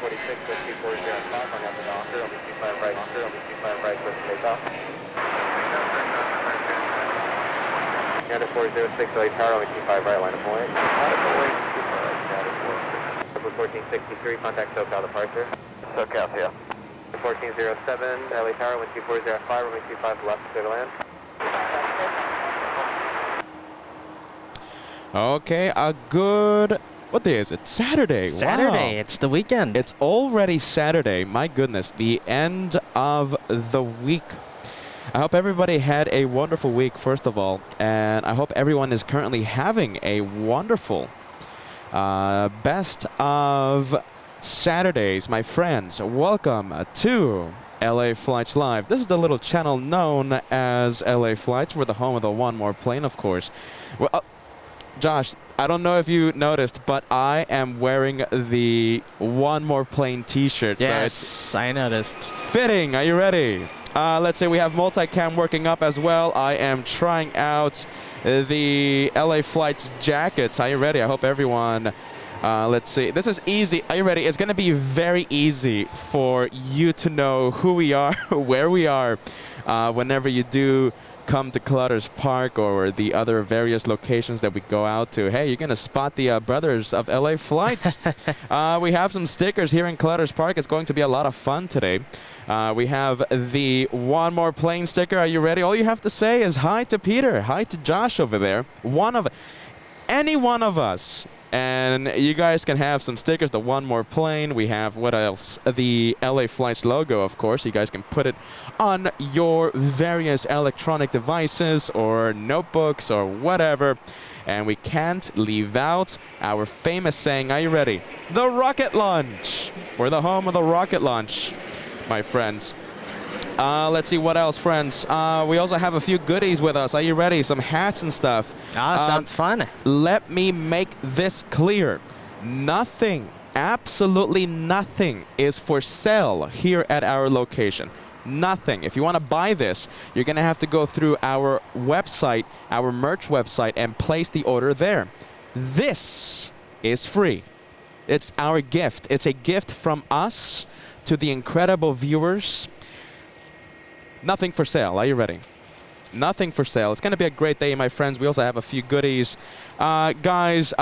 46 with 240 on top, on the docker, only 25 right, only 25 right for takeoff. United 406, LA Tower, only 25 right, line of point. Number 1463, contact SoCal departure. SoCal, yeah. 1407, LA Tower, 12405, runway 25 left, clear to land. Okay, a good... What day is it? Saturday. Saturday. Wow. It's the weekend. It's already Saturday. My goodness, the end of the week. I hope everybody had a wonderful week, first of all, and I hope everyone is currently having a wonderful best of Saturdays, my friends. Welcome to LA Flights Live. This is the little channel known as LA Flights. We're the home of the One More Plane, of course. Well, Josh, I don't know if you noticed, but I am wearing the One More Plane t-shirt. Yes, so I noticed. Fitting. Are you ready? Let's say we have multicam working up as well. I am trying out the LA Flights jackets. Are you ready? I hope everyone... let's see. This is easy. Are you ready? It's going to be very easy for you to know who we are, where we are, whenever you do come to Clutters Park or the other various locations that we go out to. Hey, you're going to spot the brothers of LA Flights. We have some stickers here in Clutters Park. It's going to be a lot of fun today. We have the One More Plane sticker. Are you ready? All you have to say is hi to Peter, hi to Josh over there. Any one of us. And you guys can have some stickers, the One More Plane. We have, what else? The LA Flights logo, of course. You guys can put it on your various electronic devices or notebooks or whatever. And we can't leave out our famous saying, are you ready? The rocket launch. We're the home of the rocket launch, my friends. Let's see what else, friends. We also have a few goodies with us. Are you ready? Some hats and stuff. Sounds fun. Let me make this clear. Nothing, absolutely nothing is for sale here at our location. Nothing. If you want to buy this, you're going to have to go through our website, our merch website, and place the order there. This is free. It's our gift. It's a gift from us to the incredible viewers. Nothing for sale. Are you ready? Nothing for sale. It's going to be a great day, my friends. We also have a few goodies. Guys,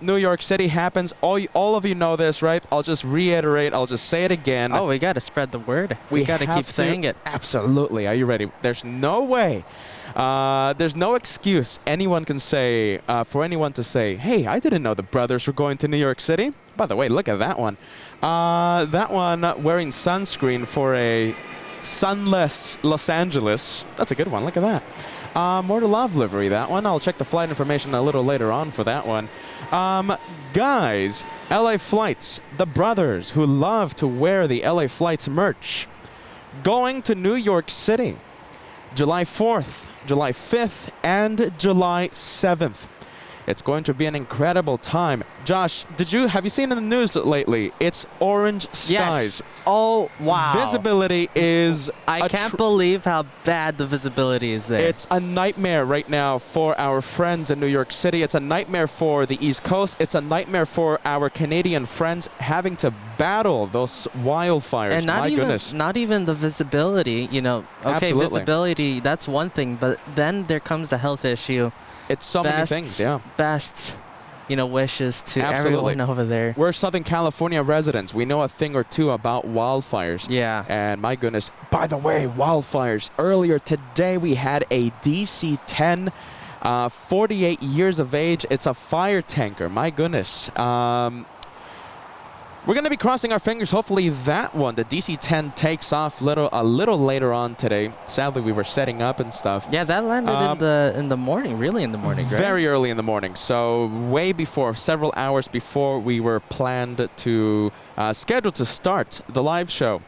New York City happens. All of you know this, right? I'll just reiterate. I'll just say it again. Oh, we got to spread the word. We got to keep saying it. Absolutely. Are you ready? There's no way. There's no excuse anyone can say, for anyone to say, hey, I didn't know the brothers were going to New York City. By the way, look at that one. That one wearing sunscreen for a sunless Los Angeles. That's a good one. Look at that. More to love livery, that one. I'll check the flight information a little later on for that one. Guys, LA Flights, the brothers who love to wear the LA Flights merch, going to New York City, July 4th, July 5th, and July 7th. It's going to be an incredible time. Josh, have you seen in the news lately? It's orange skies. Yes. Oh, wow. Visibility is... I can't believe how bad the visibility is there. It's a nightmare right now for our friends in New York City. It's a nightmare for the East Coast. It's a nightmare for our Canadian friends having to battle those wildfires. And My goodness. Not even the visibility, you know. Okay, Absolutely. Visibility, that's one thing, but then there comes the health issue. It's so many things, yeah. Best, wishes to Absolutely. everyone over there. We're Southern California residents. We know a thing or two about wildfires. Yeah. And my goodness. By the way, wildfires. Earlier today, we had a DC-10, 48 years of age. It's a fire tanker. My goodness. We're going to be crossing our fingers. Hopefully that one, the DC-10, takes off a little later on today. Sadly, we were setting up and stuff. Yeah, that landed in the morning, really in the morning, right? Very early in the morning. So way before, several hours before we were planned to, scheduled to start the live show.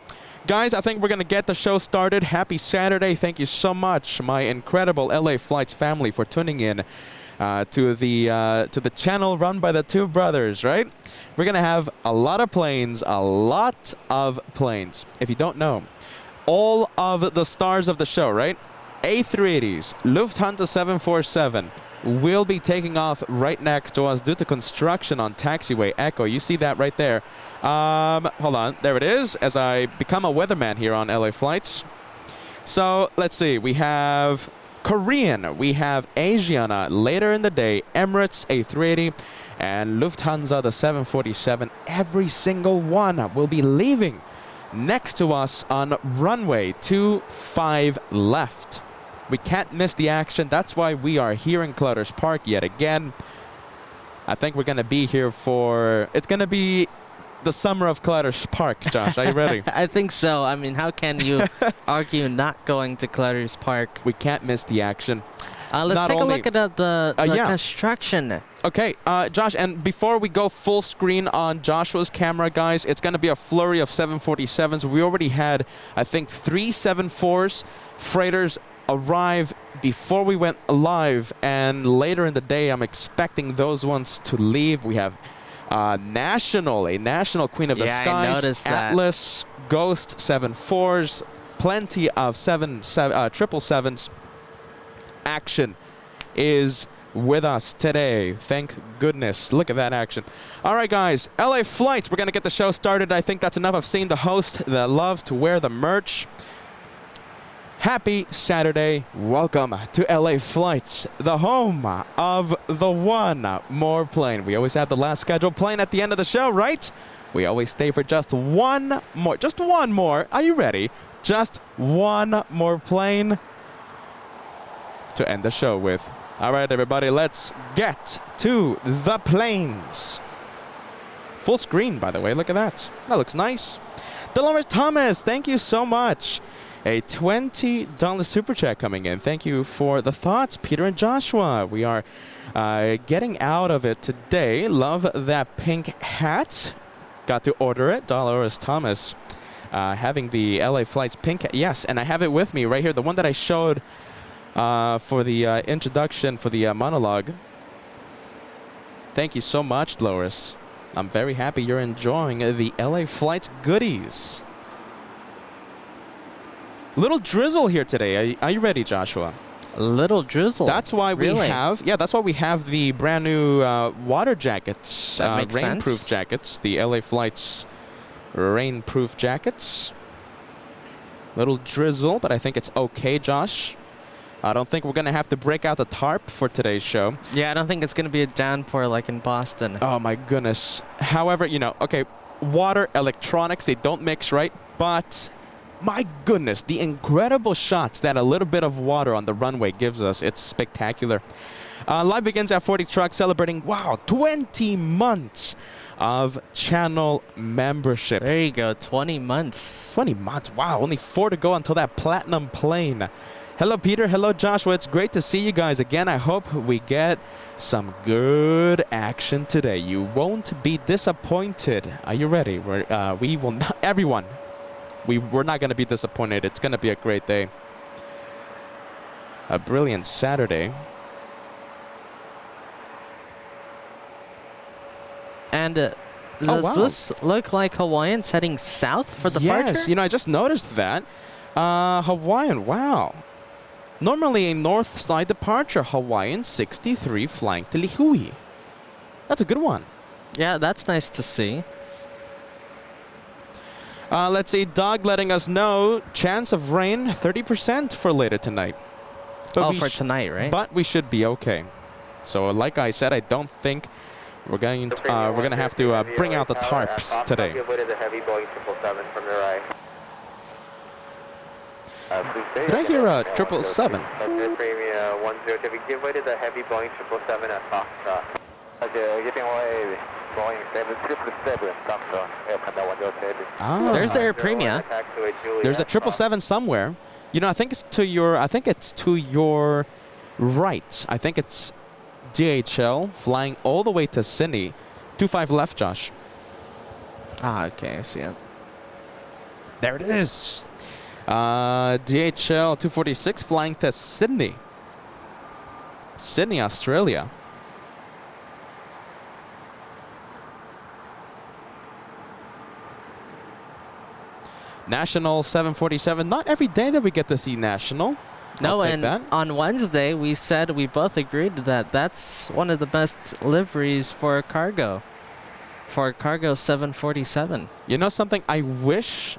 Guys, I think we're going to get the show started. Happy Saturday. Thank you so much, my incredible LA Flights family, for tuning in to the channel run by the two brothers, right? We're going to have a lot of planes, If you don't know, all of the stars of the show, right? A380s, Lufthansa 747, will be taking off right next to us due to construction on taxiway Echo. You see that right there. Hold on. There it is as I become a weatherman here on LA Flights. So let's see. We have Korean. We have Asiana later in the day. Emirates A380 and Lufthansa the 747. Every single one will be leaving next to us on runway 25 left. We can't miss the action. That's why we are here in Clutters Park yet again. I think we're going to be here for... It's going to be the summer of Clutters Park, Josh. Are you ready? I think so. I mean, how can you argue not going to Clutters Park? We can't miss the action. Let's take a look at the construction. Okay, Josh, and before we go full screen on Joshua's camera, guys, it's going to be a flurry of 747s. We already had, I think, 3 747s freighters arrive before we went live, and later in the day, I'm expecting those ones to leave. We have a national Queen of the Skies, Atlas, Ghost 747s, plenty of 777s. Action is with us today. Thank goodness. Look at that action. All right, guys. LA Flights. We're going to get the show started. I think that's enough of seeing the host that loves to wear the merch. Happy Saturday. Welcome to LA Flights, the home of the one more plane. We always have the last scheduled plane at the end of the show, right? We always stay for just one more. Just one more. Are you ready? Just one more plane to end the show with. All right, everybody, let's get to the planes. Full screen, by the way. Look at that. That looks nice. Dolores Thomas, thank you so much. A $20 super chat coming in. Thank you for the thoughts, Peter and Joshua. We are getting out of it today. Love that pink hat. Got to order it. Dolores Thomas having the LA Flights pink hat. Yes, and I have it with me right here. The one that I showed for the introduction, for the monologue. Thank you so much, Dolores. I'm very happy you're enjoying the LA Flights goodies. Little drizzle here today. Are you ready, Joshua? A little drizzle. That's why we have, that's why we have the brand new water jackets, rainproof jackets, the LA Flights rainproof jackets. Little drizzle, but I think it's okay, Josh. I don't think we're going to have to break out the tarp for today's show. Yeah, I don't think it's going to be a downpour like in Boston. Oh, my goodness. However, you know, okay, water, electronics, they don't mix, right? But my goodness, the incredible shots that a little bit of water on the runway gives us, it's spectacular. Live begins at 40 Truck, celebrating, wow, 20 months of channel membership. There you go, 20 months. 20 months, wow, only 4 to go until that platinum plane. Hello, Peter. Hello, Joshua. It's great to see you guys again. I hope we get some good action today. You won't be disappointed. Are you ready? We will not, everyone. We're not going to be disappointed. It's going to be a great day. A brilliant Saturday. And does this look like Hawaiian's heading south for departure? Yes, you know, I just noticed that. Hawaiian, wow. Normally a north side departure, Hawaiian 63 flying to Lihue. That's a good one. Yeah, that's nice to see. Let's see, Doug letting us know, chance of rain 30% for later tonight. But for tonight, right? But we should be okay. So like I said, I don't think we're going to have to bring out the tarps today. Did I hear a 777? Give way to the heavy Boeing 777 at Foxtrot. Giving away Boeing 777. Ah, there's the Air Premia. There's a 777 somewhere. You know, I think it's to your right. I think it's DHL flying all the way to Sydney. 25 left, Josh. Ah, okay, I see it. There it is. DHL 246 flying to Sydney. Sydney, Australia. National 747. Not every day that we get to see National. No, I'll take and that. on Wednesday we said we both agreed that that's one of the best liveries for cargo. For cargo 747. You know something? I wish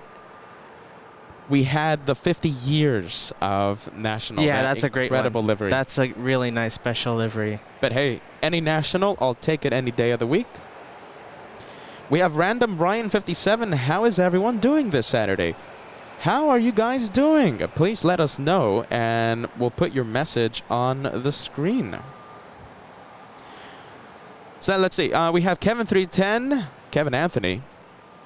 we had the 50 years of national. Yeah, that that's a great one. incredible livery. That's a really nice special livery. But hey, any national, I'll take it any day of the week. We have random Ryan 57. How is everyone doing this Saturday? How are you guys doing? Please let us know, and we'll put your message on the screen. So let's see. We have Kevin 310, Kevin Anthony.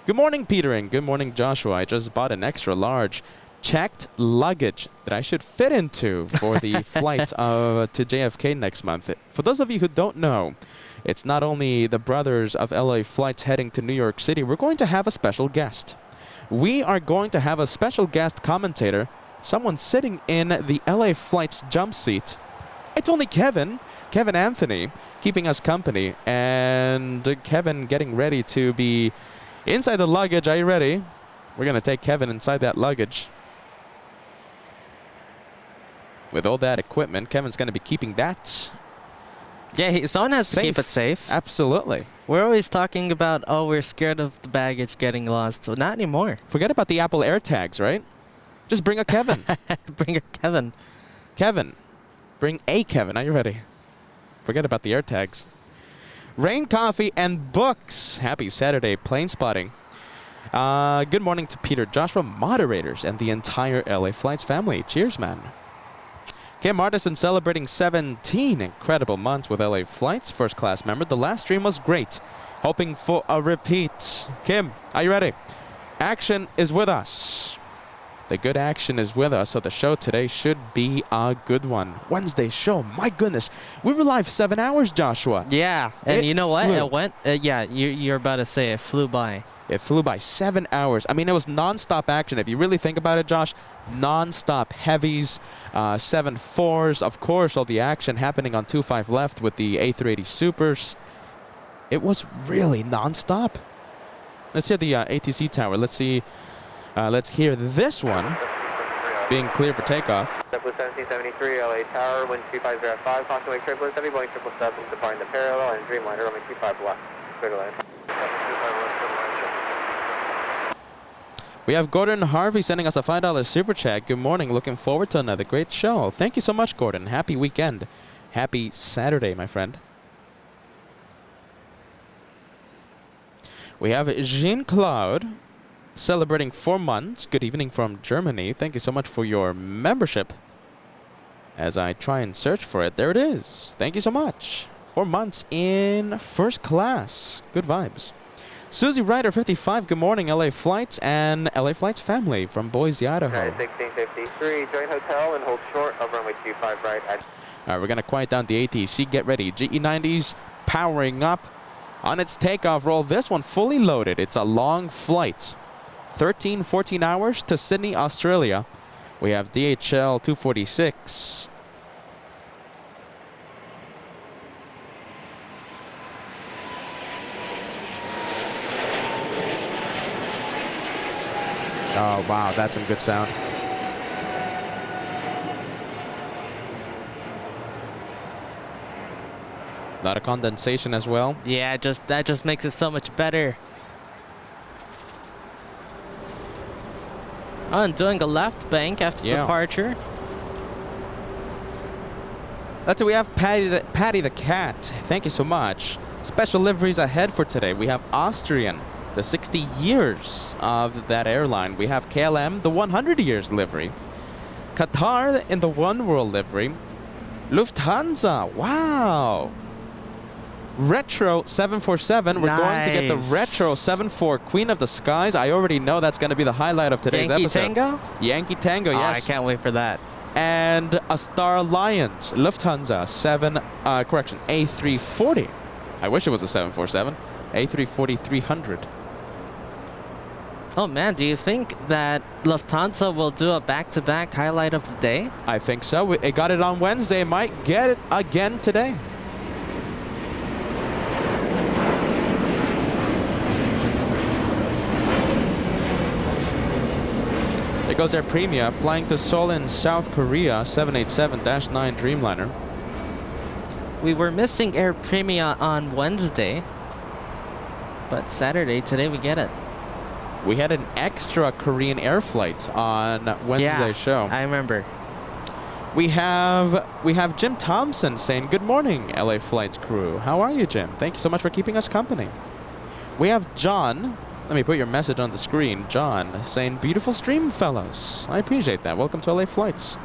Good morning, Peter, and good morning, Joshua. I just bought an extra large checked luggage that I should fit into for the flight to JFK next month. For those of you who don't know, it's not only the brothers of LA Flights heading to New York City. We're going to have a special guest. We are going to have a special guest commentator, someone sitting in the LA Flights jump seat. It's only Kevin Anthony, keeping us company, and Kevin getting ready to be inside the luggage. Are you ready? We're going to take Kevin inside that luggage. With all that equipment, Kevin's going to be keeping that. Yeah, someone has to keep it safe. Absolutely. We're always talking about, oh, we're scared of the baggage getting lost. So not anymore. Forget about the Apple AirTags, right? Just bring a Kevin. Bring a Kevin. Kevin. Bring a Kevin. Are you ready? Forget about the AirTags. Rain, coffee, and books. Happy Saturday plane spotting. Good morning to Peter, Joshua, moderators, and the entire LA Flights family. Cheers, man. Kim Artisan celebrating 17 incredible months with LA Flights. First class member. The last stream was great. Hoping for a repeat. Kim, are you ready? Action is with us. The good action is with us, so the show today should be a good one. Wednesday show, my goodness. We were live 7 hours, Joshua. Yeah, and you know what? Flew. It went, yeah, you're about to say it flew by. It flew by 7 hours. I mean, it was non-stop action. If you really think about it, Josh, non-stop heavies, 7.4s, of course, all the action happening on 2.5 left with the A380 Supers. It was really non-stop. Let's hear the ATC tower. Let's see. Let's hear this one being cleared for takeoff. JetBlue 1773, LA Tower, wind 2505, Fox Wing Triple 7, Boeing 777, departing the parallel, and Dreamliner, runway 25 left, clear to land. We have Gordon Harvey sending us a $5 super chat. Good morning. Looking forward to another great show. Thank you so much, Gordon. Happy weekend. Happy Saturday, my friend. We have Jean-Claude celebrating 4 months. Good evening from Germany. Thank you so much for your membership. As I try and search for it, there it is. Thank you so much. 4 months in first class. Good vibes. Susie Ryder, 55. Good morning, LA Flights and LA Flights family from Boise, Idaho. 1653, join hotel and hold short of runway 25 right at... All right, we're going to quiet down the ATC. Get ready. GE90's powering up on its takeoff roll. This one fully loaded. It's a long flight. 13, 14 hours to Sydney, Australia. We have DHL 246. Oh, wow, that's some good sound. A lot of condensation as well. Yeah, that just makes it so much better. Oh, and doing a left bank after departure. That's it. We have Patty the Cat. Thank you so much. Special liveries ahead for today. We have Austrian, the 60 years of that airline. We have KLM, the 100 years livery. Qatar in the One World livery. Lufthansa, wow. Retro 747. We're going to get the Retro 74 Queen of the Skies. I already know that's going to be the highlight of today's episode. Yankee Tango? Yankee Tango, yes. I can't wait for that. And a Star Alliance Lufthansa A340. I wish it was a 747. A340-300. Oh man, do you think that Lufthansa will do a back-to-back highlight of the day? I think so. It got it on Wednesday. Might get it again today. There goes Air Premia flying to Seoul in South Korea, 787-9 Dreamliner. We were missing Air Premia on Wednesday, but Saturday, today we get it. We had an extra Korean air flight on Wednesday's show. I remember. We have Jim Thompson saying, good morning, LA Flights crew. How are you, Jim? Thank you so much for keeping us company. We have John. Let me put your message on the screen. John saying, beautiful stream, fellows. I appreciate that. Welcome to LA Flights.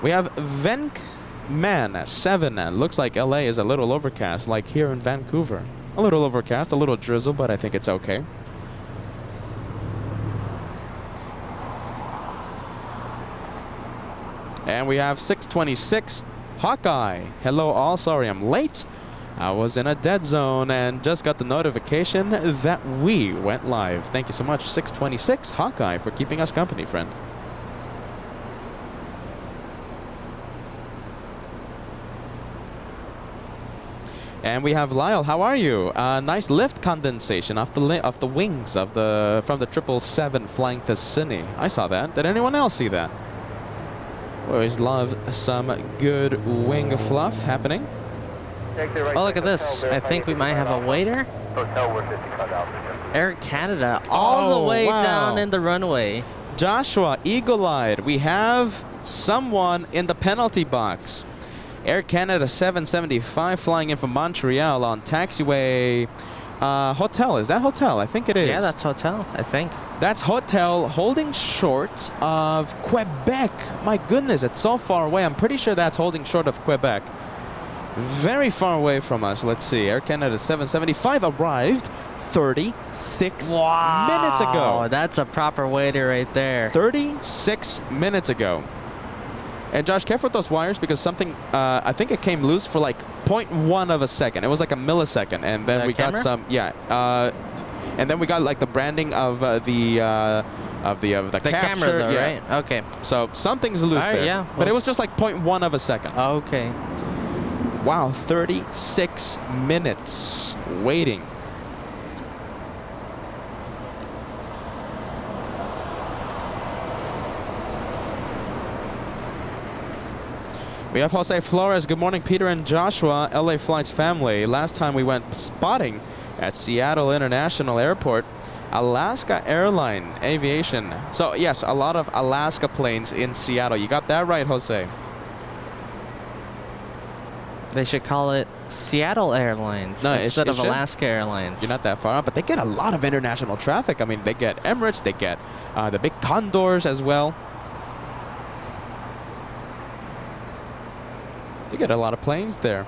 We have Venkman7. Looks like LA is a little overcast, like here in Vancouver. A little overcast, a little drizzle, but I think it's okay. And we have 626 Hawkeye. Hello all, sorry I'm late. I was in a dead zone and just got the notification that we went live. Thank you so much, 626 Hawkeye, for keeping us company, friend. And we have Lyle. How are you? Nice lift condensation off the wings of from the 777 flying to Sydney. I saw that. Did anyone else see that? Always love some good wing fluff happening. Oh, look at this. I think we might have a waiter. Air Canada all the way down in the runway. Joshua, eagle-eyed. We have someone in the penalty box. Air Canada 775 flying in from Montreal on taxiway hotel. Is that hotel? I think it is. Yeah, that's hotel, I think. That's hotel holding short of Quebec. My goodness, it's so far away. I'm pretty sure that's holding short of Quebec. Very far away from us. Let's see. Air Canada 775 arrived 36 minutes ago. That's a proper waiter right there. 36 minutes ago. And Josh, careful with those wires because something, I think it came loose for like 0.1 of a second. It was like a millisecond. And then we got some, and then we got like the branding of the camera though, right? Okay. So something's loose there. Yeah. But it was just like 0.1 of a second. Okay. Wow, 36 minutes waiting. We have Jose Flores. Good morning, Peter and Joshua, LA Flights family. Last time we went spotting at Seattle International Airport, Alaska Airline Aviation. So yes, a lot of Alaska planes in Seattle. You got that right, Jose. They should call it Seattle Airlines instead of Alaska Airlines. You're not that far out, but they get a lot of international traffic. I mean, they get Emirates, they get the big Condors as well. They get a lot of planes there.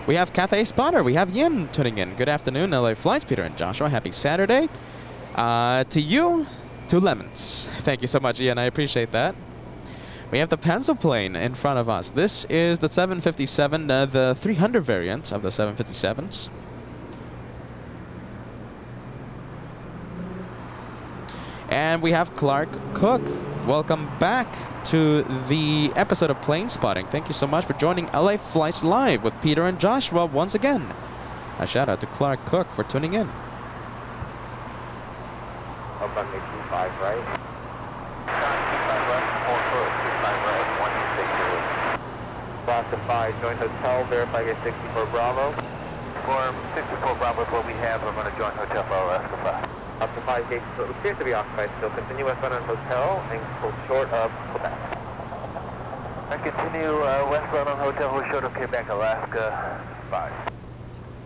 We have Cathay Spotter. We have Yin tuning in. Good afternoon, LA Flights, Peter and Joshua. Happy Saturday. To you, to Lemons. Thank you so much, Ian. I appreciate that. We have the Pencil plane in front of us. This is the 757, the 300 variant of the 757s. And we have Clark Cook. Welcome back to the episode of Plane Spotting. Thank you so much for joining LA Flights Live with Peter and Joshua once again. A shout out to Clark Cook for tuning in. Up on me 25 right. Classified, join hotel, verify gate 64 Bravo. Form 64 Bravo is what we have. I'm going to join hotel for Alaska 5. Occupied gate appears to be occupied still. Continue westbound on hotel and pull short of Quebec. I continue westbound on hotel, hold short of Quebec, Alaska 5.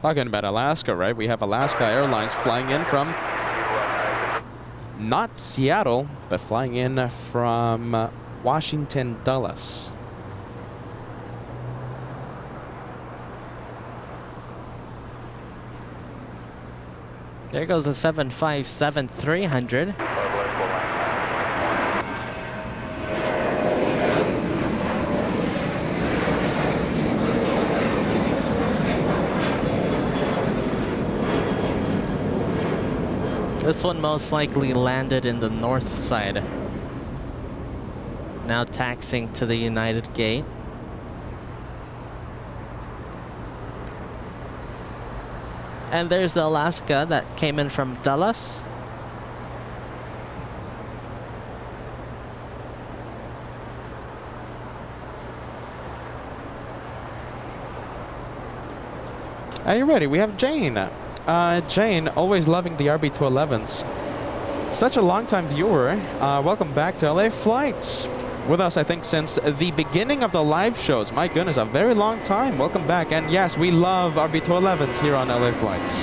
Talking about Alaska, right? We have Alaska Airlines flying in from not Seattle, but flying in from Washington, Dulles. There goes the 757-300. This one most likely landed in the north side. Now taxiing to the United Gate. And there's the Alaska that came in from Dulles. Are you ready? We have Jane. Jane, always loving the RB211s. Such a long-time viewer. Welcome back to LA Flights. With us, I think, since the beginning of the live shows. My goodness, a very long time. Welcome back. And yes, we love RB211s here on LA Flights.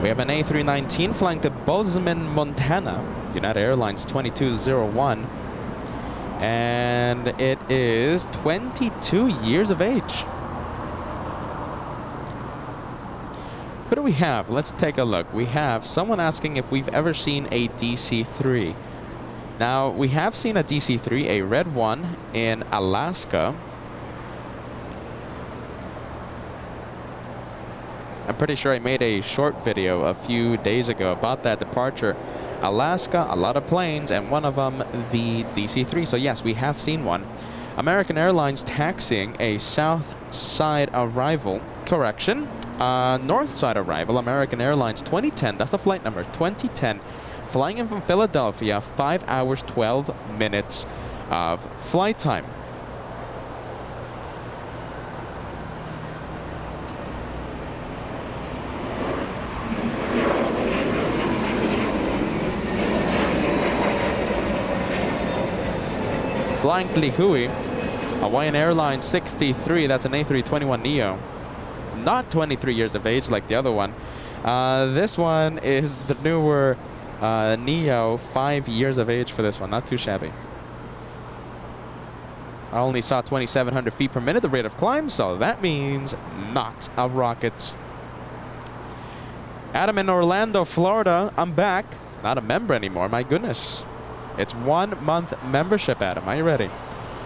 We have an A319 flying to Bozeman, Montana. United Airlines 2201. And it is 22 years of age. Who do we have? Let's take a look. We have someone asking if we've ever seen a DC-3. Now, we have seen a DC-3, a red one, in Alaska. I'm pretty sure I made a short video a few days ago about that departure. Alaska, a lot of planes, and one of them the DC-3. So yes, we have seen one. American Airlines taxiing a south side arrival. Correction, north side arrival. American Airlines 2010. That's the flight number, 2010. Flying in from Philadelphia, 5 hours, 12 minutes of flight time. Flying to Lihue, Hawaiian Airlines 63, that's an A321neo. Not 23 years of age like the other one. This one is the newer neo, 5 years of age for this one, not too shabby. I only saw 2,700 feet per minute, the rate of climb, so that means not a rocket. Adam in Orlando, Florida, I'm back. Not a member anymore, my goodness. It's 1 month membership, Adam. Are you ready?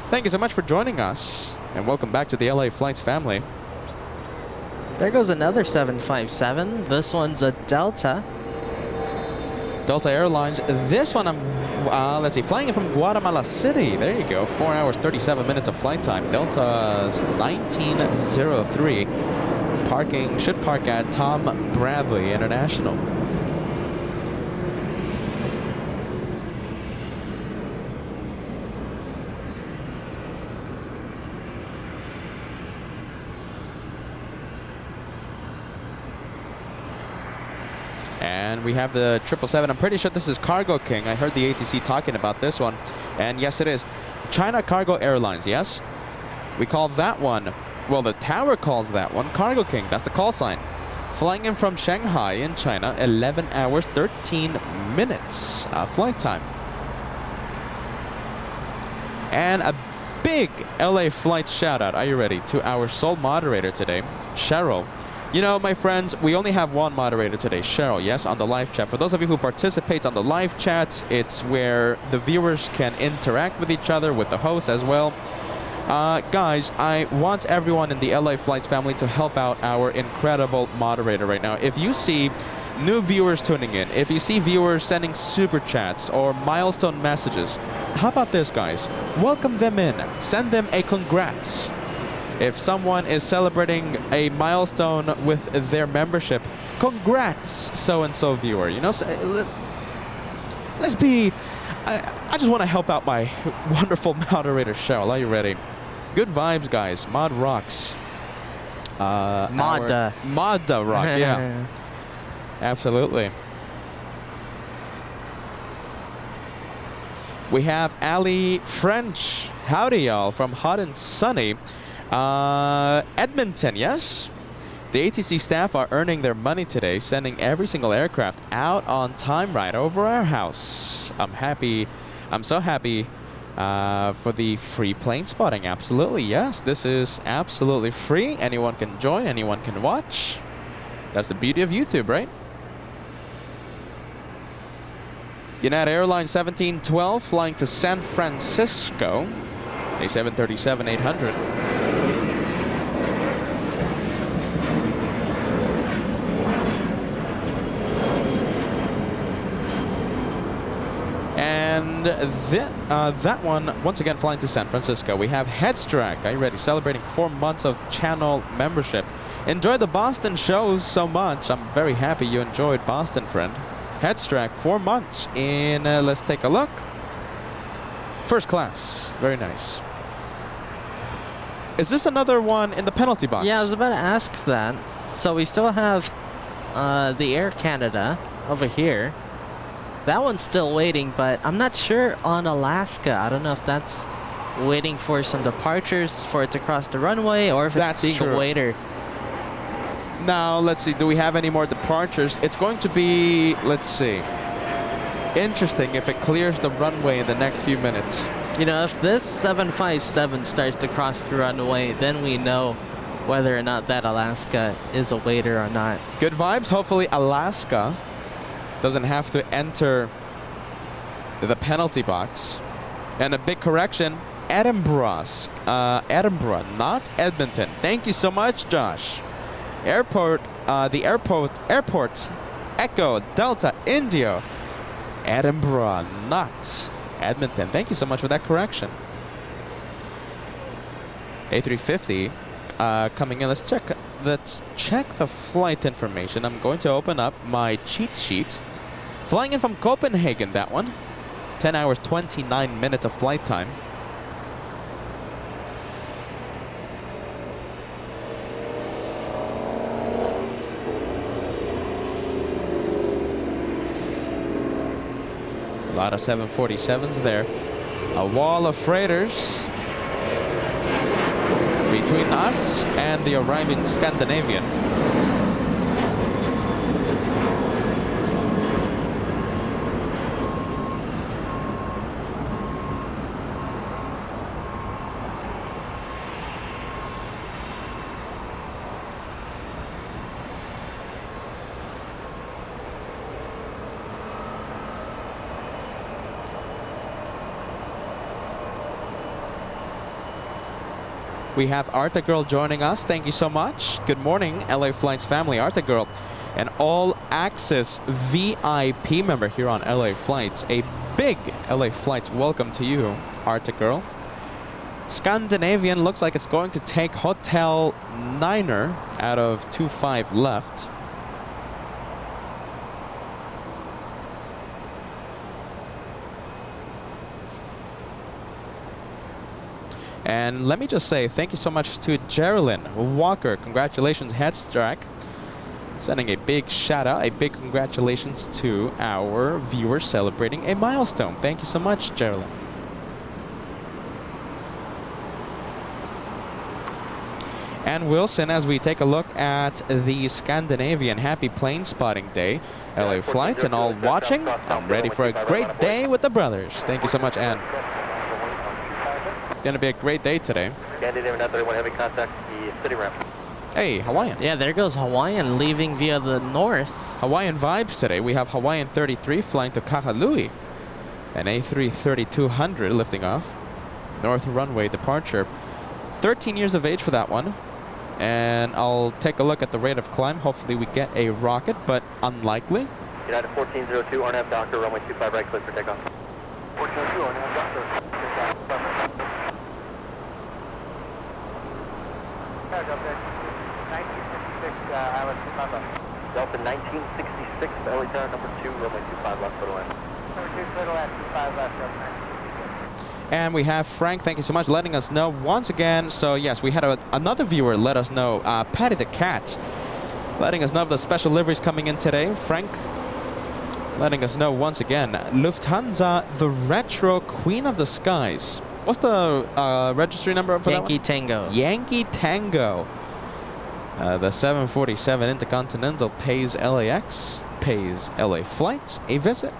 Thank you so much for joining us, and welcome back to the LA Flights family. There goes another 757. This one's a Delta. Delta Airlines. This one, I'm, let's see, flying in from Guatemala City. There you go. 4 hours, 37 minutes of flight time. Delta's 1903. Parking, should park at Tom Bradley International. And we have the 777. I'm pretty sure this is Cargo King. I heard the ATC talking about this one. And yes, it is. China Cargo Airlines, yes? We call that one, well, the tower calls that one Cargo King. That's the call sign. Flying in from Shanghai in China, 11 hours, 13 minutes flight time. And a big LA Flight shout out. Are you ready? To our sole moderator today, Cheryl. You know, my friends, we only have one moderator today, Cheryl, yes, on the live chat. For those of you who participate on the live chats, it's where the viewers can interact with each other, with the host as well. Guys, I want everyone in the LA Flights family to help out our incredible moderator right now. If you see new viewers tuning in, if you see viewers sending super chats or milestone messages, how about this, guys? Welcome them in. Send them a congrats. If someone is celebrating a milestone with their membership, congrats, so-and-so viewer. You know, let's be... I just want to help out my wonderful moderator, Cheryl. Are you ready? Good vibes, guys. Mod rocks. Modda. Modda rock, yeah. Absolutely. We have Ali French. Howdy, y'all, from hot and sunny Edmonton, yes? The ATC staff are earning their money today, sending every single aircraft out on time right over our house. I'm happy. I'm so happy for the free plane spotting. Absolutely, yes. This is absolutely free. Anyone can join. Anyone can watch. That's the beauty of YouTube, right? United Airlines 1712 flying to San Francisco. A 737-800. And that one, once again, flying to San Francisco. We have Headstrack. Are you ready? Celebrating 4 months of channel membership. Enjoy the Boston shows so much. I'm very happy you enjoyed Boston, friend. Headstrack, 4 months in, let's take a look. First class, very nice. Is this another one in the penalty box? Yeah, I was about to ask that. So we still have the Air Canada over here. That one's still waiting, but I'm not sure on Alaska. I don't know if that's waiting for some departures for it to cross the runway or if it's being a waiter. Now, let's see. Do we have any more departures? It's going to be, let's see. Interesting if it clears the runway in the next few minutes. You know, if this 757 starts to cross the runway, then we know whether or not that Alaska is a waiter or not. Good vibes. Hopefully Alaska doesn't have to enter the penalty box. And a big correction, Edinburgh, not Edmonton. Thank you so much, Josh. Airport, airports, Echo, Delta, India, Edinburgh, not Edmonton. Thank you so much for that correction. A350 coming in. Let's check the flight information. I'm going to open up my cheat sheet. Flying in from Copenhagen, that one. 10 hours, 29 minutes of flight time. A lot of 747s there. A wall of freighters between us and the arriving Scandinavian. We have Arta Girl joining us. Thank you so much. Good morning, LA Flights family. Arta Girl, an all-access VIP member here on LA Flights. A big LA Flights welcome to you, Arta Girl. Scandinavian looks like it's going to take Hotel Niner out of 25 left. And let me just say thank you so much to Geraldine Walker. Congratulations, Headstrack. Sending a big shout out, a big congratulations to our viewers celebrating a milestone. Thank you so much, Geraldine. And Wilson, as we take a look at the Scandinavian Happy Plane Spotting Day, LA Flights, and all watching, I'm ready for a great day with the brothers. Thank you so much, Anne. Going to be a great day today. Scandinavian 931 heavy contact the city ramp. Hey, Hawaiian. Yeah, there goes Hawaiian leaving via the north. Hawaiian vibes today. We have Hawaiian 33 flying to Kahului. An A330-200 lifting off. North runway departure. 13 years of age for that one. And I'll take a look at the rate of climb. Hopefully we get a rocket, but unlikely. United 1402, RNAV Doctor, runway 25 right, clear for takeoff. 1402, RNAV Doctor. Delta 1966, LA Tower number 2, runway 25 left, total end. Number 2, total left, 25 left, Delta 1966. And we have Frank, thank you so much, letting us know once again. So yes, we had another viewer let us know, Patty the Cat, letting us know of the special liveries coming in today. Frank letting us know once again, Lufthansa, the Retro Queen of the Skies. What's the registry number for Yankee that one? Tango. Yankee Tango. The 747 Intercontinental pays LAX, pays LA Flights a visit.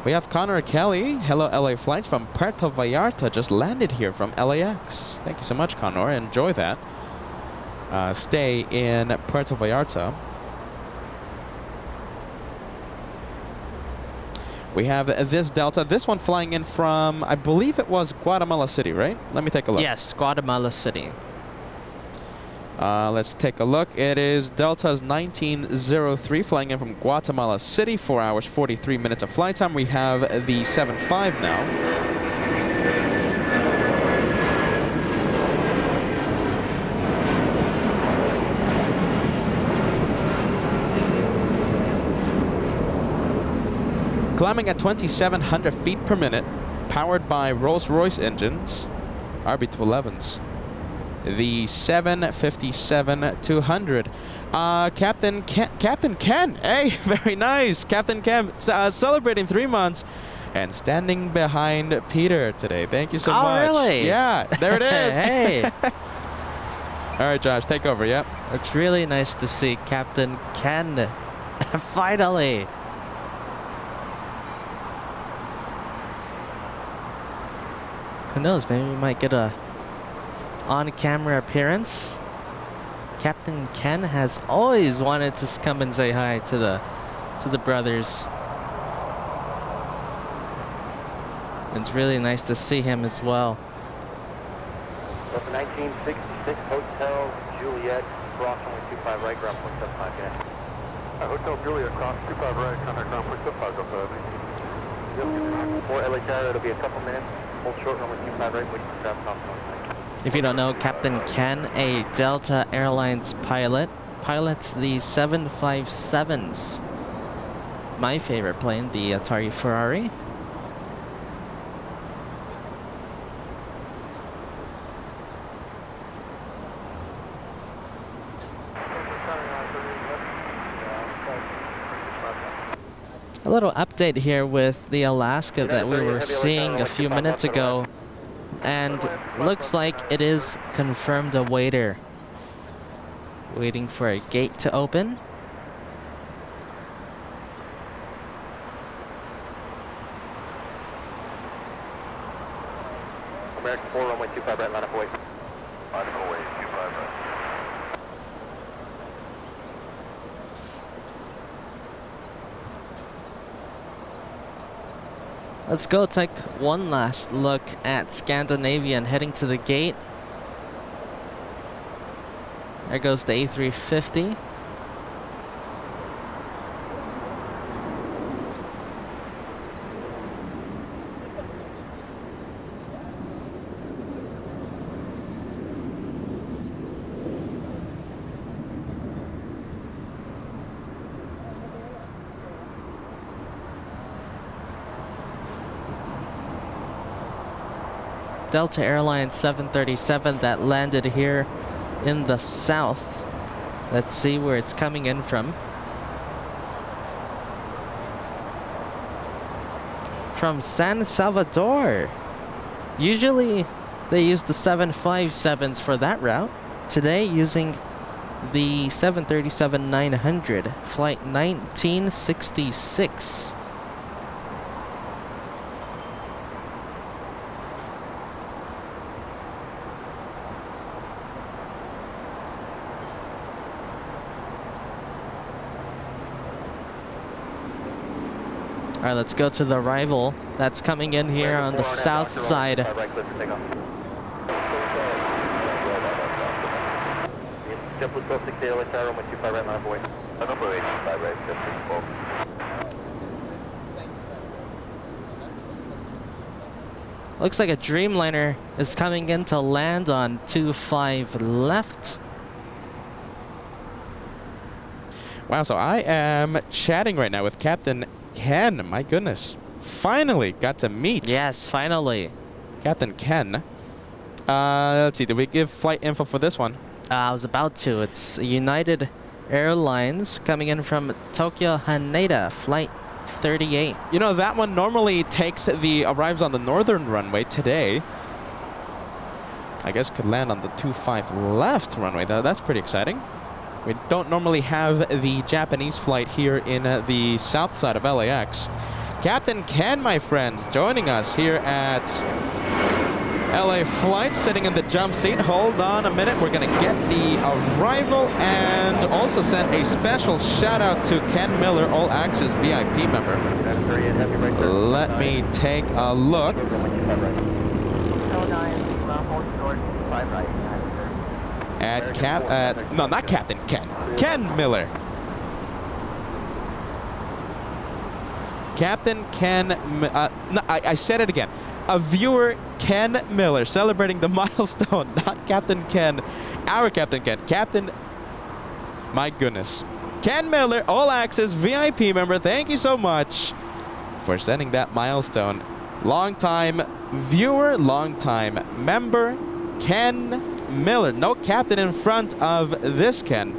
We have Connor Kelly, hello LA Flights from Puerto Vallarta, just landed here from LAX. Thank you so much, Connor. Enjoy that. Stay in Puerto Vallarta. We have this Delta, this one flying in from, I believe it was Guatemala City, right? Let me take a look. Yes, Guatemala City. Let's take a look. It is Delta's 1903 flying in from Guatemala City, 4 hours, 43 minutes of flight time. We have the 75 now. Climbing at 2,700 feet per minute, powered by Rolls-Royce engines, RB211s. The 757-200. Captain Ken, hey, very nice. Captain Ken celebrating 3 months and standing behind Peter today. Thank you so much. Oh, really? Yeah, there it is. Hey. All right, Josh, take over, yep. It's really nice to see Captain Ken. Finally. Who knows, maybe we might get a on-camera appearance. Captain Ken has always wanted to come and say hi to the brothers. It's really nice to see him as well. Delta 1966 Hotel Juliet, cross runway 25 right, ground 0.75, yeah. Hotel Juliet, cross 25 right, contact ground 0.75, Delta 19. For LA Tower, it'll be a couple minutes. Hold short runway 25 right, wait for traffic off. If you don't know, Captain Ken, a Delta Airlines pilot, pilots the 757s. My favorite plane, the Atari Ferrari. A little update here with the Alaska that we were seeing a few minutes ago, and looks like it is confirmed a waiter. Waiting for a gate to open. American 4, runway 25 right, line up away. Line up away, 25 right. Let's go take one last look at Scandinavian heading to the gate. There goes the A350. Delta Airlines 737 that landed here in the south. Let's see where it's coming in from. From San Salvador. Usually they use the 757s for that route. Today using the 737-900, flight 1966. All right, let's go to the arrival that's coming in here on the south side. Looks like a Dreamliner is coming in to land on 25 left. Wow, so I am chatting right now with Captain Ken. My goodness. Finally got to meet. Yes, finally. Captain Ken. Let's see, did we give flight info for this one? I was about to. It's United Airlines coming in from Tokyo Haneda, flight 38. You know, that one normally arrives on the northern runway today. I guess could land on the 25 left runway. That's pretty exciting. We don't normally have the Japanese flight here in the south side of LAX. Captain Ken, my friends, joining us here at LA Flight, sitting in the jump seat. Hold on a minute. We're going to get the arrival and also send a special shout out to Ken Miller, All Access VIP member. Let me take a look. No, not Captain Ken. Ken Miller. Captain Ken. No, I said it again. A viewer, Ken Miller, celebrating the milestone. Not Captain Ken. Our Captain Ken. Captain. My goodness. Ken Miller, All Access VIP member. Thank you so much for sending that milestone. Long-time viewer, long-time member, Ken Miller. No captain in front of this Ken.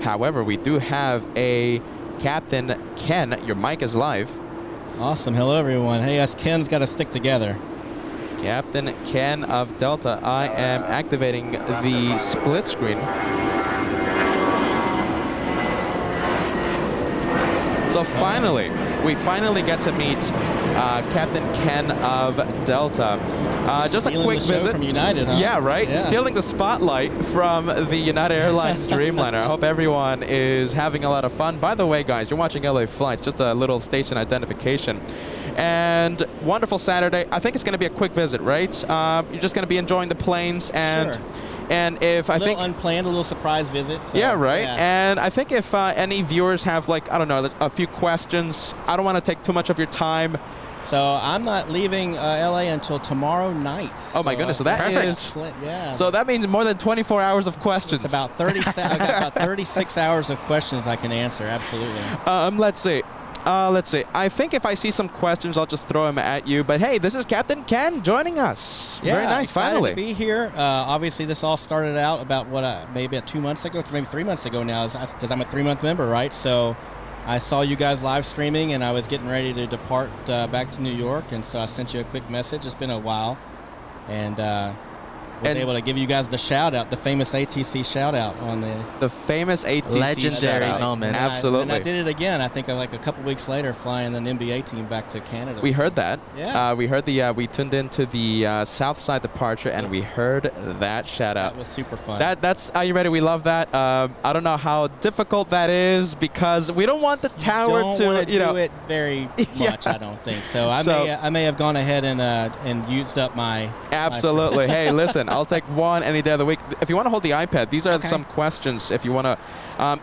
However, we do have a Captain Ken. Your mic is live. Awesome. Hello, everyone. Hey, us Ken's got to stick together. Captain Ken of Delta. I am activating the split screen. So finally, we finally get to meet Captain Ken of Delta. Just a quick visit from United, huh? Yeah, right? Yeah. Stealing the spotlight from the United Airlines Dreamliner. I hope everyone is having a lot of fun. By the way, guys, you're watching LA Flights, just a little station identification. And wonderful Saturday. I think it's going to be a quick visit, right? You're just going to be enjoying the planes and... Sure. And if I think unplanned, a little surprise visit. So, yeah, right. Yeah. And I think if any viewers have, like, I don't know, a few questions, I don't want to take too much of your time. So I'm not leaving LA until tomorrow night. Oh my goodness! So that is yeah. So that means more than 24 hours of questions. It's about 30. I got about 36 hours of questions I can answer. Absolutely. Let's see. I think if I see some questions, I'll just throw them at you. But hey, this is Captain Ken joining us. Yeah, very nice. Excited Finally, to be here. Obviously, this all started out about maybe 2 months ago, maybe 3 months ago now, because I'm a 3-month member, right? So I saw you guys live streaming, and I was getting ready to depart back to New York, and so I sent you a quick message. It's been a while, and was able to give you guys the shout out, the famous ATC shout out on the famous ATC legendary shout-out. moment. Absolutely. And I did it again. I think like a couple weeks later, flying an NBA team back to Canada. We heard that. Yeah. We heard we tuned into the south side departure, and we heard that shout out. That was super fun. That's. Are you ready? We love that. I don't know how difficult that is because we don't want the tower don't to do it very much. I don't think so. I may have gone ahead and used up my. Absolutely. Hey, listen. I'll take one any day of the week. If you want to hold the iPad, these are some questions. If you want to, I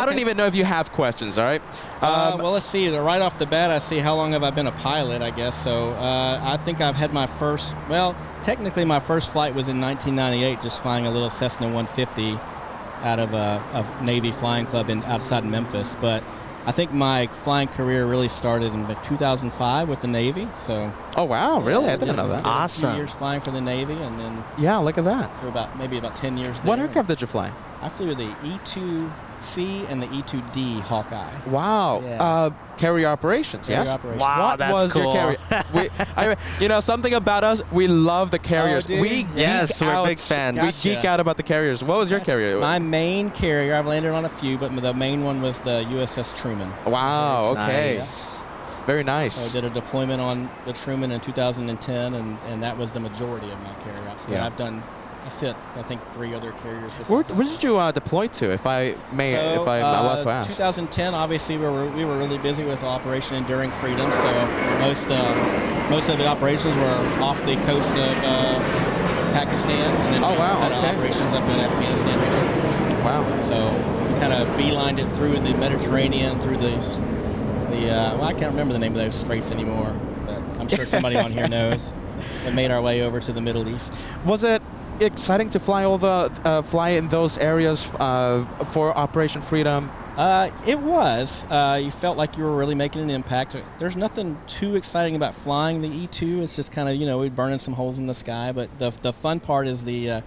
don't even know if you have questions. All right. Well, let's see. Right off the bat, I see how long have I been a pilot, I guess. So I think I've had my first. Well, technically, my first flight was in 1998, just flying a little Cessna 150 out of a Navy flying club outside Memphis. But I think my flying career really started in 2005 with the Navy. So. Oh wow! Really? I didn't know that. Awesome. 2 years flying for the Navy, and then. Yeah, look at that. For maybe about 10 years. What aircraft did you fly? I flew the E-2C and the E-2D Hawkeye. Wow. Yeah. Carrier operations, yes? Operations. Wow, what that's was cool. your carrier? Something about us, we love the carriers. Oh, we Yes, geek we're out, big fans. We Gotcha. geek out about the carriers. What was your carrier? My main carrier, I've landed on a few, but the main one was the USS Truman. Wow, okay. Nice. Very nice. So I did a deployment on the Truman in 2010, and that was the majority of my carrier-outs. But Yeah. I think 3 other carriers. Where did you deploy to, if I'm allowed to ask? 2010, obviously, we were really busy with Operation Enduring Freedom, so most of the operations were off the coast of Pakistan, and then we had operations up in Afghanistan region. Wow. So we kind of beelined it through the Mediterranean, through I can't remember the name of those straits anymore, but I'm sure somebody on here knows. And made our way over to the Middle East. Was it exciting to fly in those areas for Operation Freedom? It was. You felt like you were really making an impact. There's nothing too exciting about flying the E-2. It's just kind of, we're burning some holes in the sky. But the fun part is the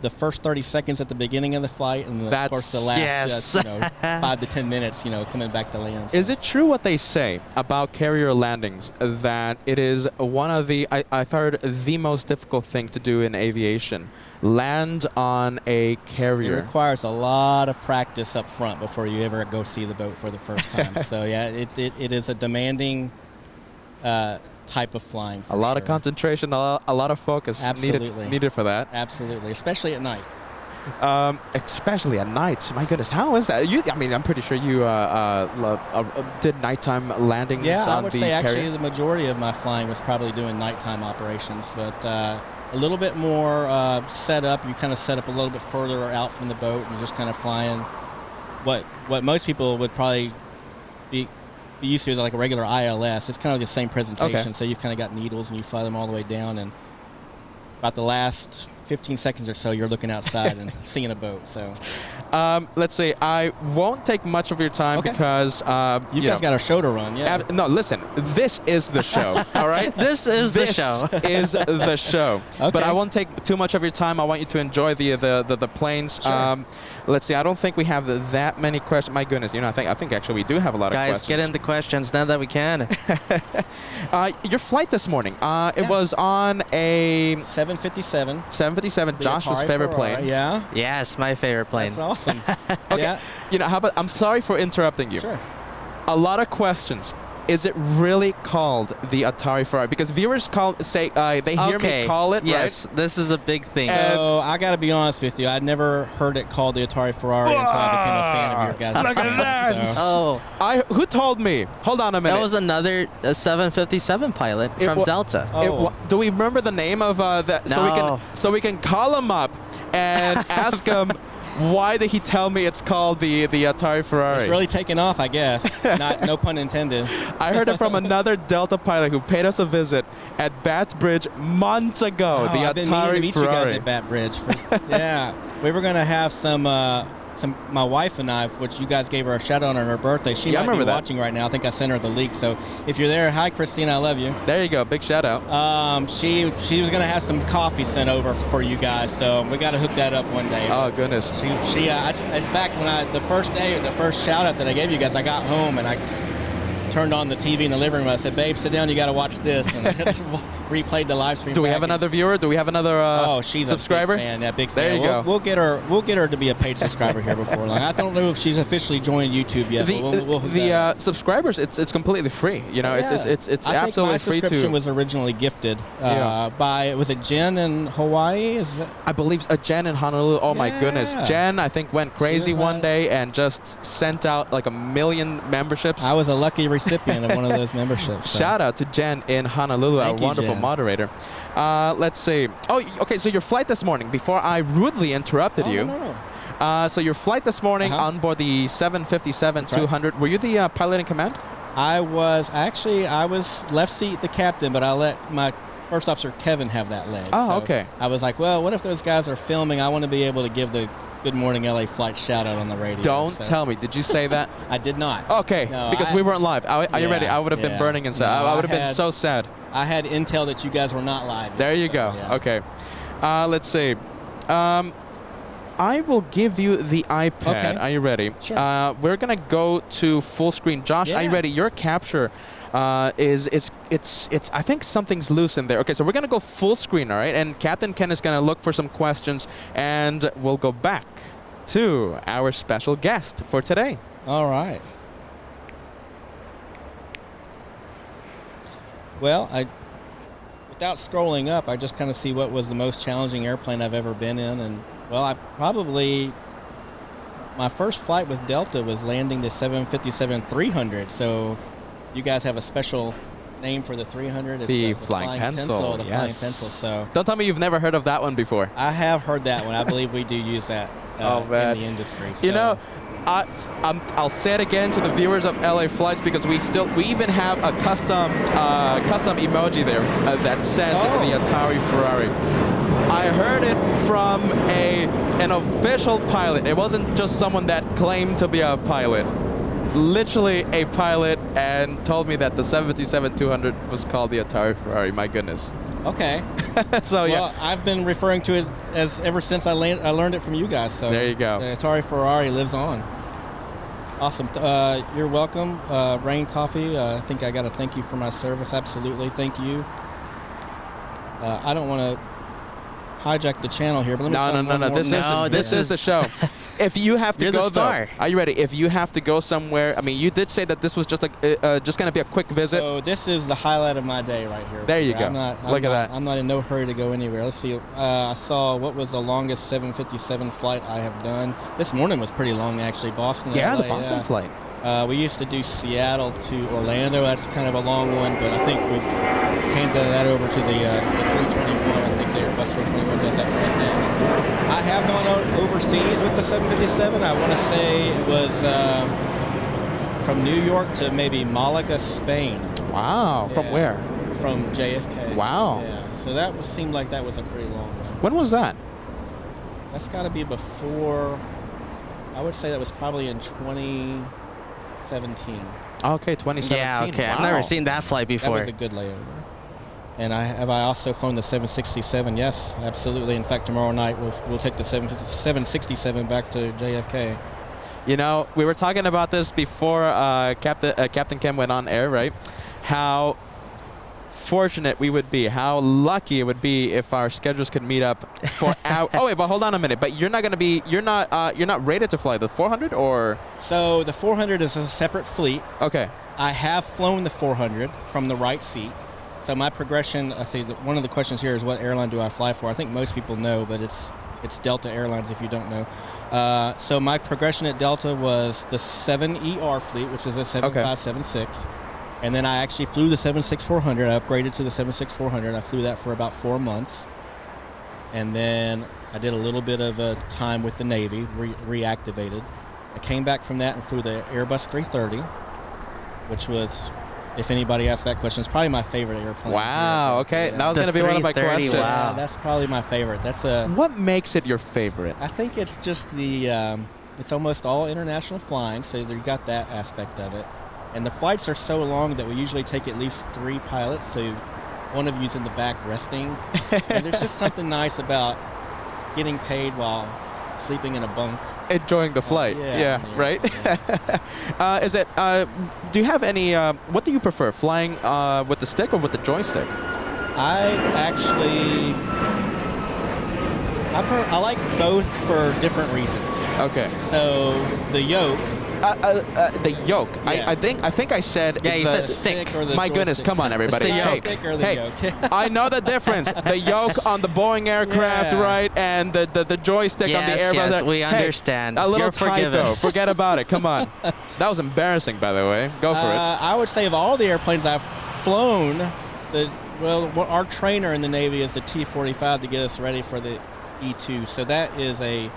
first 30 seconds at the beginning of the flight, and of course the last 5 to 10 minutes, coming back to land. So. Is it true what they say about carrier landings, that it is one of I've heard the most difficult thing to do in aviation, land on a carrier? It requires a lot of practice up front before you ever go see the boat for the first time. So yeah, it is a demanding type of flying. A lot of concentration, a lot of focus needed for that. Absolutely, especially at night. Especially at night. My goodness, how is that? I'm pretty sure you did nighttime landings on the carrier. Yeah, I would say actually the majority of my flying was probably doing nighttime operations, but a little bit more set up. You kind of set up a little bit further out from the boat and just kind of flying what most people would probably be used to, like a regular ILS. It's kind of the same presentation. So you've kind of got needles and you fly them all the way down, and about the last 15 seconds or so, you're looking outside and seeing a boat. So let's see. I won't take much of your time because you guys got a show to run. Yeah. No, listen. This is the show. All right. This is the show. Is the show. Okay. But I won't take too much of your time. I want you to enjoy the planes. Sure. Let's see. I don't think we have that many questions. My goodness. I think actually we do have a lot of questions. Guys, get into questions now that we can. Your flight this morning. It was on a 757. 757. Josh's Atari favorite Ferrari, plane. Yeah. Yes, my favorite plane. That's awesome. Okay. Yeah. How about? I'm sorry for interrupting you. Sure. A lot of questions. Is it really called the Atari Ferrari? Because viewers they hear me call it, yes, right? this is a big thing. So I got to be honest with you. I'd never heard it called the Atari Ferrari until I became a fan of your guys'. Look at that! So. Who told me? Hold on a minute. That was another 757 pilot from Delta. Do we remember the name of that? No. So we can call him up and ask him. Why did he tell me it's called the Atari Ferrari? It's really taken off, I guess. No pun intended. I heard it from another Delta pilot who paid us a visit at Bath Bridge months ago. The I've been meaning to Atari meet Ferrari. you guys at Bath Bridge. Yeah, we were gonna have some. My wife and I, which you guys gave her a shout out on her birthday. She might be watching right now. I think I sent her the link. So if you're there, hi Christine, I love you. There you go, big shout out. She was gonna have some coffee sent over for you guys, so we got to hook that up one day. Oh goodness. She in fact, when the first shout out that I gave you guys, I got home and I turned on the TV in the living room. I said, "Babe, sit down. You got to watch this." And replayed the live stream. Do we have another viewer? Do we have another she's subscriber? A big fan. Yeah, big fan. There you go. We'll get her to be a paid subscriber here before long. I don't know if she's officially joined YouTube yet. We'll hook that up. Subscribers, it's completely free. It's I think absolutely my free subscription was originally gifted by was it Jen in Hawaii? I believe Jen in Honolulu. Oh my goodness, Jen I think went crazy one day and just sent out like 1 million memberships. I was a lucky recipient of one of those memberships. So. Shout out to Jen in Honolulu, our wonderful Jen. moderator. Let's see. Oh, okay. So your flight this morning. Before I rudely interrupted you. No. So your flight this morning on board the 757-200. Right. Were you the pilot in command? I was left seat the captain, but I let my first officer Kevin have that leg. Oh, so okay. I was like, well, what if those guys are filming? I want to be able to give the Good Morning LA flight shout out on the radio. Don't tell me. Did you say that? I did not. Okay, no, because we weren't live. Are you ready? I would have been burning inside. No, I would have been so sad. I had intel that you guys were not live. There you go. Yeah. Okay. Let's see. I will give you the iPad. Okay. Are you ready? Sure. We're gonna go to full screen. Josh, are you ready? Your capture is I think something's loose in there. Okay, so we're gonna go full screen, all right? And Captain Ken is gonna look for some questions, and we'll go back to our special guest for today. All right. Well, without scrolling up, I just kind of see what was the most challenging airplane I've ever been in, and well, my first flight with Delta was landing the 757-300. So you guys have a special name for the 300. It's the Flying Pencil. The Flying Pencil. So don't tell me you've never heard of that one before. I have heard that one. I believe we do use that in the industry. So. You know, I'll say it again to the viewers of LA Flights because we even have a custom emoji there that says the Atari Ferrari. I heard it from an official pilot. It wasn't just someone that claimed to be a pilot. Literally a pilot, and told me that the 757-200 was called the Atari Ferrari. My goodness. Okay. So well, I've been referring to it as ever since I learned it from you guys. So there you go. The Atari Ferrari lives on. Awesome. You're welcome. Rain Coffee. I think I got to thank you for my service. Absolutely. Thank you. I don't want to hijack the channel here, but let me No. This is the show. If you have to go though, are you ready? If you have to go somewhere, I mean, you did say that this was just just gonna be a quick visit. So this is the highlight of my day right here. There you go. Look at that. I'm not in no hurry to go anywhere. Let's see. I saw what was the longest 757 flight I have done. This morning was pretty long actually. Boston. Yeah, LA, the Boston flight. We used to do Seattle to Orlando. That's kind of a long one, but I think we've handed that over to the 321. I think the Airbus 321 does that for us now. I have gone overseas with the 757. I want to say it was from New York to maybe Malaga, Spain. Wow. From where? From JFK. Wow. Yeah. So that seemed like that was a pretty long one. When was that? That's got to be before. I would say that was probably in 2017. Okay, 2017. Yeah, okay. I've Wow. never seen that flight That before. was a good layover. And I also flown the 767. Yes, absolutely. In fact, tomorrow night we'll take the 767 back to JFK. You know, we were talking about this before Captain Kim went on air, right? How fortunate we would be, how lucky it would be if our schedules could meet up for our. Oh wait, but hold on a minute. But you're not rated to fly the 400, or? So the 400 is a separate fleet. Okay. I have flown the 400 from the right seat. So my progression, I see that one of the questions here is what airline do I fly for? I think most people know, but it's Delta Airlines if you don't know. So my progression at Delta was the 7ER fleet, which is a 7576. And then I actually flew the 76400. I upgraded to the 76400. I flew that for about 4 months. And then I did a little bit of a time with the Navy, reactivated. I came back from that and flew the Airbus 330, which was, if anybody asks that question, it's probably my favorite airplane. Wow, okay. Yeah. That was going to be one of my 330, questions. wow. Yeah, that's probably my favorite. What makes it your favorite? I think it's just it's almost all international flying, so you got that aspect of it. And the flights are so long that we usually take at least 3 pilots, so one of you's in the back resting. And there's just something nice about getting paid while sleeping in a bunk. Enjoying the flight. Yeah, right? yeah. Do you have any, what do you prefer, flying with the stick or with the joystick? I like both for different reasons. Okay. So the yoke. The yoke. Yeah. I think I said. Yeah, you the said stick. Or the My goodness, joystick. come on, everybody. It's the Hey, yoke. Stick or the hey, yoke. I know the difference. The yoke on the Boeing aircraft, Yeah. right, and the joystick on the Yes, Airbus. yes, we Hey, understand. A little You're forgiven. typo. Forget about it. Come on. That was embarrassing, by the way. Go for it. I would say of all the airplanes I've flown, our trainer in the Navy is the T-45 to get us ready for the E2. So that is I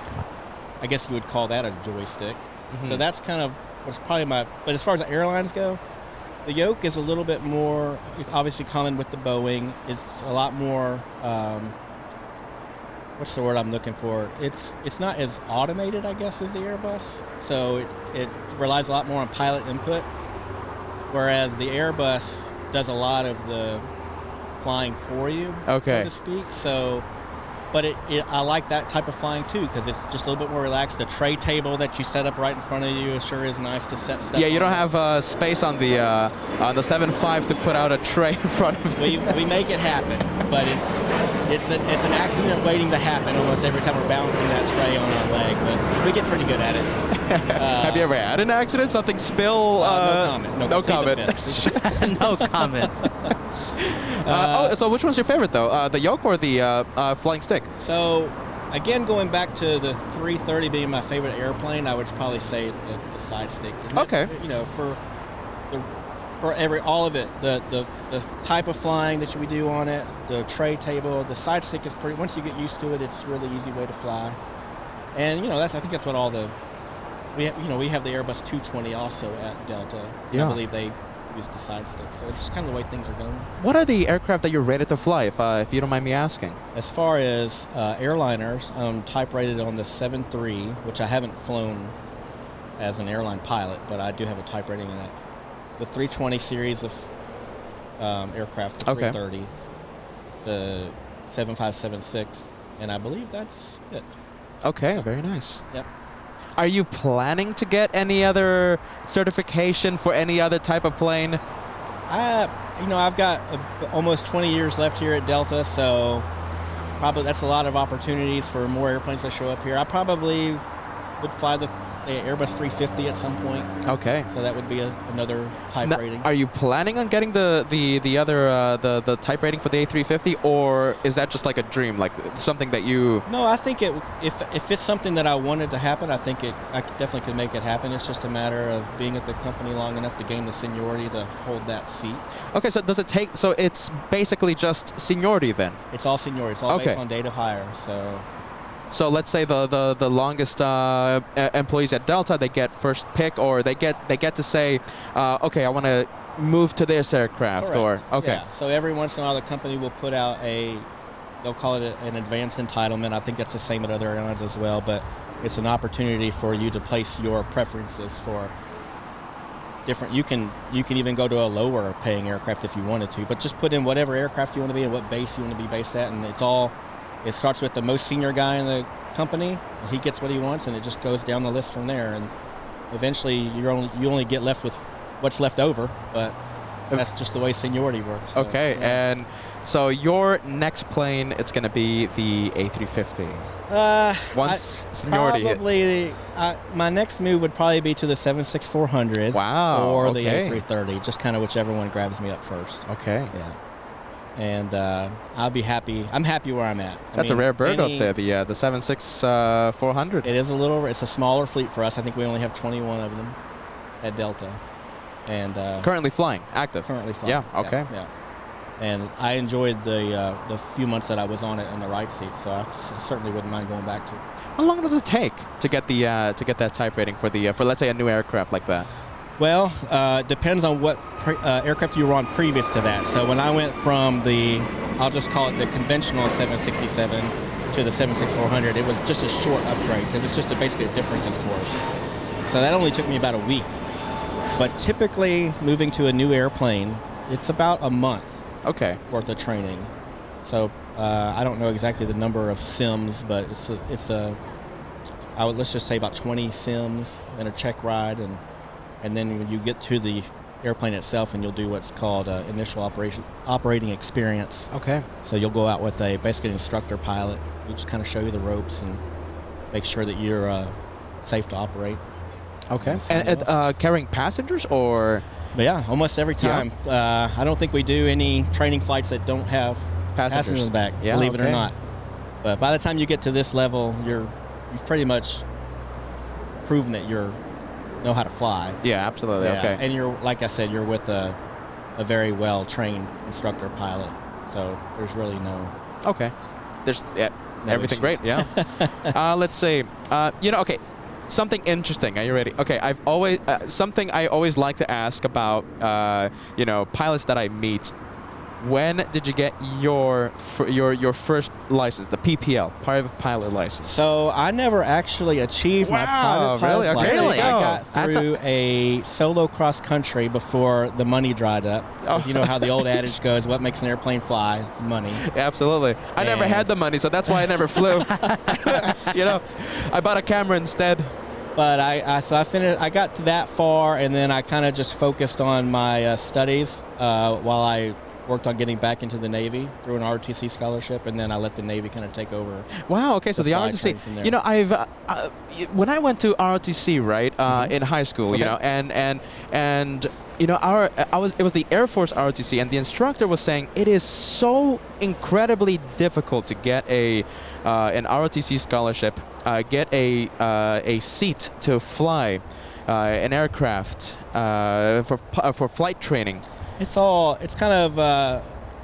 guess you would call that a joystick. So that's kind of what's probably but as far as the airlines go, the yoke is a little bit more obviously common with the Boeing. It's a lot more, what's the word I'm looking for? It's not as automated, I guess, as the Airbus. So it relies a lot more on pilot input, whereas the Airbus does a lot of the flying for you, so to speak. So, but I like that type of flying too, because it's just a little bit more relaxed. The tray table that you set up right in front of you sure is nice to set stuff. Yeah, you don't on. have space on the 7.5 to put out a tray in front of you. We make it happen, but it's an accident waiting to happen almost every time we're balancing that tray on our leg. But we get pretty good at it. Have you ever had an accident? Something spill? No comment. No comment. No comments. So which one's your favorite, though? The yoke or the flying stick? So, again, going back to the 330 being my favorite airplane, I would probably say the side stick. Okay. You know, for all of it, the type of flying that we do on it, the tray table, the side stick is pretty. Once you get used to it, it's a really easy way to fly. And I think that's what all the we have the Airbus 220 also at Delta. Yeah. I believe they use the side stick, so it's kind of the way things are going. What are the aircraft that you're rated to fly, if you don't mind me asking? As far as airliners, I'm type rated on the 7.3, which I haven't flown as an airline pilot, but I do have a type rating in that. The 320 series of aircraft, the 330, the 7576, and I believe that's it. Okay, very nice. Yep. Are you planning to get any other certification for any other type of plane? I've got almost 20 years left here at Delta, so probably that's a lot of opportunities for more airplanes that show up here. I probably would fly the Airbus 350 at some point. Okay. So that would be another type rating. Are you planning on getting the other type rating for the A350, or is that just like a dream, like something that you? No, I think if it's something that I wanted to happen, I think I definitely could make it happen. It's just a matter of being at the company long enough to gain the seniority to hold that seat. Okay, so does it take? So it's basically just seniority then. It's all seniority. It's all based on date of hire. So let's say the longest employees at Delta, they get first pick, or they get to say, okay, I want to move to this aircraft, Correct. or okay. Yeah. So every once in a while, the company will put out they'll call it an advanced entitlement. I think that's the same at other airlines as well, but it's an opportunity for you to place your preferences for different. You can even go to a lower paying aircraft if you wanted to, but just put in whatever aircraft you want to be and what base you want to be based at, and it starts with the most senior guy in the company, and he gets what he wants, and it just goes down the list from there, and eventually you only get left with what's left over, but that's just the way seniority works. So, Okay, yeah. and so your next plane, it's going to be the A350. Once seniority hit. Probably, my next move would probably be to the 767-400. Wow, Or okay. the A330, just kind of whichever one grabs me up first. Okay. Yeah. And I'll be happy. I'm happy where I'm at. That's a rare bird up there, the 767-400. It's a smaller fleet for us. I think we only have 21 of them at Delta. And Currently flying, active. currently flying. Yeah, okay. Yeah. And I enjoyed the few months that I was on it in the right seat, so I certainly wouldn't mind going back to it. How long does it take to get that type rating for let's say a new aircraft like that? Well, depends on what aircraft you were on previous to that. So when I went from I'll just call it the conventional 767 to the 76400, it was just a short upgrade because it's just basically a differences course. So that only took me about a week. But typically, moving to a new airplane, it's about a month. Okay. Worth of training. So I don't know exactly the number of sims, but let's just say about 20 sims and a check ride, and then when you get to the airplane itself, and you'll do what's called initial operating experience. Okay. So you'll go out with basically an instructor pilot. We just kind of show you the ropes and make sure that you're safe to operate. Okay. And carrying passengers or? But yeah, almost every time. Yeah. I don't think we do any training flights that don't have passengers in the back, believe it or not. But by the time you get to this level, you've pretty much proven that you know how to fly. Yeah, absolutely. Yeah. Okay. And you're, like I said, you're with a very well-trained instructor pilot, so there's really no. Okay. There's no everything issues. great. Yeah. Let's say, okay. Something interesting. Are you ready? Okay. I've always something I always like to ask about, pilots that I meet. When did you get your first license, the PPL, private pilot license? So I never actually achieved my private pilot's really? Okay. license. Really? I got through a solo cross country before the money dried up. Oh. You know how the old adage goes: "What makes an airplane fly? It's the money." Absolutely. I never had the money, so that's why I never flew. I bought a camera instead. But I got to that far, and then I kind of just focused on my studies while I worked on getting back into the Navy through an ROTC scholarship, and then I let the Navy kind of take over. Wow. Okay. So the ROTC. I've when I went to ROTC, right, in high school, Okay. it was the Air Force ROTC, and the instructor was saying it is so incredibly difficult to get an ROTC scholarship, get a seat to fly an aircraft for flight training. It's kind of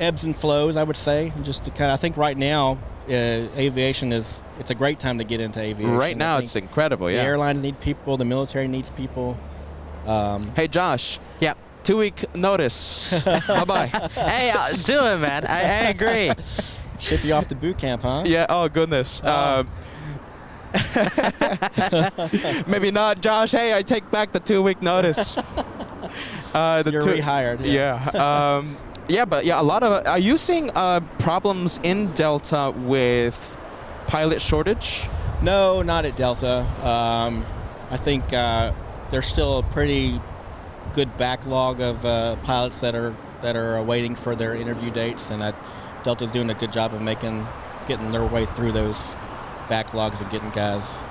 ebbs and flows, I would say. I think right now, aviation it's a great time to get into aviation. Right now, it's incredible. Yeah. The airlines need people. The military needs people. Hey, Josh. Yep. 2-week notice. Bye-bye. Hey, do it, man. I agree. Ship you off to boot camp, huh? Yeah. Oh goodness. Maybe not, Josh. Hey, I take back the 2-week notice. You're rehired. Yeah. But a lot of. Are you seeing problems in Delta with pilot shortage? No, not at Delta. I think there's still a pretty good backlog of pilots that are waiting for their interview dates, and Delta's doing a good job of getting their way through those backlogs and getting guys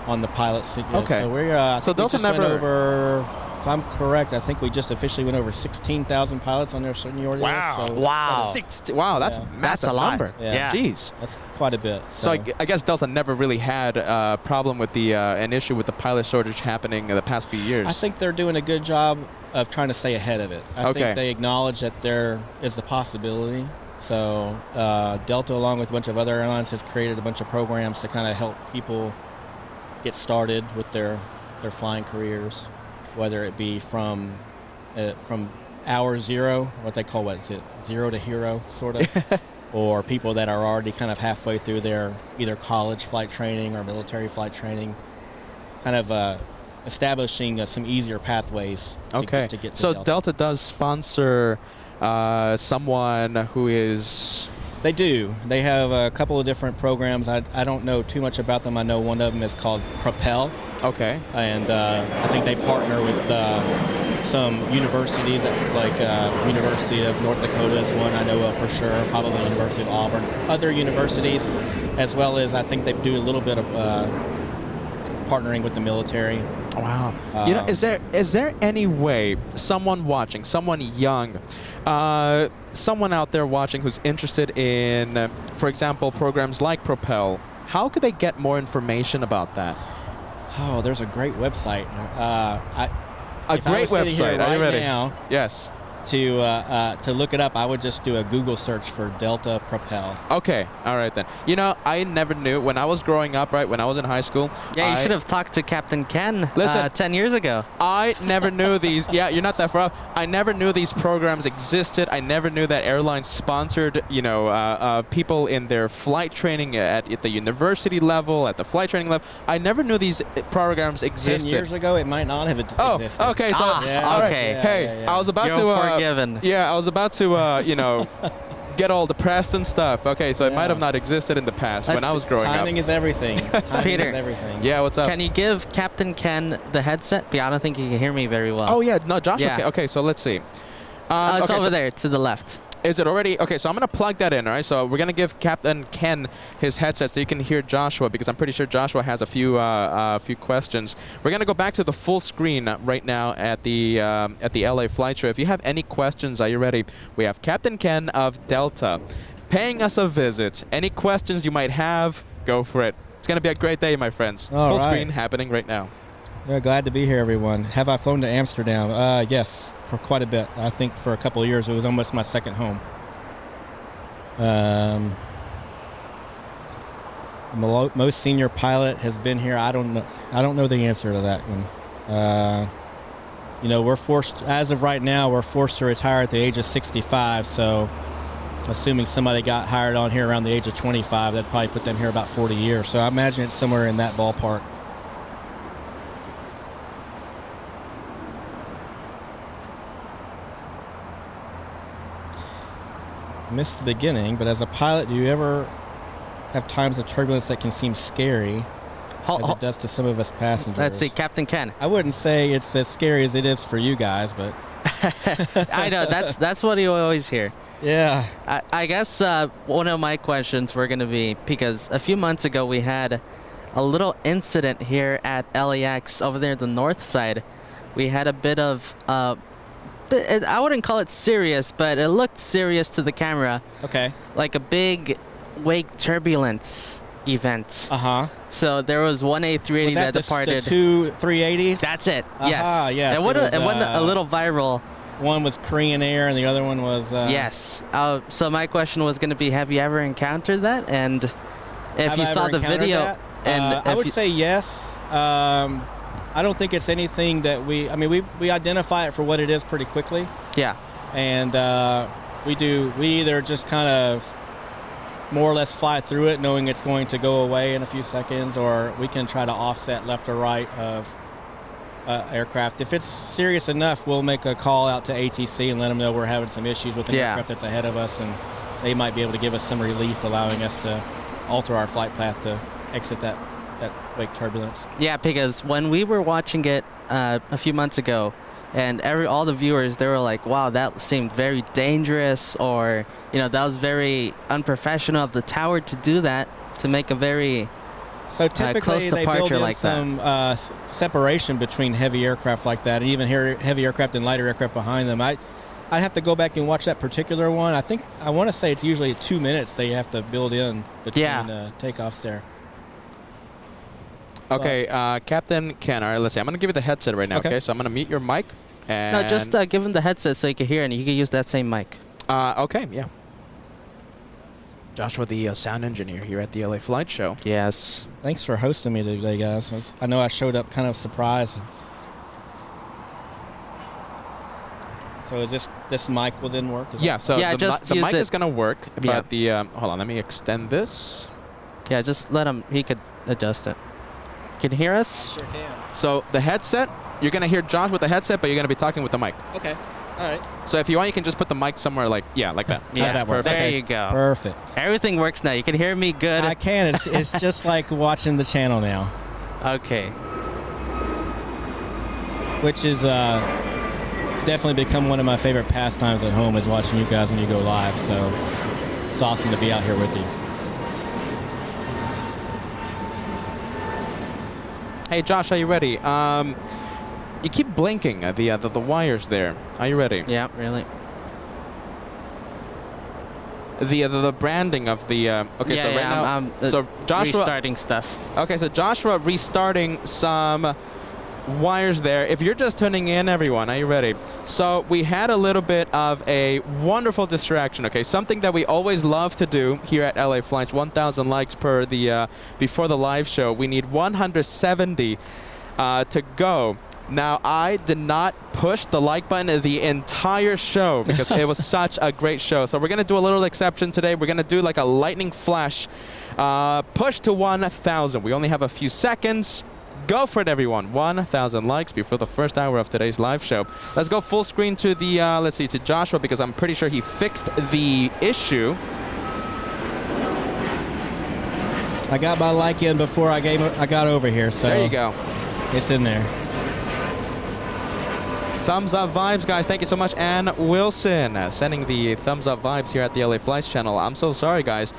on the pilot seat. Okay. So Delta went over. If I'm correct, I think we just officially went over 16,000 pilots on their seniority list. So Wow. Wow, that's Yeah. massive. That's a number. Yeah. Jeez. That's quite a bit. So I guess Delta never really had a problem with an issue with the pilot shortage happening in the past few years. I think they're doing a good job of trying to stay ahead of it. I think they acknowledge that there is a possibility. So Delta, along with a bunch of other airlines, has created a bunch of programs to kind of help people get started with their flying careers, whether it be from from hour zero, what they call, what is it, zero to hero, sort of, or people that are already kind of halfway through their either college flight training or military flight training, kind of establishing some easier pathways to get to so Delta. Delta does sponsor someone who is... They do. They have a couple of different programs. I don't know too much about them. I know one of them is called Propel. Okay. And I think they partner with some universities, like University of North Dakota is one I know of for sure, probably University of Auburn, other universities, as well as I think they do a little bit of partnering with the military. Wow. You know, is there any way someone watching, someone young, someone out there watching who's interested in, for example, programs like Propel, how could they get more information about that? Oh, there's a great website. A great website. Are you ready? Now, yes. To look it up, I would just do a Google search for Delta Propel. Okay, all right then. You know, I never knew when I was growing up, right, when I was in high school. Yeah, you should have talked to Captain Ken 10 years ago. I never knew these. Yeah, you're not that far off. I never knew these programs existed. I never knew that airlines sponsored, you know, people in their flight training at the university level, at the flight training level. I never knew these programs existed. 10 years ago, it might not have existed. Oh, okay. So, all right. okay. Hey, I was about to. Forgiven. Yeah, I was about to, you know, get all depressed and stuff. Okay, so it might have not existed in the past when I was growing up. Timing is everything. Timing Peter, is everything. Yeah, what's up? Can you give Captain Ken the headset? But I don't think he can hear me very well. Oh, yeah. No, Josh. Yeah. Okay, so let's see. It's okay, over there to the left. Is it already? Okay, so I'm going to plug that in, all right? So we're going to give Captain Ken his headset so you can hear Joshua, because I'm pretty sure Joshua has a few questions. We're going to go back to the full screen right now at the LA Flight Show. If you have any questions, are you ready? We have Captain Ken of Delta paying us a visit. Any questions you might have, go for it. It's going to be a great day, my friends. All full right. screen happening right now. Yeah, glad to be here, everyone. Have I flown to Amsterdam? Yes, for quite a bit. I think for a couple of years, it was almost my second home. Most senior pilot has been here. I don't know the answer to that one. You know, we're forced, as of right now, we're forced to retire at the age of 65. So, assuming somebody got hired on here around the age of 25, that'd probably put them here about 40 years. So I imagine it's somewhere in that ballpark. Missed the beginning, but as a pilot, do you ever have times of turbulence that can seem scary, as it does to some of us passengers? Let's see, Captain Ken. I wouldn't say it's as scary as it is for you guys, but I know that's what you always hear. yeah. I guess one of my questions were going to be, because a few months ago we had a little incident here at LAX over there, the north side. We had a bit of I wouldn't call it serious, but it looked serious to the camera. Okay. Like a big wake turbulence event. Uh-huh. So there was one A380 that departed. The two 380s? That's it. Yes. Yes. It went a little viral. One was Korean Air and the other one was... yes. So my question was going to be, have you ever encountered that? And if you saw the video... That? And I would say yes. I don't think it's anything that we identify it for what it is pretty quickly. Yeah. And we either just kind of more or less fly through it knowing it's going to go away in a few seconds, or we can try to offset left or right of aircraft. If it's serious enough, we'll make a call out to ATC and let them know we're having some issues with an aircraft that's ahead of us, and they might be able to give us some relief, allowing us to alter our flight path to exit that wake turbulence. Yeah, because when we were watching it a few months ago, and all the viewers, they were like, wow, that seemed very dangerous, or, you know, that was very unprofessional of the tower to do that, to make a very typically close they departure build in like some separation between heavy aircraft like that, and even heavy aircraft and lighter aircraft behind them. I'd have to go back and watch that particular one. I want to say it's usually 2 minutes they have to build in between takeoffs there. Okay, Captain Ken, all right, let's see. I'm going to give you the headset right now, okay? So I'm going to mute your mic. And no, just give him the headset so you can hear, and you can use that same mic. Okay, yeah. Joshua, the sound engineer here at the LA Flight Show. Yes. Thanks for hosting me today, guys. I know I showed up kind of surprised. So is this mic will then work? Yeah, so Yeah, the, just the use mic it. is going to work, Yeah. but the, hold on, let me extend this. Yeah, just let him. He could adjust it. Can you hear us? Sure can. So the headset, you're going to hear Josh with the headset, but you're going to be talking with the mic. Okay. All right. So if you want, you can just put the mic somewhere like that. Yeah, that work? there Okay. you go. Perfect. Everything works now. You can hear me good. I can. It's just like watching the channel now, Okay. which is definitely become one of my favorite pastimes at home is watching you guys when you go live. So it's awesome to be out here with you. Hey, Josh, are you ready? You keep blinking the wires there. Are you ready? Yeah, really. The branding of the okay. Yeah, so right yeah, now, I'm so Joshua. restarting stuff. Okay, so Joshua restarting some wires there. If you're just tuning in, everyone, are you ready? So we had a little bit of a wonderful distraction. Okay, something that we always love to do here at LA Flights. 1,000 likes per the before the live show. We need 170 to go. Now, I did not push the like button the entire show because it was such a great show. So we're going to do a little exception today. We're going to do like a lightning flash push to 1,000. We only have a few seconds. Go for it, everyone. 1,000 likes before the first hour of today's live show. Let's go full screen to the, let's see, to Joshua because I'm pretty sure he fixed the issue. I got my like in before I got over here, so There you go. it's in there. Thumbs up vibes, guys. Thank you so much. Ann Wilson sending the thumbs up vibes here at the LA Flights channel. I'm so sorry, guys.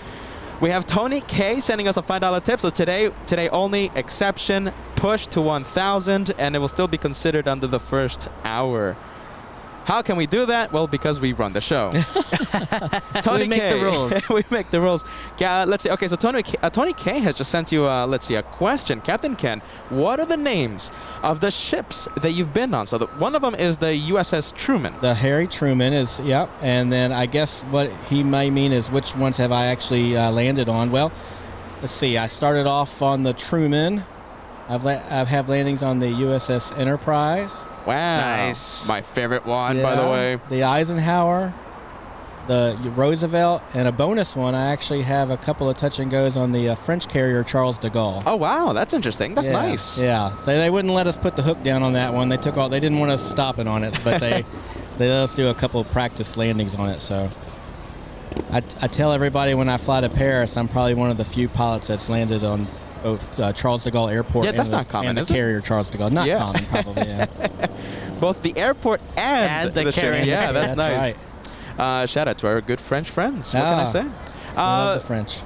We have Tony K sending us a $5 tip. So today only exception push to 1,000, and it will still be considered under the first hour. How can we do that? Well, because we run the show. Tony We make K. the rules. We make the rules. Yeah, let's see. Okay, so Tony K has just sent you, let's see, a question. Captain Ken, what are the names of the ships that you've been on? So one of them is the USS Truman. The Harry Truman is, yep. And then I guess what he may mean is which ones have I actually landed on? Well, let's see. I started off on the Truman. I've have landings on the USS Enterprise. Wow. Nice. My favorite one, by the Yeah, way. The Eisenhower, the Roosevelt, and a bonus one. I actually have a couple of touch and goes on the French carrier Charles de Gaulle. Oh, wow. That's interesting. That's Yeah, nice. Yeah. So they wouldn't let us put the hook down on that one. They didn't want us stopping on it, but they let us do a couple of practice landings on it. So I tell everybody when I fly to Paris, I'm probably one of the few pilots that's landed on both Charles de Gaulle Airport Yeah, that's and not common, and the is it? carrier Charles de Gaulle. Not Yeah. common, probably, yeah. Both the airport and the ship. carrier. Yeah, that's nice. right. Shout out to our good French friends. What can I say? I love the French.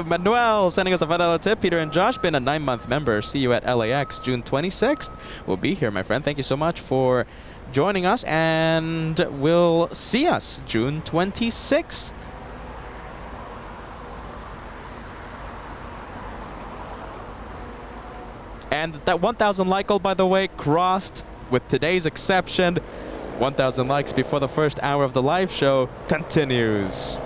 Manuel sending us a $5 tip. Peter and Josh, been a 9-month member. See you at LAX June 26th. We'll be here, my friend. Thank you so much for joining us, and we'll see us June 26th. And that 1,000 like goal, by the way, crossed with today's exception. 1,000 likes before the first hour of the live show continues.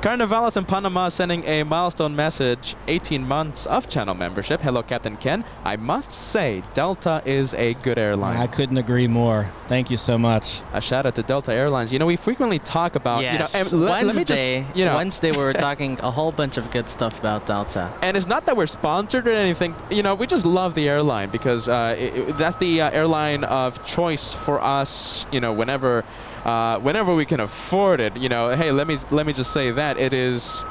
Carnavalis in Panama sending a milestone message, 18 months of channel membership. Hello, Captain Ken. I must say, Delta is a good airline. I couldn't agree more. Thank you so much. A shout out to Delta Airlines. You know, we frequently talk about, Yes. you know, and let me Wednesday, just, you know, Wednesday we were talking a whole bunch of good stuff about Delta. and it's not that we're sponsored or anything. You know, we just love the airline because that's the airline of choice for us. You know, whenever we can afford it. You know, hey, let me just say that it is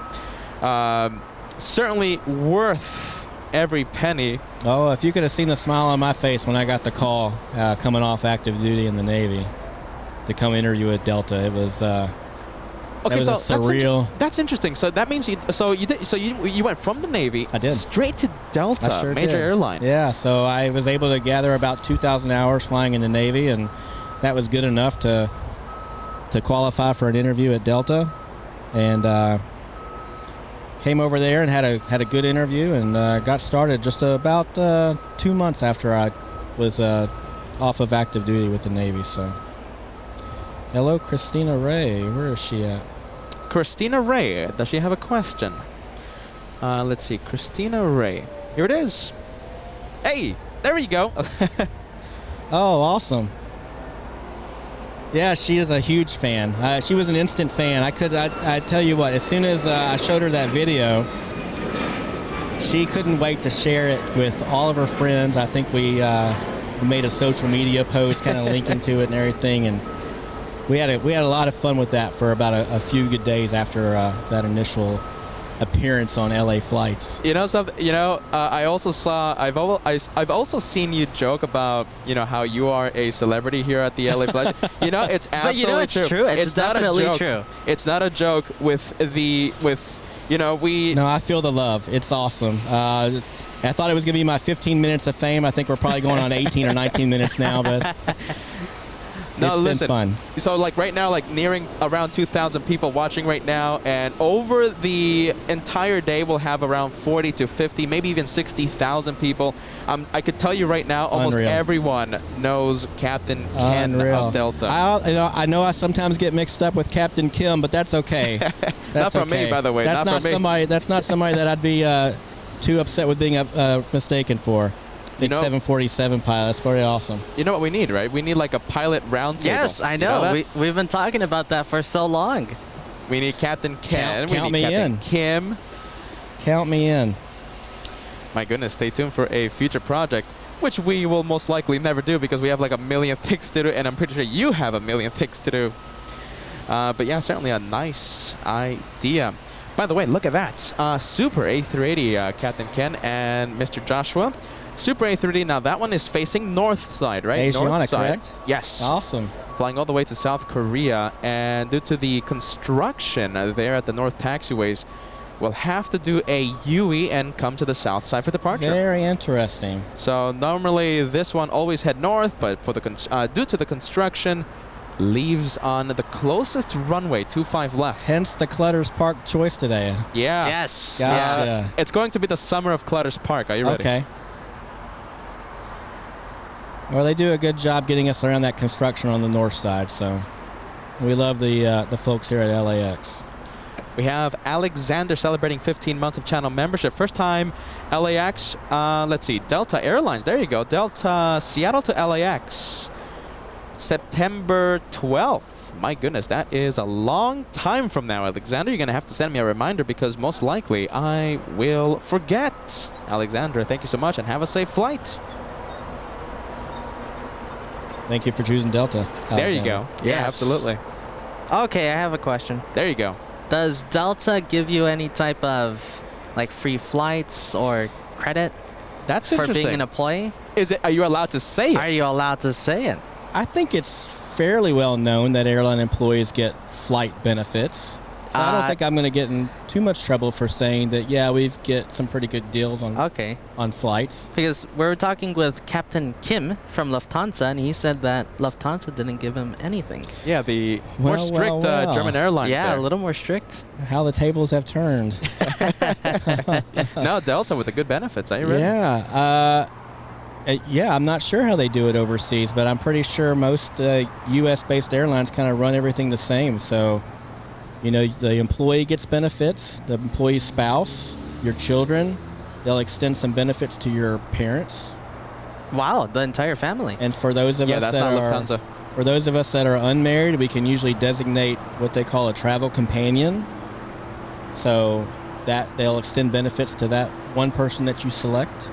certainly worth every penny. Oh, if you could have seen the smile on my face when I got the call coming off active duty in the Navy to come interview at Delta, it was Okay, was so surreal. That's interesting. So that means you went from the Navy I did. straight to Delta, I sure major did. airline. Yeah, so I was able to gather about 2,000 hours flying in the Navy, and that was good enough to qualify for an interview at Delta, and came over there and had a good interview, and got started just about 2 months after I was off of active duty with the Navy. So, hello, Christina Ray. Where is she at? Christina Ray, does she have a question? Let's see, Christina Ray. Here it is. Hey, there you go. Oh, awesome. Yeah, she is a huge fan. She was an instant fan. I tell you what, as soon as I showed her that video, she couldn't wait to share it with all of her friends. I think we made a social media post kind of linking to it and everything, and we had a lot of fun with that for about a few good days after that initial appearance on LA flights. You know something? You know, I also saw. I've also seen you joke about how you are a celebrity here at the LA Flight. You know, it's absolutely it's true. It's definitely not a joke. true. It's not a joke with we. No, I feel the love. It's awesome. I thought it was going to be my 15 minutes of fame. I think we're probably going on 18 or 19 minutes now, but. No, it's been fun. So like right now, like nearing around 2,000 people watching right now, and over the entire day we'll have around 40 to 50, maybe even 60,000 people. I could tell you right now, almost Unreal. Everyone knows Captain Ken Unreal. of Delta. I know I sometimes get mixed up with Captain Kim, but that's okay. That's Not from me, by the way. That's not somebody. That's not somebody that I'd be too upset with being mistaken for. Big 747 pilot. That's pretty awesome. You know what we need, right? We need like a pilot roundtable. Yes, I know. We've been talking about that for so long. We need Captain Ken. Count we need me Captain in. Kim. Count me in. My goodness, stay tuned for a future project, which we will most likely never do because we have like a million things to do, and I'm pretty sure you have a million things to do. But yeah, certainly a nice idea. By the way, look at that. Super A380, Captain Ken and Mr. Joshua. Super A380, now that one is facing north side, right? Asiana, north side. correct? Yes. Awesome. Flying all the way to South Korea, and due to the construction there at the north taxiways, we'll have to do a UE and come to the south side for departure. Very interesting. So normally this one always head north, but for the due to the construction, leaves on the closest runway, 25 left. Hence the Clutters Park choice today. Yeah. Yes. Gotcha. It's going to be the summer of Clutters Park. Are you ready? Okay. Well, they do a good job getting us around that construction on the north side, so we love the folks here at LAX. We have Alexander celebrating 15 months of channel membership. First time LAX, let's see, Delta Airlines. There you go. Delta Seattle to LAX. September 12th. My goodness, that is a long time from now, Alexander. You're going to have to send me a reminder because most likely I will forget. Alexander, thank you so much and have a safe flight. Thank you for choosing Delta, Alexander. There you go. Yeah, Yes. absolutely. Okay, I have a question. There you go. Does Delta give you any type of like free flights or credit That's for interesting. being an employee? Are you allowed to say it? Are you allowed to say it? I think it's fairly well known that airline employees get flight benefits. So I don't think I'm going to get in too much trouble for saying that, yeah, we get some pretty good deals on flights. Because we were talking with Captain Kim from Lufthansa, and he said that Lufthansa didn't give him anything. Yeah, the more strict well. German airlines Yeah, there. a little more strict. How the tables have turned. Now Delta with the good benefits. Are you ready? Yeah. Yeah, I'm not sure how they do it overseas, but I'm pretty sure most U.S.-based airlines kind of run everything the same. So, you know, the employee gets benefits, the employee's spouse, your children. They'll extend some benefits to your parents. Wow, the entire family. And for those of us that's that not are Lufthansa. For those of us that are unmarried, we can usually designate what they call a travel companion. So that they'll extend benefits to that one person that you select.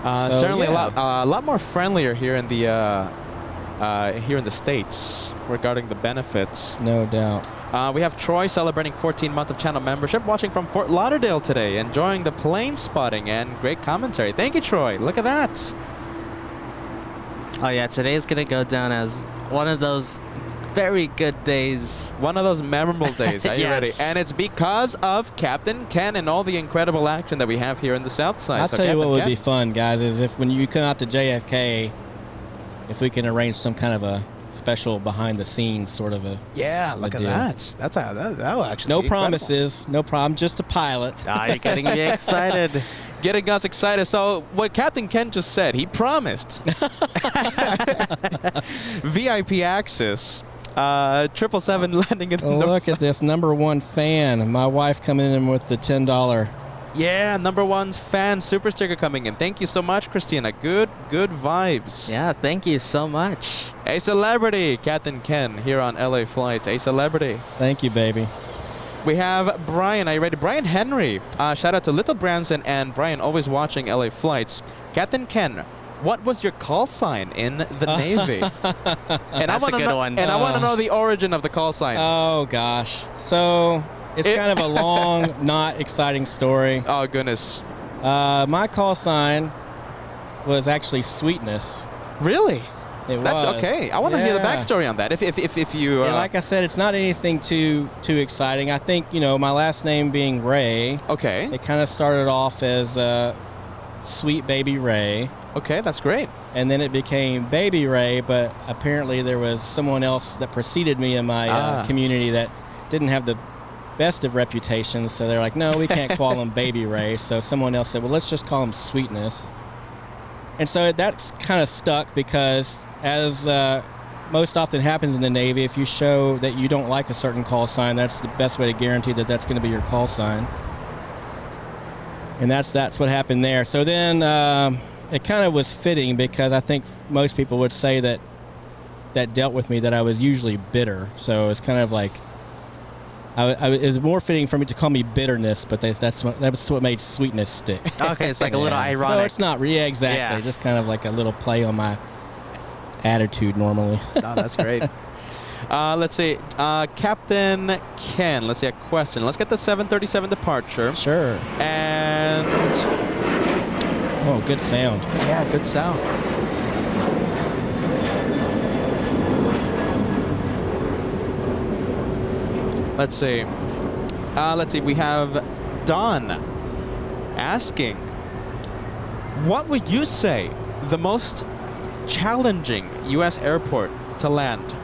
Certainly yeah. a lot more friendlier here in the States regarding the benefits. No doubt. We have Troy celebrating 14 months of channel membership, watching from Fort Lauderdale today, enjoying the plane spotting and great commentary. Thank you, Troy. Look at that. Oh yeah, today is gonna go down as one of those very good days. One of those memorable days. Are you ready? Yes. And it's because of Captain Ken and all the incredible action that we have here in the South Side. I'll So tell you Captain what would Ken, be fun, guys, is if when you come out to JFK, if we can arrange some kind of a special behind-the-scenes sort of a yeah, look at deal. that. That will actually no be incredible. promises, no problem, just a pilot. Ah, you're getting me excited. Getting us excited. So what Captain Ken just said, he promised VIP access, 777 landing in the north Look at this #1 fan. My wife coming in with the $10 Yeah, #1 fan super sticker coming in. Thank you so much, Christina. Good vibes. Yeah, thank you so much. A celebrity, Captain Ken, here on LA Flights. A celebrity. Thank you, baby. We have Brian. Are you ready? Brian Henry. Shout out to Little Branson and Brian, always watching LA Flights. Captain Ken, what was your call sign in the Navy? And That's a good one. And I want to know the origin of the call sign. Oh, gosh. So it's kind of a long, not exciting story. Oh, goodness. My call sign was actually Sweetness. Really? That's okay. I want to hear the backstory on that. If you yeah, like I said, it's not anything too exciting. I think, you know, my last name being Ray. Okay. It kind of started off as Sweet Baby Ray. Okay, that's great. And then it became Baby Ray, but apparently there was someone else that preceded me in my community that didn't have the best of reputations. So they're like, no, we can't call him Baby Ray. So someone else said, well, let's just call him Sweetness. And so that's kind of stuck because, as most often happens in the Navy, if you show that you don't like a certain call sign, that's the best way to guarantee that that's going to be your call sign. And that's what happened there. So then it kind of was fitting because I think most people would say that dealt with me that I was usually bitter. So it's kind of like it was more fitting for me to call me Bitterness, but that was what made Sweetness stick. Okay, it's like a little ironic. So it's not exactly. Yeah. Just kind of like a little play on my attitude normally. Oh, that's great. Let's see. Captain Ken, let's see a question. Let's get the 737 departure. Sure. And... Oh, good sound. Yeah, good sound. Let's see. We have Don asking, what would you say the most challenging U.S. airport to land?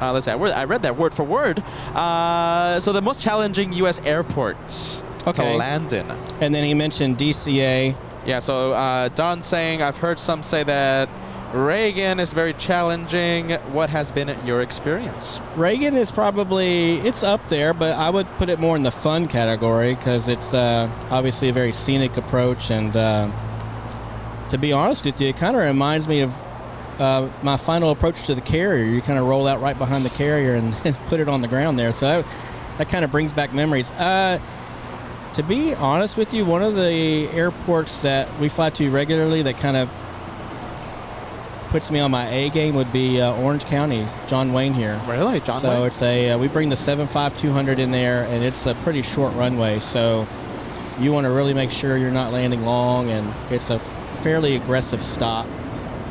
Let's see. I read that word for word. So the most challenging U.S. airports to land in. And then he mentioned DCA. Yeah. So Don saying, I've heard some say that Reagan is very challenging. What has been your experience? Reagan is it's up there, but I would put it more in the fun category because it's obviously a very scenic approach. And to be honest with you, it kind of reminds me of my final approach to the carrier. You kind of roll out right behind the carrier and put it on the ground there. So that kind of brings back memories. To be honest with you, one of the airports that we fly to regularly that kind of puts me on my A game would be Orange County, John Wayne here. Really, John Wayne? So it's we bring the 75200 in there, and it's a pretty short runway. So you want to really make sure you're not landing long, and it's a fairly aggressive stop.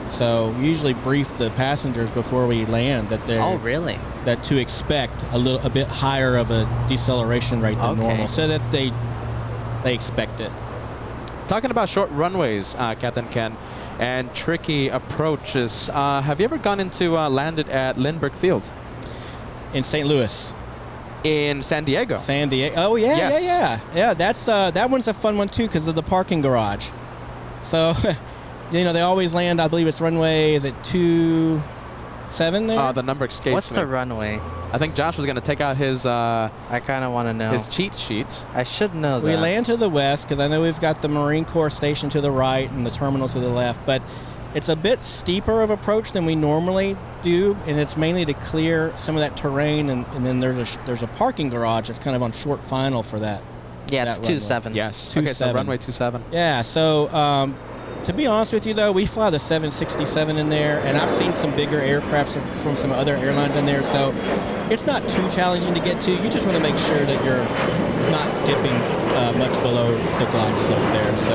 So we usually brief the passengers before we land that that to expect a bit higher of a deceleration rate than normal, so that they expect it. Talking about short runways, Captain Ken, and tricky approaches. Have you ever gone into landed at Lindbergh Field? In St. Louis. In San Diego. San Diego. Oh yeah, yes. yeah. That's that one's a fun one too because of the parking garage. So, you know, they always land. I believe it's runway. Is it 27 there? The number escapes What's me. the runway? I think Josh was going to take out his. I kind of want to know his cheat sheet. I should know that. We land to the west because I know we've got the Marine Corps station to the right and the terminal to the left, but it's a bit steeper of approach than we normally do, and it's mainly to clear some of that terrain, and then there's a parking garage that's kind of on short final for that. Yeah, it's 27. Yes. 27. Okay, so runway 27. Yeah, so to be honest with you, though, we fly the 767 in there, and I've seen some bigger aircraft from some other airlines in there, so it's not too challenging to get to. You just want to make sure that you're not dipping much below the glide slope there. So,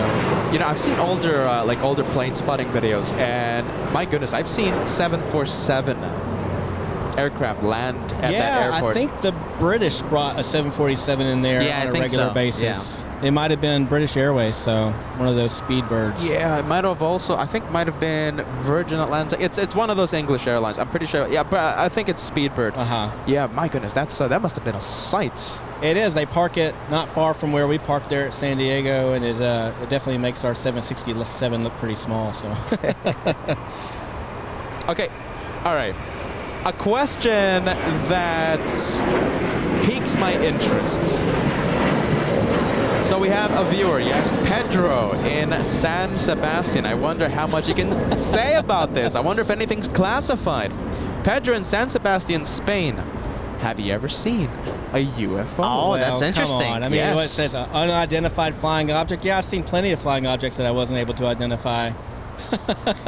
you know, I've seen older plane spotting videos, and my goodness, I've seen 747 aircraft land at that airport. Yeah, I think the British brought a 747 in there on a regular basis. Yeah. It might have been British Airways, so one of those speed birds. Yeah, it might have also, I think might have been Virgin Atlantic. It's one of those English airlines. I'm pretty sure. Yeah, but I think it's Speedbird. Yeah, my goodness, that must have been a sight. It is. They park it not far from where we parked there at San Diego, and it definitely makes our 767 look pretty small. So. Okay, all right. A question that piques my interest. So we have a viewer, yes, Pedro in San Sebastian. I wonder how much you can say about this. I wonder if anything's classified. Pedro in San Sebastian, Spain. Have you ever seen a UFO? Oh, Well, that's interesting. Come on. I mean, Yes. what it says, an unidentified flying object. Yeah, I've seen plenty of flying objects that I wasn't able to identify.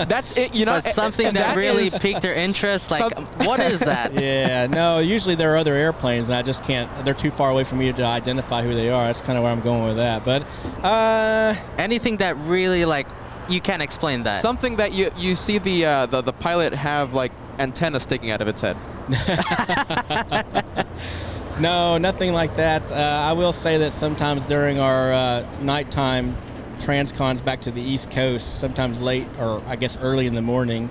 That's it, you know. But something that really is- piqued their interest, like, what is that? Yeah, no, usually there are other airplanes, and I just can't, they're too far away from me to identify who they are. That's kind of where I'm going with that. But, Anything that really, like, you can't explain that. Something that you see the pilot have like antenna sticking out of its head. no, nothing like that. I will say that sometimes during our nighttime transcons back to the East Coast, sometimes late or I guess early in the morning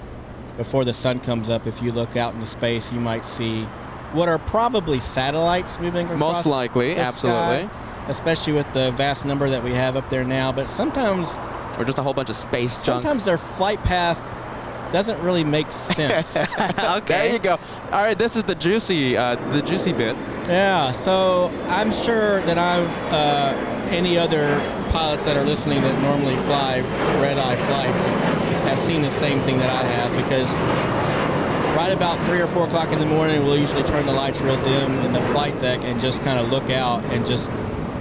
before the sun comes up, if you look out into space, you might see what are probably satellites moving across Most likely, the absolutely. sky, especially with the vast number that we have up there now. But sometimes Or just a whole bunch of space junk. sometimes their flight path doesn't really make sense. Okay. There you go. All right, this is the juicy bit. Yeah, so I'm sure that any other pilots that are listening that normally fly red-eye flights have seen the same thing that I have, because right about 3 or 4 o'clock in the morning, we'll usually turn the lights real dim in the flight deck and just kind of look out and just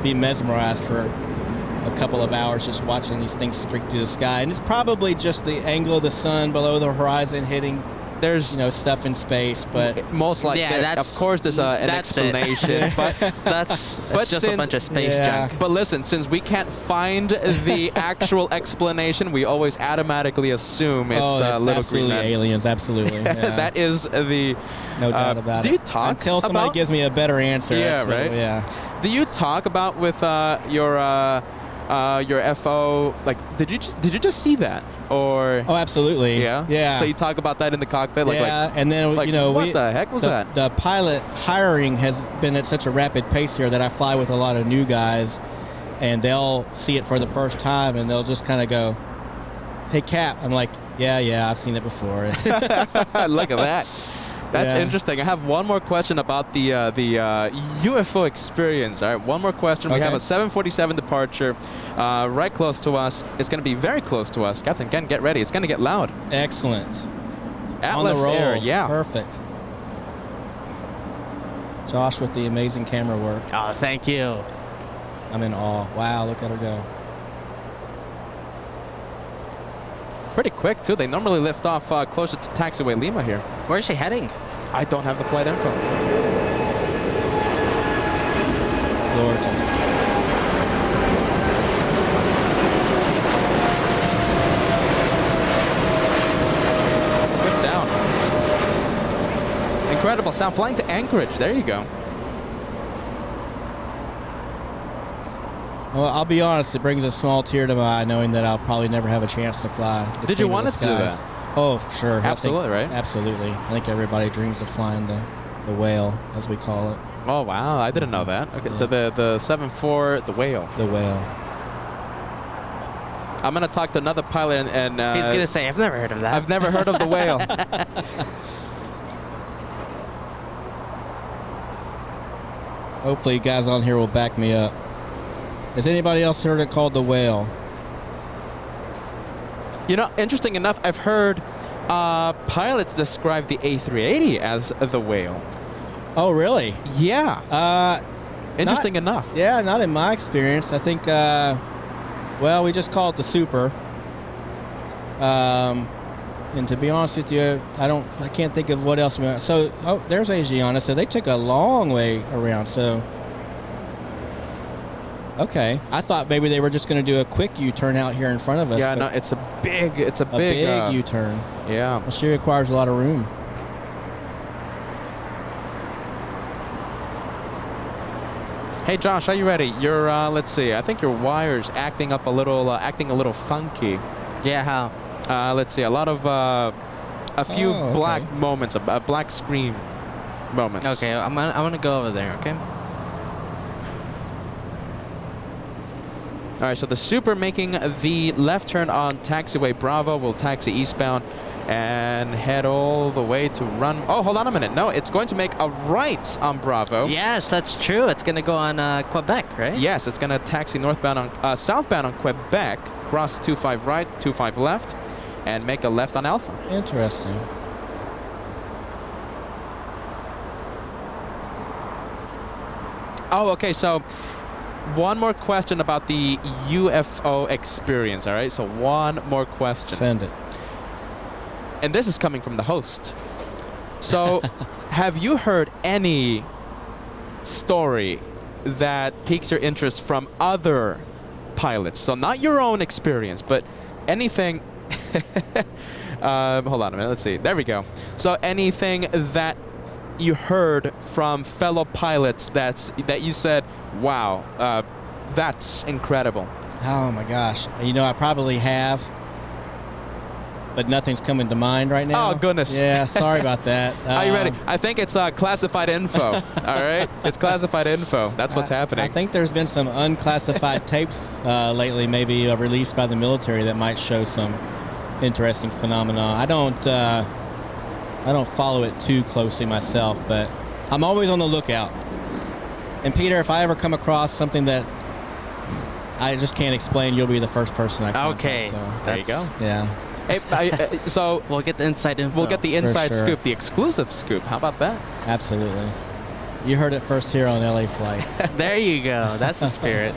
be mesmerized for a couple of hours just watching these things streak through the sky. And it's probably just the angle of the sun below the horizon hitting, There's stuff in space, but most likely, Yeah, of course, there's an that's it. explanation. But That's But just a since- bunch of space Yeah. junk. But listen, since we can't find the actual explanation, we always automatically assume it's it's little green absolutely man. aliens, absolutely. Yeah. That is the. No doubt about do it. you talk Until somebody about? gives me a better answer. Yeah, that's really- right? Yeah. Do you talk about with your FO? Like, did you just see that or? Oh, absolutely. Yeah. Yeah. So you talk about that in the cockpit, like, yeah, and then like what the heck was that? The pilot hiring has been at such a rapid pace here that I fly with a lot of new guys, and they'll see it for the first time, and they'll just kind of go, "Hey, Cap." I'm like, "Yeah, I've seen it before." Look at that. That's Yeah. interesting. I have one more question about the UFO experience. All right, one more question. We Okay. have a 747 departure right close to us. It's going to be very close to us. Captain Ken, get ready. It's going to get loud. Excellent. Atlas On the roll. Air, yeah. Perfect. Josh with the amazing camera work. Oh, thank you. I'm in awe. Wow, look at her go. Pretty quick, too. They normally lift off closer to taxiway Lima here. Where's she heading? I don't have the flight info. Gorgeous. Good sound. Incredible sound. Flying to Anchorage. There you go. Well, I'll be honest, it brings a small tear to my eye knowing that I'll probably never have a chance to fly. the Did you King of want the us to do Skies. that? Oh, sure. Absolutely, right? Absolutely. I think everybody dreams of flying the whale, as we call it. Oh, wow. I didn't know that. Okay, so the 7-4, the Whale. The whale. I'm going to talk to another pilot and He's going to say, I've never heard of that. I've never heard of the Whale. Hopefully you guys on here will back me up. Has anybody else heard it called the whale? You know, interesting enough, I've heard pilots describe the A380 as the Whale. Oh, really? Yeah. Interesting enough. Yeah, not in my experience. I think, well, we just call it the Super. And to be honest with you, I can't think of what else. So, oh, there's Asiana. So they took a long way around. So, okay. I thought maybe they were just going to do a quick U-turn out here in front of us. Yeah, no, it's a big U-turn. Yeah. Well, she requires a lot of room. Hey, Josh, are you ready? You're, let's see. I think your wire's acting a little funky. Yeah, how? Let's see. A lot of, a few Oh, okay. black moments, a black screen moments. Okay, I'm gonna go over there, okay? All right, so the Super making the left turn on taxiway Bravo will taxi eastbound. and head all the way to run. Oh, hold on a minute. No, it's going to make a right on Bravo. Yes, that's true. It's going to go on Quebec, right? Yes, it's going to taxi northbound on southbound on Quebec, cross 25 right, 25 left, and make a left on Alpha. Interesting. Oh, okay. So one more question about the UFO experience. All right. So one more question. Send it. And this is coming from the host. So have you heard any story that piques your interest from other pilots? So not your own experience, but anything. Hold on a minute. Let's see. There we go. So anything that you heard from fellow pilots that you said, wow, that's incredible. Oh my gosh. You know, I probably have, but nothing's coming to mind right now. Oh, goodness. Yeah, sorry about that. Are you ready? I think it's classified info. All right? It's classified info. That's what's happening. I think there's been some unclassified tapes lately, maybe released by the military, that might show some interesting phenomena. I don't follow it too closely myself, but I'm always on the lookout. And Peter, if I ever come across something that I just can't explain, you'll be the first person I contact. Okay. So. There you go. Yeah. Hey, so We'll get the inside info. we'll get the inside sure. scoop, the exclusive scoop. How about that? Absolutely. You heard it first here on LA Flights. There you go. That's the spirit.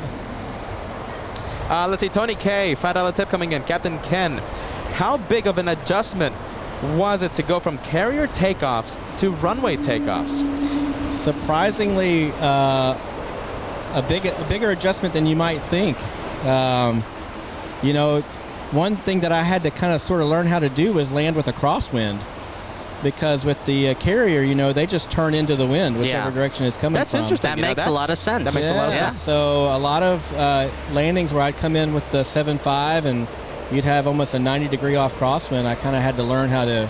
Let's see, Tony K, $5 tip coming in. Captain Ken, how big of an adjustment was it to go from carrier takeoffs to runway takeoffs? Surprisingly, a bigger adjustment than you might think. You know, one thing that I had to kind of sort of learn how to do was land with a crosswind, because with the carrier, you know, they just turn into the wind, whichever direction it's coming That's from. interesting. That You know, makes a lot of sense. That makes a lot of sense. So a lot of landings where I'd come in with the 7.5 and you'd have almost a 90-degree off crosswind, I kind of had to learn how to,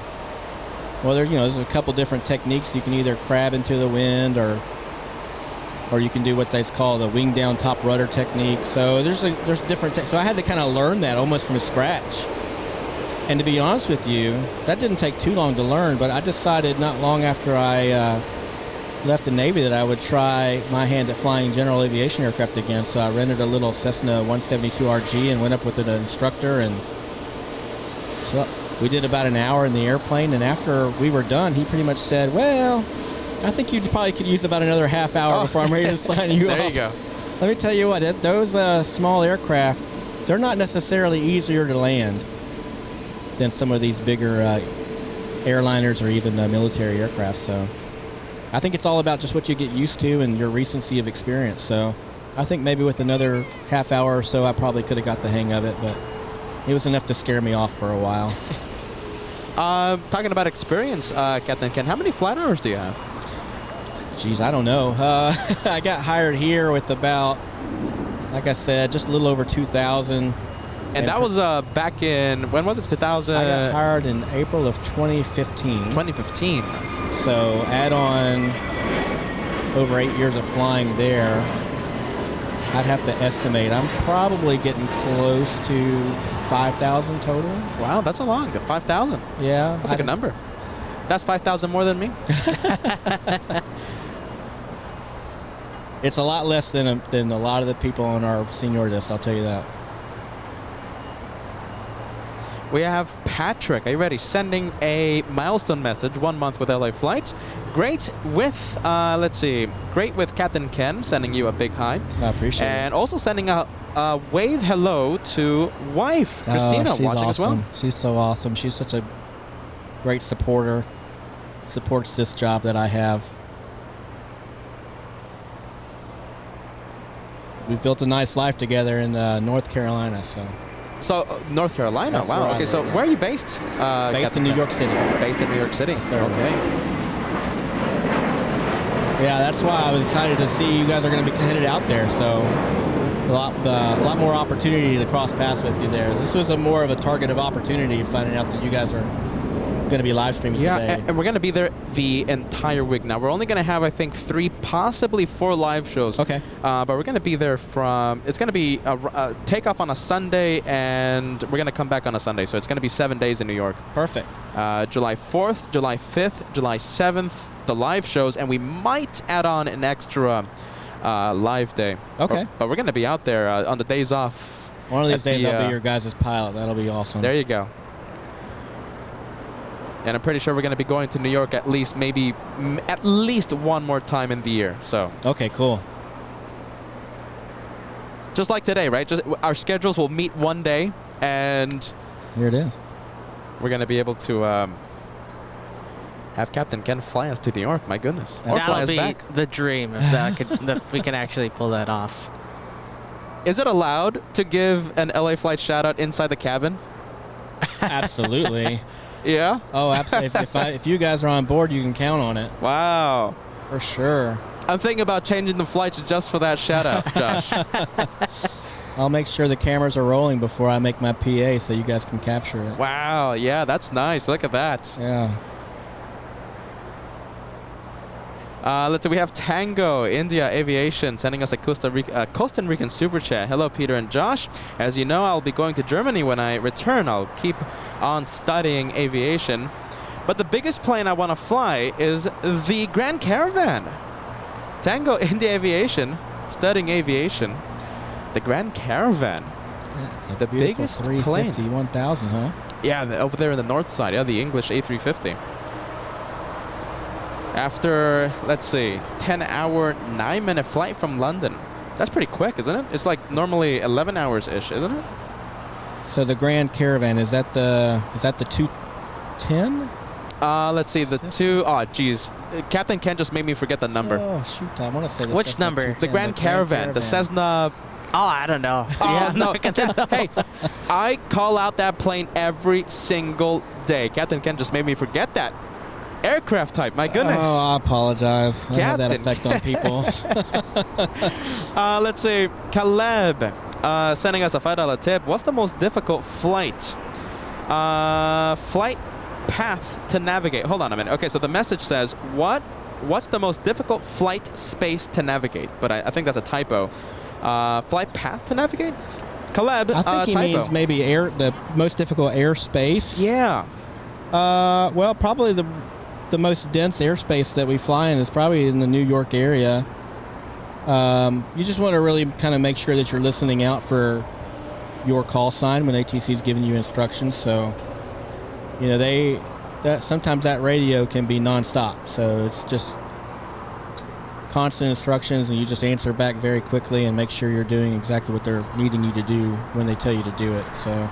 well, there's a couple different techniques. You can either crab into the wind, or you can do what they call the wing down top rudder technique. So there's different so I had to kind of learn that almost from scratch. And to be honest with you, that didn't take too long to learn, but I decided not long after I left the Navy that I would try my hand at flying general aviation aircraft again. So I rented a little Cessna 172RG and went up with an instructor, and so we did about an hour in the airplane, and after we were done, he pretty much said, well, I think you probably could use about another half hour before I'm ready to sign you off. There you go. Let me tell you what, those small aircraft, they're not necessarily easier to land than some of these bigger airliners or even military aircraft. So I think it's all about just what you get used to and your recency of experience. So I think maybe with another half hour or so, I probably could have got the hang of it, but it was enough to scare me off for a while. Talking about experience, Captain Ken, how many flight hours do you have? Geez, I don't know. I got hired here with about, like I said, just a little over 2,000. And that was back in, when was it? 2000? I got hired in April of 2015. 2015. So add on over 8 years of flying there, I'd have to estimate I'm probably getting close to 5,000 total. Wow, that's a long. 5,000. Yeah. That's a good number. That's 5,000 more than me. It's a lot less than a lot of the people on our senior list, I'll tell you that. We have Patrick. Are you ready? Sending a milestone message. 1 month with LA Flights. Great with, let's see. Great with Captain Ken. Sending you a big hi. I appreciate it. And also sending a wave hello to wife, Christina, she's watching awesome. as well. She's so awesome. She's such a great supporter. Supports this job that I have. We've built a nice life together in North Carolina, so. So, North Carolina, That's wow. where I Okay, so live. where are you based? Based Captain in New Ken? York City. Based in New York City. Yes, sir. Okay. Yeah, that's why I was excited to see you guys are going to be headed out there. So a lot more opportunity to cross paths with you there. This was more of a target of opportunity, finding out that you guys are going to be live streaming today. And we're going to be there the entire week. Now, we're only going to have, I think, 3, possibly 4 live shows. Okay. But we're going to be there from, it's going to be a takeoff on a Sunday, and we're going to come back on a Sunday. So it's going to be 7 days in New York. Perfect. July 4th, July 5th, July 7th, the live shows, and we might add on an extra live day. Okay. But we're going to be out there on the days off. One of these days I'll be your guys' pilot. That'll be awesome. There you go. And I'm pretty sure we're going to be going to New York at least at least one more time in the year. So. Okay, cool. Just like today, right? Just our schedules will meet one day, and here it is. We're going to be able to have Captain Ken fly us to New York. My goodness. Or fly us back. The dream if we can actually pull that off. Is it allowed to give an LA flight shout out inside the cabin? Absolutely. Yeah? Oh, absolutely. If you guys are on board, you can count on it. Wow. For sure. I'm thinking about changing the flights just for that shout out, Josh. I'll make sure the cameras are rolling before I make my PA so you guys can capture it. Wow. Yeah, that's nice. Look at that. Yeah. Let's see. We have Tango, India Aviation, sending us a Costa Rican super chat. Hello, Peter and Josh. As you know, I'll be going to Germany when I return. I'll keep on studying aviation. But the biggest plane I want to fly is the Grand Caravan. Tango, India Aviation, studying aviation. The Grand Caravan. Yeah, it's the biggest plane. 1000, huh? Yeah, over there in the north side. Yeah, the English A350. After, let's see, 10-hour, 9-minute flight from London. That's pretty quick, isn't it? It's like normally 11 hours-ish, isn't it? So the Grand Caravan, is that the 210? Let's see, oh, geez. Captain Ken just made me forget the number. Oh, shoot, I want to say the Which Cessna number? 210, The Grand Caravan, the Cessna. Oh, I don't know. Oh, no. Hey, I call out that plane every single day. Captain Ken just made me forget that aircraft type. My goodness. Oh, I apologize. I have that effect on people. Let's see. Caleb sending us a $5 tip. What's the most difficult flight? Flight path to navigate. Hold on a minute. Okay, so the message says, what's the most difficult flight space to navigate? But I think that's a typo. Flight path to navigate? Caleb, I think he typo. means maybe the most difficult airspace. Yeah. Well, probably the most dense airspace that we fly in is probably in the New York area. You just want to really kind of make sure that you're listening out for your call sign when ATC is giving you instructions. So, you know, sometimes that radio can be nonstop. So it's just constant instructions, and you just answer back very quickly and make sure you're doing exactly what they're needing you to do when they tell you to do it. So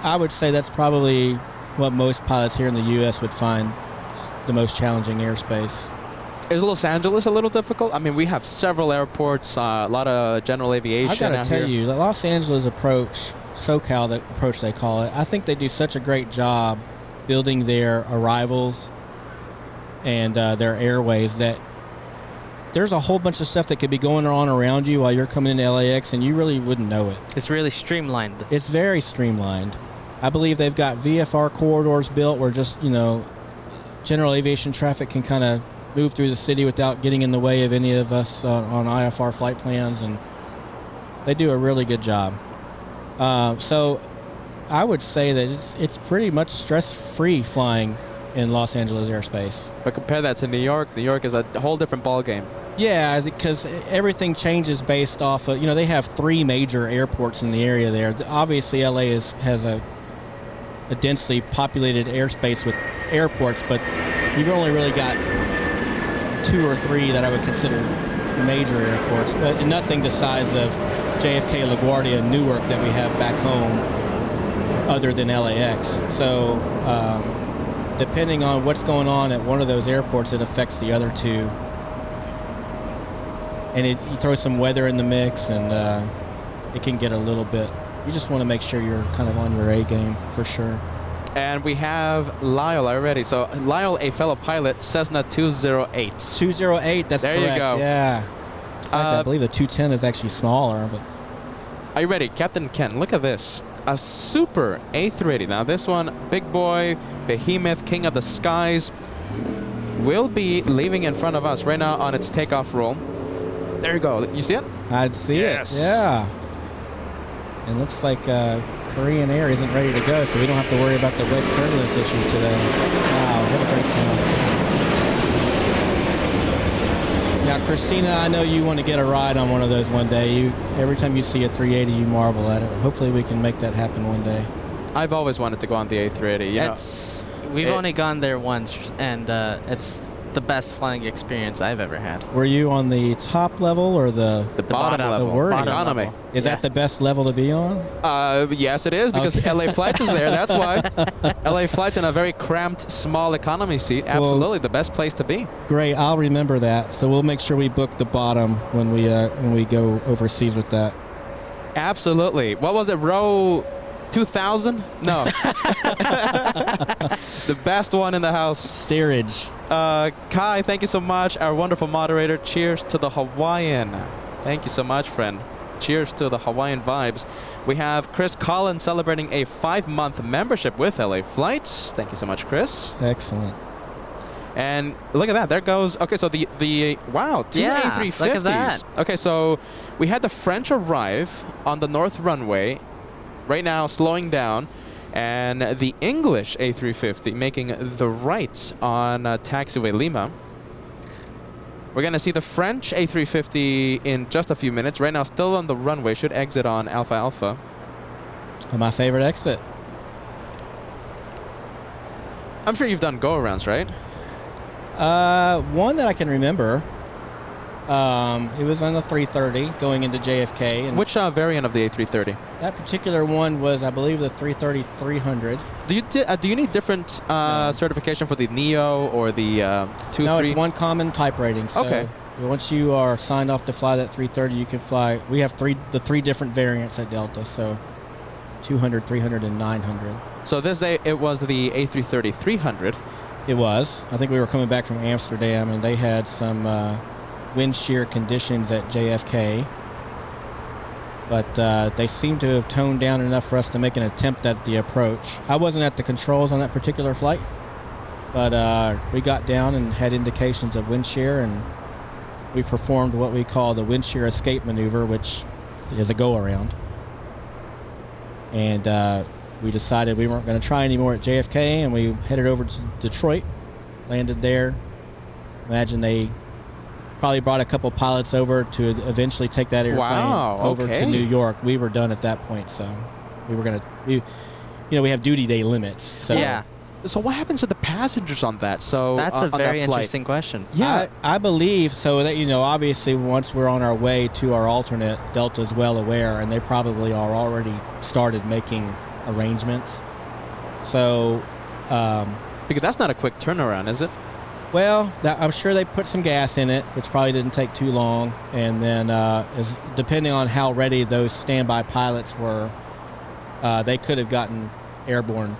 I would say that's probably what most pilots here in the U.S. would find the most challenging airspace. Is Los Angeles a little difficult? I mean, we have several airports, a lot of general aviation. I got to tell you, the Los Angeles approach, SoCal, the approach they call it, I think they do such a great job building their arrivals and their airways that there's a whole bunch of stuff that could be going on around you while you're coming into LAX, and you really wouldn't know it. It's really streamlined. It's very streamlined. I believe they've got VFR corridors built where just, you know, general aviation traffic can kind of move through the city without getting in the way of any of us on IFR flight plans, and they do a really good job. So I would say that it's pretty much stress-free flying in Los Angeles airspace. But compare that to New York. New York is a whole different ballgame. Yeah, because everything changes based off of, you know, they have 3 major airports in the area there. Obviously, LA has a densely populated airspace with airports, but you've only really got 2 or 3 that I would consider major airports, but nothing the size of JFK, LaGuardia, and Newark that we have back home other than LAX. So depending on what's going on at one of those airports, it affects the other 2. And you throw some weather in the mix, and it can get a little bit. You just want to make sure you're kind of on your A game for sure. And we have Lyle already. So Lyle, a fellow pilot, Cessna 208. 208, that's there correct. You go. Yeah. In fact, I believe the 210 is actually smaller. But are you ready? Captain Ken, look at this. A Super A380. Now this one, big boy, behemoth, king of the skies, will be leaving in front of us right now on its takeoff roll. There you go. You see it? I'd see yes. it. Yeah. And looks like Korean Air isn't ready to go, so we don't have to worry about the wake turbulence issues today. Wow, what a great sound. Now, Christina, I know you want to get a ride on one of those one day. Every time you see a 380, you marvel at it. Hopefully we can make that happen one day. I've always wanted to go on the A380. We've only gone there once, and it's the best flying experience I've ever had. Were you on the top level or the bottom level? The word economy. Level. Is that the best level to be on? Yes, it is, because LA Flights is there. That's why. LA Flights in a very cramped, small economy seat. Absolutely the best place to be. Great. I'll remember that. So we'll make sure we book the bottom when we go overseas with that. Absolutely. What was it? Row 2000? No. The best one in the house. Steerage. Kai, thank you so much. Our wonderful moderator. Cheers to the Hawaiian. Thank you so much, friend. Cheers to the Hawaiian vibes. We have Chris Collins celebrating a 5-month membership with LA Flights. Thank you so much, Chris. Excellent. And look at that. There goes. Okay, so the wow, two A350s. Look at that. Okay, so we had the French arrive on the north runway. Right now, slowing down, and the English A350 making the right on taxiway Lima. We're going to see the French A350 in just a few minutes. Right now, still on the runway, should exit on Alpha Alpha. My favorite exit. I'm sure you've done go-arounds, right? One that I can remember. It was on the 330 going into JFK. And which variant of the A330? That particular one was, I believe, the 330-300. Do you need different certification for the Neo or the 2-3? No, it's one common type rating. So okay. Once you are signed off to fly that 330, you can fly. We have the three different variants at Delta, so 200, 300, and 900. So this day it was the A330-300. It was. I think we were coming back from Amsterdam, and they had some wind shear conditions at JFK. But they seem to have toned down enough for us to make an attempt at the approach. I wasn't at the controls on that particular flight, but we got down and had indications of wind shear, and we performed what we call the wind shear escape maneuver, which is a go-around. And we decided we weren't going to try anymore at JFK, and we headed over to Detroit, landed there. Imagine they probably brought a couple pilots over to eventually take that airplane over to New York. We were done at that point, so we were we have duty day limits. So yeah. So what happens to the passengers on that? So that's a very interesting question. Yeah, I believe so. That obviously once we're on our way to our alternate, Delta's well aware, and they probably are already started making arrangements. So because that's not a quick turnaround, is it? Well, I'm sure they put some gas in it, which probably didn't take too long. And then depending on how ready those standby pilots were, they could have gotten airborne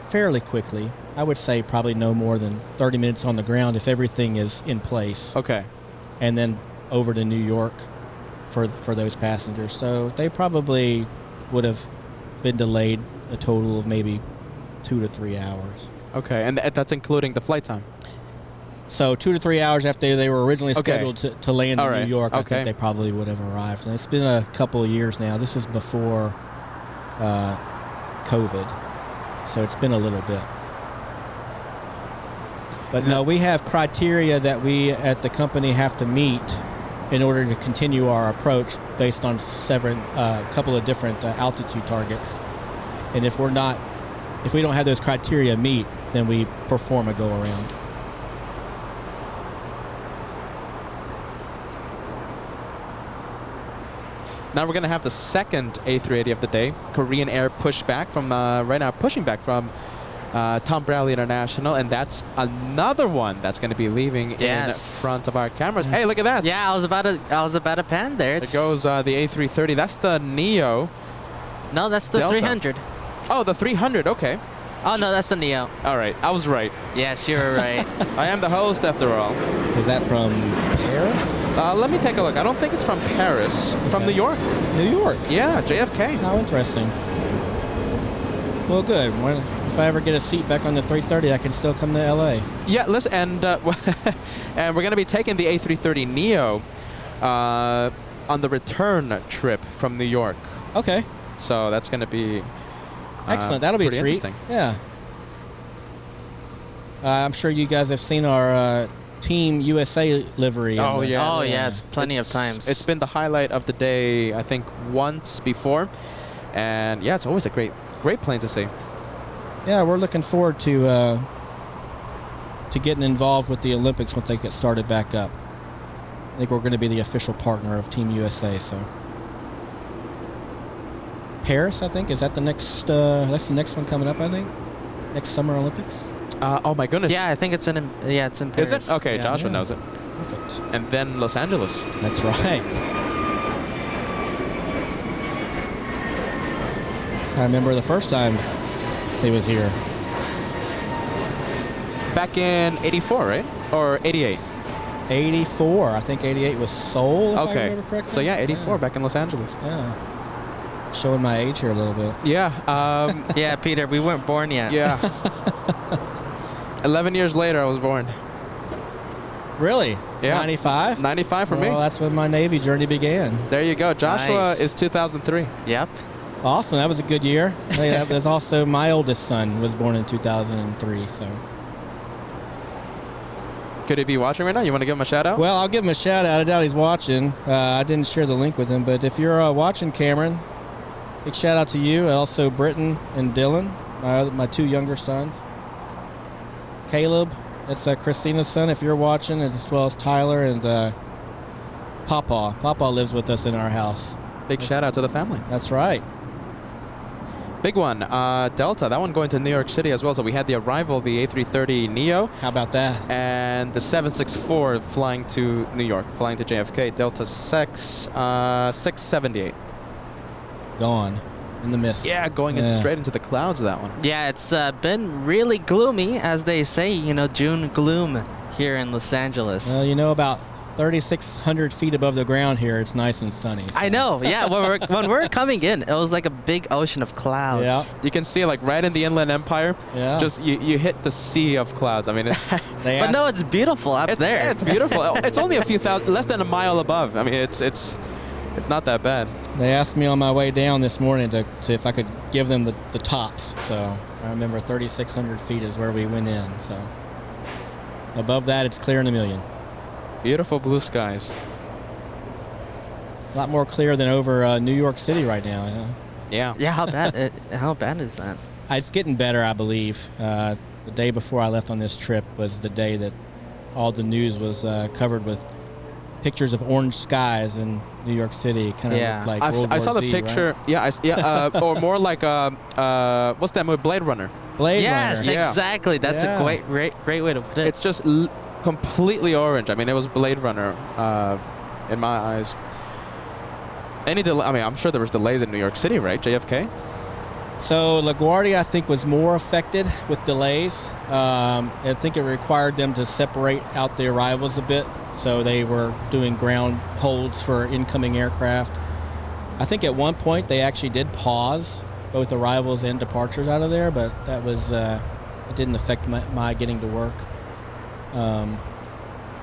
fairly quickly. I would say probably no more than 30 minutes on the ground if everything is in place. Okay. And then over to New York for those passengers. So they probably would have been delayed a total of maybe 2 to 3 hours. Okay, and that's including the flight time? So 2 to 3 hours after they were originally scheduled to land in New York, I think they probably would have arrived. And it's been a couple of years now. This is before COVID, so it's been a little bit. But no, we have criteria that we at the company have to meet in order to continue our approach based on a couple of different altitude targets. And if we don't have those criteria meet, then we perform a go-around. Now we're going to have the second A380 of the day. Korean Air pushback from, right now, pushing back from Tom Bradley International. And that's another one that's going to be leaving in front of our cameras. Hey, look at that. Yeah, I was about to pan there. There goes the A330. That's the Neo. No, that's the Delta. 300. Oh, the 300. Okay. Oh, no, that's the Neo. All right. I was right. Yes, you were right. I am the host, after all. Is that from Paris? Let me take a look. I don't think it's from Paris. Okay. From New York. New York? Yeah, JFK. How interesting. Well, good. If I ever get a seat back on the 330, I can still come to LA. Yeah, listen, and and we're going to be taking the A330 Neo on the return trip from New York. Okay. So that's going to be excellent. That'll be a pretty treat. interesting. Yeah. I'm sure you guys have seen our Team USA livery. Oh, yes. Oh, yes. Plenty of times. It's been the highlight of the day, I think, once before. And, yeah, it's always a great plane to see. Yeah, we're looking forward to getting involved with the Olympics once they get started back up. I think we're going to be the official partner of Team USA, so. Paris, I think, is that the next, that's the next one coming up, I think? Next Summer Olympics? Oh, my goodness. Yeah, I think it's in Paris. Is it? Okay, Yeah. Joshua knows it. Perfect. And then Los Angeles. That's right. I remember the first time he was here. Back in 84, right? Or 88? 84. I think 88 was Seoul, if I Okay. remember correctly. So, yeah, 84 back in Los Angeles. Yeah. Showing my age here a little bit. Yeah. Yeah, Peter, we weren't born yet. Yeah. 11 years later, I was born. Really? Yeah. 95? 95 for me. Well, that's when my Navy journey began. There you go. Joshua Nice. is 2003. Yep. Awesome. That was a good year. Hey, that was also my oldest son was born in 2003. So. Could he be watching right now? You want to give him a shout out? Well, I'll give him a shout out. I doubt he's watching. I didn't share the link with him, but if you're watching, Cameron, big shout out to you. Also, Britton and Dylan, my two younger sons. Caleb, that's Christina's son. If you're watching, as well as Tyler and Papa. Papa lives with us in our house. Big shout out to the family. That's right. Big one. Delta, that one going to New York City as well. So we had the arrival of the A330 Neo How about that? and the 764 flying to New York, flying to JFK. Delta 678. Gone in the mist. Yeah, going in straight into the clouds, that one. Yeah, it's been really gloomy, as they say, June gloom here in Los Angeles. Well, about 3,600 feet above the ground here, it's nice and sunny. So. I know, yeah. When we're coming in, it was like a big ocean of clouds. Yeah. You can see like right in the Inland Empire, Yeah. just you hit the sea of clouds. I mean, But no, it's beautiful up there. Yeah, it's beautiful. It's only a few thousand, less than a mile above. I mean, it's not that bad. They asked me on my way down this morning to if I could give them the tops. So I remember 3,600 feet is where we went in. So above that, it's clear in a million. Beautiful blue skies. A lot more clear than over New York City right now. Yeah. Yeah, how bad is that? It's getting better, I believe. The day before I left on this trip was the day that all the news was covered with pictures of orange skies in New York City. Kind of looked like World I War saw the Z, picture. right? Yeah, or more like what's that movie? Blade Runner. Blade Yes, Runner. Yeah. exactly. That's Yeah. a great way to put it. It's just completely orange. I mean, it was Blade Runner in my eyes. I'm sure there was delays in New York City, right? JFK. So LaGuardia, I think, was more affected with delays. I think it required them to separate out the arrivals a bit. So they were doing ground holds for incoming aircraft. I think at one point they actually did pause both arrivals and departures out of there, but that was it didn't affect my getting to work.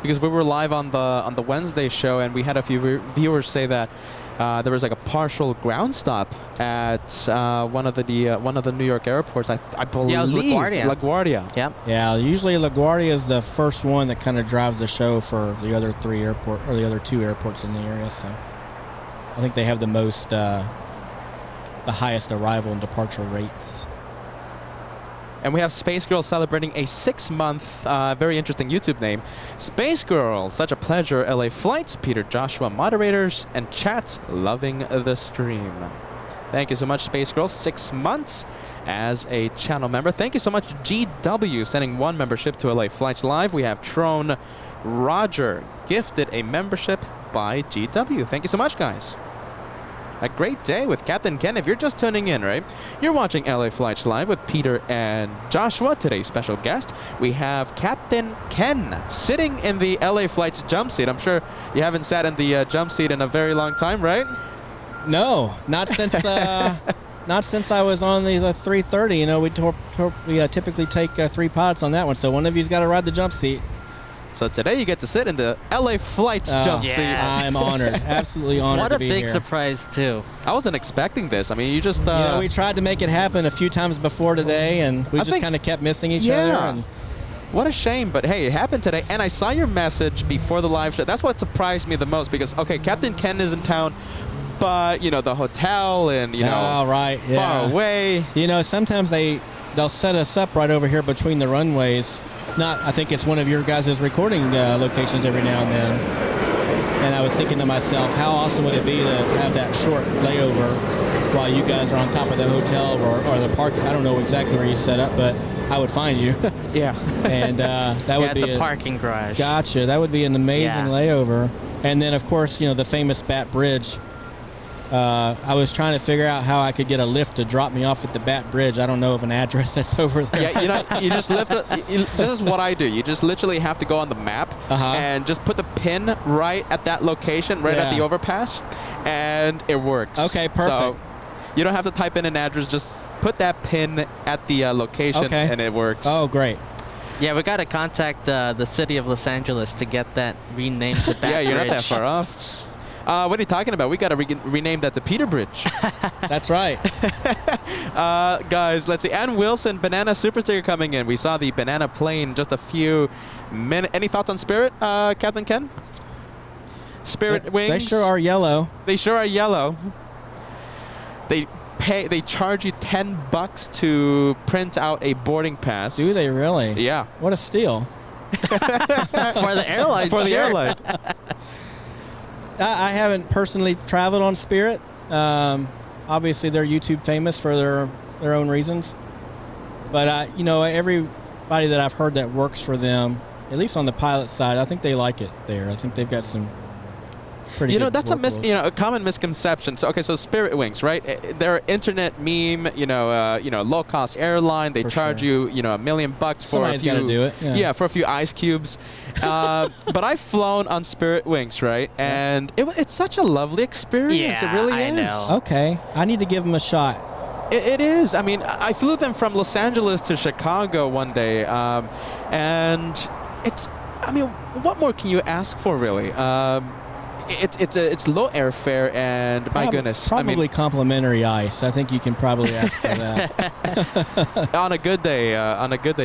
Because we were live on the Wednesday show, and we had a few viewers say that there was like a partial ground stop at one of the New York airports. I believe. Yeah, it was LaGuardia. LaGuardia. Yep. Yeah, usually LaGuardia is the first one that kind of drives the show for the other the other two airports in the area. So I think they have the most, the highest arrival and departure rates. And we have Space Girl celebrating a 6-month, very interesting YouTube name. Space Girl, such a pleasure. LA flights, Peter Joshua moderators, and chats loving the stream. Thank you so much, Space Girl. 6 months as a channel member. Thank you so much, GW, sending 1 membership to LA Flights Live. We have Trone Roger gifted a membership by GW. Thank you so much, guys. A great day with Captain Ken. If you're just tuning in, right? You're watching LA Flights Live with Peter and Joshua. Today's special guest, we have Captain Ken sitting in the LA Flights jump seat. I'm sure you haven't sat in the jump seat in a very long time, right? No, not since not since I was on the 330. We typically take 3 pods on that one. So one of you's got to ride the jump seat. So today you get to sit in the LA Flights jump seat. Yes. I'm honored, absolutely honored What to a be big here. surprise, too. I wasn't expecting this. I mean, you just... You know, we tried to make it happen a few times before today, and we just kind of kept missing each other. And what a shame, but hey, it happened today, and I saw your message before the live show. That's what surprised me the most, because, okay, Captain Ken is in town, but, you know, the hotel and, you know, far away. You know, sometimes they'll set us up right over here between the runways. I think it's one of your guys' recording locations every now and then. And I was thinking to myself, how awesome would it be to have that short layover while you guys are on top of the hotel or the park. I don't know exactly where you set up, but I would find you. Yeah. And that would be it's a parking garage. Gotcha. That would be an amazing layover. And then, of course, you know, the famous Bat Bridge. I was trying to figure out how I could get a lift to drop me off at the Bat Bridge. I don't know of an address that's over there. Yeah, you know, you just lift it. This is what I do. You just literally have to go on the map and just put the pin right at that location, right at the overpass, and it works. Okay, perfect. So you don't have to type in an address. Just put that pin at the location, and it works. Oh, great. Yeah, we got to contact the city of Los Angeles to get that renamed to Bat Yeah, you're not Bridge. that far off. What are you talking about? We got to rename that to Peter Bridge. That's right. Guys, let's see. Ann Wilson, Banana Supersticker coming in. We saw the banana plane just a few minutes. Any thoughts on Spirit, Captain Ken? Spirit wings? They sure are yellow. They sure are yellow. They charge you $10 to print out a boarding pass. Do they really? Yeah. What a steal. For the airline. For the airline. I haven't personally traveled on Spirit. Obviously, they're YouTube famous for their own reasons. But, you know, everybody that I've heard that works for them, at least on the pilot side, I think they like it there. I think they've got some pretty good that's a common misconception. So, okay, so Spirit Wings, right? They're an internet meme, low-cost airline. They charge you, $1 million for Somebody's a few. Gotta do it. Yeah, for a few ice cubes. But I've flown on Spirit Wings, right? And it's such a lovely experience. Yeah, it really I is. know. Okay, I need to give them a shot. It is. I mean, I flew them from Los Angeles to Chicago one day, and it's. I mean, what more can you ask for, really? It's low airfare, and my goodness, Probably complimentary ice. I think you can probably ask for that. on a good day,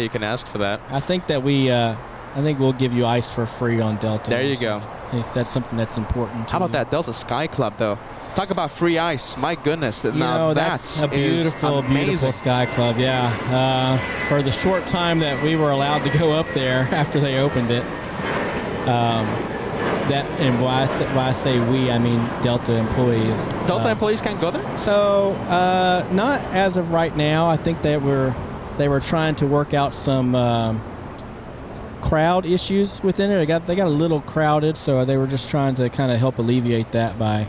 you can ask for that. I think that I think we'll give you ice for free on Delta. There you go. If that's something that's important to How about you. that Delta Sky Club, though? Talk about free ice. My goodness. That's a beautiful Sky Club. Yeah. For the short time that we were allowed to go up there after they opened it, and why I say we, I mean Delta employees. Delta employees can't go there? So not as of right now. I think they were trying to work out some crowd issues within it. They got a little crowded, so they were just trying to kind of help alleviate that by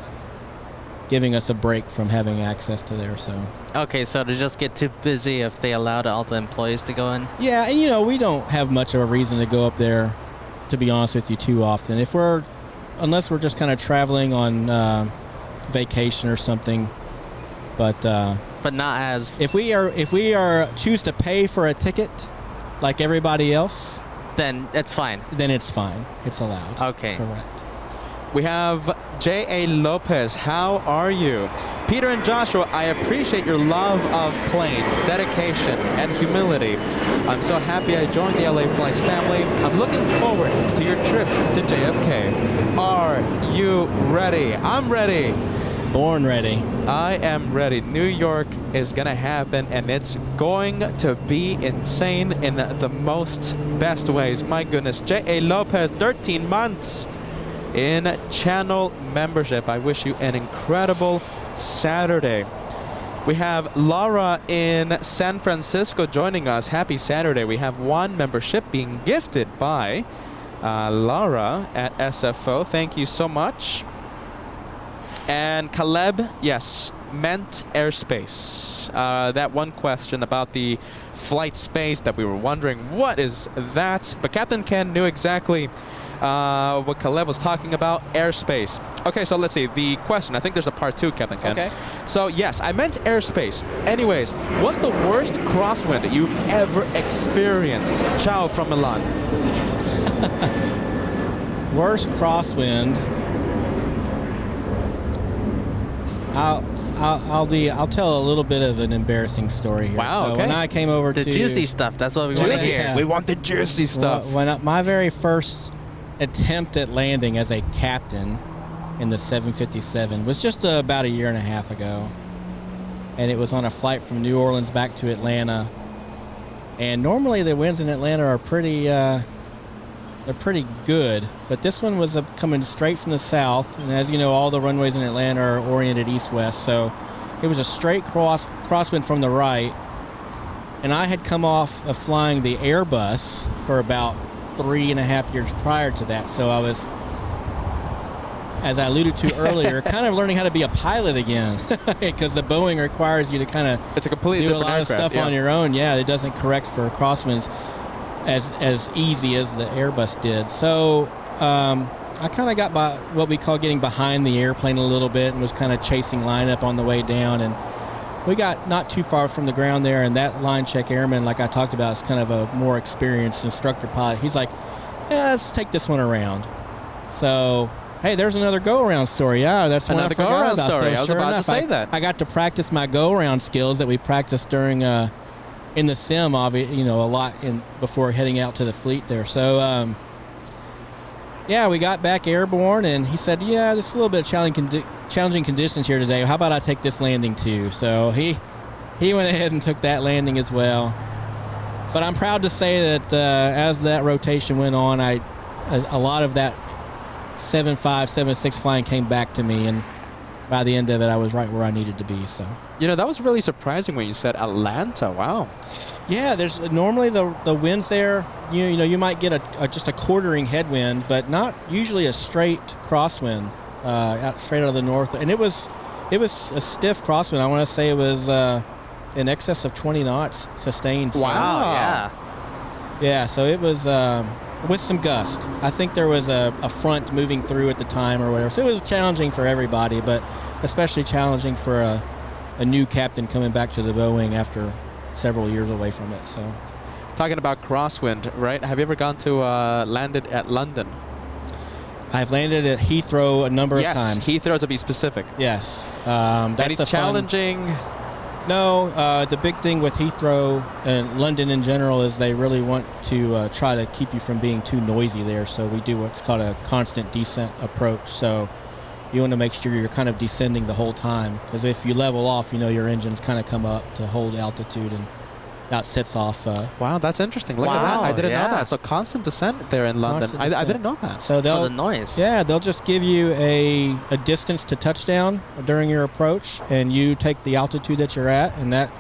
giving us a break from having access to there. So Okay, so to just get too busy if they allowed all the employees to go in? yeah, and we don't have much of a reason to go up there, to be honest with you, too often. Unless we're just kind of traveling on vacation or something. But not as... if we are choose to pay for a ticket like everybody else, then it's fine. then it's fine. It's allowed. Okay. Correct. We have J.A. Lopez. How are you? Peter and Joshua, I appreciate your love of planes, dedication, and humility. I'm so happy I joined the LA Flights family. I'm looking forward to your trip to JFK. Are you ready? I'm ready. Born ready. I am ready. New York is going to happen, and it's going to be insane in the most best ways. My goodness. J.A. Lopez, 13 months in channel membership. I wish you an incredible Saturday. We have Laura in San Francisco joining us. Happy Saturday. We have one membership being gifted by Laura at SFO. Thank you so much. And Caleb, yes, meant airspace. That one question about the flight space that we were wondering, what is that? But Captain Ken knew exactly what Caleb was talking about, airspace. Okay, so let's see. The question, I think there's a part 2, Captain Ken. Okay. So yes, I meant airspace. Anyways, what's the worst crosswind you've ever experienced? Ciao from Milan. Worst crosswind. I'll tell a little bit of an embarrassing story here. Wow, so okay. When I came over The to juicy stuff. That's what we want to hear. Yeah. We want the juicy stuff. My very first attempt at landing as a captain in the 757 was just about a year and a half ago, and it was on a flight from New Orleans back to Atlanta. And normally the winds in Atlanta are pretty good, but this one was coming straight from the south, and as you know, all the runways in Atlanta are oriented east-west, so it was a straight crosswind from the right, and I had come off of flying the Airbus for about 3.5 years prior to that, so I was, as I alluded to earlier, kind of learning how to be a pilot again, because the Boeing requires you to kind of It's a completely do a different lot of aircraft, stuff on your own. Yeah, it doesn't correct for crosswinds as easy as the Airbus did. So I kind of got by what we call getting behind the airplane a little bit and was kind of chasing lineup on the way down. And we got not too far from the ground there, and that line check airman, like I talked about, is kind of a more experienced instructor pilot. He's like, yeah, let's take this one around. So, hey, there's another go-around story. Yeah, that's one I Another forgot go-around about. story. So I was sure about to enough, say that. I got to practice my go-around skills that we practiced during in the sim, a lot before heading out to the fleet there. So, yeah, we got back airborne, and he said, yeah, there's a little bit of challenging conditions here today. How about I take this landing too? So he went ahead and took that landing as well. But I'm proud to say that as that rotation went on, a lot of that 7.5, 7.6 flying came back to me, and by the end of it, I was right where I needed to be. So, That was really surprising when you said Atlanta. Wow. yeah, there's normally the winds there. You might get just a quartering headwind, but not usually a straight crosswind straight out of the north. And it was a stiff crosswind. I want to say it was in excess of 20 knots sustained. So, Wow. Yeah. yeah, so it was with some gust. I think there was a front moving through at the time or whatever. So it was challenging for everybody, but especially challenging for a new captain coming back to the Boeing after several years away from it. So, Talking about crosswind, right? Have you ever gone to landed at London? I've landed at Heathrow a number of times. Yes, Heathrow to be specific. Yes. That's Any a fun- challenging? No, the big thing with Heathrow and London in general is they really want to try to keep you from being too noisy there. So we do what's called a constant descent approach. So you want to make sure you're kind of descending the whole time, because if you level off, your engines kind of come up to hold altitude, and that sets off. Wow, that's interesting. Look at that. I didn't know yeah. that. So constant descent there in London. Constant I descent. didn't know that. So For the noise. Yeah, they'll just give you a distance to touchdown during your approach, and you take the altitude that you're at, and that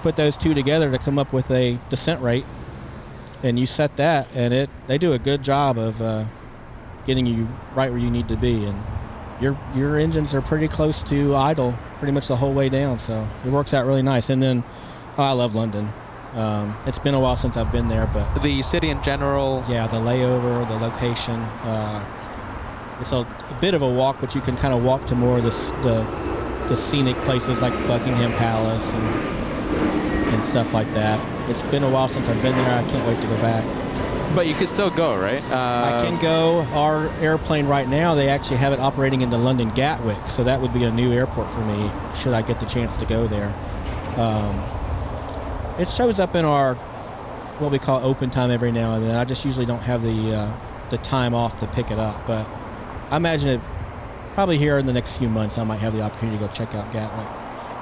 put those two together to come up with a descent rate, and you set that, and they do a good job of getting you right where you need to be, and your engines are pretty close to idle pretty much the whole way down, so it works out really nice. And then I love London. It's been a while since I've been there, but The city in general. yeah, the layover, the location. It's a bit of a walk, but you can kind of walk to more of the scenic places like Buckingham Palace and stuff like that. It's been a while since I've been there. I can't wait to go back. But you could still go, right? I can go. Our airplane right now, they actually have it operating into London Gatwick, so that would be a new airport for me should I get the chance to go there. It shows up in our what we call open time every now and then. I just usually don't have the time off to pick it up, but I imagine it probably here in the next few months I might have the opportunity to go check out Gatwick.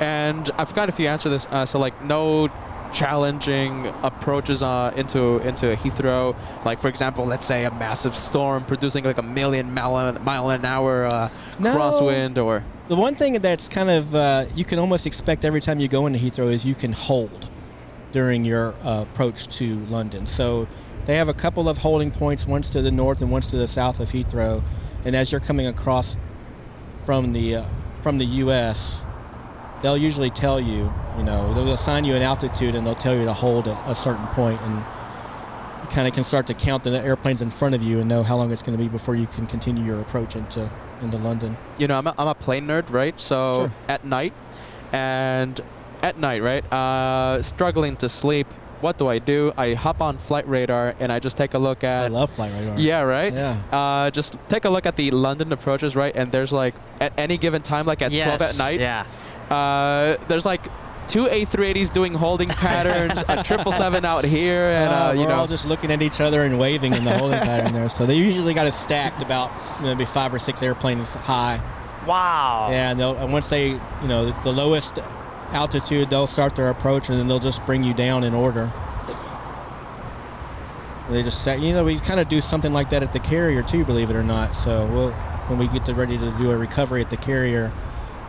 And I forgot if you answered this. So like no challenging approaches into Heathrow. Like for example, let's say a massive storm producing like 1,000,000 mile an hour No. crosswind, or The one thing that's kind of you can almost expect every time you go into Heathrow is you can hold during your approach to London. So they have a couple of holding points, once to the north and once to the south of Heathrow. And as you're coming across from the U.S., they'll usually tell you, they'll assign you an altitude and they'll tell you to hold at a certain point. And you kind of can start to count the airplanes in front of you and know how long it's going to be before you can continue your approach into London. You know, I'm a plane nerd, right? So Sure. at night, right? Struggling to sleep. What do? I hop on Flight Radar and I just take a look at. I love Flight Radar. Yeah, right? Yeah. Just take a look at the London approaches, right? And there's like, at any given time, like at 12 at night, there's like 2 A380s doing holding patterns, a 777 out here, and we're all just looking at each other and waving in the holding pattern there. So they usually got us stacked about maybe 5 or 6 airplanes high. Wow. Yeah, and once they, the lowest altitude, they'll start their approach, and then they'll just bring you down in order. They just set, we kind of do something like that at the carrier too, believe it or not. So when we get ready to do a recovery at the carrier,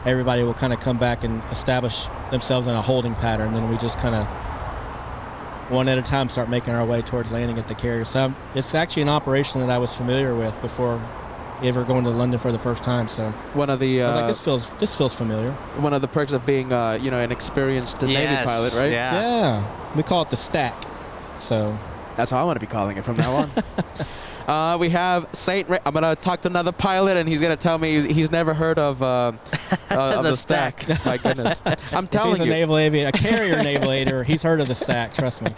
everybody will kind of come back and establish themselves in a holding pattern. Then we just kind of one at a time start making our way towards landing at the carrier. So it's actually an operation that I was familiar with before ever going to London for the first time. So one of the I was like, this feels familiar. One of the perks of being an experienced Navy pilot, right? Yeah. We call it the stack. So that's how I want to be calling it from now on. We have Saint Ray. I'm going to talk to another pilot, and he's going to tell me he's never heard of the stack. My goodness. I'm telling you. He's a carrier naval aviator. He's heard of the stack, trust me.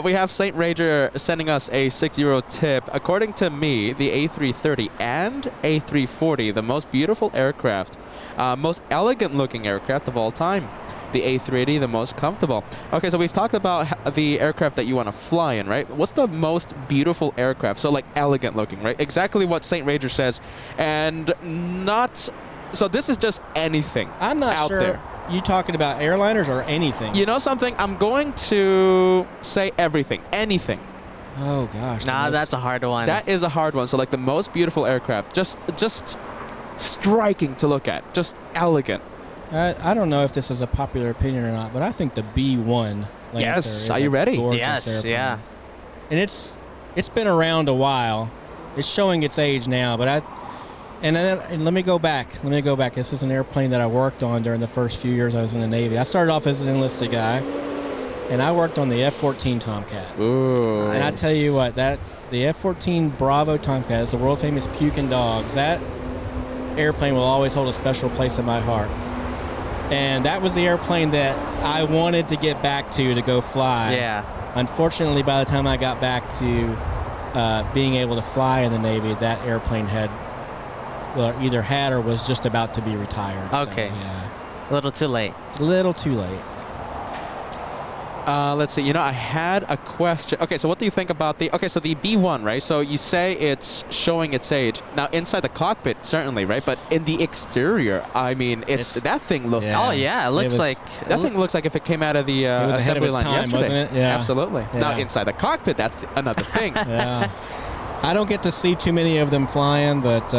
We have Saint Ranger sending us a €6 tip. According to me, the A330 and A340, the most beautiful aircraft, most elegant-looking aircraft of all time. The A380, the most comfortable. Okay, so we've talked about the aircraft that you want to fly in, right? What's the most beautiful aircraft? So like elegant looking, right? Exactly what Saint Ranger says. And not, so this is just anything I'm not out sure. there. You talking about airliners or anything? You know something? I'm going to say everything, anything. Oh gosh. Nah, that's a hard one. That is a hard one. So like the most beautiful aircraft, just striking to look at, just elegant. I don't know if this is a popular opinion or not, but I think the B1 Lancer is are you ready? Yes, airplane. yeah. And it's been around a while. It's showing its age now, but let me go back. This is an airplane that I worked on during the first few years I was in the Navy. I started off as an enlisted guy, and I worked on the F-14 Tomcat. Ooh. And I tell you what, the F-14 Bravo Tomcat is the world famous Puking Dogs. That airplane will always hold a special place in my heart. And that was the airplane that I wanted to get back to go fly. Yeah. Unfortunately, by the time I got back to being able to fly in the Navy, that airplane either had or was just about to be retired. Okay. So, yeah. A little too late. A little too late. Let's see. I had a question. Okay, so what do you think about the B1, right? So you say it's showing its age. Now, inside the cockpit, certainly, right? But in the exterior, I mean, that thing looks... Yeah. Oh, yeah. It looks like... That thing looks like if it came out of the assembly line yesterday. Wasn't it? Yeah. Absolutely. Yeah. Now, inside the cockpit, that's another thing. Yeah. I don't get to see too many of them flying, but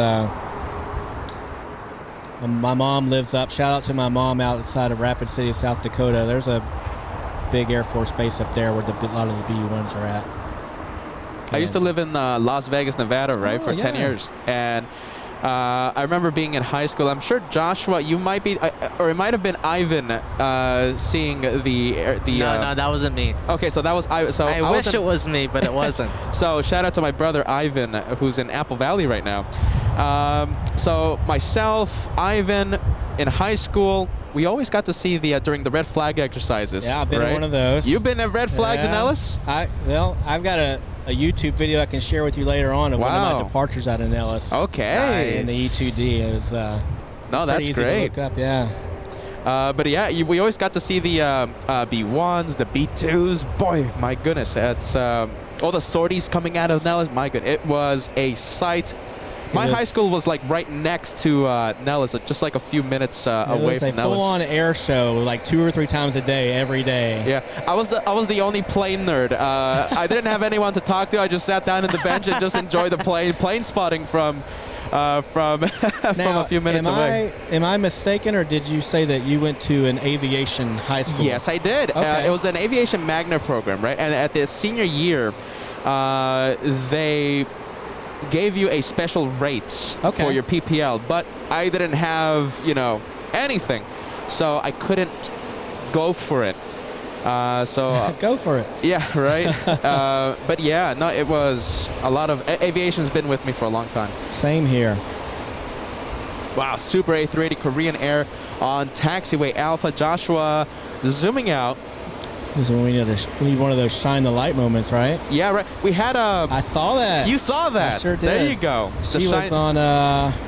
my mom lives up. Shout out to my mom outside of Rapid City, South Dakota. There's a big Air Force base up there where a lot of the B-1s are at. I used to live in Las Vegas, Nevada, right, for 10 years. And I remember being in high school. I'm sure, Joshua, you might be, or it might have been Ivan seeing the No, that wasn't me. Okay, so that was Ivan. So I wish it was me, but it wasn't. So shout out to my brother Ivan, who's in Apple Valley right now. So myself, Ivan, in high school, we always got to see during the red flag exercises. Yeah, I've been in one of those. You've been at red flags in Ellis? I've got a YouTube video I can share with you later on of one of my departures out in Ellis. Okay. In the E2D. It was that's easy great. To look up, yeah. But yeah, we always got to see the B1s, the B2s. Boy, my goodness, it's all the sorties coming out of Nellis. My goodness, it was a sight. My high school was like right next to Nellis, just like a few minutes away from Nellis. It was a full-on air show, like 2 or 3 times a day, every day. Yeah, I was the only plane nerd. I didn't have anyone to talk to. I just sat down in the bench and just enjoyed the plane spotting from a few minutes away. Am I mistaken, or did you say that you went to an aviation high school? Yes, I did. Okay. It was an aviation magna program, right? And at the senior year, they gave you a special rates for your PPL, but I didn't have, anything. So I couldn't go for it. Go for it. Yeah, right. But yeah, no, it was a lot of aviation's been with me for a long time. Same here. Wow, Super A380 Korean Air on taxiway Alpha. Joshua zooming out. This is when we need one of those shine the light moments, right? Yeah, right. We had a. I saw that. You saw that. I sure did. There you go. She was on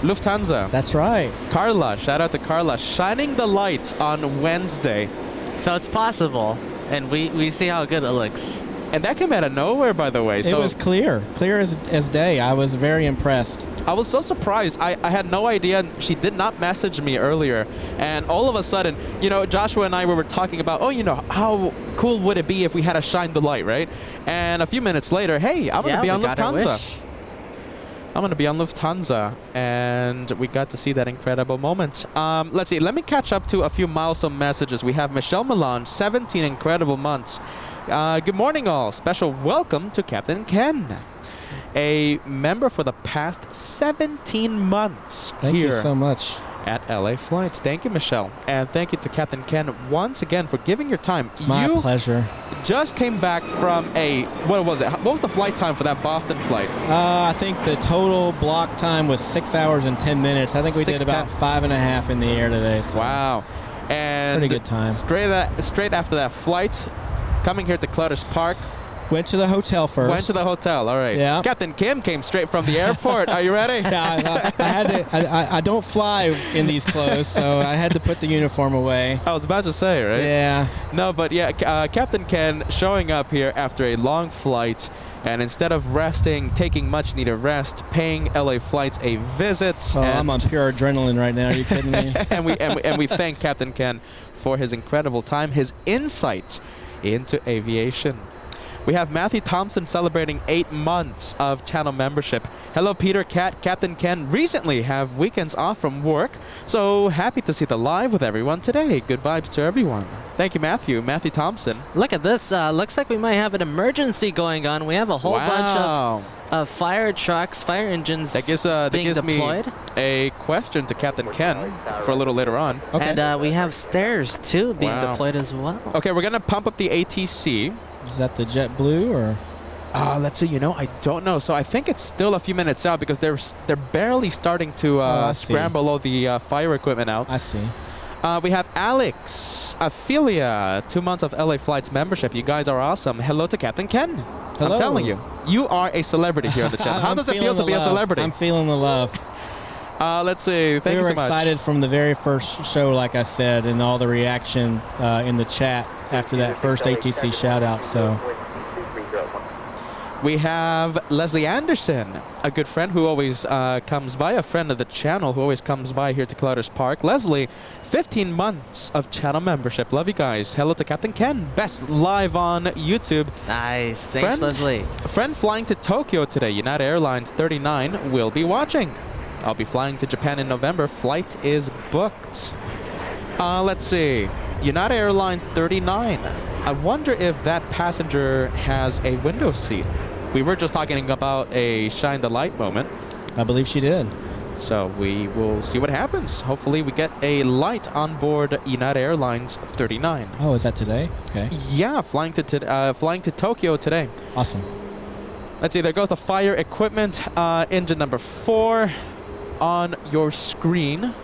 Lufthansa. That's right. Carla, shout out to Carla, shining the light on Wednesday. So it's possible, and we see how good it looks. And that came out of nowhere, by the way. It was clear as day. I was very impressed. I was so surprised. I had no idea. She did not message me earlier. And all of a sudden, you know, Joshua and I were talking about, oh, you know, how cool would it be if we had a shine the light, right? And a few minutes later, hey, I'm going to be on Lufthansa. I'm going to be on Lufthansa. And we got to see that incredible moment. Let's see. Let me catch up to a few milestone messages. We have Michelle Melange, 17 incredible months. Good morning, all. Special welcome to Captain Ken, a member for the past 17 months. Thank here you so much. At LA Flights. Thank you, Michelle. And thank you to Captain Ken once again for giving your time. My pleasure. Just came back from what was it? What was the flight time for that Boston flight? I think the total block time was 6 hours and 10 minutes. I think we did about 5.5 in the air today. So. Wow. And pretty good time. Straight after that flight, coming here to Clutters Park. Went to the hotel first. Went to the hotel, all right. Yeah. Captain Kim came straight from the airport. Are you ready? Yeah, I had to. I don't fly in these clothes, so I had to put the uniform away. I was about to say, right? Yeah. No, but yeah, Captain Ken showing up here after a long flight, and instead of resting, taking much needed rest, paying LA Flights a visit. Oh, I'm on pure adrenaline right now. Are you kidding me? and we thank Captain Ken for his incredible time, his insight into aviation. We have Matthew Thompson celebrating 8 months of channel membership. Hello, Peter, Kat, Captain Ken recently have weekends off from work, so happy to see the live with everyone today. Good vibes to everyone. Thank you, Matthew. Matthew Thompson. Look at this. Looks like we might have an emergency going on. We have a whole bunch of fire trucks, fire engines being deployed. Me a question to Captain Ken for a little later on. Okay. And we have stairs, too, being deployed as well. Okay, we're going to pump up the ATC. Is that the JetBlue or? Let's see. You know, I don't know. So I think it's still a few minutes out because they're barely starting to scramble all the fire equipment out. I see. We have Alex, Ophelia, 2 months of LA Flights membership. You guys are awesome. Hello to Captain Ken. Hello. I'm telling you, you are a celebrity here on the channel. How does it feel to be a celebrity? I'm feeling the love. Let's see. Thank you so much. We were excited from the very first show, like I said, and all the reaction in the chat after that first ATC shout out. So we have Leslie Anderson, a good friend who always comes by, a friend of the channel who always comes by here to Clutters Park. Leslie, 15 months of channel membership. Love you guys. Hello to Captain Ken. Best live on YouTube. Nice. Thanks, Leslie. Friend flying to Tokyo today. United Airlines 39 will be watching. I'll be flying to Japan in November. Flight is booked. Let's see. United Airlines 39. I wonder if that passenger has a window seat. We were just talking about a shine the light moment. I believe she did. So we will see what happens. Hopefully we get a light on board United Airlines 39. Oh, is that today? Okay. Yeah, flying to Tokyo today. Awesome. Let's see. There goes the fire equipment. Engine number 4 on your screen.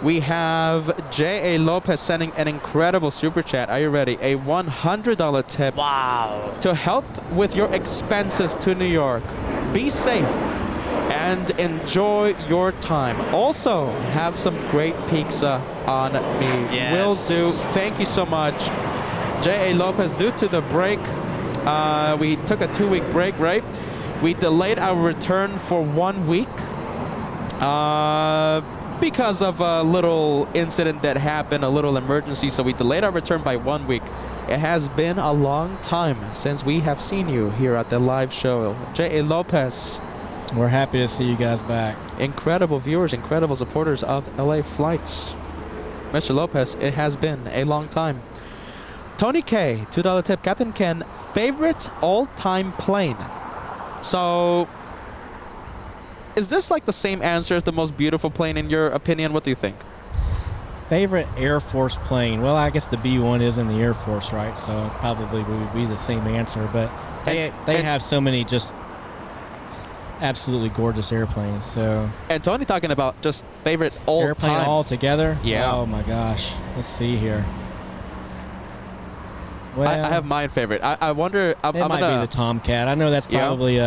We have J.A. Lopez sending an incredible super chat. Are you ready? A $100 tip. Wow. To help with your expenses to New York. Be safe and enjoy your time. Also, have some great pizza on me. Yes. Will do. Thank you so much. J.A. Lopez, due to the break, we took a 2-week break, right? We delayed our return for 1 week. Because of a little incident that happened, a little emergency, so we delayed our return by 1 week. It has been a long time since we have seen you here at the live show. J.A. Lopez. We're happy to see you guys back. Incredible viewers, incredible supporters of LA Flights. Mr. Lopez, it has been a long time. Tony K, $2 tip. Captain Ken, favorite all-time plane? So is this like the same answer as the most beautiful plane in your opinion? What do you think? Favorite Air Force plane? Well, I guess the B-1 is in the Air Force, right? So probably would be the same answer. But they have so many just absolutely gorgeous airplanes. So. And Tony talking about just favorite all airplane time. all together? Yeah. Oh my gosh. Let's see here. Well, I have my favorite. I wonder. It might be the Tomcat. I know that's probably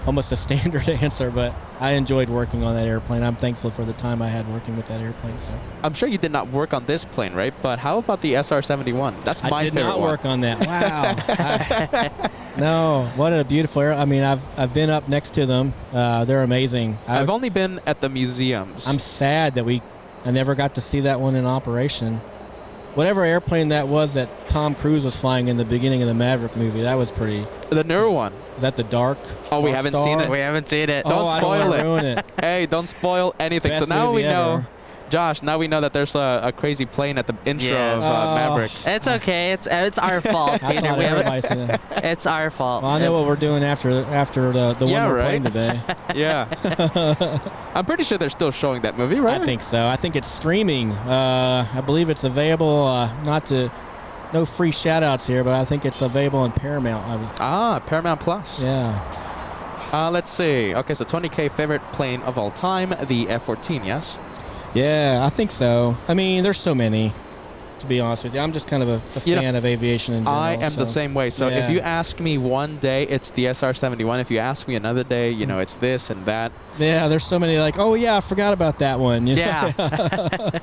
almost a standard answer, but I enjoyed working on that airplane. I'm thankful for the time I had working with that airplane. So I'm sure you did not work on this plane, right? But how about the SR-71? That's my favorite one. I did not work on that. Wow. No, what a beautiful air. I mean, I've been up next to them. They're amazing. I've only been at the museums. I'm sad that I never got to see that one in operation. Whatever airplane that was that Tom Cruise was flying in the beginning of the Maverick movie, that was pretty. The newer one. Is that the Dark? Oh, we haven't seen it. We haven't seen it. Don't spoil it. Ruin it. Hey, don't spoil anything. Best so now we know. ever. Josh, now we know that there's a crazy plane at the intro of Maverick. It's okay. It's our fault, Peter. It's our fault. Well, I know what we're doing after the one we're playing today. Yeah. I'm pretty sure they're still showing that movie, right? I think so. I think it's streaming. I believe it's available. No free shout-outs here, but I think it's available on Paramount. Paramount Plus. Yeah. Let's see. Okay, so 20K favorite plane of all time, the F-14, yes? Yeah, I think so. I mean, there's so many, to be honest with you. I'm just kind of a fan of aviation in general. I am the same way. So if you ask me one day, it's the SR-71. If you ask me another day, it's this and that. Yeah, there's so many like, oh, yeah, I forgot about that one. Yeah.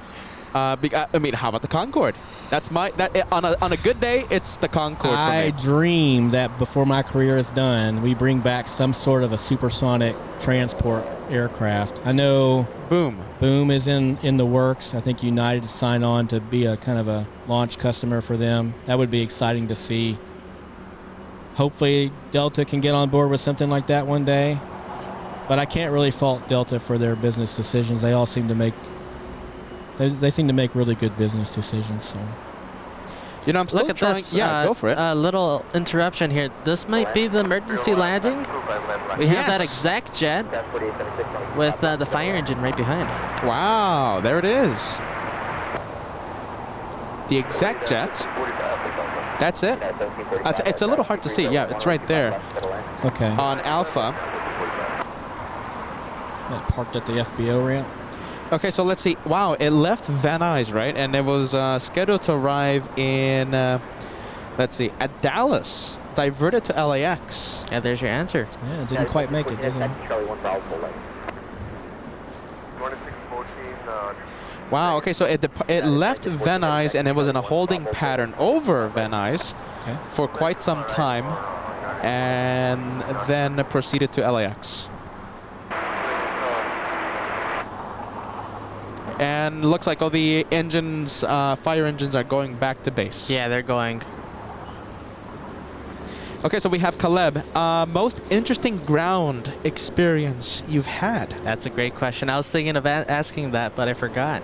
I mean, how about the Concorde? That's on a good day, it's the Concorde for me. I dream that before my career is done, we bring back some sort of a supersonic transport aircraft. I know Boom is in the works. I think United signed on to be a kind of a launch customer for them. That would be exciting to see. Hopefully Delta can get on board with something like that one day. But I can't really fault Delta for their business decisions. They all seem to make really good business decisions. So. I'm still Look at trying. this. Yeah, go for it. Little interruption here. This might be the emergency landing. We have that exec jet with the fire engine right behind. Wow, there it is. The exec jet. That's it. It's a little hard to see. Yeah, it's right there. Okay. On Alpha. That parked at the FBO ramp. Okay, so let's see. Wow, it left Van Nuys, right? And it was scheduled to arrive in, let's see, at Dallas. Diverted to LAX. Yeah, there's your answer. Yeah, it didn't quite make it, did it? Wow, okay, so it left Van Nuys and it was in a holding pattern over Van Nuys for quite some time and then proceeded to LAX. And looks like all the engines, fire engines are going back to base. Yeah, they're going. Okay, so we have Caleb. Most interesting ground experience you've had? That's a great question. I was thinking of asking that, but I forgot.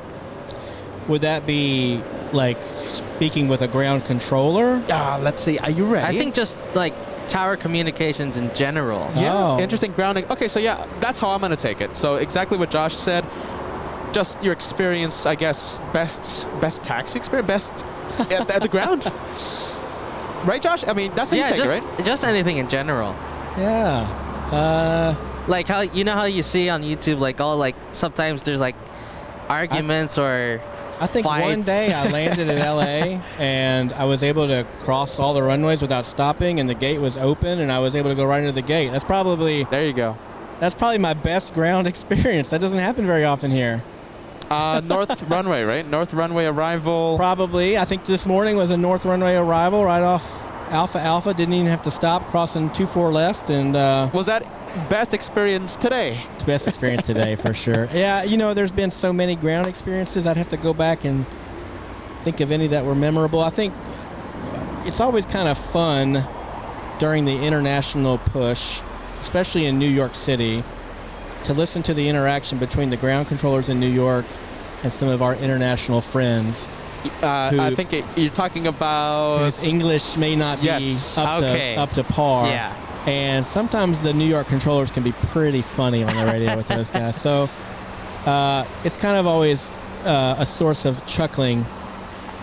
Would that be like speaking with a ground controller? Let's see. Are you ready? I think just like tower communications in general. Yeah, interesting grounding. Okay, so yeah, that's how I'm going to take it. So exactly what Josh said. Just your experience, I guess, best taxi experience, best at the ground. Right, Josh? I mean, that's how you take it, right? Just anything in general. Yeah. Like how how you see on YouTube, like sometimes there's like arguments or I think fights. One day I landed in LA and I was able to cross all the runways without stopping, and the gate was open, and I was able to go right into the gate. That's probably That's probably my best ground experience. That doesn't happen very often here. North runway, right? North runway arrival. Probably. I think this morning was a north runway arrival right off Alpha. Didn't even have to stop, crossing 24 left. And was that best experience today? Best experience today for sure. Yeah, there's been so many ground experiences. I'd have to go back and think of any that were memorable. I think it's always kind of fun during the international push, especially in New York City, to listen to the interaction between the ground controllers in New York and some of our international friends. I think you're talking about... whose English may not be up to par. Yeah. And sometimes the New York controllers can be pretty funny on the radio with those guys. So it's kind of always a source of chuckling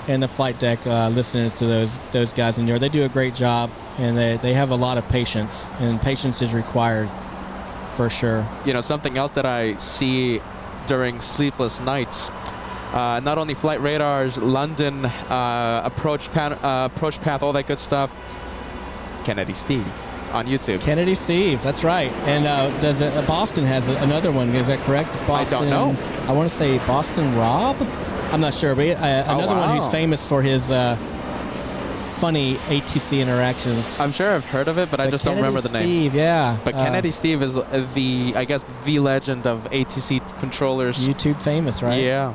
in the flight deck listening to those guys in New York. They do a great job, and they have a lot of patience, and patience is required for sure. You know, something else that I see during sleepless nights, not only flight radars, London, approach path, all that good stuff. Kennedy Steve on YouTube. Kennedy Steve, that's right. And Boston has another one, is that correct? Boston, I don't know. I want to say Boston Rob? I'm not sure, but another one who's famous for his funny ATC interactions. I'm sure I've heard of it, but I just don't remember the name. Steve, yeah. But Kennedy Steve is I guess the legend of ATC controllers. YouTube famous, right? Yeah.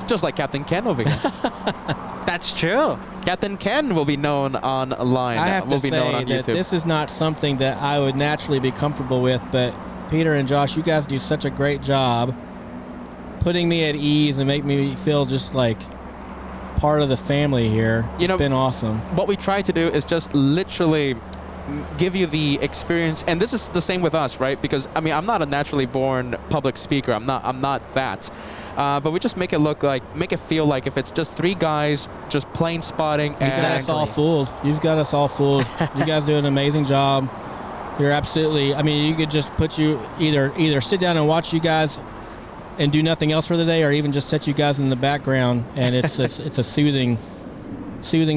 Just like Captain Ken over here. That's true. Captain Ken will be known online. I have to say that this is not something that I would naturally be comfortable with, but Peter and Josh, you guys do such a great job putting me at ease and make me feel just like part of the family here. It's been awesome. What we try to do is just literally give you the experience, and this is the same with us, right? Because I mean, I'm not a naturally born public speaker. I'm not that. But we just make it feel like if it's just three guys just plane spotting. You've got us all fooled. You've got us all fooled. You guys do an amazing job. You're absolutely. I mean, you could just put you either sit down and watch you guys and do nothing else for the day, or even just set you guys in the background, and it's a soothing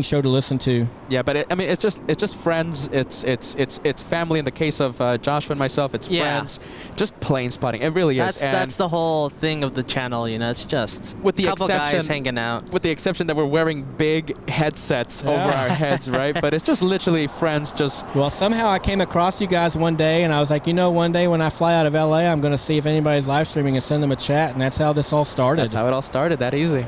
show to listen to. Yeah, but it's just friends. It's family. In the case of Joshua and myself, it's friends. Just plane spotting. It really is. That's the whole thing of the channel. You know, it's just with the a couple guys hanging out. With the exception that we're wearing big headsets over our heads, right? But it's just literally friends. Well, somehow I came across you guys one day, and I was like, one day when I fly out of LA, I'm going to see if anybody's live streaming and send them a chat, and that's how this all started. That's how it all started. That easy.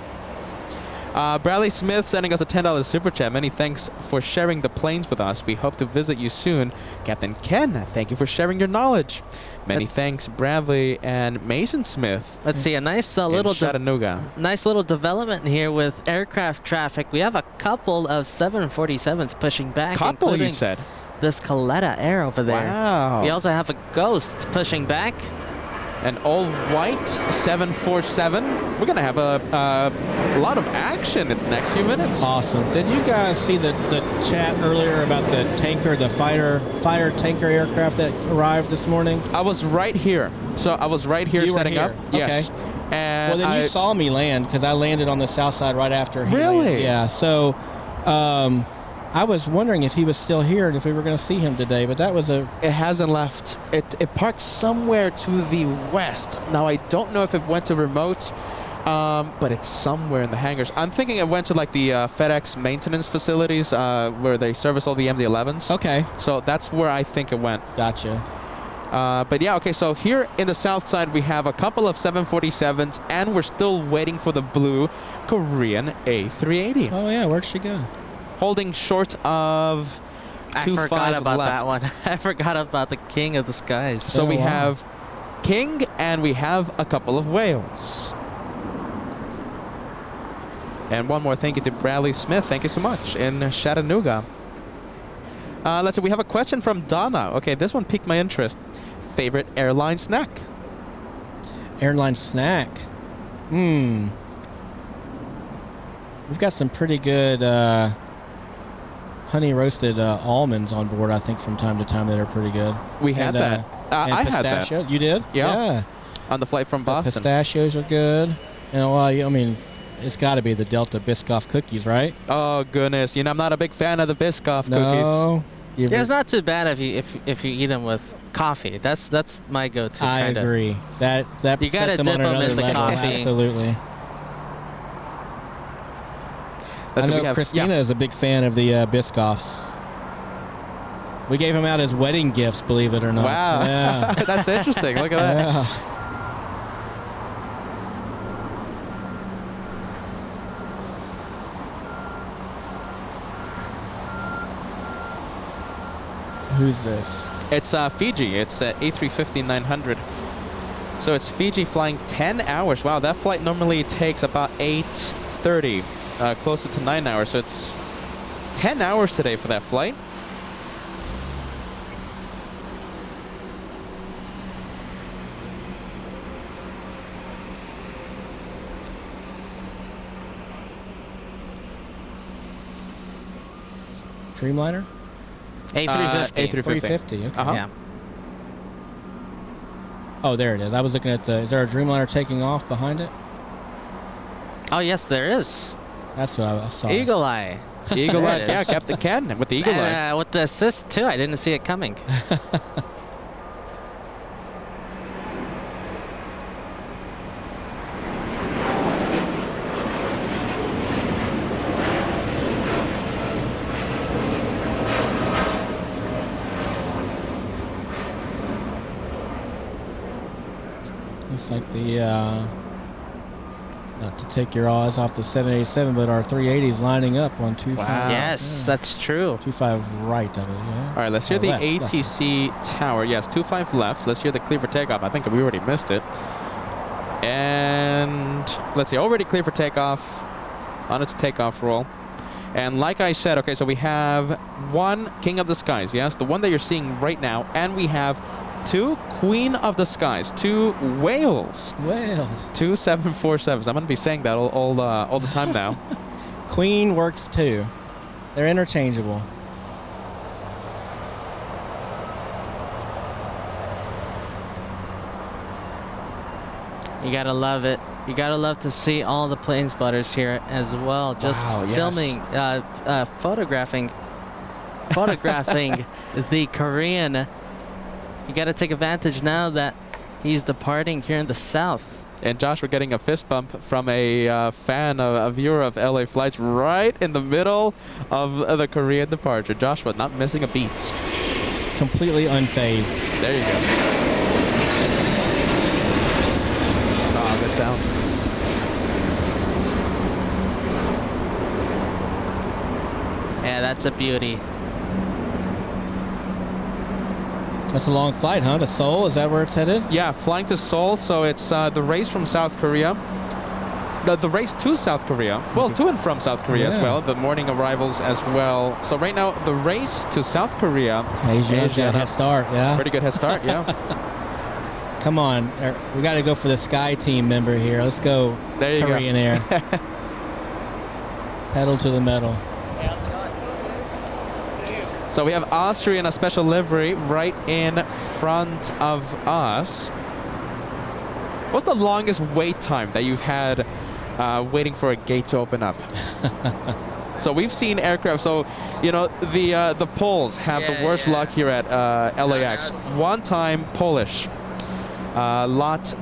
Bradley Smith sending us a $10 super chat. Many thanks for sharing the planes with us. We hope to visit you soon. Captain Ken, thank you for sharing your knowledge. Many thanks, Bradley and Mason Smith. Let's see, a nice little Chattanooga. Nice little development here with aircraft traffic. We have a couple of 747s pushing back. Couple, you said? This Coletta Air over there. Wow. We also have a Ghost pushing back. An all-white 747. We're going to have a lot of action in the next few minutes. Awesome. Did you guys see the chat earlier about the tanker, the fire tanker aircraft that arrived this morning? I was right here. So I was right here setting up. Yes. Okay. And well, then you saw me land, because I landed on the south side right after he Really? landed. Yeah. So I was wondering if he was still here and if we were going to see him today, but that was It hasn't left. It parked somewhere to the west. Now, I don't know if it went to remote, but it's somewhere in the hangars. I'm thinking it went to like the FedEx maintenance facilities where they service all the MD-11s. Okay. So that's where I think it went. Gotcha. But yeah, okay, so here in the south side, we have a couple of 747s, and we're still waiting for the blue Korean A380. Oh, yeah. Where'd she go? Holding short of 2.5 I forgot about left. that one. I forgot about the King of the Skies. So we have King, and we have a couple of whales. And one more thank you to Bradley Smith. Thank you so much in Chattanooga. Let's see, we have a question from Donna. Okay, this one piqued my interest. Favorite airline snack? Airline snack? We've got some pretty good honey roasted almonds on board, I think, from time to time that are pretty good. We had that. I had that. You did? Yeah. On the flight from Boston. The pistachios are good. And well, I mean, it's got to be the Delta Biscoff cookies, right? Oh goodness, I'm not a big fan of the Biscoff cookies. Yeah, it's not too bad if you eat them with coffee. That's my go-to. I agree. That you gotta dip them in the coffee. Absolutely. I know Christina is a big fan of the Biscoffs. We gave them out as wedding gifts, believe it or not. Wow. Yeah. That's interesting. Look at that. Yeah. Who's this? It's Fiji. It's A350-900. So it's Fiji flying 10 hours. Wow, that flight normally takes about 8:30. Closer to 9 hours, so it's 10 hours today for that flight. Dreamliner? A350. A350. 350. Okay. Uh-huh. Yeah. Oh, there it is. I was looking at the. Is there a Dreamliner taking off behind it? Oh, yes, there is. That's what I saw. Eagle Eye. Eagle There Eye, it yeah, is. Captain Ken with the Eagle Eye. With the assist, too. I didn't see it coming. Looks like the, not to take your eyes off the 787, but our 380 is lining up on 25. Wow. Yes, that's true. 25 right, I believe. Yeah. All right, let's hear Oh, the left. ATC tower. Yes, 25 left. Let's hear the clear for takeoff. I think we already missed it. And let's see, already clear for takeoff on its takeoff roll. And like I said, okay, so we have one King of the Skies, yes, the one that you're seeing right now, and we have two Queen of the Skies, two whales. Wales. Two 747s. I'm going to be saying that all the time now. Queen works too. They're interchangeable. You gotta love it. You gotta love to see all the plane spotters here as well. Just Wow, yes. filming, photographing the Korean. You gotta take advantage now that he's departing here in the south. And Josh, we're getting a fist bump from a fan, a viewer of LA Flights right in the middle of the Korean departure. Joshua not missing a beat. Completely unfazed. There you go. Oh, good sound. Yeah, that's a beauty. That's a long flight, huh? To Seoul? Is that where it's headed? Yeah, flying to Seoul, so it's the race from South Korea. The race to South Korea. Well, to and from South Korea as Yeah. well. The morning arrivals as well. So right now, the race to South Korea. Asia's got a head start, yeah. Pretty good head start, yeah. Come on. We got to go for the Sky Team member here. Let's go There you Korean Air. Pedal to the metal. So we have Austrian, a special livery right in front of us. What's the longest wait time that you've had waiting for a gate to open up? So we've seen aircraft. So, you know, the Poles have the worst luck here at LAX. One time, Polish. Lot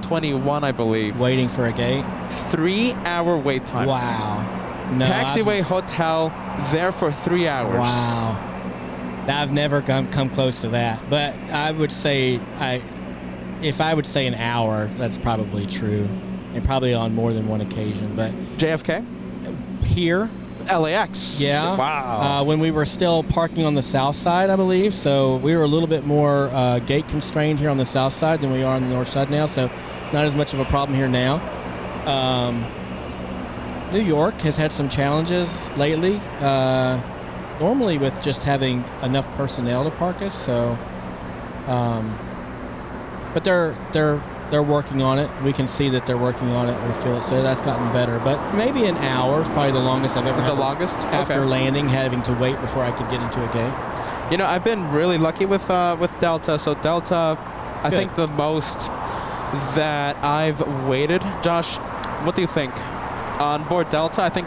21, I believe. Waiting for a gate. 3-hour wait time. Wow. No, Taxiway hotel there for 3 hours. Wow. I've never come close to that. But I would say, if I would say an hour, that's probably true. And probably on more than one occasion. But JFK? here, LAX. yeah. Wow. When we were still parking on the south side, I believe. So we were a little bit more gate constrained here on the south side than we are on the north side now. So not as much of a problem here now. New York has had some challenges lately, normally with just having enough personnel to park us. So, but they're working on it. We can see that they're working on it. We feel it. So that's gotten better. But maybe an hour is probably the longest I've ever had. The longest? After Okay. landing, having to wait before I could get into a gate. You know, I've been really lucky with Delta. So Delta, I Good. think the most that I've waited. Josh, what do you think? On board Delta, I think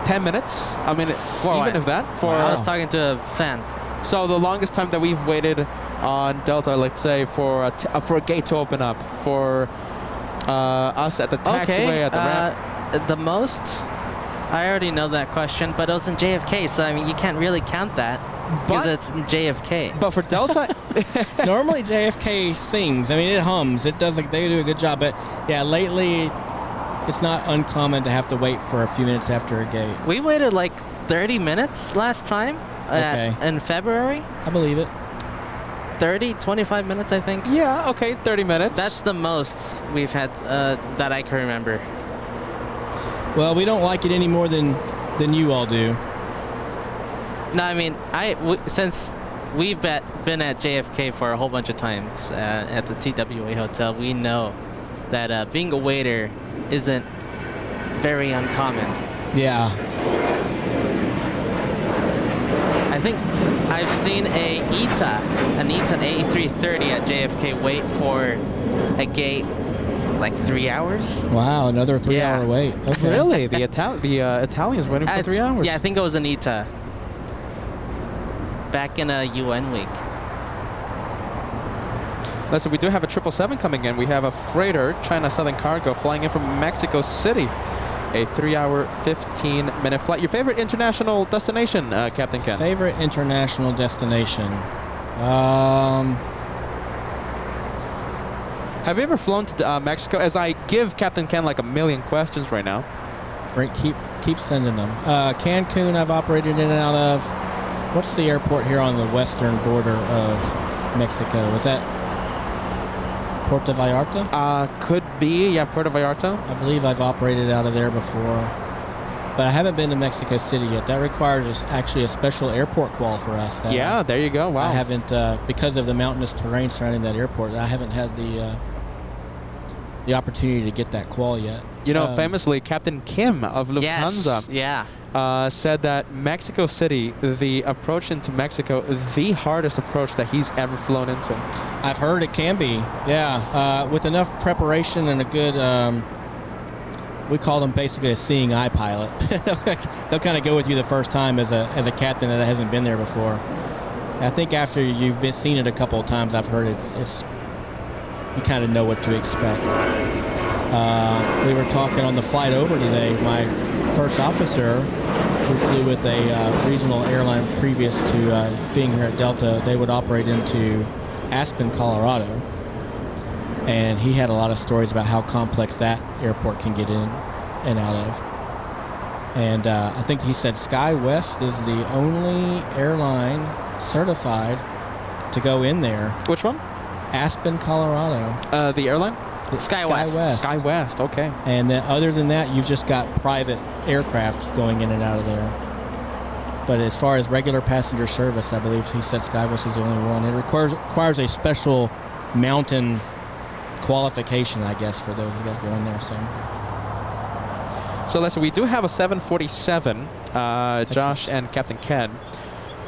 10 minutes. I mean, even if that. For I was talking to a fan. So the longest time that we've waited on Delta, let's say for a gate to open up, for us at the taxiway, at the ramp. The most, I already know that question, but it was in JFK, so I mean, you can't really count that because But- it's in JFK. But for Delta, Normally JFK sings. I mean, it hums. It does. They do a good job. But yeah, lately, it's not uncommon to have to wait for a few minutes after a gate. We waited like 30 minutes last time Okay. in February. I believe it. 25 minutes, I think. yeah, okay, 30 minutes. That's the most we've had that I can remember. Well, we don't like it any more than you all do. No, I mean, since we've been at JFK for a whole bunch of times at the TWA hotel, we know that being a waiter isn't very uncommon. Yeah. I think I've seen an Eton A330 at JFK wait for a gate like 3 hours. Wow, another 3-hour wait. Okay. Really? The Italians waiting for 3 hours? Yeah, I think it was an ETA. Back in a UN week. Listen, we do have a 777 coming in. We have a freighter, China Southern Cargo, flying in from Mexico City. A 3-hour, 15-minute flight. Your favorite international destination, Captain Ken? Favorite international destination? Have you ever flown to Mexico? As I give Captain Ken like a million questions right now. Right, keep sending them. Cancun, I've operated in and out of. What's the airport here on the western border of Mexico? Is that Puerto Vallarta? Could be, yeah, Puerto Vallarta. I believe I've operated out of there before. But I haven't been to Mexico City yet. That requires actually a special airport qual for us. Yeah, there you go. Wow. I haven't, because of the mountainous terrain surrounding that airport, I haven't had the opportunity to get that qual yet. You know, famously, Captain Kim of Lufthansa said that Mexico City, the approach into Mexico, the hardest approach that he's ever flown into. I've heard it can be, yeah. With enough preparation and a good, we call them basically a seeing eye pilot. They'll kind of go with you the first time as a captain that hasn't been there before. I think after you've seen it a couple of times, I've heard it's you kind of know what to expect. We were talking on the flight over today. My first officer, who flew with a regional airline previous to being here at Delta, they would operate into Aspen, Colorado. And he had a lot of stories about how complex that airport can get in and out of. And I think he said SkyWest is the only airline certified to go in there. Which one? Aspen, Colorado. The airline? SkyWest. SkyWest, okay. And then other than that, you've just got private aircraft going in and out of there. But as far as regular passenger service, I believe he said SkyWest was the only one. It requires a special mountain qualification, I guess, for those of you guys going there. So listen, we do have a 747, Josh and Captain Ken.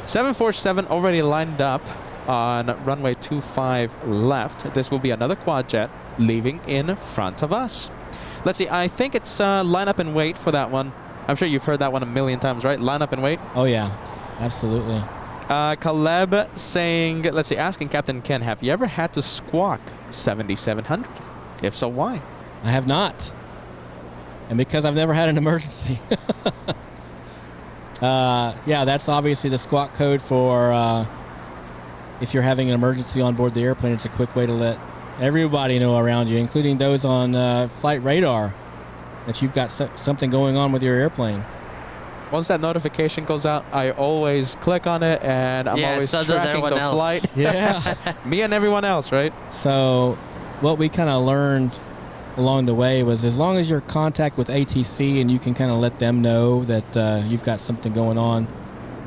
747 already lined up on runway 25 left. This will be another quad jet leaving in front of us. Let's see, I think it's line up and wait for that one. I'm sure you've heard that one a million times, right? Line up and wait. Oh yeah, absolutely. Caleb saying, let's see, asking Captain Ken, have you ever had to squawk 7700? If so, why? I have not. And because I've never had an emergency. Yeah, that's obviously the squawk code for if you're having an emergency on board the airplane. It's a quick way to let everybody know around you, including those on flight radar, that you've got something going on with your airplane. Once that notification goes out, I always click on it, and I'm always so does tracking the else. flight. Yeah. Me and everyone else, right? So what we kind of learned along the way was, as long as you're in contact with ATC and you can kind of let them know that you've got something going on,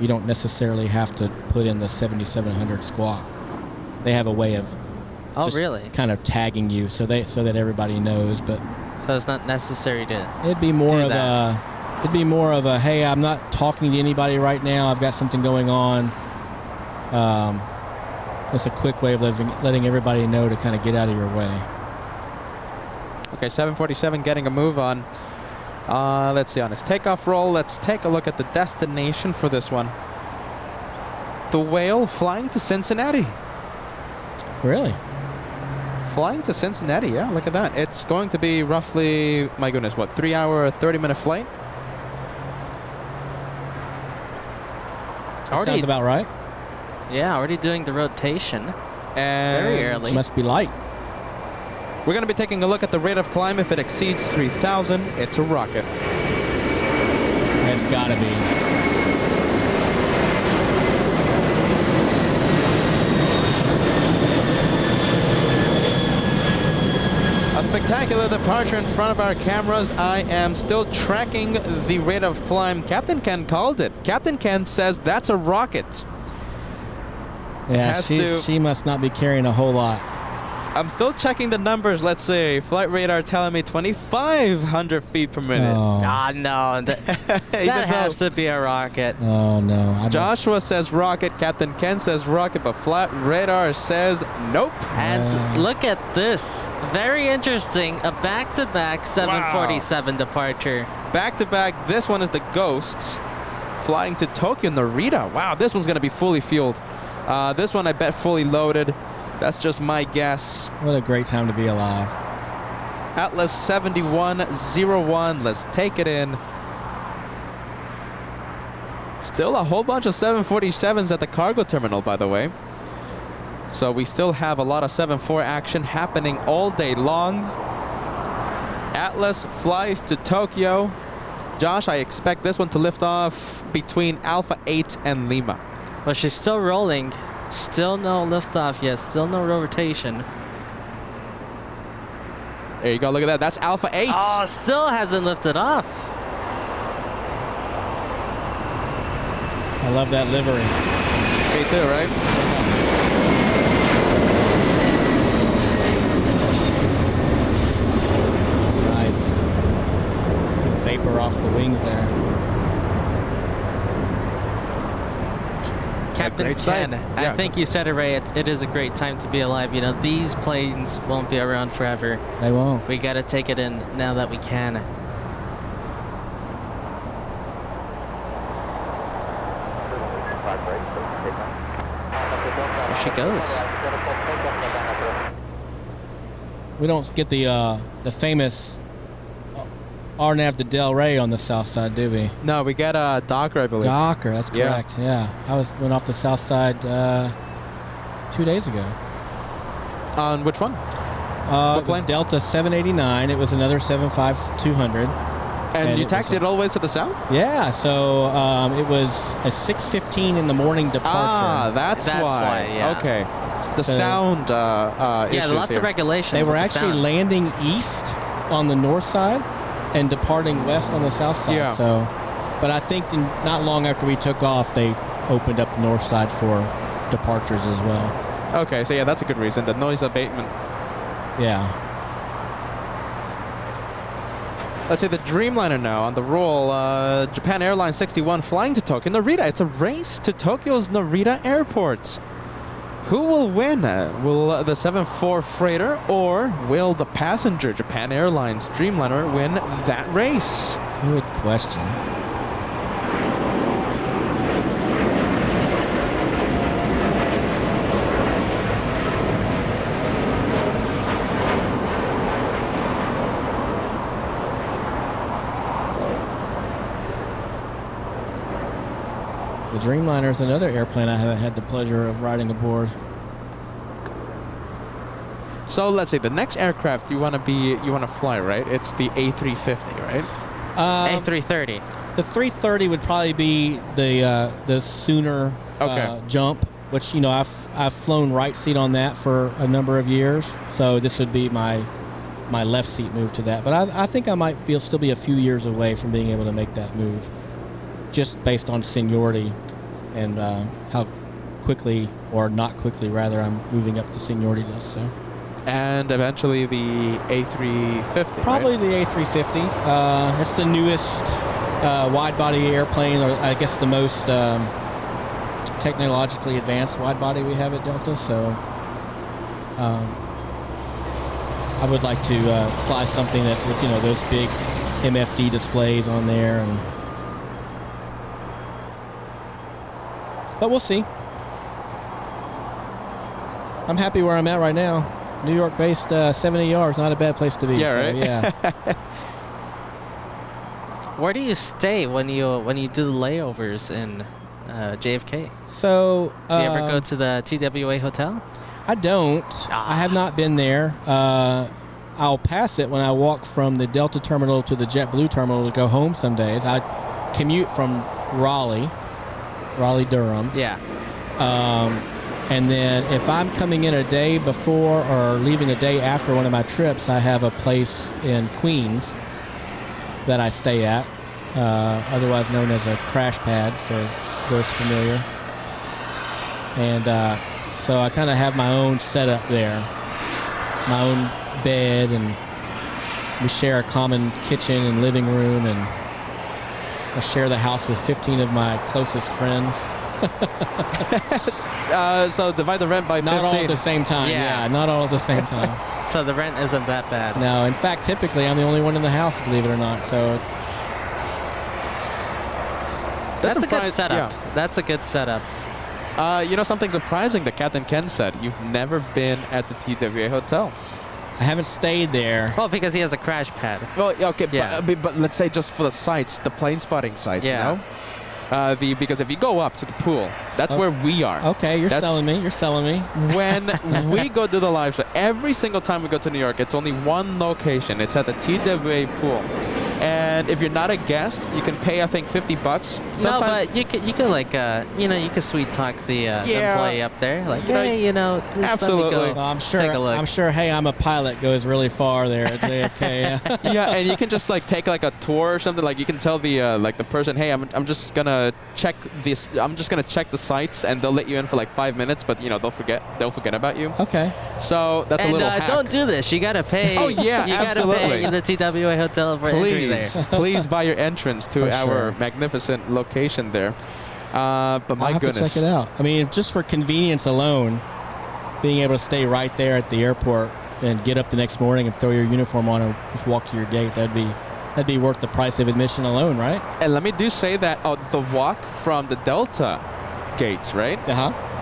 you don't necessarily have to put in the 7700 squawk. They have a way of kind of tagging you so that everybody knows. But so it's not necessary to it'd be more of a hey, I'm not talking to anybody right now, I've got something going on. It's a quick way of letting everybody know to kind of get out of your way. Okay, 747 getting a move on. Let's see, on his takeoff roll, let's take a look at the destination for this one. The Whale flying to Cincinnati. Really? Flying to Cincinnati, yeah, look at that. It's going to be roughly, my goodness, what, 3-hour, 30-minute flight? That sounds about right. Yeah, already doing the rotation. And very early. Must be light. We're going to be taking a look at the rate of climb. If it exceeds 3,000, it's a rocket. It's got to be. A spectacular departure in front of our cameras. I am still tracking the rate of climb. Captain Ken called it. Captain Ken says that's a rocket. Yeah, she must not be carrying a whole lot. I'm still checking the numbers. Let's see. Flight radar telling me 2,500 feet per minute. Oh, Ah, no. That has to be a rocket. oh no. Joshua says rocket. Captain Ken says rocket, but flight radar says nope. And look at this. Very interesting. A back-to-back 747 departure. Back to back. This one is the Ghosts flying to Tokyo Narita. Wow, this one's going to be fully fueled. This one I bet fully loaded. That's just my guess. What a great time to be alive. Atlas 7101. Let's take it in. Still a whole bunch of 747s at the cargo terminal, by the way. So we still have a lot of 7-4 action happening all day long. Atlas flies to Tokyo. Josh, I expect this one to lift off between Alpha 8 and Lima. Well, she's still rolling. Still no liftoff yet. Still no rotation. There you go. Look at that. That's Alpha 8. Oh, still hasn't lifted off. I love that livery. Me too, right? Nice. Vapor off the wings there. Captain great sight. Ken, Yeah. I think you said it right. It is a great time to be alive. You know, these planes won't be around forever. They won't. We got to take it in now that we can. There she goes. We don't get the famous RNAV to Del Rey on the south side, do we? No, we got a Docker, I believe. Docker, that's Yeah. correct. Yeah, I went off the south side 2 days ago. On which one? It was plane? Delta 789. It was another 75200. And you it taxied was all the way to the south? Yeah, so it was a 6:15 in the morning departure. Ah, that's why. yeah. Okay. The So- sound Yeah, issues lots here. of regulations. They were with the actually sound. landing east on the north side and departing west on the south side. Yeah. So, but I think not long after we took off, they opened up the north side for departures as well. Okay, so yeah, that's a good reason. The noise abatement. Yeah. Let's say the Dreamliner now on the roll. Japan Airlines 61 flying to Tokyo Narita. It's a race to Tokyo's Narita Airport. Who will win? Will the 74 freighter or will the passenger Japan Airlines Dreamliner win that race? Good question. The Dreamliner is another airplane I haven't had the pleasure of riding aboard. So let's say the next aircraft you want to fly, right? It's the A350, right? A330. The 330 would probably be the sooner jump, which I've flown right seat on that for a number of years, so this would be my left seat move to that. But I think I might still be a few years away from being able to make that move, just based on seniority and how quickly, or not quickly rather, I'm moving up the seniority list. So. And eventually the A350, Probably right? the A350. It's the newest wide-body airplane, or I guess the most technologically advanced wide-body we have at Delta. So I would like to fly something that with those big MFD displays on there, but we'll see. I'm happy where I'm at right now. New York-based 70 yards, not a bad place to be. Yeah, so, right? Yeah. Where do you stay when you do the layovers in JFK? So Do you ever go to the TWA hotel? I don't. I have not been there. I'll pass it when I walk from the Delta terminal to the JetBlue terminal to go home some days. I commute from Raleigh, Durham. Yeah. And then if I'm coming in a day before or leaving a day after one of my trips, I have a place in Queens that I stay at, otherwise known as a crash pad for those familiar. And so I kind of have my own setup there. my own bed, and we share a common kitchen and living room, and I share the house with 15 of my closest friends. So divide the rent by 15. Not all at the same time. Yeah, not all at the same time. So the rent isn't that bad. No, in fact, typically I'm the only one in the house, believe it or not. So it's That's a good setup. Yeah. That's a good setup. You know something surprising that Captain Ken said? You've never been at the TWA hotel. I haven't stayed there. Well, because he has a crash pad. Well, okay, Yeah. but let's say just for the sites, the plane spotting sites, Yeah. you know? Because if you go up to the pool, that's where we are. Okay, you're selling me. You're selling me. When we go do the live show, every single time we go to New York, it's only one location. It's at the TWA pool. And if you're not a guest, you can pay, I think, $50. No, but you could like, you could sweet talk the employee up there, like, hey, just absolutely. let me go. Well, I'm sure. Take a look. I'm sure. Hey, I'm a pilot. Goes really far there at JFK. Yeah, and you can just like take like a tour or something. Like you can tell the the person, hey, I'm just gonna check this. I'm just gonna check the sites, and they'll let you in for like 5 minutes. But they'll forget about you. Okay. So that's a little hack. Don't do this. You gotta pay. Oh yeah, you absolutely. gotta pay the TWA hotel for entry there. Please buy your entrance to For our sure. magnificent location there. But my I'll have goodness. to check it out. I mean, just for convenience alone, being able to stay right there at the airport and get up the next morning and throw your uniform on and just walk to your gate, that'd be worth the price of admission alone, right? And let me say that the walk from the Delta gates, right?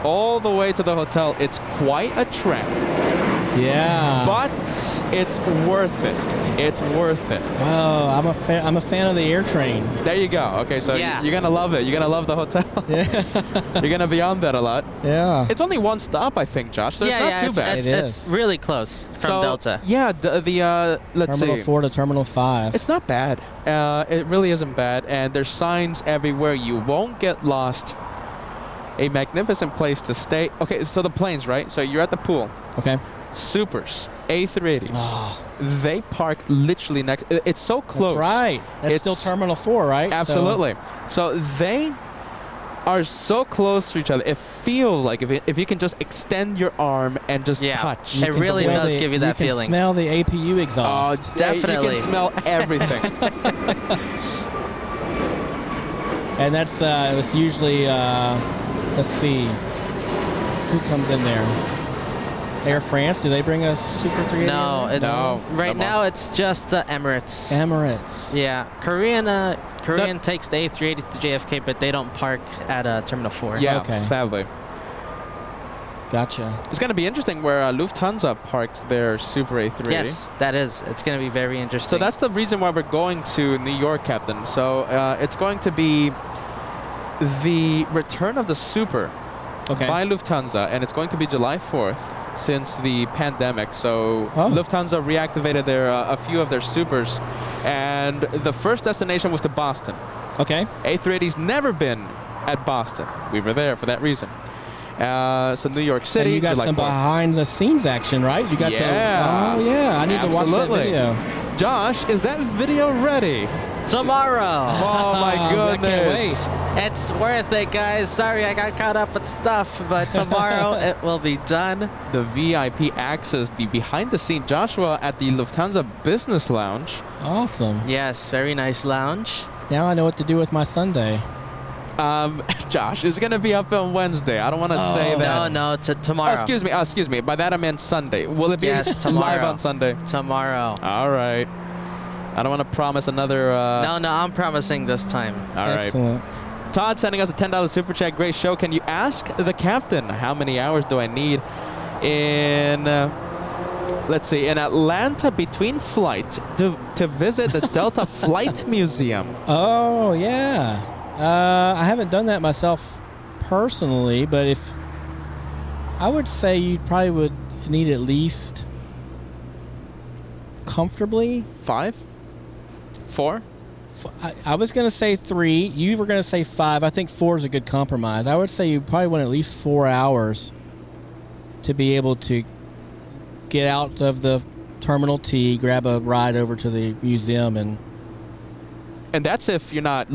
All the way to the hotel, it's quite a trek. Yeah. But it's worth it. It's worth it. Oh, I'm a fan of the air train. There you go. Okay, so you're gonna love it. You're gonna love the hotel. Yeah. You're gonna be on that a lot. Yeah. It's only one stop, I think, Josh. So it's not too bad. It's really close from Delta. Yeah, let's see. Terminal 4 to Terminal 5. It's not bad. It really isn't bad. And there's signs everywhere. You won't get lost. A magnificent place to stay. Okay, so the planes, right? So you're at the pool. Okay. Supers, A380s. Oh. They park literally next. It's so close. That's right. That's still Terminal 4, right? Absolutely. So they are so close to each other. It feels like if you can just extend your arm and just touch. It really does give you that feeling. You can smell the APU exhaust. Oh, definitely. You can smell everything. And it's usually, let's see, who comes in there? Air France, do they bring a Super 380? No, right now it's just Emirates. Emirates. Yeah, Korean takes the A380 to JFK, but they don't park at Terminal 4. Yeah, okay. Sadly. Gotcha. It's going to be interesting where Lufthansa parks their Super A380. Yes, that is. It's going to be very interesting. So that's the reason why we're going to New York, Captain. So it's going to be the return of the Super by Lufthansa, and it's going to be July 4th. Since the pandemic, so Lufthansa reactivated a few of their Supers, and the first destination was to Boston. Okay. A380's never been at Boston. We were there for that reason. So New York City. And you got July some 4th. behind-the-scenes action, right? You got yeah. Oh yeah, I need to watch that video. Josh, is that video ready? Tomorrow. Oh my goodness! I can't wait. It's worth it, guys. Sorry I got caught up with stuff, but tomorrow it will be done. The VIP access, the behind-the-scene Joshua at the Lufthansa Business Lounge. Awesome. Yes, very nice lounge. Now I know what to do with my Sunday. Josh, it's going to be up on Wednesday. I don't want to say that. No, tomorrow. Oh, excuse me. By that I meant Sunday. Will it be live on Sunday? Tomorrow. All right. I don't want to promise another... No, I'm promising this time. All right. Excellent. Todd sending us a $10 super chat. Great show. Can you ask the captain how many hours do I need in... let's see, in Atlanta between flights to visit the Delta Flight Museum? Oh, yeah. I haven't done that myself personally, but I would say you probably would need at least comfortably 5? 4? I was going to say 3. You were going to say 5. I think 4 is a good compromise. I would say you probably want at least 4 hours to be able to get out of the Terminal T, grab a ride over to the museum, and that's if you're not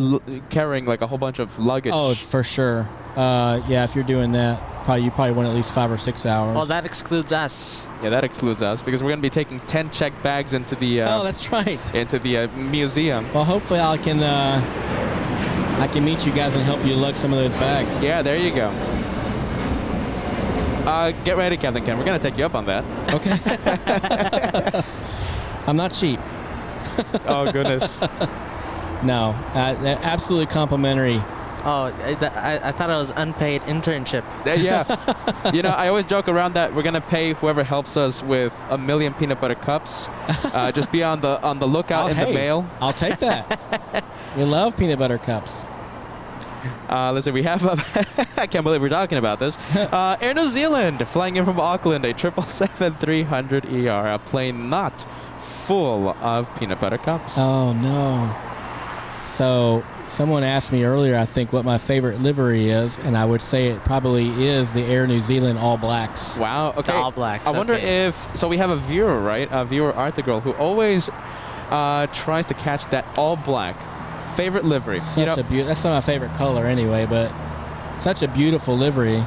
carrying like a whole bunch of luggage. Oh, for sure. yeah, if you're doing that, you probably want at least 5 or 6 hours. Well, that excludes us. Yeah, that excludes us because we're going to be taking 10 check bags into the oh, that's right. into the museum. Well, hopefully I can meet you guys and help you lug some of those bags. Yeah, there you go. Get ready, Captain Ken. We're going to take you up on that. Okay. I'm not cheap. Oh, goodness. No, absolutely complimentary. Oh, I thought it was unpaid internship. Yeah. You know, I always joke around that we're going to pay whoever helps us with 1 million peanut butter cups. Just be on the lookout in the mail. I'll take that. We love peanut butter cups. Let's see, we have, I can't believe we're talking about this. Air New Zealand flying in from Auckland, a 777-300ER, a plane not full of peanut butter cups. Oh, no. So, someone asked me earlier, I think, what my favorite livery is, and I would say it probably is the Air New Zealand All Blacks. Wow, okay. The All Blacks, I wonder if, so we have a viewer, right? A viewer, Arthur Girl, who always tries to catch that all black. Favorite livery. That's not my favorite color anyway, but such a beautiful livery.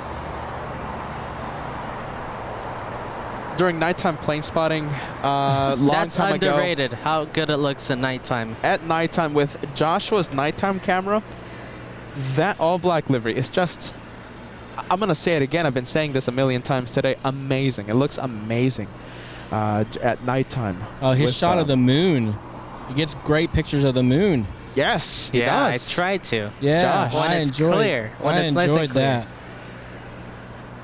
During nighttime plane spotting, long That's time ago. That's underrated, how good it looks at nighttime. At nighttime with Joshua's nighttime camera, that all black livery is just, I'm going to say it again, I've been saying this a million times today, amazing. It looks amazing at nighttime. Oh, his shot of the moon. He gets great pictures of the moon. Yes, he does. does. I tried to. Yeah, Josh, when it's clear. When it's nice and clear. That.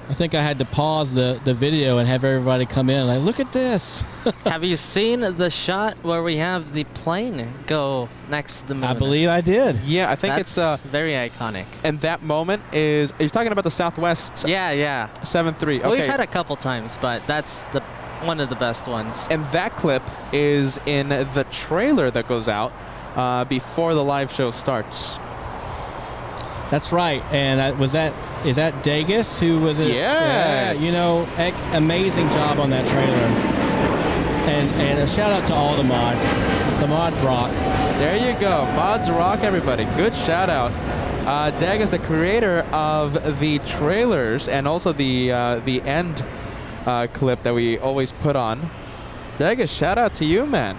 I think I had to pause the video and have everybody come in like, look at this. Have you seen the shot where we have the plane go next to the moon? I believe I did. Yeah, I think That's very iconic. And that moment is, are you talking about the Southwest? Yeah. 7-3. Okay. We've had a couple times, but that's one of the best ones. And that clip is in the trailer that goes out before the live show starts. That's right. And is that Dagus who was it? Yes. Yeah, you know, amazing job on that trailer. And a shout out to all the mods. The mods rock. There you go. Mods rock, everybody. Good shout out. Dagus, the creator of the trailers and also the end clip that we always put on. Dagus, shout out to you, man.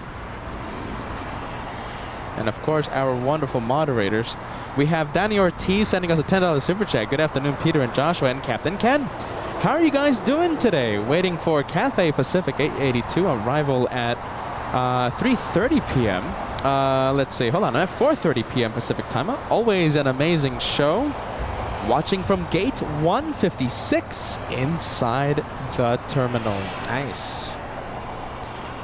And of course, our wonderful moderators. We have Danny Ortiz sending us a $10 super chat. Good afternoon, Peter and Joshua and Captain Ken. How are you guys doing today? Waiting for Cathay Pacific 882 arrival at 3:30 p.m. Let's see, hold on, at 4:30 p.m. Pacific time. Always an amazing show. Watching from gate 156 inside the terminal. Nice.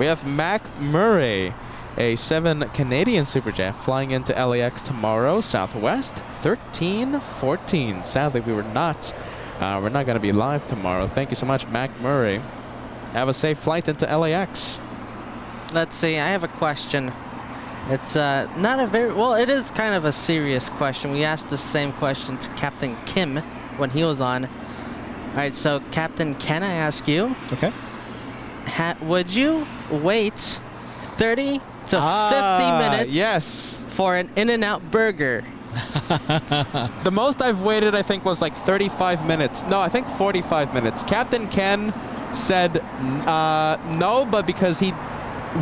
We have Mac Murray, a 7 Canadian Superjet flying into LAX tomorrow, Southwest 1314. Sadly, we're not going to be live tomorrow. Thank you so much, Mac Murray. Have a safe flight into LAX. Let's see, I have a question. It's not a very, well, it is kind of a serious question. We asked the same question to Captain Kim when he was on. All right, so Captain, can I ask you? Okay. Would you wait 30 to 50 minutes yes, for an In-N-Out burger? The most I've waited, I think, was like 35 minutes. No, I think 45 minutes. Captain Ken said no, but because he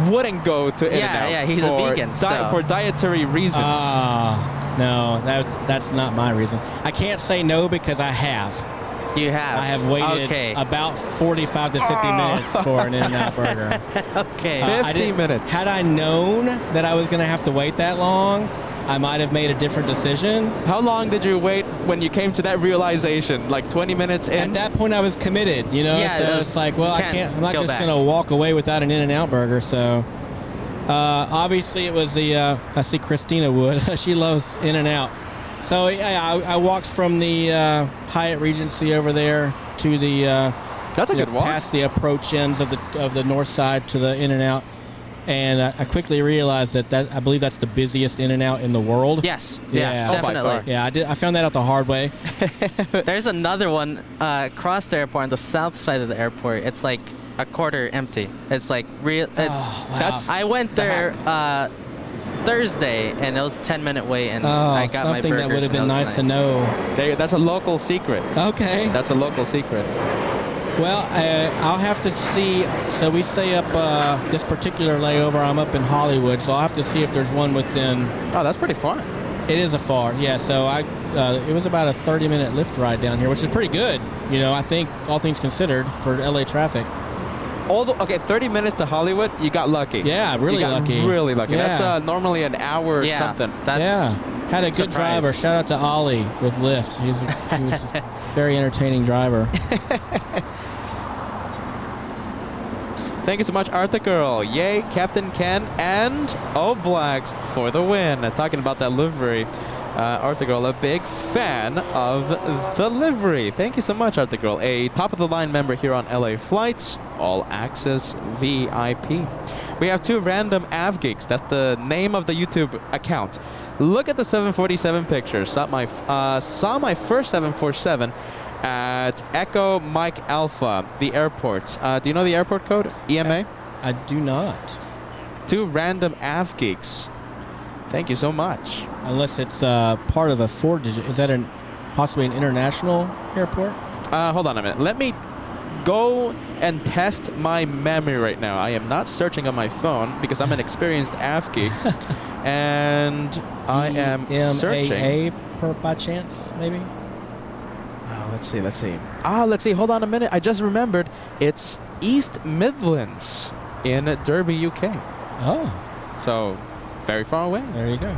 wouldn't go to In-N-Out. Yeah, he's a vegan. For dietary reasons. No, that's not my reason. I can't say no because I have. You have? I have waited about 45 to 50 minutes for an In-N-Out burger. Okay. 50 minutes. Had I known that I was going to have to wait that long, I might have made a different decision. How long did you wait when you came to that realization? Like 20 minutes in? At that point, I was committed, you know? Yeah, so it's like, well, I'm not just going to walk away without an In-N-Out burger. So obviously it was I see Christina Wood. She loves In-N-Out. So yeah, I walked from the Hyatt Regency over there to the that's a good walk. Past the approach ends of the north side to the In-N-Out, and I quickly realized that I believe that's the busiest In-N-Out in the world. Yes. Yeah. Definitely. Yeah, I found that out the hard way. There's another one across the airport on the south side of the airport. It's like a quarter empty. It's like real. It's wow. I went there Thursday, and it was a 10-minute wait, and Oh, I got my something burgers. that would have and been it was nice to know. That's a local secret. Okay. That's a local secret. Well, I'll have to see. So we stay up this particular layover. I'm up in Hollywood, so I'll have to see if there's one within. Oh, that's pretty fun. It is a far, yeah. So it was about a 30-minute lift ride down here, which is pretty good. You know, I think all things considered for LA traffic. Okay, 30 minutes to Hollywood, you got lucky. Yeah, really you got lucky. Really lucky. Yeah. That's normally an hour or something. That's had a good driver. Shout out to Ollie with Lyft. He was a very entertaining driver. Thank you so much, Arthur Girl. Yay, Captain Ken and Blacks for the win. Talking about that livery. Arthur Girl, a big fan of the livery. Thank you so much, Arthur Girl. A top-of-the-line member here on LA Flights, all access VIP. We have 2 random AvGeeks. That's the name of the YouTube account. Look at the 747 pictures. Saw my first 747 at Echo Mike Alpha, the airports. Do you know the airport code? EMA? I do not. 2 random AvGeeks. Thank you so much. Unless it's part of a 4-digit. Is that possibly an international airport? Hold on a minute. Let me go and test my memory right now. I am not searching on my phone because I'm an experienced AvGeek. And I am searching. EMAA by chance, maybe? Let's see. Let's see. Hold on a minute. I just remembered. It's East Midlands in Derby, UK. Oh. So, very far away. There you go.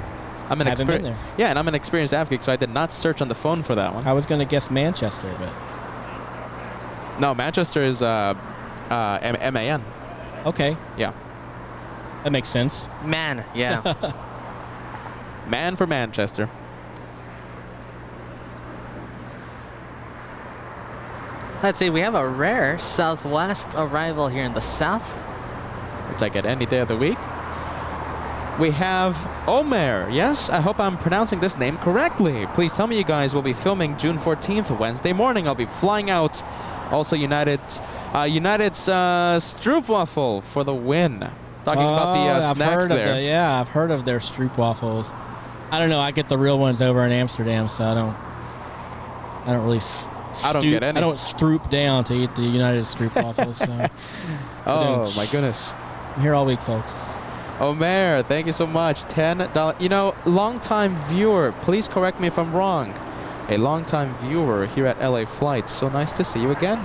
I'm an Haven't been there. Yeah, and I'm an experienced AvGeek, so I did not search on the phone for that one. I was going to guess Manchester, but... No, Manchester is MAN. Okay. Yeah. That makes sense. Man, yeah. Man for Manchester. Let's see, we have a rare Southwest arrival here in the south. It's like at any day of the week. We have Omer. Yes, I hope I'm pronouncing this name correctly. Please tell me you guys will be filming June 14th, Wednesday morning. I'll be flying out. Also, United's Stroopwafel for the win. Talking about the snacks there. I've heard of their Stroopwafels. I don't know. I get the real ones over in Amsterdam, so I don't really. I don't get any. I don't stroop down to eat the United Stroopwafels. So. Oh my goodness! I'm here all week, folks. Omer, thank you so much. $10. You know, long-time viewer. Please correct me if I'm wrong. A long-time viewer here at LA Flights. So nice to see you again.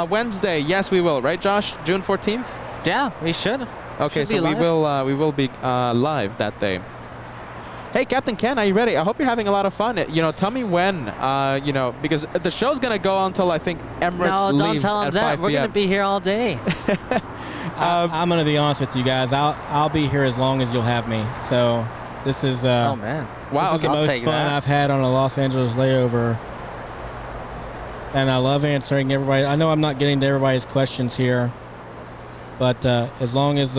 Wednesday, yes, we will. Right, Josh? June 14th. Yeah, we should. Okay, Should so we will be live that day. Hey, Captain Ken, are you ready? I hope you're having a lot of fun. You know, tell me when. You know, because the show's gonna go until I think Emirates leaves don't tell him at that. 5 We're p.m. gonna be here all day. I'm gonna be honest with you guys. I'll be here as long as you'll have me. So this is. Oh man! Wow, this is the most fun I've had on a Los Angeles layover. And I love answering everybody. I know I'm not getting to everybody's questions here, but as long as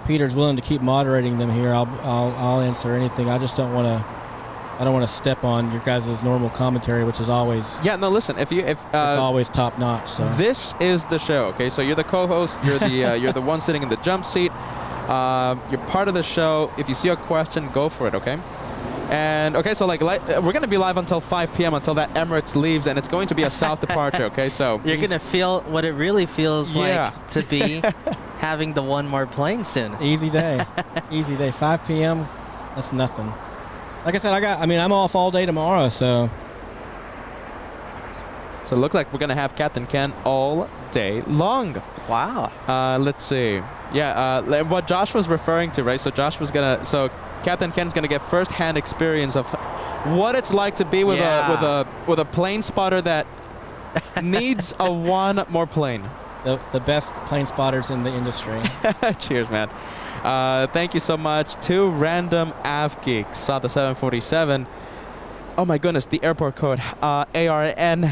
Peter's willing to keep moderating them here, I'll answer anything. I just don't want to. I don't want to step on your guys' normal commentary, which is always no. Listen, it's always top notch. So this is the show. Okay, so you're the co-host. You're the you're the one sitting in the jump seat. You're part of the show. If you see a question, go for it. Okay. And okay, so like we're gonna be live until 5 p.m. until that Emirates leaves, and it's going to be a south departure. Okay, so you're gonna feel what it really feels like to be having the one more plane soon. Easy day, easy day. 5 p.m. That's nothing. Like I said, I'm off all day tomorrow, so. So it looks like we're gonna have Captain Ken all day long. Wow. Let's see. Yeah, what Josh was referring to, right? So Captain Ken's gonna get first-hand experience of what it's like to be with a plane spotter that needs one more plane. The best plane spotters in the industry. Cheers, man. Thank you so much. 2 random AvGeeks saw the 747. Oh my goodness, the airport code ARN.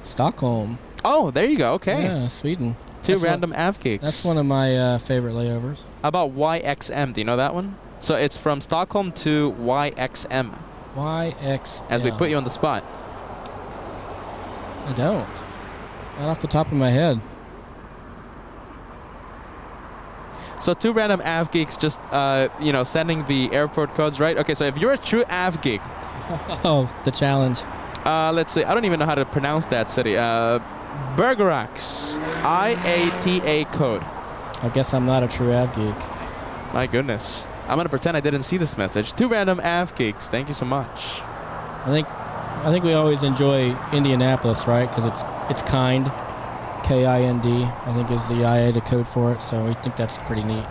Stockholm. Oh, there you go. Okay. Yeah, Sweden. 2 random AvGeeks. That's one of my favorite layovers. How about YXM? Do you know that one? So it's from Stockholm to YXM. YXM. As we put you on the spot. I don't. Not off the top of my head. So 2 random av geeks just, you know, sending the airport codes, right? Okay, so if you're a true av geek, Oh, the challenge. let's see. I don't even know how to pronounce that city. Bergeracs, IATA code. I guess I'm not a true av geek. My goodness. I'm gonna pretend I didn't see this message. 2 random av geeks. Thank you so much. I think we always enjoy Indianapolis, right? Because it's kind, KIND. I think is the IATA code for it. So we think that's pretty neat.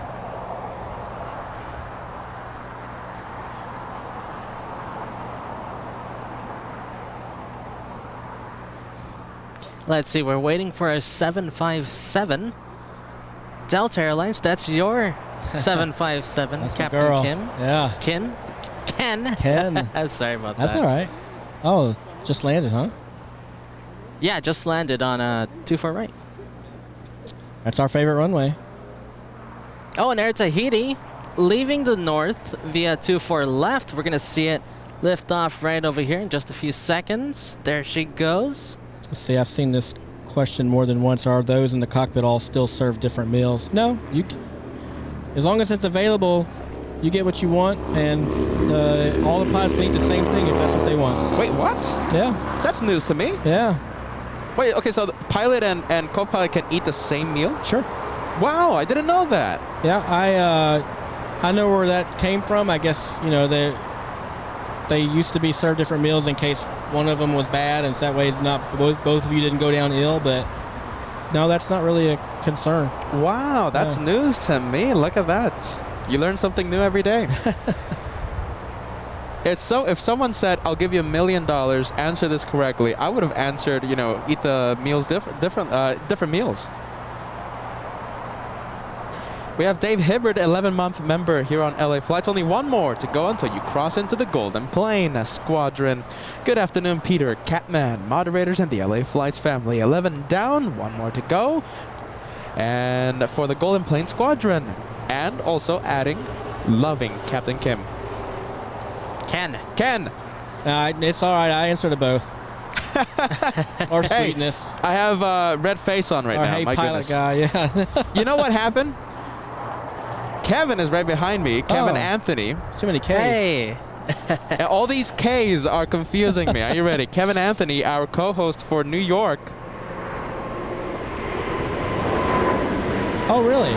Let's see, we're waiting for a 757. Delta Airlines, that's your 757, That's Captain my girl. Kim. Yeah. Ken? Sorry about That's that. all right. Oh, just landed, huh? Yeah, just landed on 24 right. That's our favorite runway. Oh, and Air Tahiti, leaving the north via 24 left. We're going to see it lift off right over here in just a few seconds. There she goes. Let's see, I've seen this question more than once. Are those in the cockpit all still serve different meals? No, as long as it's available, you get what you want, and all the pilots can eat the same thing if that's what they want. Wait, what? Yeah, That's news to me. yeah, Wait, okay, so the pilot and co-pilot can eat the same meal? sure. Wow, I didn't know that. Yeah, I know where that came from. I guess, you know, they used to be served different meals in case one of them was bad, and so that way it's not both of you didn't go down ill. But no, that's not really a concern. Wow, that's news to me. Look at that. You learn something new every day. It's so, if someone said, I'll give you $1 million, answer this correctly, I would have answered, you know, eat the meals different meals. We have Dave Hibbard, 11-month member here on LA Flights. Only one more to go until you cross into the Golden Plane Squadron. Good afternoon, Peter, Catman, moderators, and the LA Flights family. 11 down, one more to go. And for the Golden Plane Squadron. And also adding, loving Captain Kim. Ken. It's all right. I answer to both. Or Hey, sweetness. I have a red face on right Or now. hey, My pilot goodness. guy. Yeah. You know what happened? Kevin is right behind me. Kevin Oh. Anthony. Too many Ks. Hey. And all these Ks are confusing me. Are you ready? Kevin Anthony, our co-host for New York. Oh, really?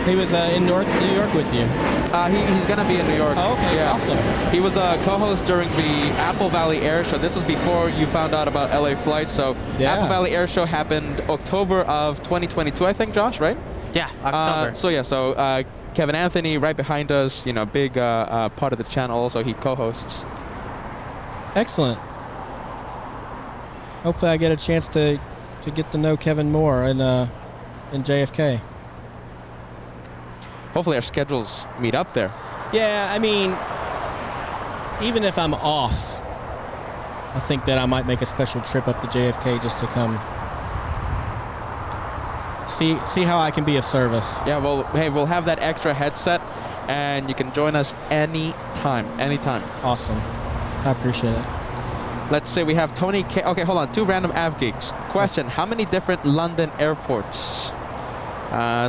He was in New York with you. He's going to be in New York. Oh, okay, awesome. He was a co-host during the Apple Valley Air Show. This was before you found out about LA Flights. So Yeah. Apple Valley Air Show happened October of 2022, I think, Josh, right? Yeah, October. So Kevin Anthony right behind us, you know, big part of the channel also. He co-hosts. Excellent. Hopefully I get a chance to get to know Kevin more in JFK. Hopefully our schedules meet up there. Yeah, I mean, even if I'm off, I think that I might make a special trip up to JFK just to come see how I can be of service. Yeah, well, hey, we'll have that extra headset, and you can join us anytime. Awesome. I appreciate it. Let's say we have Tony K. Okay, hold on. 2 random av geeks. Question: how many different London airports?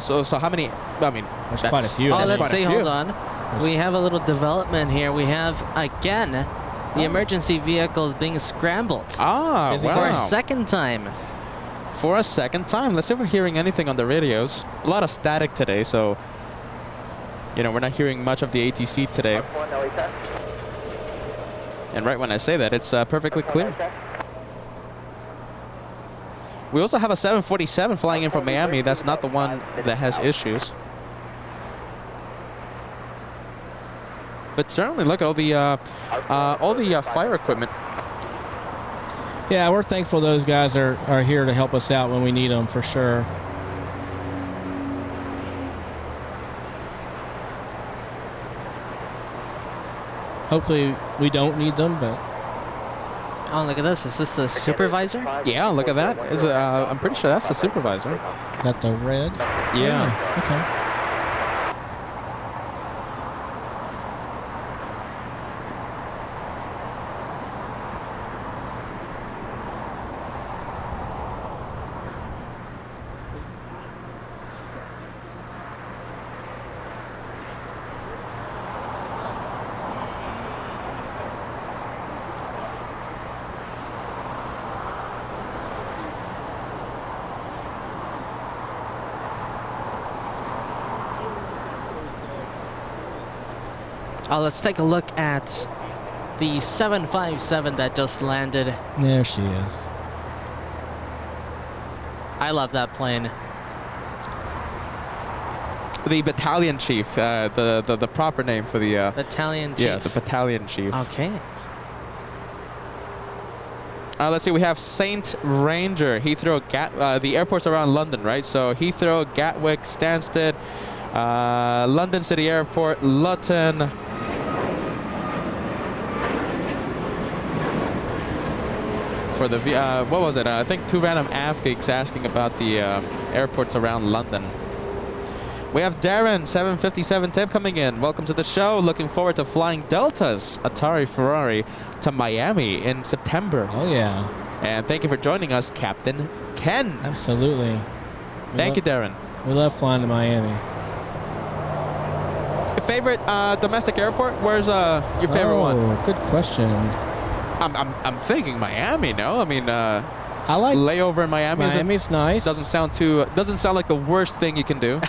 So how many? I mean, There's quite a few. Oh, That's let's quite a see, few. hold on. We have a little development here. We have, again, the emergency vehicles being scrambled Ah, Is it for a wow. second time. For a second time. Let's see if we're hearing anything on the radios. A lot of static today, so you know we're not hearing much of the ATC today. And right when I say that, it's perfectly clear. We also have a 747 flying in from Miami. That's not the one that has issues. But certainly, look, all the fire equipment. Yeah, we're thankful those guys are here to help us out when we need them, for sure. Hopefully we don't need them, but Oh, look at this. Is this the supervisor? Yeah, look at that. I'm pretty sure that's the supervisor. is that the red? Yeah. Okay. Let's take a look at the 757 that just landed. There she is. I love that plane. The battalion chief, the proper name for the... Battalion chief. Yeah, the battalion chief. Okay. Let's see, we have Saint Ranger, Heathrow, the airports around London, right? So Heathrow, Gatwick, Stansted, London City Airport, Luton. For the, what was it? I think 2 random av geeks asking about the airports around London. We have Darren, 757 tip coming in. Welcome to the show. Looking forward to flying Delta's Atari Ferrari to Miami in September. Oh, yeah. And thank you for joining us, Captain Ken. Absolutely. Thank you, Darren. We love flying to Miami. Favorite domestic airport? Where's your favorite one? Oh, good question. I'm thinking Miami. No, I mean I like layover in Miami. Miami's nice. Doesn't sound like the worst thing you can do.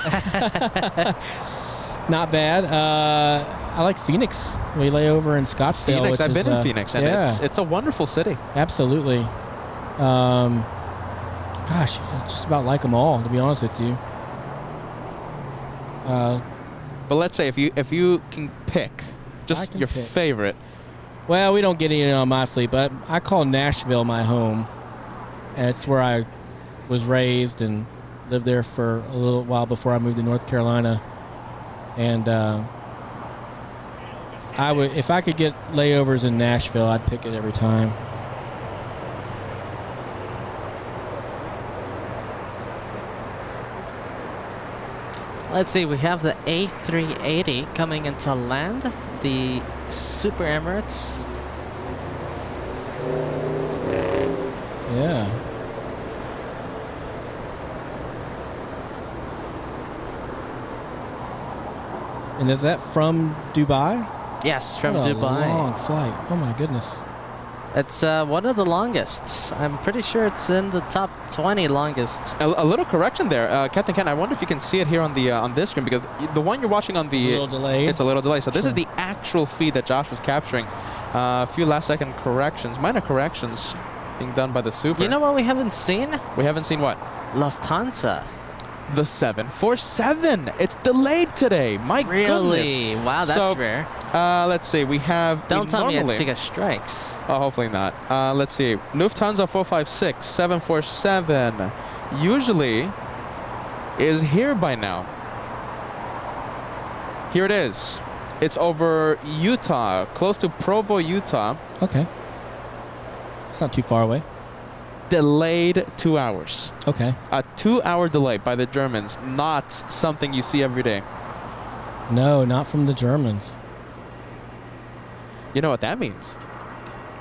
Not bad. I like Phoenix. We lay over in Scottsdale. Phoenix. I've been in Phoenix, and yeah. it's a wonderful city. Absolutely. Gosh, I just about like them all, to be honest with you. But let's say if you can pick just your favorite. Well, we don't get any on my fleet, but I call Nashville my home. And it's where I was raised and lived there for a little while before I moved to North Carolina. And if I could get layovers in Nashville, I'd pick it every time. Let's see, we have the A380 coming into land, the Super Emirates. Yeah. And is that from Dubai? Yes, from what a Dubai. long flight. Oh my goodness. It's one of the longest. I'm pretty sure it's in the top 20 longest. A little correction there, Captain Ken. I wonder if you can see it here on this screen, because the one you're watching on the It's a little delayed. It's a little delayed. So this is the actual feed that Josh was capturing. A few last-second corrections, minor corrections, being done by the Super. You know what we haven't seen? We haven't seen what? Lufthansa. The 747. It's delayed today. My Really? goodness. Wow, that's rare. Let's see. We have. Don't tell me it's because strikes. Oh, hopefully not. Let's see. Lufthansa 456 747 usually is here by now. Here it is. It's over Utah, close to Provo, Utah. Okay. It's not too far away. Delayed 2 hours. Okay. A 2-hour delay by the Germans. Not something you see every day. No, not from the Germans. You know what that means?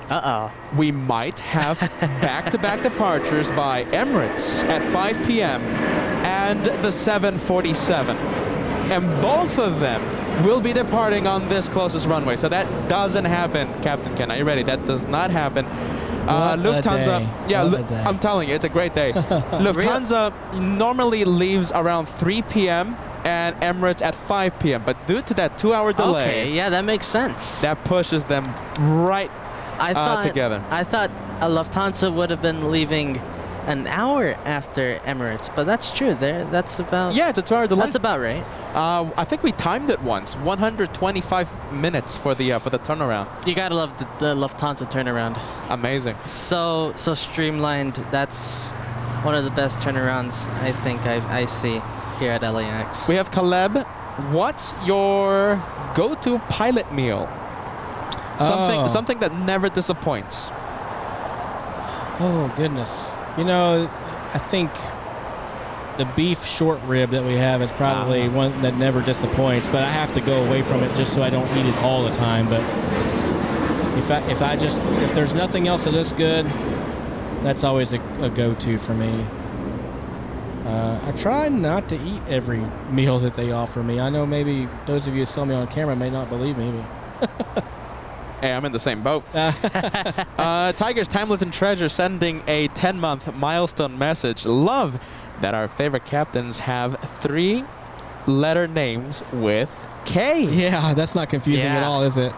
Uh-oh. We might have back-to-back departures by Emirates at 5 p.m. and the 747. And both of them will be departing on this closest runway. So that doesn't happen, Captain Ken. Are you ready? That does not happen. Lufthansa, I'm telling you, it's a great day. Lufthansa normally leaves around 3 p.m. and Emirates at 5 p.m. But due to that 2-hour delay, Okay, yeah, that makes sense. that pushes them right together. I thought a Lufthansa would have been leaving an hour after Emirates, but that's true. That's about. Yeah, it's a 2-hour delay. That's about right. I think we timed it once. 125 minutes for the turnaround. You gotta love the Lufthansa turnaround. Amazing. So streamlined. That's one of the best turnarounds I think I see here at LAX. We have Caleb. What's your go-to pilot meal? Something that never disappoints. Oh, goodness. You know, I think the beef short rib that we have is probably one that never disappoints, but I have to go away from it just so I don't eat it all the time. But if there's nothing else that looks good, that's always a go-to for me. I try not to eat every meal that they offer me. I know maybe those of you who saw me on camera may not believe me, but Hey, I'm in the same boat. Tigers, Timeless and Treasure sending a 10-month milestone message. Love that our favorite captains have 3-letter names with K. Yeah, that's not confusing at Yeah. all, is it?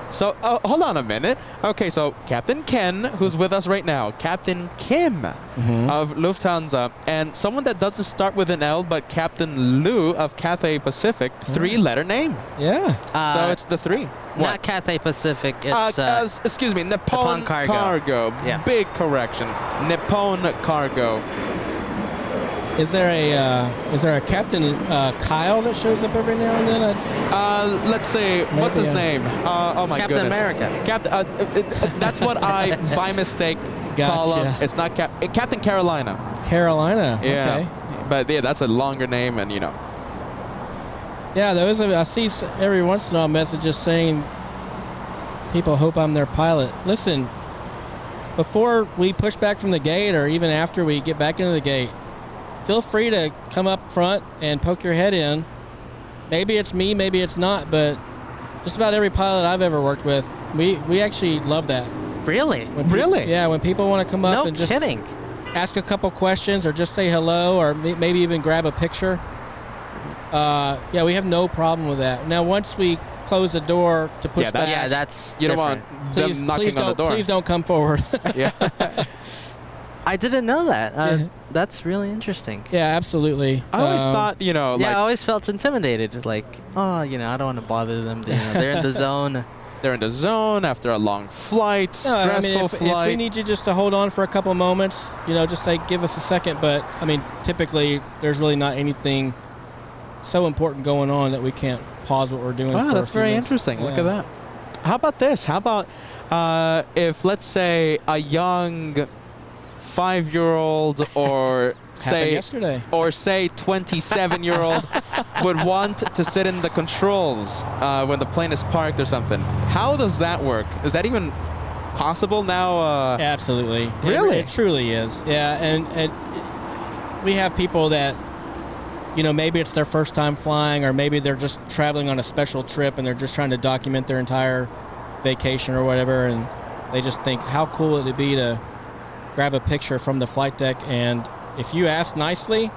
So, hold on a minute. Okay, so Captain Ken, who's with us right now, Captain Kim of Lufthansa, and someone that doesn't start with an L, but Captain Lou of Cathay Pacific, 3-letter name. Yeah. So it's the 3. Not Cathay Pacific. It's excuse me, Nippon Nippon Cargo. Yeah. Big correction. Nippon Cargo. Is there a Captain Kyle that shows up every now and then? Let's see, what's his Maybe, name? Oh my Captain goodness. America. Captain. That's what I, by mistake, call him. Gotcha. It's not Captain Carolina. Carolina. Yeah. Okay. But yeah, that's a longer name, and you know. Yeah, I see every once in a while messages saying people hope I'm their pilot. Listen, before we push back from the gate, or even after we get back into the gate, feel free to come up front and poke your head in. Maybe it's me, maybe it's not, but just about every pilot I've ever worked with, we actually love that. Really? Really? Yeah, when people want to come up No and just kidding. ask a couple questions or just say hello or maybe even grab a picture. Yeah, we have no problem with that. Now, once we close the door to push back, Yeah, that's You don't different. want them knocking on the door. Please don't come forward. Yeah. I didn't know that. Yeah. That's really interesting. Yeah, absolutely. I always thought, you know, Yeah, I like always felt intimidated. Like, oh, you know, I don't want to bother them. You know, they're in the zone. they're in the zone after a long flight, No, I stressful mean, if flight. we need you just to hold on for a couple moments, you know, just say, give us a second. But, I mean, typically, there's really not anything so important going on that we can't pause what we're doing for Wow, a that's few very minutes. interesting. Look Yeah. at that. How about this? How about if, let's say, a young 5-year-old or Happened say yesterday. 27-year-old would want to sit in the controls when the plane is parked or something. How does that work? Is that even possible now? Absolutely. Really? It truly is. Yeah, and we have people that, you know, maybe it's their first time flying, or maybe they're just traveling on a special trip and they're just trying to document their entire vacation or whatever, and they just think, how cool would it be to grab a picture from the flight deck, and if you ask nicely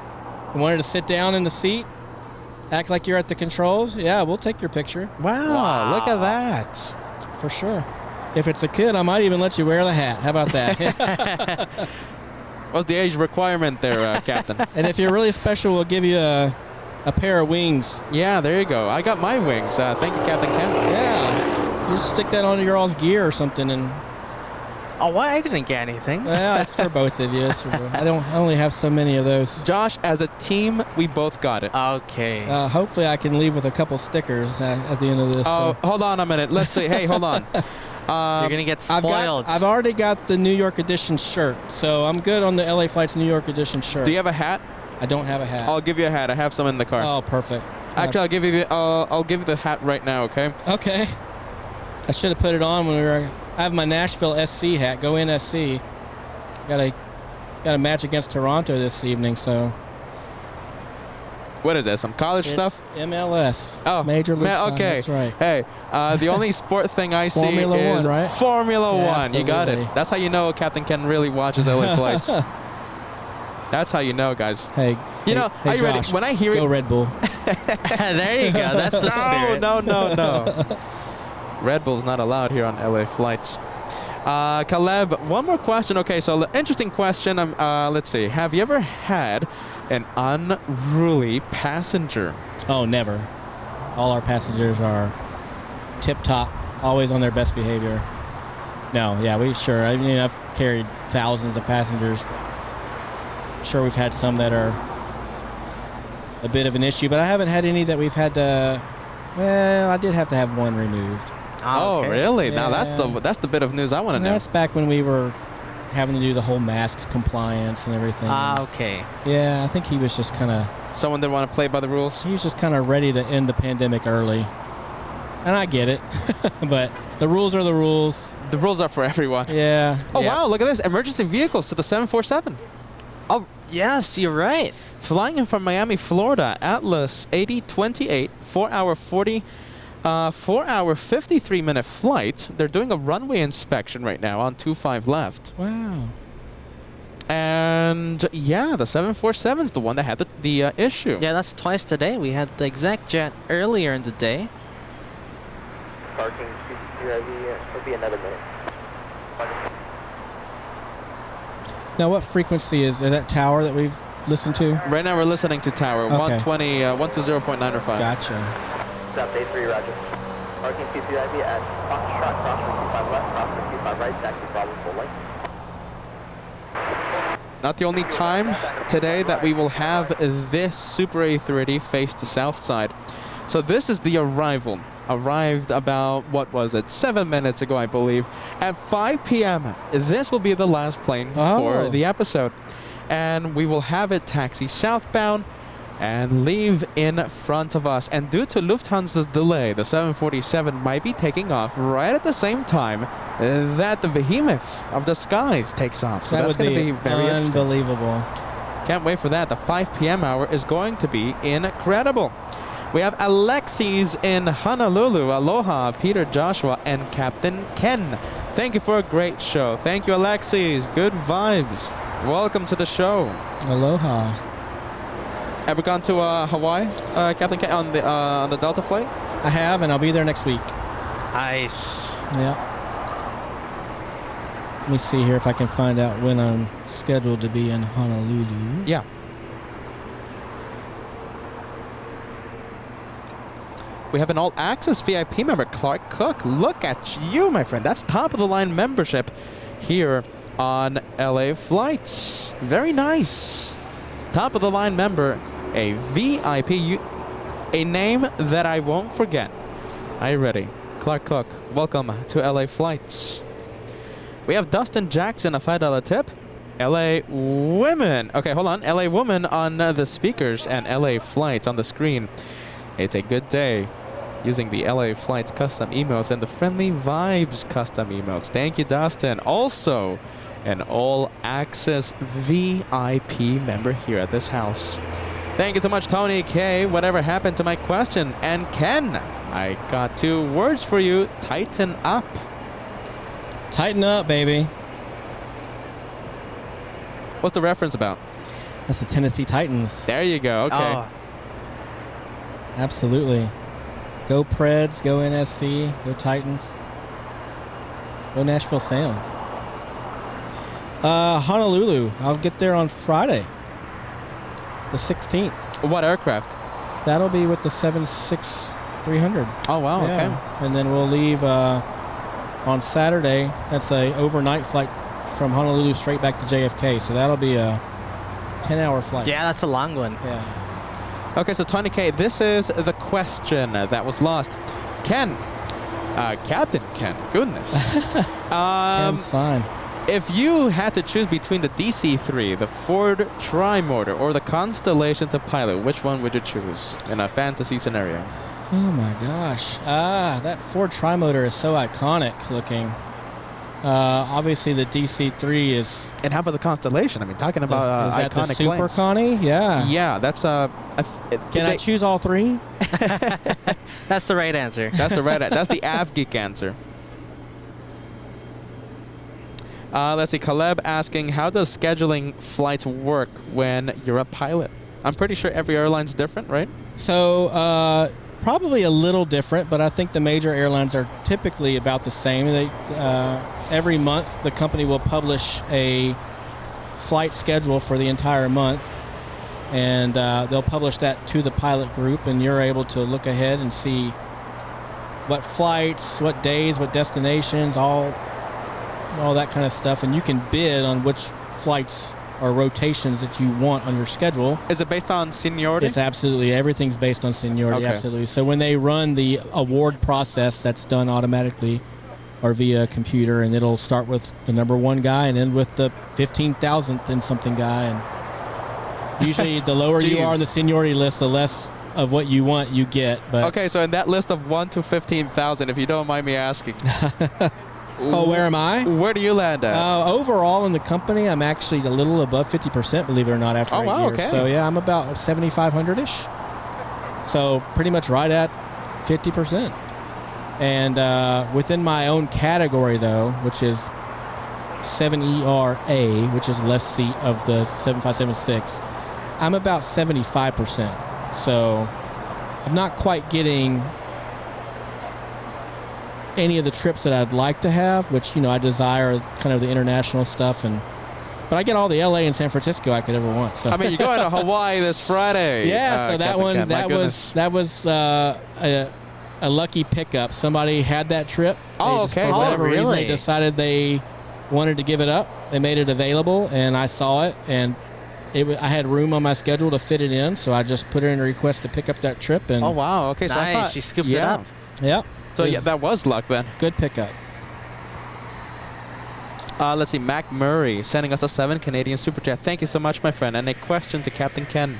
and wanted to sit down in the seat, act like you're at the controls, yeah, we'll take your picture. Wow, look at that. For sure. If it's a kid, I might even let you wear the hat. How about that? What's the age requirement there, Captain? And if you're really special, we'll give you a pair of wings. Yeah, there you go. I got my wings. Thank you, Captain Ken. Yeah. You just stick that onto your all's gear or something, and Oh, why? I didn't get anything. yeah, it's for both of you. It's for both. I only have so many of those. Josh, as a team, we both got it. Okay. Hopefully, I can leave with a couple stickers at the end of this. Oh, so. hold on a minute. Let's see. Hey, hold on. You're gonna get spoiled. I've already got the New York edition shirt, so I'm good on the LA Flights New York edition shirt. Do you have a hat? I don't have a hat. I'll give you a hat. I have some in the car. Oh, perfect. Actually, I'll give you the hat right now. Okay. Okay. I should have put it on when we were. I have my Nashville SC hat. Go in SC. Got a match against Toronto this evening, so. What is that? Some college It's stuff? MLS. Oh, Major League Soccer. Okay. That's right. Hey, the only sport thing I see Formula is One, right? Formula Yeah, One. You got it. absolutely. That's how you know Captain Ken really watches LA Flights. That's how you know, guys. Hey. You know, hey, are you ready? Josh, When I hear go it, Red Bull. There you go. That's the spirit. No. Red Bull's not allowed here on LA Flights. Caleb, one more question. Okay, so interesting question. Let's see. Have you ever had an unruly passenger? Oh, never. All our passengers are tip-top, always on their best behavior. No, yeah, I mean, I've carried thousands of passengers. Sure, we've had some that are a bit of an issue, but I haven't had any that we've had to. Well, I did have to have one removed. Oh, Okay. really? Yeah. Now that's the bit of news I want to And know. that's back when we were having to do the whole mask compliance and everything. Okay. Yeah, I think he was just kind of Someone didn't want to play by the rules. ready to end the pandemic early. And I get it, but the rules are the rules. The rules are for everyone. Yeah. Oh, Yeah. wow, look at this. Emergency vehicles to the 747. Oh, yes, you're right. Flying in from Miami, Florida, Atlas 8028, 4-hour 53-minute flight. They're doing a runway inspection right now on 25 left. Wow. And yeah, the 747 is the one that had the issue. Yeah, that's twice today. We had the exec jet earlier in the day. Parking CCTV, it'll be another minute. Now, what frequency is that tower that we've listened to? Right now we're listening to tower Okay. 120, 120.905. Gotcha. Stop day 3, roger. Parking CCTV at Foxtrot, cross 55 left, cross 55 right, taxi Bravo full length. Not the only time today that we will have this Super A380 face the south side. So this is the arrival. Arrived about, what was it, 7 minutes ago, I believe. At 5 p.m., this will be the last plane for the episode. And we will have it taxi southbound and leave in front of us. And due to Lufthansa's delay, the 747 might be taking off right at the same time that the behemoth of the skies takes off. So that that's would going to be very interesting. unbelievable. Can't wait for that. The 5 p.m. hour is going to be incredible. We have Alexis in Honolulu. Aloha, Peter, Joshua, and Captain Ken. Thank you for a great show. Thank you, Alexis. Good vibes. Welcome to the show. Aloha. Ever gone to Hawaii, Captain Ken, on the Delta flight? I have, and I'll be there next week. Nice. Yeah. Let me see here if I can find out when I'm scheduled to be in Honolulu. Yeah. We have an all-access VIP member, Clark Cook. Look at you, my friend. That's top-of-the-line membership here on LA Flights. Very nice. Top-of-the-line member, a VIP, a name that I won't forget. Are you ready? Clark Cook, welcome to LA Flights. We have Dustin Jackson, a $5 tip. LA Women. Okay, hold on. LA Woman on the speakers and LA Flights on the screen. It's a good day using the LA Flights custom emotes and the Friendly Vibes custom emotes. Thank you, Dustin. Also, an all-access VIP member here at this house. Thank you so much, Tony K. Whatever happened to my question? And Ken, I got 2 words for you. Tighten up. Tighten up, baby. What's the reference about? That's the Tennessee Titans. There you go. Okay. Oh, Absolutely. Go Preds, go NSC, go Titans. Go Nashville Sounds. Honolulu. I'll get there on Friday, the 16th. What aircraft? That'll be with the 767-300. Oh, wow. Yeah. Okay. And then we'll leave on Saturday. That's a overnight flight from Honolulu straight back to JFK. So that'll be a 10-hour flight. yeah, that's a long one. Yeah. Okay, so Tony K, this is the question that was lost. Ken, Captain Ken, goodness. Ken's fine. If you had to choose between the DC-3, the Ford Tri-Motor, or the Constellation to pilot, which one would you choose in a fantasy scenario? Oh my gosh. That Ford Tri-Motor is so iconic looking. Obviously the DC-3 is... And how about the Constellation? I mean, talking about is that iconic the Super planes. Connie? Yeah. Yeah, that's Can I choose all 3? That's the right answer. That's the right. That's the AvGeek answer. Let's see. Caleb asking, how does scheduling flights work when you're a pilot? I'm pretty sure every airline's different, right? So probably a little different, but I think the major airlines are typically about the same. They every month the company will publish a flight schedule for the entire month, and they'll publish that to the pilot group, and you're able to look ahead and see what flights, what days, what destinations, all that kind of stuff, and you can bid on which flights or rotations that you want on your schedule. Is it based on seniority? It's absolutely, everything's based on seniority, Okay. absolutely. So when they run the award process, that's done automatically or via computer, and it'll start with the number 1 guy and then with the 15,000th and something guy. And usually the lower you are on the seniority list, the less of what you want you get. But Okay, so in that list of 1 to 15,000, if you don't mind me asking. Oh, where am I? Where do you land at? Overall in the company, I'm actually a little above 50%, believe it or not, after 8 years. Okay. So yeah, I'm about 7,500-ish. So pretty much right at 50%. And within my own category, though, which is 7ERA, which is left seat of the 7576, I'm about 75%. So I'm not quite getting any of the trips that I'd like to have, which, I desire kind of the international stuff, but I get all the LA and San Francisco I could ever want. So I mean, you're going to Hawaii this Friday. yeah, so that Captain one, Ken, that was a lucky pickup. Somebody had that trip. Oh, They just, okay. for whatever reason, really? they decided they wanted to give it up. They made it available, and I saw it, and I had room on my schedule to fit it in, so I just put in a request to pick up that trip. And Oh, wow. Okay, so I Nice, thought, you scooped it up. yeah, So yeah, that was luck then. good pickup. Let's see, Mac Murray sending us a 7 Canadian Super Chat. Thank you so much, my friend. And a question to Captain Ken.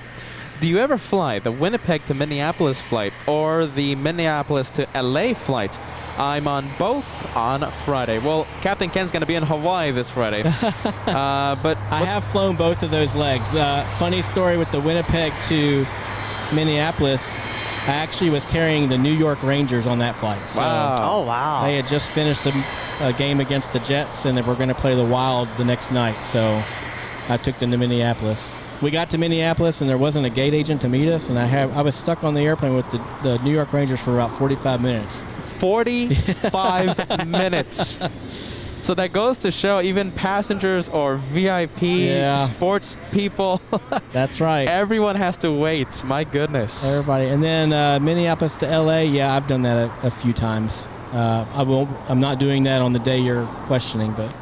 Do you ever fly the Winnipeg to Minneapolis flight or the Minneapolis to LA flight? I'm on both on Friday. Well, Captain Ken's going to be in Hawaii this Friday. But I have flown both of those legs. Funny story with the Winnipeg to Minneapolis. I actually was carrying the New York Rangers on that flight. So Wow. Oh, wow. they had just finished a game against the Jets, and they were going to play the Wild the next night. So I took them to Minneapolis. We got to Minneapolis, and there wasn't a gate agent to meet us, and I was stuck on the airplane with the New York Rangers for about 45 minutes. 45 minutes. So that goes to show even passengers or VIP Yeah. sports people, That's right. everyone has to wait. My goodness. Everybody. And then Minneapolis to LA, yeah, I've done that a few times. I'm not doing that on the day you're questioning, but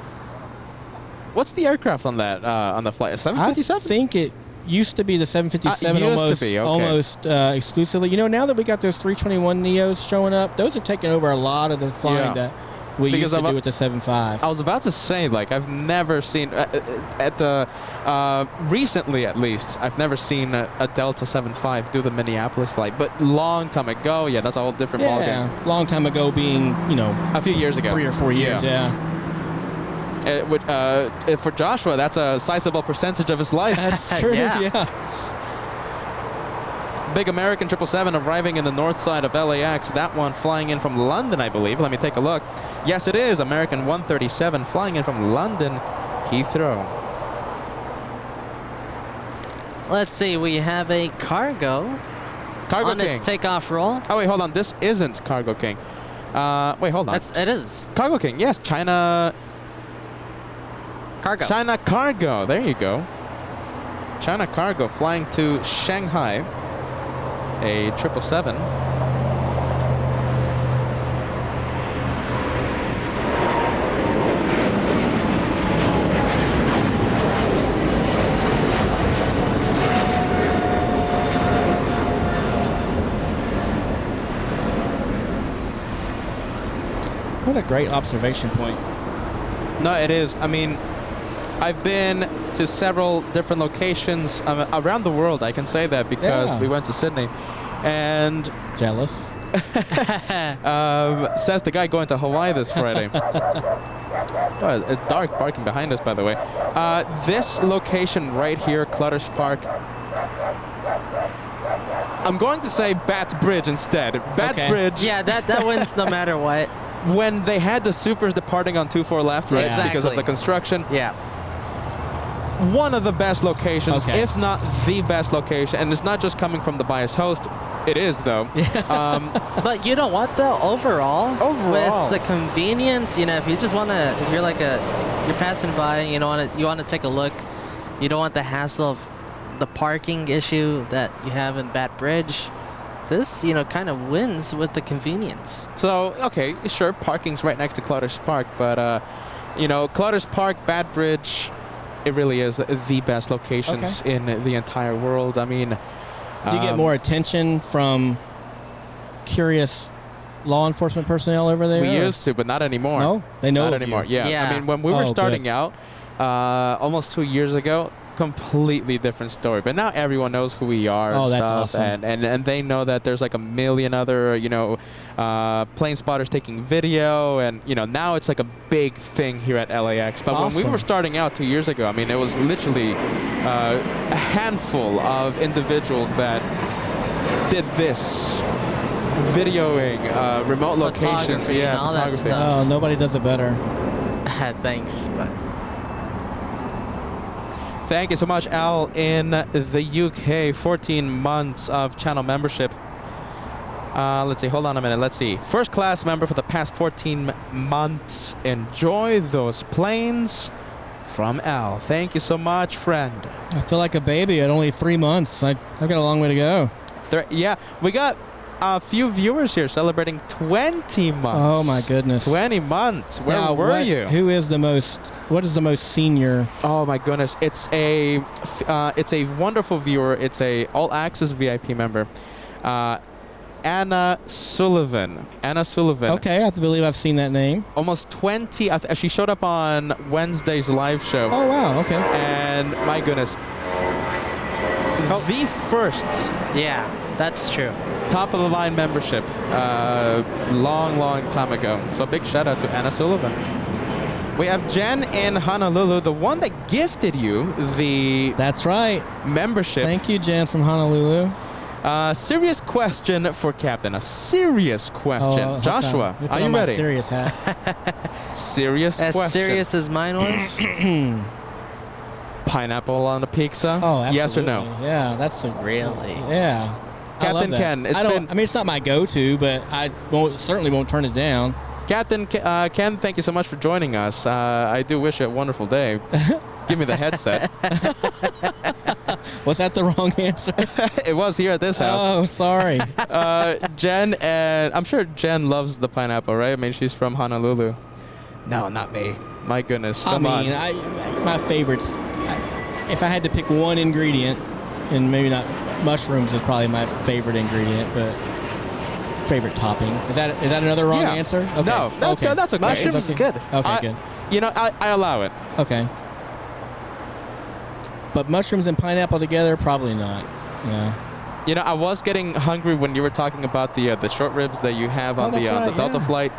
What's the aircraft on that on the flight? I 757? think it used to be the 757 used to almost, be, okay. almost exclusively. Now that we got those 321 Neos showing up, those have taken over a lot of the flying Yeah. that we Because used to I'm do with the 75. I was about to say, like, I've never seen recently at least, I've never seen a Delta 75 do the Minneapolis flight. But long time ago, yeah, that's a whole different ballgame. Yeah, long time ago, being A few years ago. 3 or 4 years. Yeah, For Joshua, that's a sizable percentage of his life. that's true. Yeah. Yeah. Big American 777 arriving in the north side of LAX. That one flying in from London, I believe. Let me take a look. Yes, it is. American 137 flying in from London, Heathrow. Let's see, we have a cargo Cargo on King. its takeoff roll. Oh, wait, hold on. This isn't Cargo King. Wait, hold on. It is. Cargo King. Yes, China Cargo. China Cargo. There you go. China Cargo flying to Shanghai. A 777. What a great observation point. No, it is. I mean, I've been to several different locations around the world. I can say that because Yeah. we went to Sydney. And Jealous. says the guy going to Hawaii this Friday. Oh, a dark parking behind us, by the way. This location right here, Clutters Park. I'm going to say Bat Bridge instead. Bat Okay. Bridge. Yeah, that wins no matter what. When they had the supers departing on 24 left, right? Yeah. Because of the Exactly. construction. Yeah. One of the best locations, Okay. if not the best location. And it's not just coming from the biased host. It is, though. But you know what though? Overall, Overall. with the convenience, if you just wanna, if you're you're passing by, you wanna take a look, you don't want the hassle of the parking issue that you have in Bat Bridge. This, kind of wins with the convenience. So, okay, sure, parking's right next to Clutters Park, but, Clutters Park, Bat Bridge, it really is the best locations in the entire world. I mean... Do you get more attention from curious law enforcement personnel over there? We or- used to, but not anymore. No? They know Not of you. anymore, yeah. Yeah. I mean, when we were Oh, starting good. out, almost 2 years ago, completely different story. But now everyone knows who we are Oh, and that's stuff. awesome. And they know that there's like a million other, plane spotters taking video. And, now it's like a big thing here at LAX. But when we Awesome. were starting out 2 years ago, I mean, it was literally a handful of individuals that did this. Videoing remote locations. Photography Yeah, and all that photography. stuff. Oh, nobody does it better. Thanks, but Thank you so much, Al, in the UK. 14 months of channel membership. Let's see. Hold on a minute. Let's see. First class member for the past 14 months. Enjoy those planes. From Al. Thank you so much, friend. I feel like a baby at only 3 months. I've got a long way to go. Yeah, we got a few viewers here celebrating 20 months. Oh my goodness. 20 months. Where Now, were you? Who is the most? What is the most senior? Oh my goodness. It's a wonderful viewer. It's a all access VIP member. Anna Sullivan. Anna Sullivan. Okay, I believe I've seen that name. Almost 20. She showed up on Wednesday's live show. Oh wow. Okay. And my goodness. The first. Yeah, that's true. Top of the line membership. Long time ago. So a big shout out to Anna Sullivan. We have Jen in Honolulu, the one that gifted you the That's right. membership. Thank you, Jen from Honolulu. Serious question for Captain. A serious question. Oh, Joshua, okay. are you ready? Serious hat. Serious As question. serious as mine was. Pineapple on the pizza? Oh, absolutely. Yes or no? Yeah, that's a Really? yeah. I love Captain that. Ken, I mean, it's not my go-to, but I certainly won't turn it down. Captain Ken, thank you so much for joining us. I do wish you a wonderful day. Give me the headset. Was that the wrong answer? It was here at this house. Oh, sorry. Jen, and I'm sure Jen loves the pineapple, right? I mean, she's from Honolulu. No, not me. My goodness, come on. My favorites. If I had to pick one ingredient, and maybe not, mushrooms is probably my favorite ingredient, but favorite topping. Is that another wrong answer? Okay. No, that's good. That's okay. Mushrooms is good. Okay, good. You know, I allow it. Okay. But mushrooms and pineapple together, probably not. Yeah. You know, I was getting hungry when you were talking about the short ribs that you have on the Delta flight.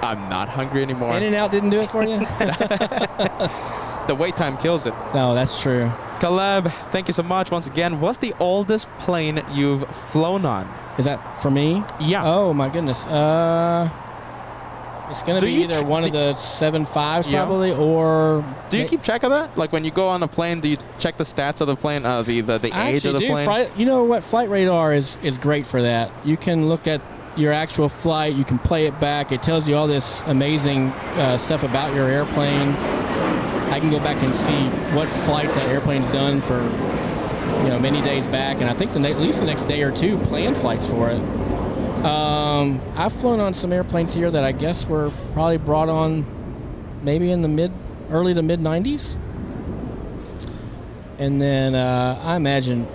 I'm not hungry anymore. In-N-Out didn't do it for you? The wait time kills it. No, that's true. Caleb, thank you so much once again. What's the oldest plane you've flown on? Is that for me? Yeah. Oh my goodness. It's gonna be either one of the 7.5s probably, or. Do you keep track of that? Like when you go on a plane, do you check the stats of the plane, the age of the plane? You know what? Flight Radar is great for that. You can look at your actual flight. You can play it back. It tells you all this amazing stuff about your airplane. I can go back and see what flights that airplane's done for, many days back, and I think at least the next day or two planned flights for it. I've flown on some airplanes here that I guess were probably brought on maybe in the early to mid 90s. And then I imagine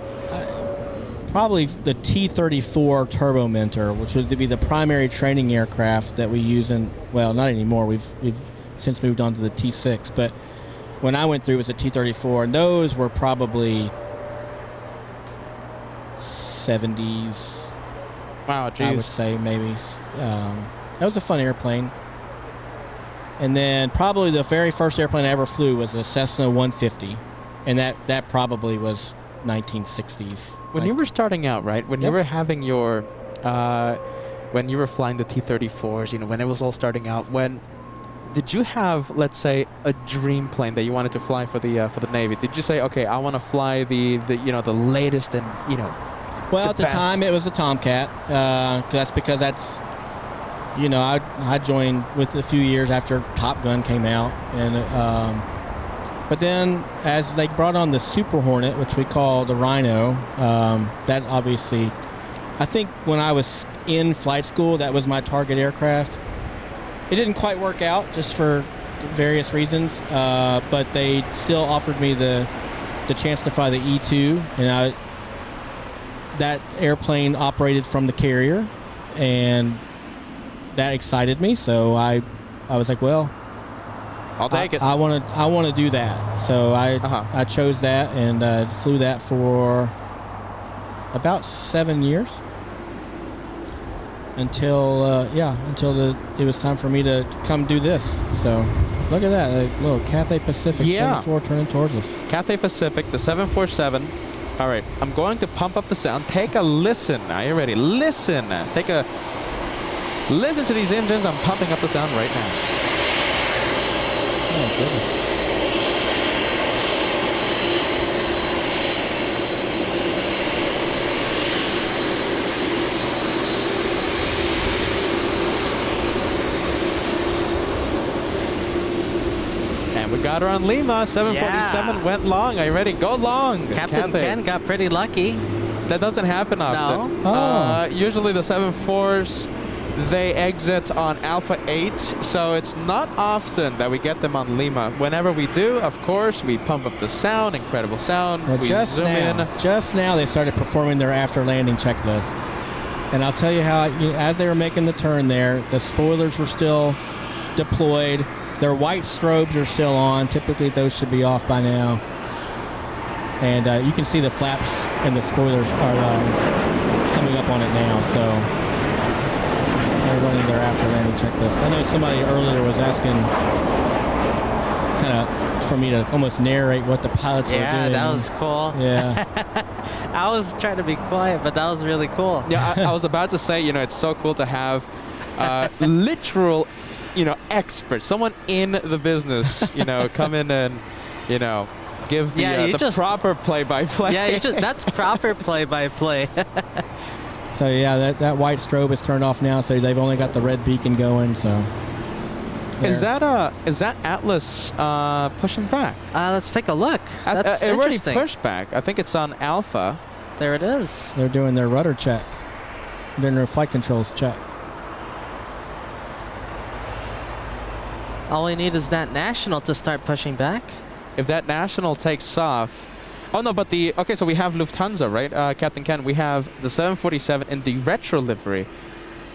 probably the T-34 Turbomentor, which would be the primary training aircraft that we use not anymore. We've since moved on to the T-6, but when I went through it was a T-34, and those were probably 70s. Wow, geez. I would say maybe. That was a fun airplane. And then probably the very first airplane I ever flew was a Cessna 150, and that probably was 1960s. When you were starting out, right? When you were having your, when you were flying the T-34s, when it was all starting out, did you have, let's say, a dream plane that you wanted to fly for the Navy? Did you say, okay, I want to fly the latest and Well, at the time it was a Tomcat. That's because I joined with a few years after Top Gun came out, and but then as they brought on the Super Hornet, which we call the Rhino, that obviously, I think when I was in flight school, that was my target aircraft. It didn't quite work out just for various reasons, but they still offered me the chance to fly the E2, and that airplane operated from the carrier, and that excited me. So I was like, well, I'll take it. I want to do that. So I chose that and flew that for about 7 years until it was time for me to come do this. So look at that, little Cathay Pacific 74 turning towards us. Cathay Pacific, the 747. All right, I'm going to pump up the sound. Take a listen. Are you ready? Listen. Listen to these engines. I'm pumping up the sound right now. Oh, goodness. And we got her on Lima. 747 went long. Are you ready? Go long. Captain Ken got pretty lucky. That doesn't happen often. No? Usually the 7.4s, they exit on Alpha 8, so it's not often that we get them on Lima. Whenever we do, of course, we pump up the sound, incredible sound. Well, we just zoom in. now they started performing their after landing checklist. And I'll tell you how, as they were making the turn there, the spoilers were still deployed. Their white strobes are still on. Typically, those should be off by now. And you can see the flaps and the spoilers are coming up on it now. So they're running their after landing checklist. I know somebody earlier was asking kind of for me to almost narrate what the pilots were doing. Yeah, that was cool. Yeah. I was trying to be quiet, but that was really cool. Yeah, I was about to say, it's so cool to have literal, experts, someone in the business, come in and, give the proper play-by-play. Yeah, that's proper play-by-play. So yeah, that white strobe is turned off now, so they've only got the red beacon going. So is that Atlas pushing back? Let's take a look. That's it already interesting. pushed back. I think it's on Alpha. There it is. They're doing their rudder check, doing their flight controls check. All we need is that national to start pushing back. If that national takes off. Oh no, but okay, so we have Lufthansa, right, Captain Ken? We have the 747 in the retro livery.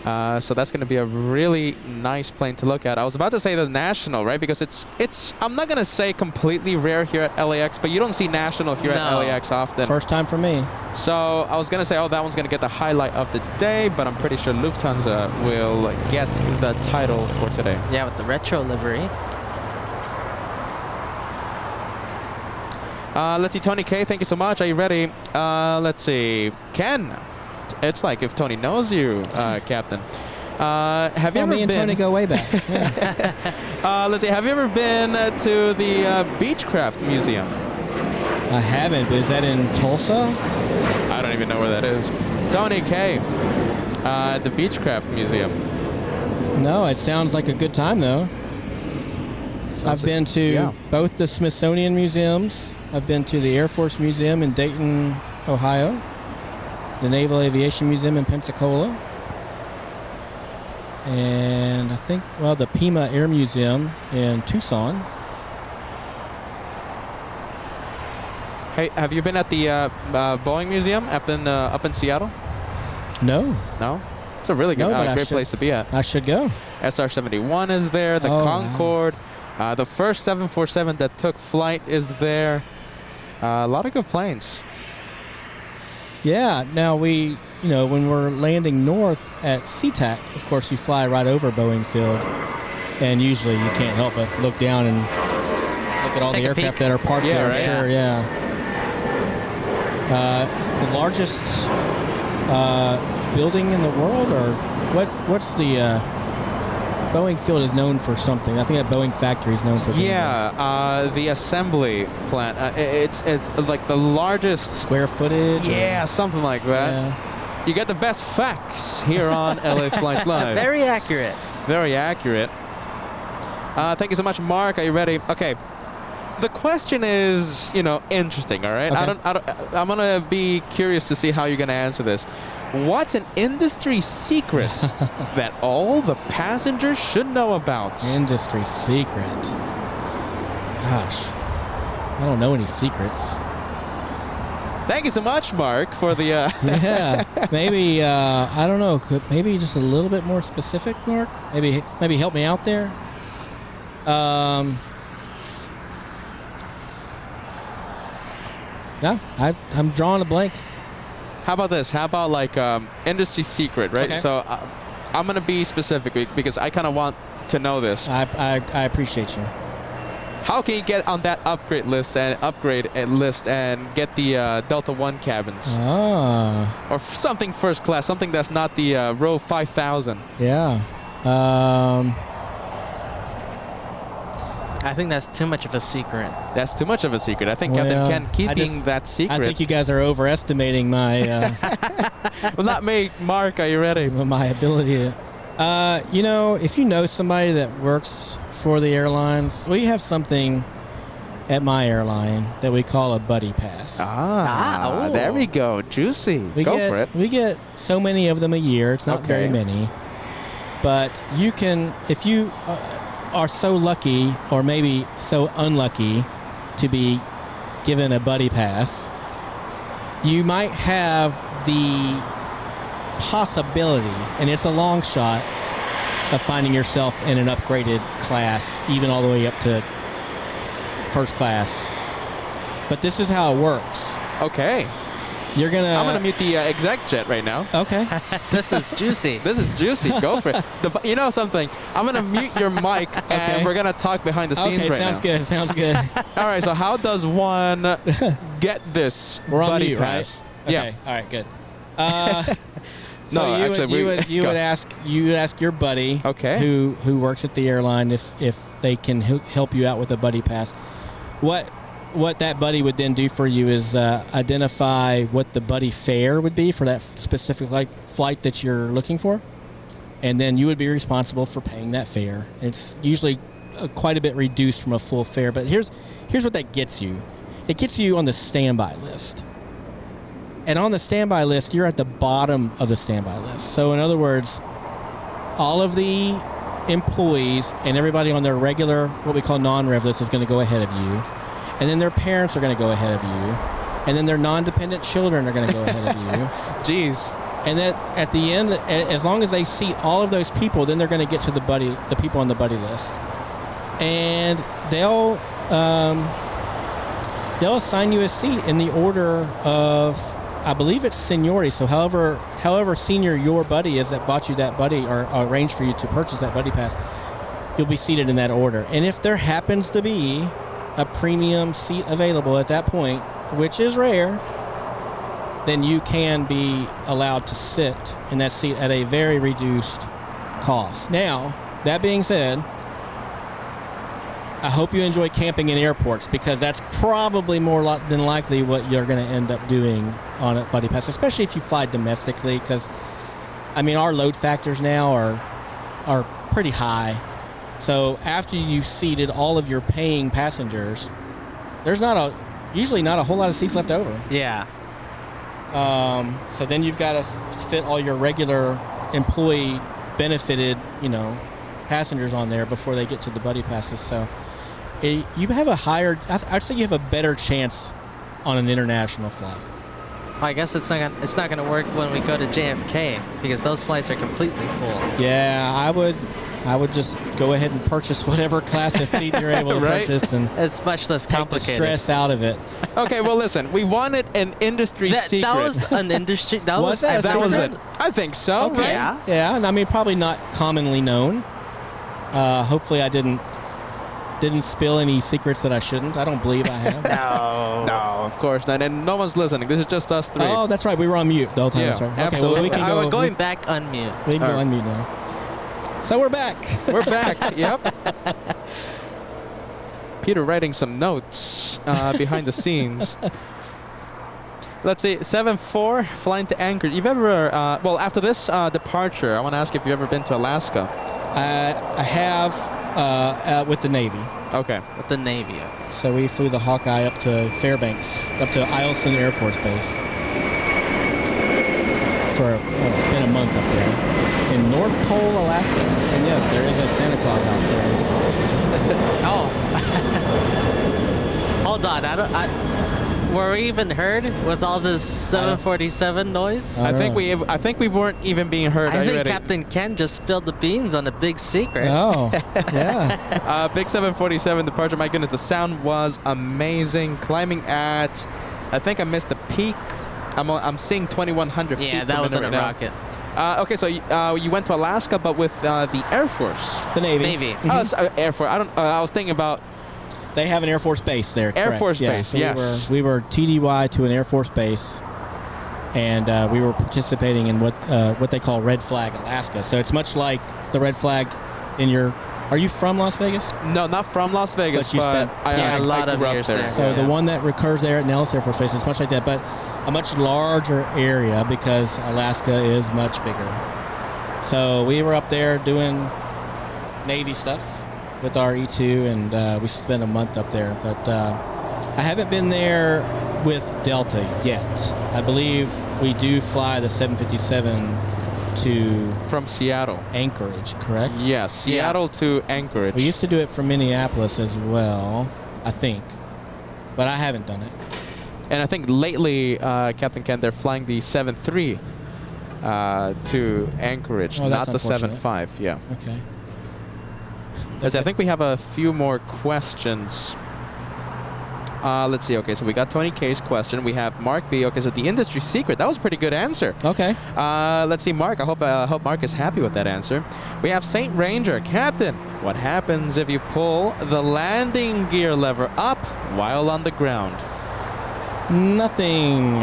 So that's going to be a really nice plane to look at. I was about to say the national, right? Because it's I'm not going to say completely rare here at LAX, but you don't see national here at LAX often. First time for me. So I was going to say, that one's going to get the highlight of the day, but I'm pretty sure Lufthansa will get the title for today. Yeah, with the retro livery. Let's see, Tony K, thank you so much. Are you ready? Let's see, Ken. It's like if Tony knows you, Captain. Have you ever me and been? Tony go way back. Yeah. Let's see. Have you ever been to the Beechcraft Museum? I haven't, but is that in Tulsa? I don't even know where that is. Tony K. The Beechcraft Museum. No, it sounds like a good time though. I've been to both the Smithsonian museums. I've been to the Air Force Museum in Dayton, Ohio. The Naval Aviation Museum in Pensacola. And I think, the Pima Air Museum in Tucson. Hey, have you been at the Boeing Museum up in Seattle? No. No? It's a really good, great place to be at. I should go. SR-71 is there, the Concorde. Wow. The first 747 that took flight is there. A lot of good planes. Yeah, now when we're landing north at SeaTac, of course you fly right over Boeing Field, and usually you can't help but look down and look at all the aircraft that are parked there. Right? Sure, yeah. The largest building in the world, or what's the Boeing Field is known for something. I think that Boeing factory is known for. The assembly plant. It's like the largest square footage. Yeah, something like that. Yeah. You get the best facts here on LA Flights Live. Very accurate. Very accurate. Thank you so much, Mark. Are you ready? Okay. The question is, interesting. All right. Okay. I'm gonna be curious to see how you're gonna answer this. What's an industry secret that all the passengers should know about? Industry secret. Gosh, I don't know any secrets. Thank you so much, Mark, for the... Yeah, maybe, I don't know, maybe just a little bit more specific, Mark? Maybe help me out there? No, I'm drawing a blank. How about this? How about like industry secret, right? Okay. So I'm going to be specific because I kind of want to know this. I appreciate you. How can you get on that upgrade list and get the Delta One cabins? Or something first class, something that's not the row 5000. Yeah. I think that's too much of a secret. That's too much of a secret. I think Captain Ken keeping that secret. I think you guys are overestimating my... well, not me. Mark, are you ready? My ability to You know, if you know somebody that works for the airlines, we have something at my airline that we call a buddy pass. There we go. Juicy. Go for it. We get so many of them a year. It's not very many. But you can, if you are so lucky or maybe so unlucky to be given a buddy pass, you might have the possibility, and it's a long shot, of finding yourself in an upgraded class, even all the way up to first class. But this is how it works. Okay. I'm gonna mute the exec jet right now. Okay. This is juicy. This is juicy. Go for it. You know something? I'm gonna mute your mic, and we're gonna talk behind the scenes right now. Sounds good. Sounds good. All right. So how does one get this We're on buddy mute, pass? right? Yeah. Okay. All right. Good. So No, you would ask your buddy, who works at the airline, if they can help you out with a buddy pass. What that buddy would then do for you is identify what the buddy fare would be for that specific flight that you're looking for, and then you would be responsible for paying that fare. It's usually quite a bit reduced from a full fare, but here's what that gets you. It gets you on the standby list. And on the standby list, you're at the bottom of the standby list. So in other words, all of the employees and everybody on their regular, what we call non-rev list, is going to go ahead of you. And then their parents are going to go ahead of you. And then their non-dependent children are going to go ahead of you. Jeez. And then at the end, as long as they see all of those people, then they're going to get to the people on the buddy list. And they'll assign you a seat in the order of, I believe it's seniority. So however senior your buddy is that bought you that buddy or arranged for you to purchase that buddy pass, you'll be seated in that order. And if there happens to be a premium seat available at that point, which is rare, then you can be allowed to sit in that seat at a very reduced cost. Now, that being said, I hope you enjoy camping in airports, because that's probably more than likely what you're going to end up doing on a buddy pass, especially if you fly domestically, because, I mean, our load factors now are pretty high. So after you've seated all of your paying passengers, there's usually not a whole lot of seats left over. Yeah. So then you've got to fit all your regular employee benefited, passengers on there before they get to the buddy passes. So you have I'd say you have a better chance on an international flight. I guess it's not gonna work when we go to JFK, because those flights are completely full. Yeah, I would just go ahead and purchase whatever class of seat you're able to purchase, and it's much less complicated. Take the stress out of it. Okay, well, listen, we wanted an industry secret. That was an industry. That was it. I think so. Okay. Right? Yeah, and I mean, probably not commonly known. Hopefully, I didn't spill any secrets that I shouldn't. I don't believe I have. No, of course not. And no one's listening. This is just us three. Oh, that's right. We were on mute the whole time. Yeah, that's right. Okay, absolutely. well, we can go. We're going back on mute. We can go unmute now. So we're back. We're back. Yep. Peter writing some notes behind the scenes. Let's see, 7-4, flying to Anchorage. You've ever, after this departure, I want to ask if you've ever been to Alaska. I have with the Navy. Okay. With the Navy. So we flew the Hawkeye up to Fairbanks, up to Eielson Air Force Base. It's been a month up there. In North Pole, Alaska. And yes, there is a Santa Claus house there. Oh. Hold on. Were we even heard with all this 747 noise? I think we weren't even being heard. I think Captain Ken just spilled the beans on a big secret. Oh, yeah. Big 747 departure. My goodness, the sound was amazing. Climbing at, I think I missed the peak. I'm seeing 2,100 feet. Yeah, that was in a rocket. Okay, so you went to Alaska, but with the Air Force. The Navy. Mm-hmm. Oh, Air Force. I was thinking about. They have an Air Force base there. Air correct. Force yeah, base. So yes. We were TDY to an Air Force base, and we were participating in what they call Red Flag Alaska. So it's much like the Red Flag in your. Are you from Las Vegas? No, not from Las Vegas, but a lot of grew up years there. So the one that recurs there at Nellis Air Force Base is much like that, but a much larger area because Alaska is much bigger. So we were up there doing Navy stuff with our E2, and we spent a month up there. But I haven't been there with Delta yet. I believe we do fly the 757 to From Seattle. Anchorage, correct? Yes, Seattle to Anchorage. We used to do it from Minneapolis as well, I think, but I haven't done it. And I think lately, Captain Ken, they're flying the 7-3 to Anchorage, Oh, that's not the unfortunate. 7-5. Yeah. Okay. As I think we have a few more questions. Let's see. Okay, so we got Tony K's question. We have Mark B. Okay, so the industry secret. That was a pretty good answer. Okay. Let's see, Mark. I hope Mark is happy with that answer. We have Saint Ranger. Captain, what happens if you pull the landing gear lever up while on the ground? Nothing.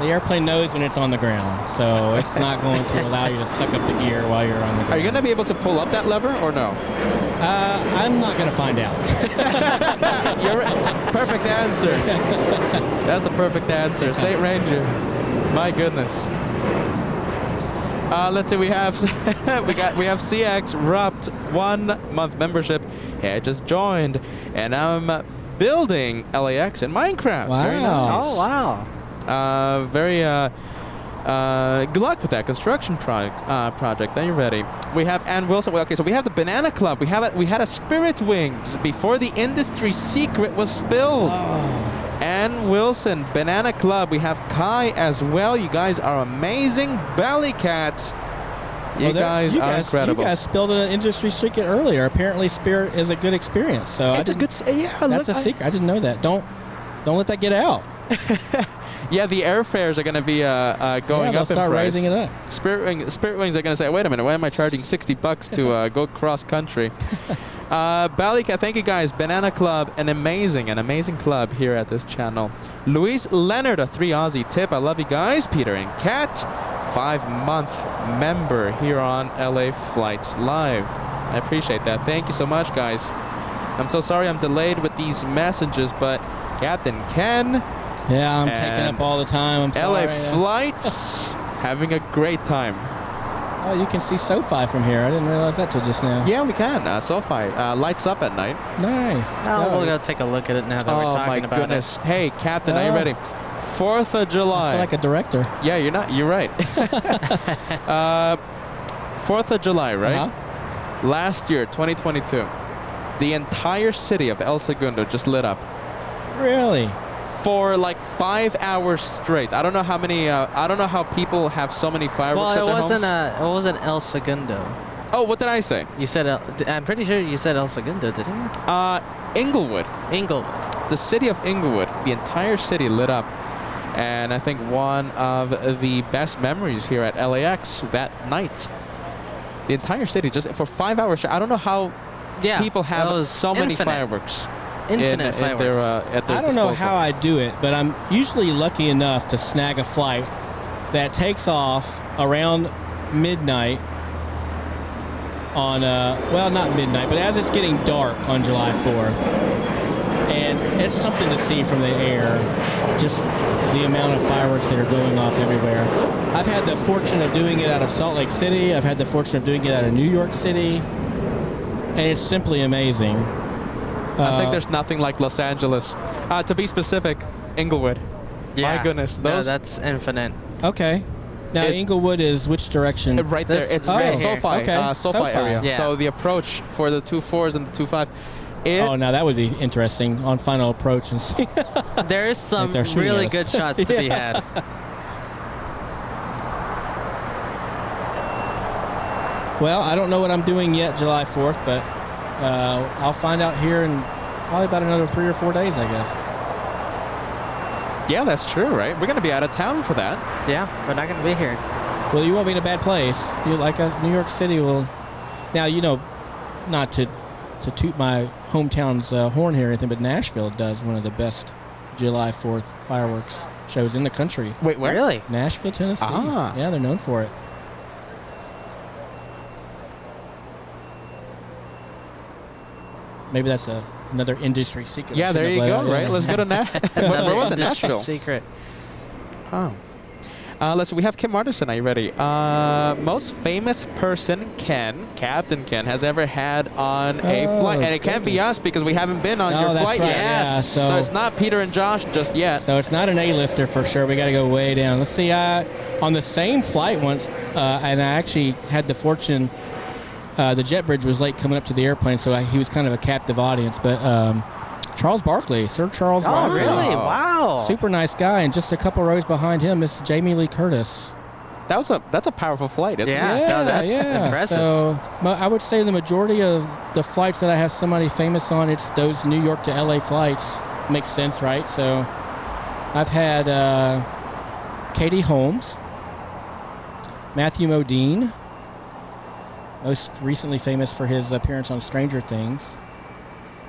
The airplane knows when it's on the ground, so it's not going to allow you to suck up the gear while you're on the ground. Are you going to be able to pull up that lever or no? I'm not going to find out. You're right. Perfect answer. That's the perfect answer. Saint Ranger. My goodness. Let's see. We have we have CX Rupt 1 month membership. Hey, I just joined, and I'm building LAX in Minecraft. Wow. Very nice. Oh, wow. Good luck with that construction project. Are you ready? We have Ann Wilson. Well, okay, so we have the Banana Club. We had a Spirit Wings before the industry secret was spilled. Oh. Ann Wilson, Banana Club. We have Kai as well. You guys are amazing. Belly Cats. You guys are incredible. You guys spilled an industry secret earlier. Apparently, Spirit is a good experience. So It's a good. That's a secret. I didn't know that. Don't let that get out. Yeah, the airfares are going to be going up in start price. raising it up. Spirit Wings are going to say, wait a minute, why am I charging $60 to go cross country? Balika, thank you guys. Banana Club, an amazing club here at this channel. Luis Leonard, a 3 Aussie tip. I love you guys. Peter and Kat, 5-month member here on LA Flights Live. I appreciate that. Thank you so much, guys. I'm so sorry I'm delayed with these messages, but Captain Ken. Yeah, I'm taking up all the time. I'm sorry. LA Flights, having a great time. Oh, you can see SoFi from here. I didn't realize that till just now. Yeah, we can. SoFi lights up at night. Nice. Oh, we'll go take a look at it now that we're talking about goodness. Hey, Captain, are you ready? 4th of July. I feel like a director. Yeah, you're not. You're right. 4th of July, right? Uh-huh. Last year, 2022, the entire city of El Segundo just lit up. Really? For like 5 hours straight. I don't know how many. I don't know how people have so many fireworks at their homes. It wasn't El Segundo. Oh, what did I say? You said I'm pretty sure you said El Segundo, didn't you? Inglewood. Inglewood. The city of Inglewood. The entire city lit up, and I think one of the best memories here at LAX that night. The entire city just for 5 hours. I don't know how people have so many fireworks. Infinite fireworks. At their I don't know disposal. how I do it, but I'm usually lucky enough to snag a flight that takes off around midnight on, well, not midnight, but as it's getting dark on July 4th. And it's something to see from the air, just the amount of fireworks that are going off everywhere. I've had the fortune of doing it out of Salt Lake City. I've had the fortune of doing it out of New York City. And it's simply amazing. I think there's nothing like Los Angeles. To be specific, Inglewood. Yeah. My goodness. No, that's infinite. Okay. Now, Inglewood is which direction? Right there. It's right SoFi, here. Okay. SoFi SoFi. area. Yeah. So the approach for the 2.4s and the 2.5. Oh, now that would be interesting on final approach and see. There is some they're shooting really at us. good shots to be had. Well, I don't know what I'm doing yet July 4th, but I'll find out here in probably about another 3 or 4 days, I guess. Yeah, that's true, right? We're going to be out of town for that. Yeah, we're not going to be here. Well, you won't be in a bad place. You like New York City will. Now, you know, not to toot my hometown's horn here or anything, but Nashville does one of the best July 4th fireworks shows in the country. Wait, where? Really? Nashville, Tennessee. Ah. Yeah, they're known for it. Maybe that's another industry secret. Yeah, there you go, right? Let's go to Nashville. Where was it? Nashville. Secret. Oh. Let's see, we have Kim Artisan. Are you ready? Most famous person Captain Ken, has ever had on a flight. And it can't be us because we haven't been on your flight right. yet. Yeah, so it's not Peter and Josh just yet. So it's not an A-lister for sure. We got to go way down. Let's see. On the same flight once, and I actually had the fortune, the jet bridge was late coming up to the airplane, so he was kind of a captive audience. But Charles Barkley, Sir Charles Barkley. Oh, really? Wow. Super nice guy, and just a couple rows behind him is Jamie Lee Curtis. That's a powerful flight, isn't it? No, that's impressive. So I would say the majority of the flights that I have somebody famous on, it's those New York to LA flights. Makes sense, right? So I've had Katie Holmes, Matthew Modine, most recently famous for his appearance on Stranger Things.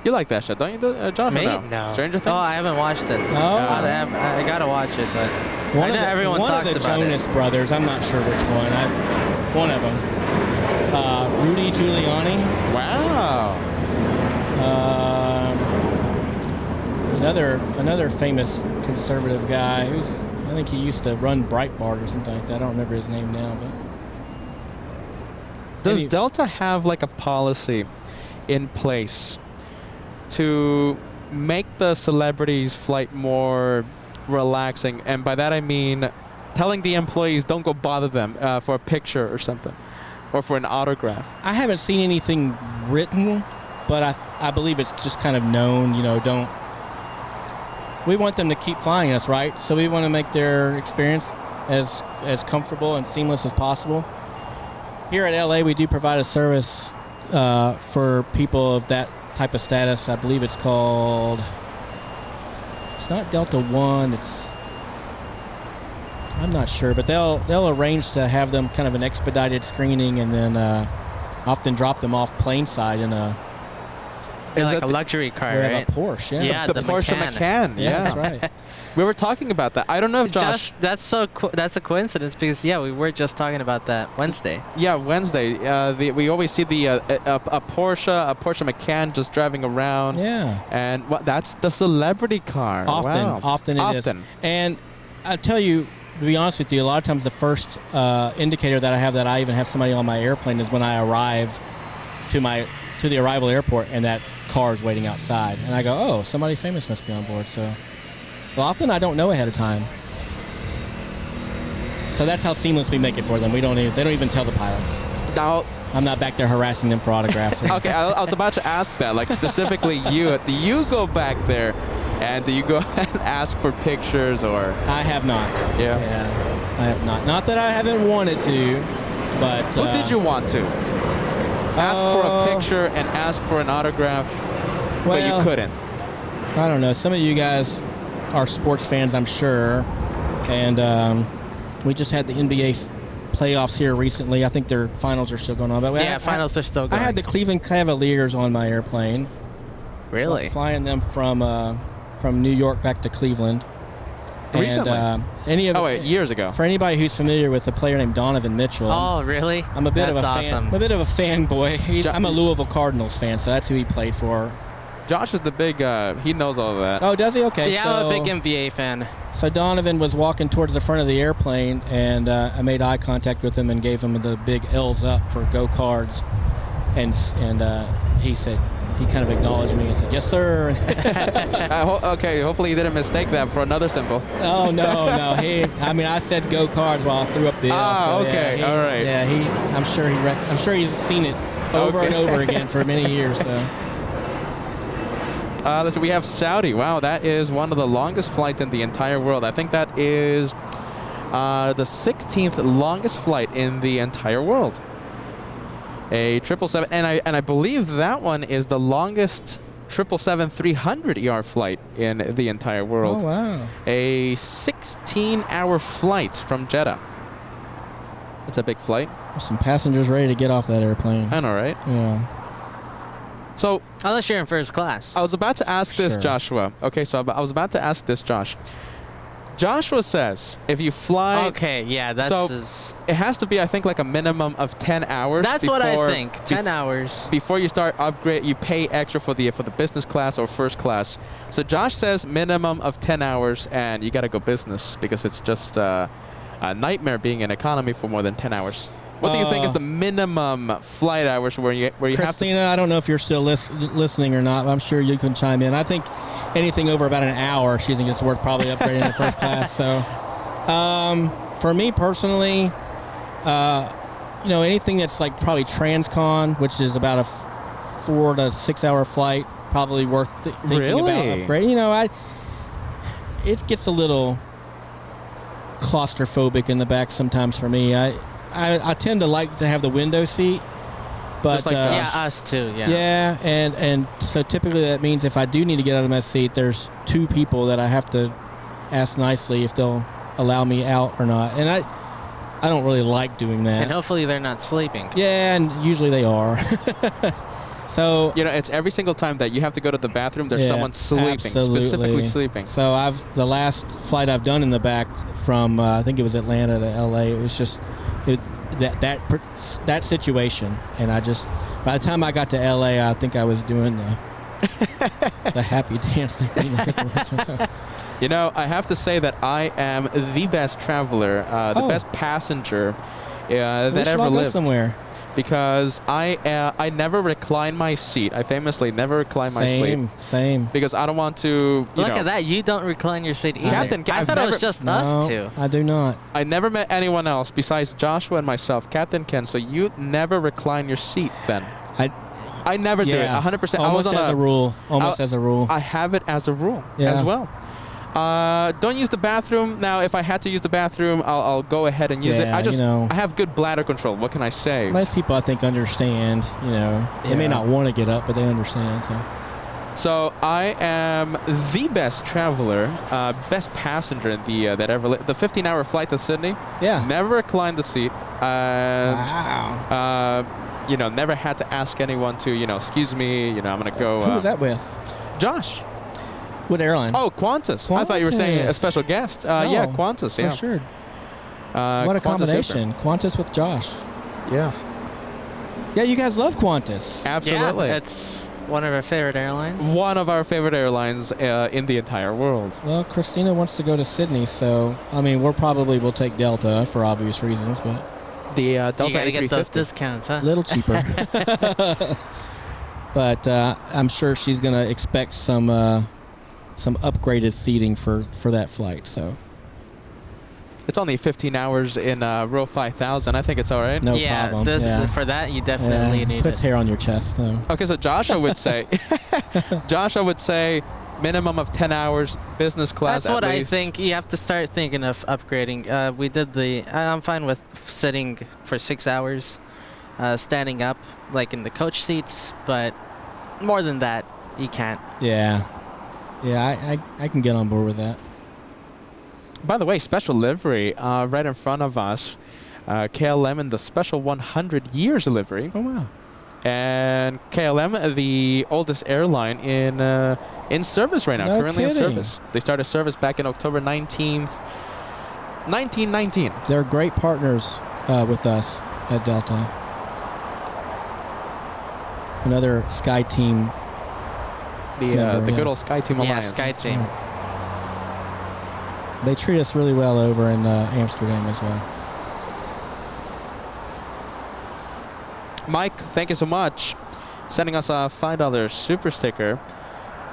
You like that shit, don't you, Josh? Me? No. Stranger Things? Oh, I haven't watched it. I gotta watch it, but I know everyone talks about it. One of the Jonas Brothers, I'm not sure which one. One of them. Rudy Giuliani. Wow. Another famous conservative guy who's, I think he used to run Breitbart or something like that. I don't remember his name now, but. Does Delta have like a policy in place to make the celebrities' flight more relaxing? And by that I mean telling the employees don't go bother them for a picture or something, or for an autograph. I haven't seen anything written, but I believe it's just kind of known, don't. We want them to keep flying us, right? So we want to make their experience as comfortable and seamless as possible. Here at LA, we do provide a service for people of that type of status. I believe it's called, it's not Delta One, I'm not sure, but they'll arrange to have them kind of an expedited screening, and then often drop them off plane side in a like a luxury car, right? A Porsche, yeah. The Porsche Macan. Yeah, that's right. We were talking about that. I don't know if Josh. That's a coincidence because we were just talking about that Wednesday. Yeah, Wednesday. We always see a Porsche Macan just driving around. Yeah. And that's the celebrity car. Often it is. And I tell you, to be honest with you, a lot of times the first indicator that I have that I even have somebody on my airplane is when I arrive to the arrival airport and that car is waiting outside, and I go, oh, somebody famous must be on board. So, often I don't know ahead of time. So that's how seamless we make it for them. They don't even tell the pilots. Now, I'm not back there harassing them for autographs. Okay, I was about to ask that. Like specifically, you do you go back there, and do you go and ask for pictures or? I have not. Yeah, I have not. Not that I haven't wanted to, but. Who did you want to? Ask for a picture and ask for an autograph, but you couldn't. I don't know. Some of you guys are sports fans, I'm sure, and we just had the NBA playoffs here recently. I think their finals are still going on. But finals are still going. I had the Cleveland Cavaliers on my airplane. Really? Flying them from New York back to Cleveland. Recently? Years ago. For anybody who's familiar with a player named Donovan Mitchell. Oh, really? I'm a bit of a fan. Awesome. I'm a bit of a fanboy. I'm a Louisville Cardinals fan, so that's who he played for. Josh is the big, he knows all of that. Oh, does he? Okay. Yeah, I'm a big NBA fan. So Donovan was walking towards the front of the airplane, and I made eye contact with him and gave him the big L's up for Go Cards. And he said, he kind of acknowledged me and said, yes, sir. Okay, hopefully you didn't mistake that for another symbol. Oh, no. I said Go Cards while I threw up the L. Okay, all right. Yeah, I'm sure he's seen it over and over again for many years. So. Listen, we have Saudi. Wow, that is one of the longest flights in the entire world. I think that is the 16th longest flight in the entire world. A 777, and I believe that one is the longest 777-300ER flight in the entire world. Oh, wow. A 16-hour flight from Jeddah. It's a big flight. There's some passengers ready to get off that airplane. I know, right? Yeah. So, unless you're in first class. I was about to ask this, Joshua. Okay, so I was about to ask this, Josh. Joshua says if you fly... Okay, yeah, that's... So it has to be, I think, like a minimum of 10 hours. That's what I think, 10 hours. Before you start upgrade, you pay extra for the business class or first class. So Josh says minimum of 10 hours, and you got to go business because it's just a nightmare being in economy for more than 10 hours. What do you think is the minimum flight hours where you have to... Christina, I don't know if you're still listening or not. I'm sure you can chime in. I think anything over about an hour, she thinks it's worth probably upgrading to first class. So, for me personally, you know, anything that's like probably transcon, which is about a 4 to 6 hour flight, probably worth thinking about upgrading. You know, it gets a little claustrophobic in the back sometimes for me. I tend to like to have the window seat, but just like yeah, us too. Yeah. Yeah, and so typically that means if I do need to get out of my seat, there's 2 people that I have to ask nicely if they'll allow me out or not, and I don't really like doing that. And hopefully they're not sleeping. Yeah, and usually they are. So you know, it's every single time that you have to go to the bathroom, there's someone sleeping, absolutely. specifically sleeping. So the last flight I've done in the back from I think it was Atlanta to LA, it was just that situation, and by the time I got to LA, I think I was doing the happy dance thing. You know, I have to say that I am the best traveler, the best passenger that ever lived. Somewhere. Because I never recline my seat. I famously never recline my seat. Same. Because I don't want to. Look at that! You don't recline your seat either. Captain, I thought it was just us two. I do not. I never met anyone else besides Joshua and myself, Captain Ken. So you never recline your seat, Ben. I never do it. 100%. Almost as a rule. Almost as a rule. I have it as a rule as well. Don't use the bathroom. Now, if I had to use the bathroom, I'll go ahead and use it. I have good bladder control. What can I say? Most people, I think, understand. You know, they may not want to get up, but they understand. So I am the best traveler, best passenger that ever lived. The 15-hour flight to Sydney. Yeah. Never reclined the seat. Wow. You know, never had to ask anyone to, you know, excuse me. You know, I'm gonna go. Who was that with? Josh. What airline? Oh, Qantas. I thought you were saying a special guest. Yeah, Qantas. Yeah, for sure. What a combination. Qantas with Josh. Yeah. Yeah, you guys love Qantas. Absolutely. Yeah, it's one of our favorite airlines. One of our favorite airlines in the entire world. Well, Christina wants to go to Sydney, so I mean, we'll take Delta for obvious reasons, but the Delta you gotta A350. get those discounts, huh? A little cheaper. But I'm sure she's gonna expect some upgraded seating for that flight. So it's only 15 hours in row 5000. I think it's all right. No problem. For that, you definitely need puts it. hair on your chest. Though. Okay, so Joshua would say, minimum of 10 hours, business class. That's what at I least. think. You have to start thinking of upgrading. I'm fine with sitting for 6 hours, standing up like in the coach seats, but more than that, you can't. Yeah. Yeah, I can get on board with that. By the way, special livery right in front of us. KLM in the special 100 years livery. Oh, wow. And KLM, the oldest airline in service right now, currently in service. They started service back in October 19th, 1919. They're great partners with us at Delta. Another Sky Team. The good old Sky Team Alliance. Yeah, Sky Team. They treat us really well over in Amsterdam as well. Mike, thank you so much. Sending us a $5 super sticker.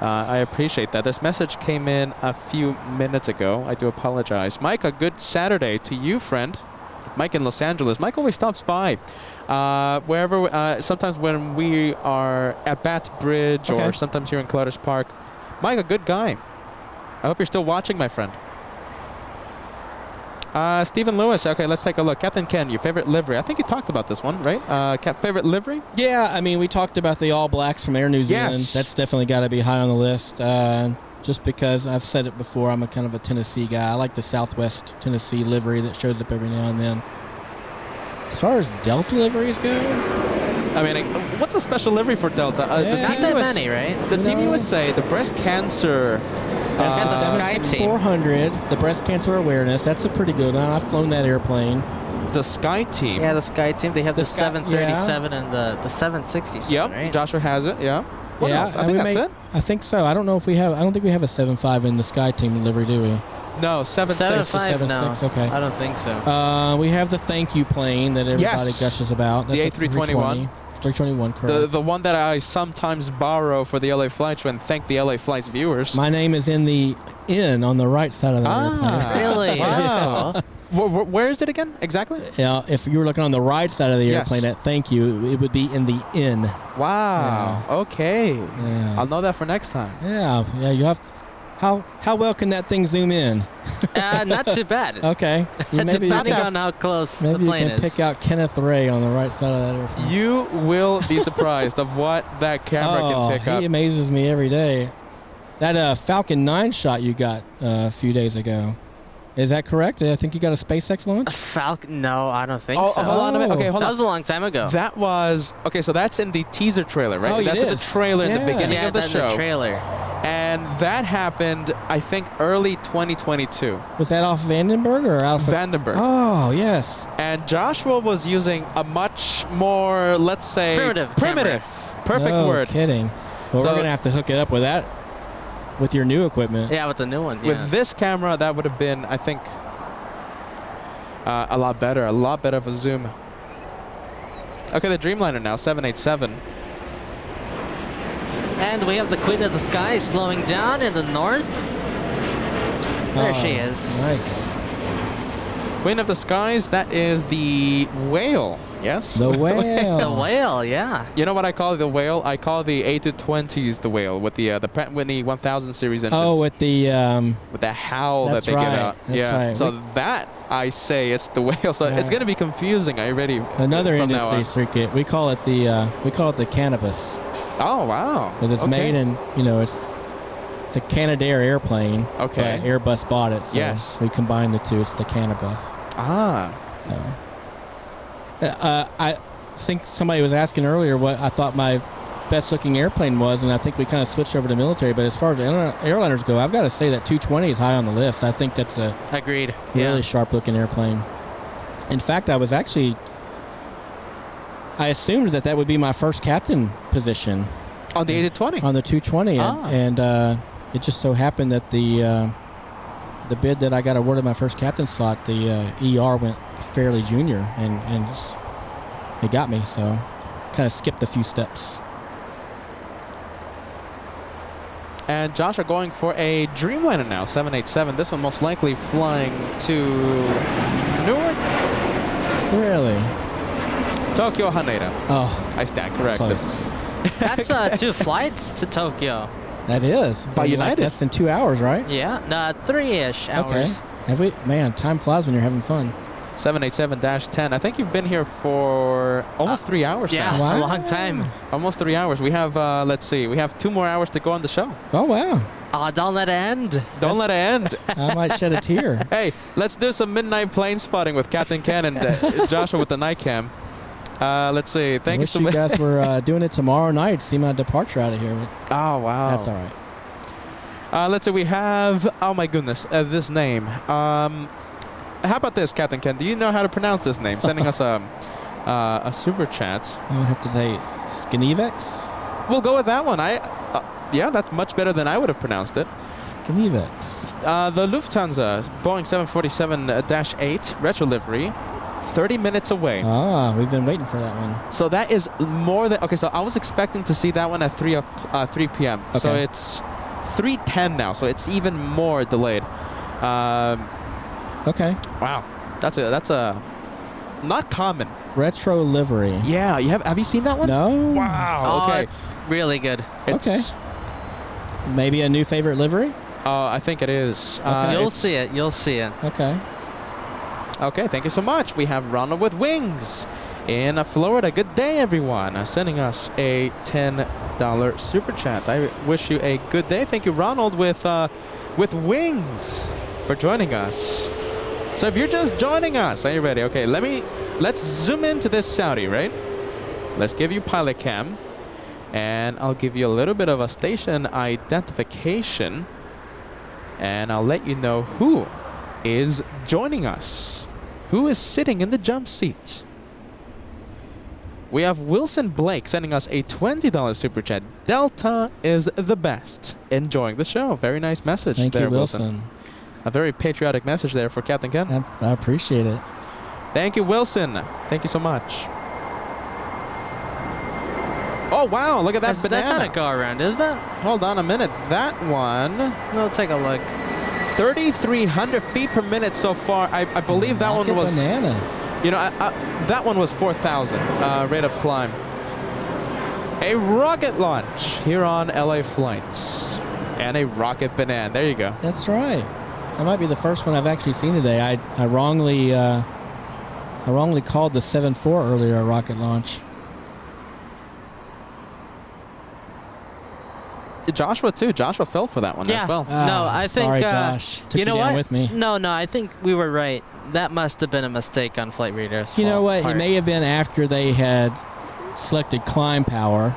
I appreciate that. This message came in a few minutes ago. I do apologize. Mike, a good Saturday to you, friend. Mike in Los Angeles. Mike always stops by. Wherever, sometimes when we are at Bath Bridge or sometimes here in Clutters Park. Mike, a good guy. I hope you're still watching, my friend. Stephen Lewis. Okay, let's take a look. Captain Ken, your favorite livery. I think you talked about this one, right? Favorite livery? Yeah, I mean, we talked about the All Blacks from Air New Zealand. Yes. That's definitely got to be high on the list. Just because I've said it before, I'm a kind of a Tennessee guy. I like the Southwest Tennessee livery that shows up every now and then. As far as Delta liveries go, I mean, what's a special livery for Delta? Not that many, right? The Team USA, the breast cancer. There's the Sky Team. 400, the breast cancer awareness. That's a pretty good one. I've flown that airplane. The Sky Team. Yeah, the Sky Team. They have the Sky- 737 and the 767. Yep, right? Joshua has it. Yeah. What else? I think that's it. I think so. I don't know if we have. I don't think we have a 75 in the Sky Team livery, do we? No, 7.6. 7.5 no. 7.6, okay. I don't think so. We have the thank you plane that everybody Yes. gushes about. That's The a A321. 321, correct. The one that I sometimes borrow for the LA Flights and thank the LA Flights viewers. My name is in the inn on the right side of the airplane. Really? Wow. That's cool. Where is it again? Exactly? Yeah, if you were looking on the right side of the Yes. airplane at thank you, it would be in the inn. Wow. Okay. Yeah. I'll know that for next time. Yeah, you have to. How well can that thing zoom in? Not too bad. Okay. Maybe Depending on how close the maybe you plane can is. pick out Kenneth Ray on the right side of that airplane. You will be surprised of what that camera can pick up. He amazes me every day. That Falcon 9 shot you got a few days ago. Is that correct? I think you got a SpaceX launch? Falcon? No, I don't think Oh, so. hold on a minute. Okay, hold that on. was a long time ago. That was okay. So that's in the teaser trailer, right? Oh, it that's in the is. trailer in the Yeah. beginning yeah, of the that's show, the trailer. and that happened, I think, early 2022. Was that off Vandenberg or out of Vandenberg. Oh, yes. And Joshua was using a much more, let's say, Primitive perfect No word. kidding. Well, So- we're going to have to hook it up with that, with your new equipment. Yeah, with the new one. Yeah. With this camera, that would have been, I think, a lot better of a zoom. Okay, the Dreamliner now, 787. And we have the Queen of the Sky slowing down in the north. There she is. Nice. Queen of the Skies, that is the whale, yes? The whale. The whale, yeah. You know what I call the whale? I call the A220s the whale with the Pratt & Whitney 1000 series engines. Oh, with the... with that howl That's that they right. give out. That's yeah. right. So that I say it's the whale. So it's Right. going to be confusing. Are you ready? Another from now industry on? circuit. We call it the cannabis, Oh wow. because it's Okay. made in, it's a Canadair airplane. Okay. But Airbus bought it, so Yes. we combine the two. It's the cannabis. Ah. So, I think somebody was asking earlier what I thought my best-looking airplane was, and I think we kind of switched over to military. But as far as airliners go, I've got to say that 220 is high on the list. I think that's a Agreed. really Yeah. sharp-looking airplane. In fact, I assumed that would be my first captain position On the A220. on the 220, Ah. and it just so happened that the bid that I got awarded my first captain slot, the ER went fairly junior, and it got me. So, kind of skipped a few steps. And Josh are going for a Dreamliner now, 787. This one most likely flying to Newark, Really? Tokyo, Haneda. Oh, I stand corrected. close. That's 2 flights to Tokyo. That is. By In United. less than 2 hours, right? Yeah, 3-ish hours. Okay. Man, time flies when you're having fun. 787-10. I think you've been here for almost 3 hours Yeah, now. Wow. a long time. Almost 3 hours. We have, let's see, we have 2 more hours to go on the show. Oh, wow. Oh, don't let it end. Don't let it end. I might shed a tear. Hey, let's do some midnight plane spotting with Captain Ken and Joshua with the night cam. Let's see. Thank you Wish so you much. guys were doing it tomorrow night. See my departure out of here. But Oh, wow. that's all right. Let's see. We have, oh my goodness, this name. How about this, Captain Ken? Do you know how to pronounce this name? Sending us a super chat. I would have to say Skinevex. We'll go with that one. Yeah, that's much better than I would have pronounced it. Skinevex. The Lufthansa Boeing 747-8 retro livery, 30 minutes away. Ah, we've been waiting for that one. So that is more than, okay, so I was expecting to see that one at 3 p.m. So Okay. it's 3:10 now, so it's even more delayed. Okay. Wow, that's a not common. Retro livery. Yeah, have you seen that one? No. Wow. Oh, okay. it's really good. It's, Maybe a new favorite livery? I think it is. Okay. You'll see it. You'll see it. Okay. Okay, thank you so much. We have Ronald with Wings in Florida. Good day, everyone. Sending us a $10 super chat. I wish you a good day. Thank you, Ronald, with Wings for joining us. So if you're just joining us, are you ready? Okay, let's zoom into this Saudi, right? Let's give you pilot cam, and I'll give you a little bit of a station identification, and I'll let you know who is joining us, who is sitting in the jump seat. We have Wilson Blake sending us a $20 super chat. Delta is the best. Enjoying the show. Very nice message Thank there, you, Wilson. A very patriotic message there for Captain Ken. I appreciate it. Thank you, Wilson. Thank you so much. Oh, wow. Look at that banana. That's not a go-around, is that? Hold on a minute. That one... No, take a look. 3,300 feet per minute so far. I believe that one was... banana. You know, that one was 4,000 rate of climb. A rocket launch here on LA Flights. And a rocket banana. There you go. That's right. That might be the first one I've actually seen today. I wrongly called the 7.4 earlier a rocket launch. Joshua too. Joshua fell for that one as well. No, I think. Sorry, Josh. Took you know down what? with me. No, I think we were right. That must have been a mistake on Flight Radar's You know what? part. It may have been after they had selected climb power.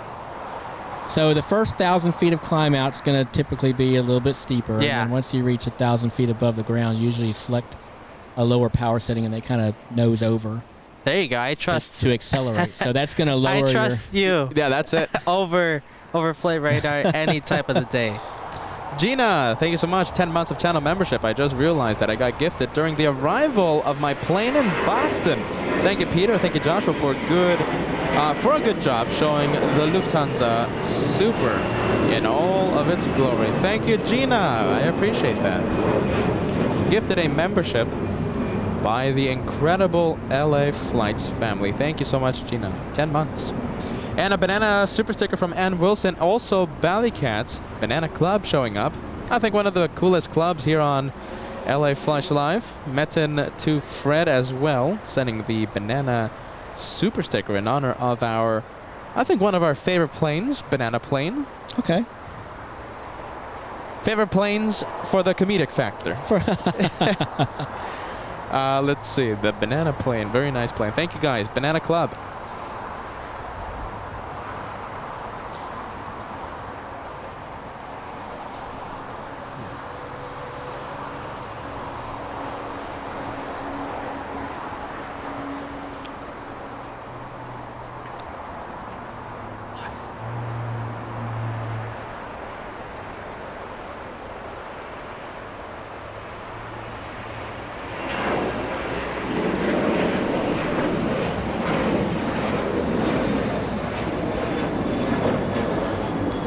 So the first 1,000 feet of climb out is going to typically be a little bit steeper. Yeah. And then once you reach 1,000 feet above the ground, usually you select a lower power setting and they kind of nose over. There you go. I trust to accelerate. So that's going to lower I trust you. Yeah, that's it. over Flight Radar any type of the day. Gina, thank you so much. 10 months of channel membership. I just realized that I got gifted during the arrival of my plane in Boston. Thank you, Peter. Thank you, Joshua, for a good job showing the Lufthansa Super in all of its glory. Thank you, Gina. I appreciate that. Gifted a membership by the incredible LA Flights family. Thank you so much, Gina. 10 months. And a banana super sticker from Ann Wilson. Also, Ballycats Banana Club showing up. I think one of the coolest clubs here on LA Flash Live. Metin to Fred as well, sending the banana super sticker in honor of our, I think one of our favorite planes, Banana Plane. Okay. Favorite planes for the comedic factor. Let's see, the Banana Plane. Very nice plane. Thank you guys. Banana Club.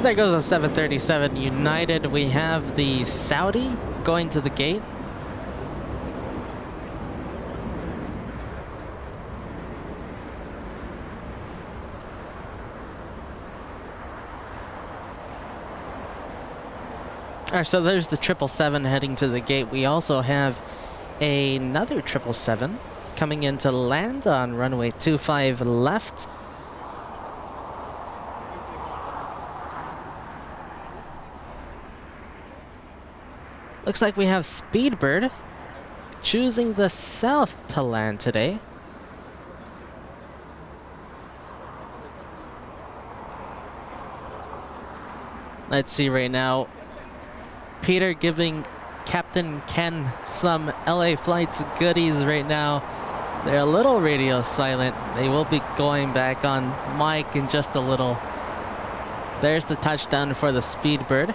There goes a 737 United. We have the Saudi going to the gate. All right, so there's the 777 heading to the gate. We also have another 777 coming in to land on runway 25 left. Looks like we have Speedbird choosing the south to land today. Let's see right now. Peter giving Captain Ken some LA Flights goodies right now. They're a little radio silent. They will be going back on mic in just a little. There's the touchdown for the Speedbird.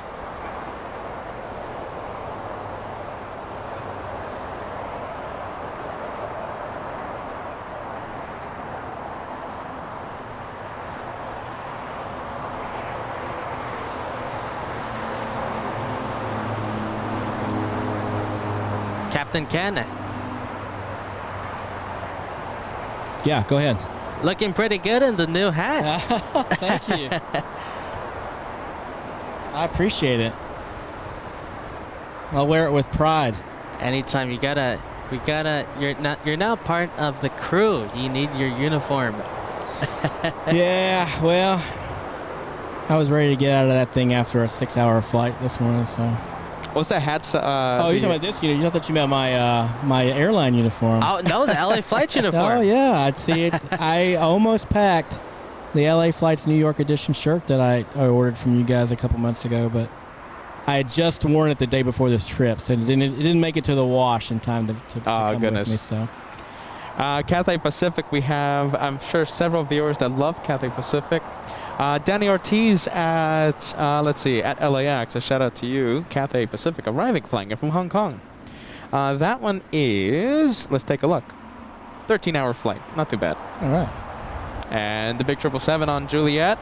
Captain Ken. Yeah, go ahead. Looking pretty good in the new hat. Thank you. I appreciate it. I'll wear it with pride. Anytime you're now part of the crew. You need your uniform. Yeah, well, I was ready to get out of that thing after a 6-hour flight this morning, so. What's that hat? Oh, you're talking about this uniform? I thought you meant my airline uniform. Oh, no, the LA Flights uniform. Oh, yeah, I'd see it. I almost packed the LA Flights New York edition shirt that I ordered from you guys a couple months ago, but I had just worn it the day before this trip, so it didn't make it to the wash in time to come with me. So. Cathay Pacific, we have, I'm sure, several viewers that love Cathay Pacific. Danny Ortiz at, let's see, at LAX, a shout out to you. Cathay Pacific arriving, flying in from Hong Kong. That one is, let's take a look, 13-hour flight. Not too bad. All right. And the big 777 on Juliet,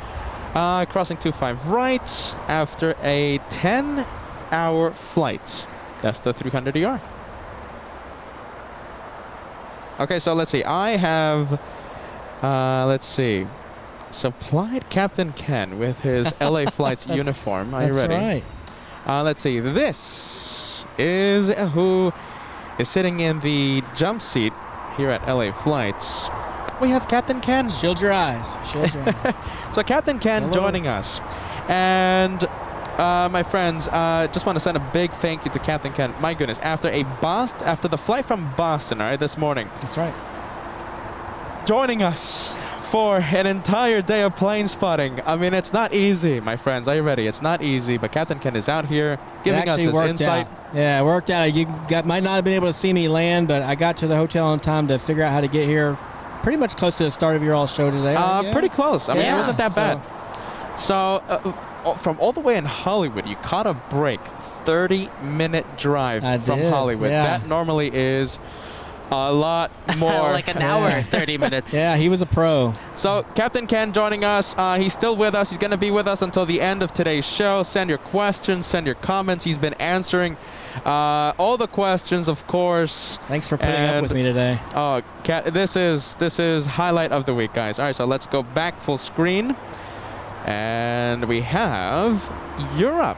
crossing 25 right after a 10-hour flight. That's the 300ER. Okay, so let's see. I have, let's see, supplied Captain Ken with his LA Flights uniform. Are you ready? That's right. Let's see. This is who is sitting in the jump seat here at LA Flights. We have Captain Ken. Shield your eyes. Shield your eyes. So Captain Ken Hello. joining us. And my friends, just want to send a big thank you to Captain Ken. My goodness, after the flight from Boston, all right, this morning, That's right. joining us for an entire day of plane spotting. I mean, it's not easy, my friends. Are you ready? It's not easy, but Captain Ken is out here giving us his insight. Yeah, it worked out. You might not have been able to see me land, but I got to the hotel on time to figure out how to get here. Pretty much close to the start of your all show today. Pretty close. I mean, it wasn't that so- bad. So, from all the way in Hollywood, you caught a break, 30-minute drive I from did, Hollywood. yeah. That normally is a lot more. Like an hour, 30 minutes. Yeah, he was a pro. So, Captain Ken joining us. He's still with us. He's going to be with us until the end of today's show. Send your questions, send your comments. He's been answering all the questions, of course. Thanks for putting up with me today. Oh, this is highlight of the week, guys. All right, so let's go back full screen. And we have Europe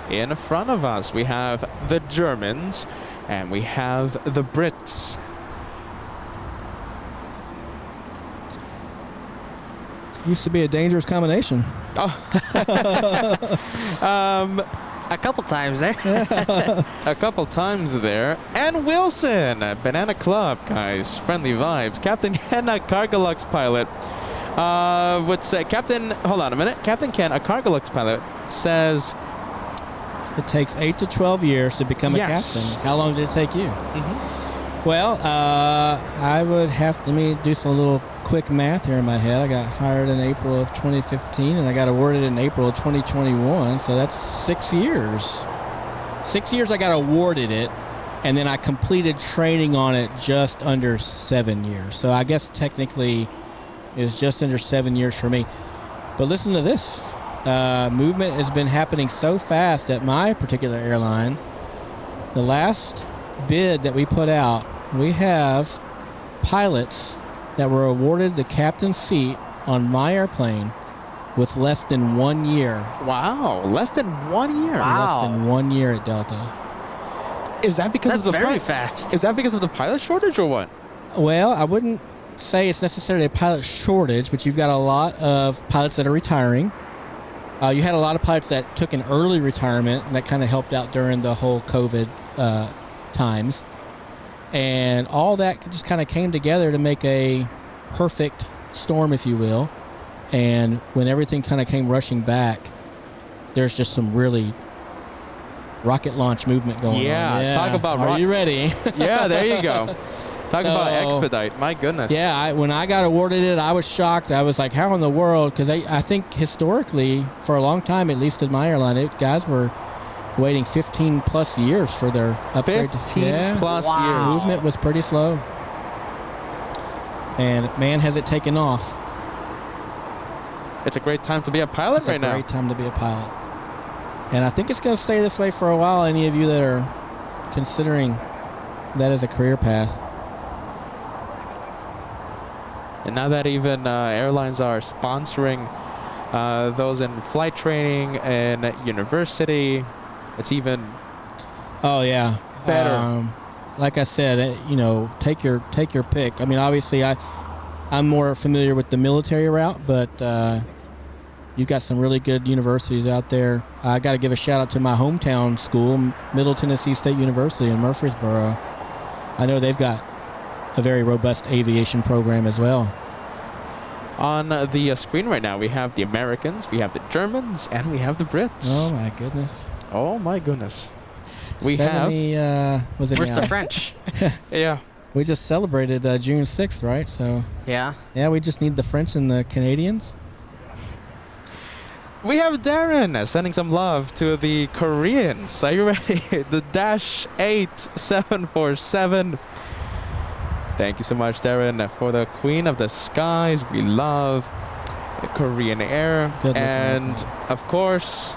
in front of us. We have the Germans and we have the Brits. Used to be a dangerous combination. A couple times there. A couple times there. And Wilson, Banana Club, guys. Friendly vibes. Captain Ken, a Cargolux pilot. Would say, hold on a minute. Captain Ken, a Cargolux pilot, says It takes 8 to 12 years to become a captain. How long did it take you? Mm-hmm. Well, I would have to, let me do some little quick math here in my head. I got hired in April of 2015 and I got awarded in April of 2021. So that's 6 years. 6 years I got awarded it, and then I completed training on it just under 7 years. So I guess technically it was just under 7 years for me. But listen to this. Movement has been happening so fast at my particular airline. The last bid that we put out, we have pilots that were awarded the captain's seat on my airplane with less than 1 year. wow, less than 1 year. Wow. Less than 1 year at Delta. Is that because That's of the very fast. Is that because of the pilot shortage or what? Well, I wouldn't say it's necessarily a pilot shortage, but you've got a lot of pilots that are retiring. You had a lot of pilots that took an early retirement, and that kind of helped out during the whole COVID times. And all that just kind of came together to make a perfect storm, if you will. And when everything kind of came rushing back, there's just some really rocket launch movement going on. Yeah, talk about Are you ready? Yeah, there you go. Talk about So- expedite. My goodness. Yeah, when I got awarded it, I was shocked. I was like, how in the world? Because I think historically, for a long time, at least in my airline, guys were waiting 15 plus years for their upgrade. 15 plus Wow. years. Movement was pretty slow. And man, has it taken off. It's a great time to be a pilot It's right a now. great time to be a pilot. And I think it's going to stay this way for a while, any of you that are considering that as a career path. And now that even airlines are sponsoring those in flight training and university, it's even Oh yeah, better. Like I said, take your pick. I mean, obviously, I'm more familiar with the military route, but you've got some really good universities out there. I got to give a shout out to my hometown school, Middle Tennessee State University in Murfreesboro. I know they've got a very robust aviation program as well. On the screen right now, we have the Americans, we have the Germans, and we have the Brits. Oh my goodness! Oh my goodness. We 70, was it Where's now? the French? Yeah. We just celebrated June 6th, right? So Yeah. yeah, we just need the French and the Canadians. We have Darren sending some love to the Koreans. Are you ready? The Dash 8747. Thank you so much, Darren, for the Queen of the Skies. We love Korean Air. Good looking And, looking. of course,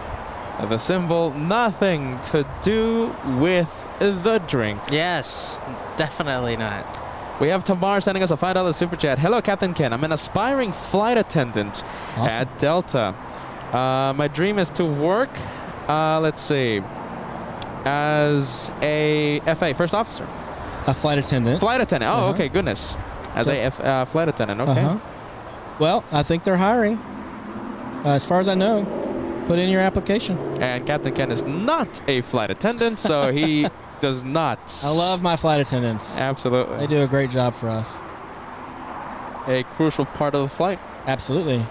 the symbol, nothing to do with the drink. Yes, definitely not. We have Tamar sending us a $5 super chat. Hello, Captain Ken. I'm an aspiring flight attendant Awesome. at Delta. My dream is to work, let's see, as a FA, first officer. A flight attendant. Flight attendant. Oh, Uh-huh. okay, goodness. As a flight attendant, okay. Uh-huh. Well, I think they're hiring. As far as I know, put in your application. And Captain Ken is not a flight attendant, so he does not. I love my flight attendants. Absolutely. They do a great job for us. A crucial part of the flight. Absolutely.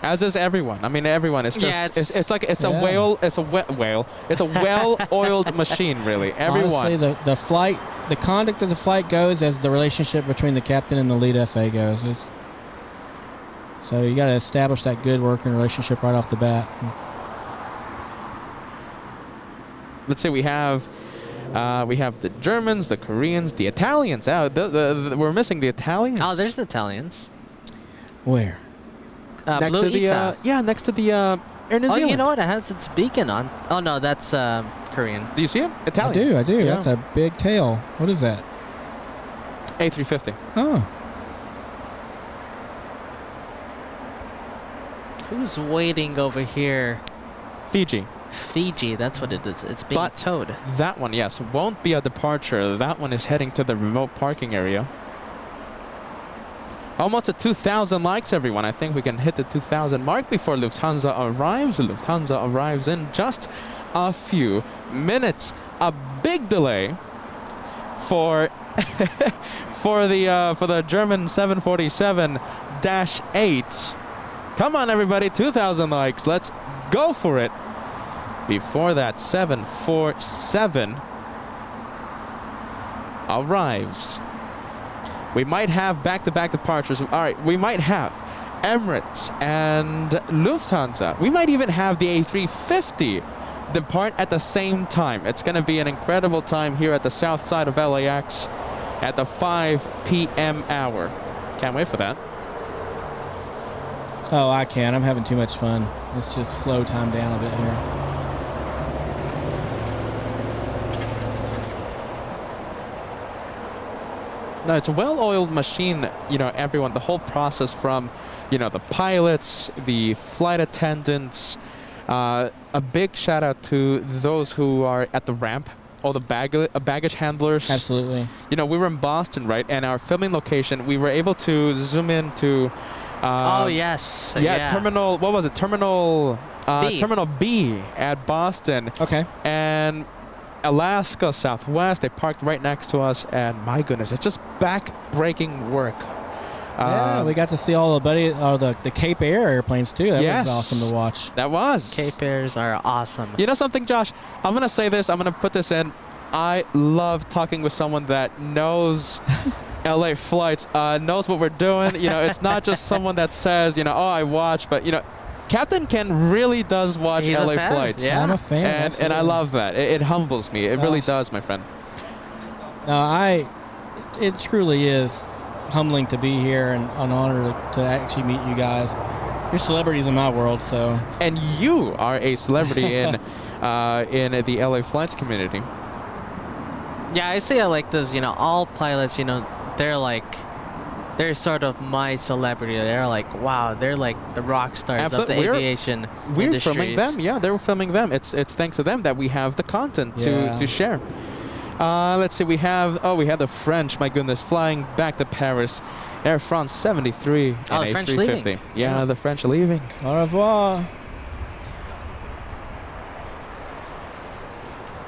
As is everyone. I mean, everyone is just. Yeah, it's like it's Yeah. a whale. It's a whale. It's a well-oiled machine, really. Everyone. Honestly, the flight, the conduct of the flight goes as the relationship between the captain and the lead FA goes. So you got to establish that good working relationship right off the bat. Let's say we have the Germans, the Koreans, the Italians. We're missing the Italians. Oh, there's Italians. Where? next Blue to the Ita. next to the Air New Oh, Zealand. you know what? It has its beacon on. Oh no, that's Korean. Do you see it? Italian. I do. Yeah. That's a big tail. What is that? A350. Oh, Who's waiting over here? Fiji. Fiji. That's what it is. It's being But- towed. That one, yes, won't be a departure. That one is heading to the remote parking area. Almost at 2,000 likes, everyone. I think we can hit the 2,000 mark before Lufthansa arrives. Lufthansa arrives in just a few minutes. A big delay for for the German 747-8. Come on, everybody, 2,000 likes. Let's go for it. Before that 747 arrives. We might have back-to-back departures. All right, we might have Emirates and Lufthansa. We might even have the A350 depart at the same time. It's going to be an incredible time here at the south side of LAX at the 5 p.m. hour. Can't wait for that. oh, I can. I'm having too much fun. Let's just slow time down a bit here. No, it's a well-oiled machine, you know, everyone. The whole process from, you know, the pilots, the flight attendants. A big shout out to those who are at the ramp, all the baggage handlers. Absolutely. You know, we were in Boston, right? And our filming location, we were able to zoom in to... Oh yes. yeah, terminal, what was it? Terminal B. Terminal B at Boston. Okay. And Alaska Southwest, they parked right next to us, and my goodness, it's just back-breaking work. Yeah, we got to see all the Cape Air airplanes too. That Yes. was awesome to watch. That was. Cape Airs are awesome. You know something, Josh? I'm going to say this. I'm going to put this in. I love talking with someone that knows LA flights, knows what we're doing. You know, it's not just someone that says, you know, oh, I watch, but, you know, Captain Ken really does watch He's a LA fan. flights. Yeah. I'm a fan. And I absolutely. love that. It humbles me. It really Oh. does, my friend. No, it truly is humbling to be here and an honor to actually meet you guys. You're celebrities in my world, so. And you are a celebrity in the LA flights community. Yeah, I say I like this. You know, all pilots. You know, they're sort of my celebrity. They're like, wow, they're like the rock stars Absolutely. of the aviation We're industries. filming them. Yeah, they were filming them. It's thanks to them that we have the content Yeah. to share. Let's see. We have the French. My goodness, flying back to Paris. Air France 73 and Oh, the French A350. leaving. Yeah, Yeah. the French leaving. Au revoir.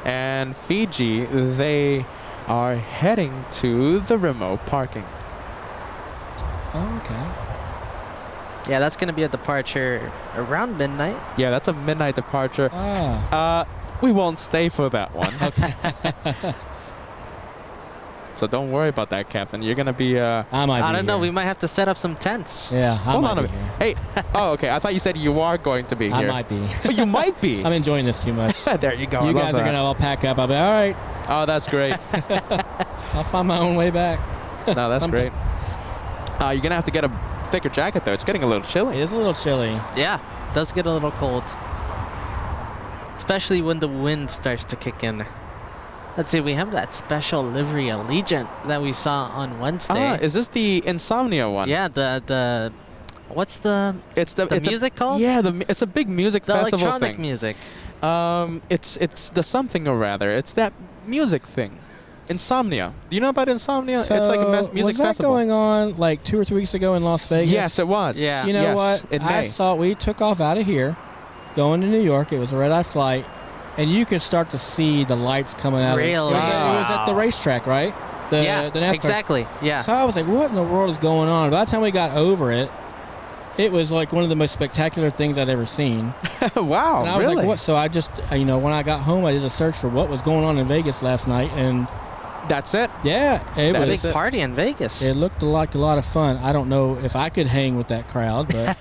And Fiji, they are heading to the remote parking. Oh, okay. Yeah, that's gonna be a departure around midnight. Yeah, that's a midnight departure. Ah. We won't stay for that one. So don't worry about that, Captain. You're going to be... I might be I don't know. here. We might have to set up some tents. Yeah, I Hold might on a be minute. here. Hey. Oh, okay. I thought you said you are going to be here. I might be. Oh, you might be. I'm enjoying this too much. There you go. I You love guys are that. going to all pack up. I'll be all right. Oh, that's great. I'll find my own way back. No, that's Sometime. great. You're going to have to get a thicker jacket, though. It's getting a little It chilly. is a little chilly. Yeah, it does get a little cold. Especially when the wind starts to kick in. Let's see, we have that special livery Allegiant that we saw on Wednesday. Is this the Insomnia one? Yeah, the what's the It's the music called? Yeah, it's a big music The festival electronic thing. music. It's the something or rather. It's that music thing. Insomnia. Do you know about Insomnia? So it's like a music was that festival. going on like 2 or 3 weeks ago in Las Vegas? Yes, it was. Yeah. You know Yes, what? in I May. saw we took off out of here, going to New York. It was a red-eye flight, and you could start to see the lights coming out. Really? It was at the Wow. racetrack, right? Yeah, the NASCAR. exactly. Yeah. So I was like, what in the world is going on? By the time we got over it, it was like one of the most spectacular things I'd ever seen. Wow, And I was really? like, what? So I just, when I got home, I did a search for what was going on in Vegas last night, and That's it. yeah, it That was. Big party in Vegas. It looked like a lot of fun. I don't know if I could hang with that crowd, but.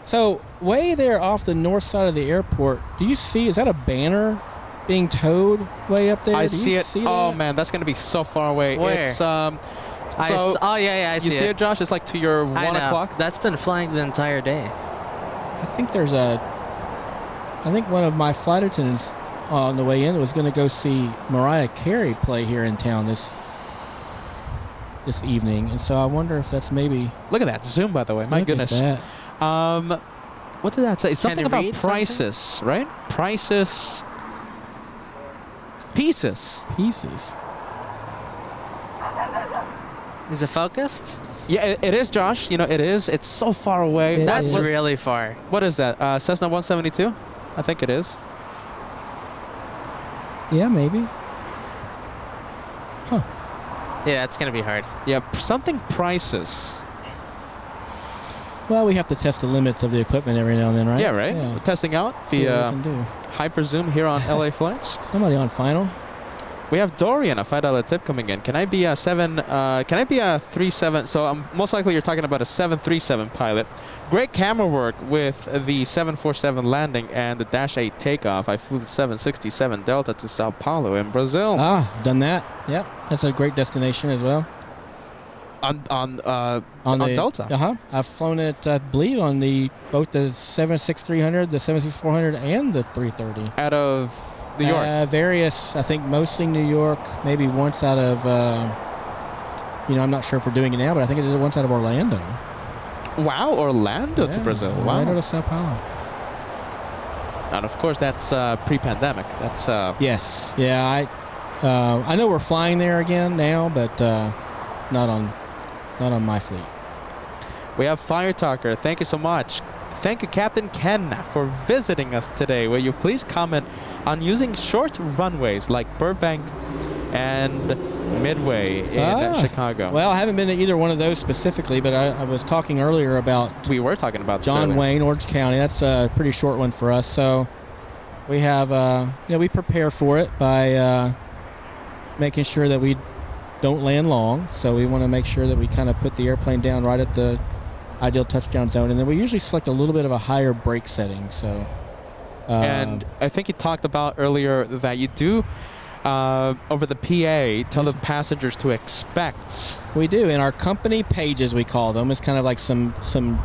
So, way there off the north side of the airport, do you see, is that a banner being towed way up there? I Do see you it. See Oh that? man, that's gonna be so far away. Where? It's oh yeah, I you see see it, Josh? It's like to your I 1 know. o'clock. That's been flying the entire day. I think one of my flight attendants on the way in was going to go see Mariah Carey play here in town this evening, and so I wonder if that's maybe. Look at that zoom, by the way. My Look at goodness. that. What did that say? Something it about read something? prices, right? Prices. Pieces. Pieces. Is it focused? Yeah, it is, Josh. You know, it is. It's so far away. It That's is. really far. What is that? Cessna 172? I think it is. Yeah, maybe. Yeah, it's gonna be hard. Yeah, something prices. Well, we have to test the limits of the equipment every now and then, right? Yeah, right? Yeah. Testing out See what we the can do. hyper zoom here on LA Flights. Somebody on final. We have Dorian, a $5 tip coming in. Can I be a 37? So most likely you're talking about a 737 pilot. Great camera work with the 747 landing and the Dash 8 takeoff. I flew the 767 Delta to Sao Paulo in Brazil. Done that. Yep, that's a great destination as well. On the Delta. I've flown it, I believe, on both the 76300, the 76400, and the 330. Out of New York. Various, I think mostly New York, maybe once out of, I'm not sure if we're doing it now, but I think I did it once out of Orlando. Wow, Orlando to Brazil. Orlando Wow. to Sao Paulo. And of course, that's pre-pandemic. That's Yes. Yeah, I know we're flying there again now, but not on my fleet. We have Fire Talker. Thank you so much. Thank you, Captain Ken, for visiting us today. Will you please comment on using short runways like Burbank and Midway in Chicago? Well, I haven't been to either one of those specifically, but I was talking earlier about We were talking about this John earlier. Wayne, Orange County. That's a pretty short one for us. So we have, we prepare for it by making sure that we don't land long. So we want to make sure that we kind of put the airplane down right at the ideal touchdown zone. And then we usually select a little bit of a higher brake setting. So, And I think you talked about earlier that you do, over the PA, tell the passengers to expect. we do. In our company pages, we call them. It's kind of like some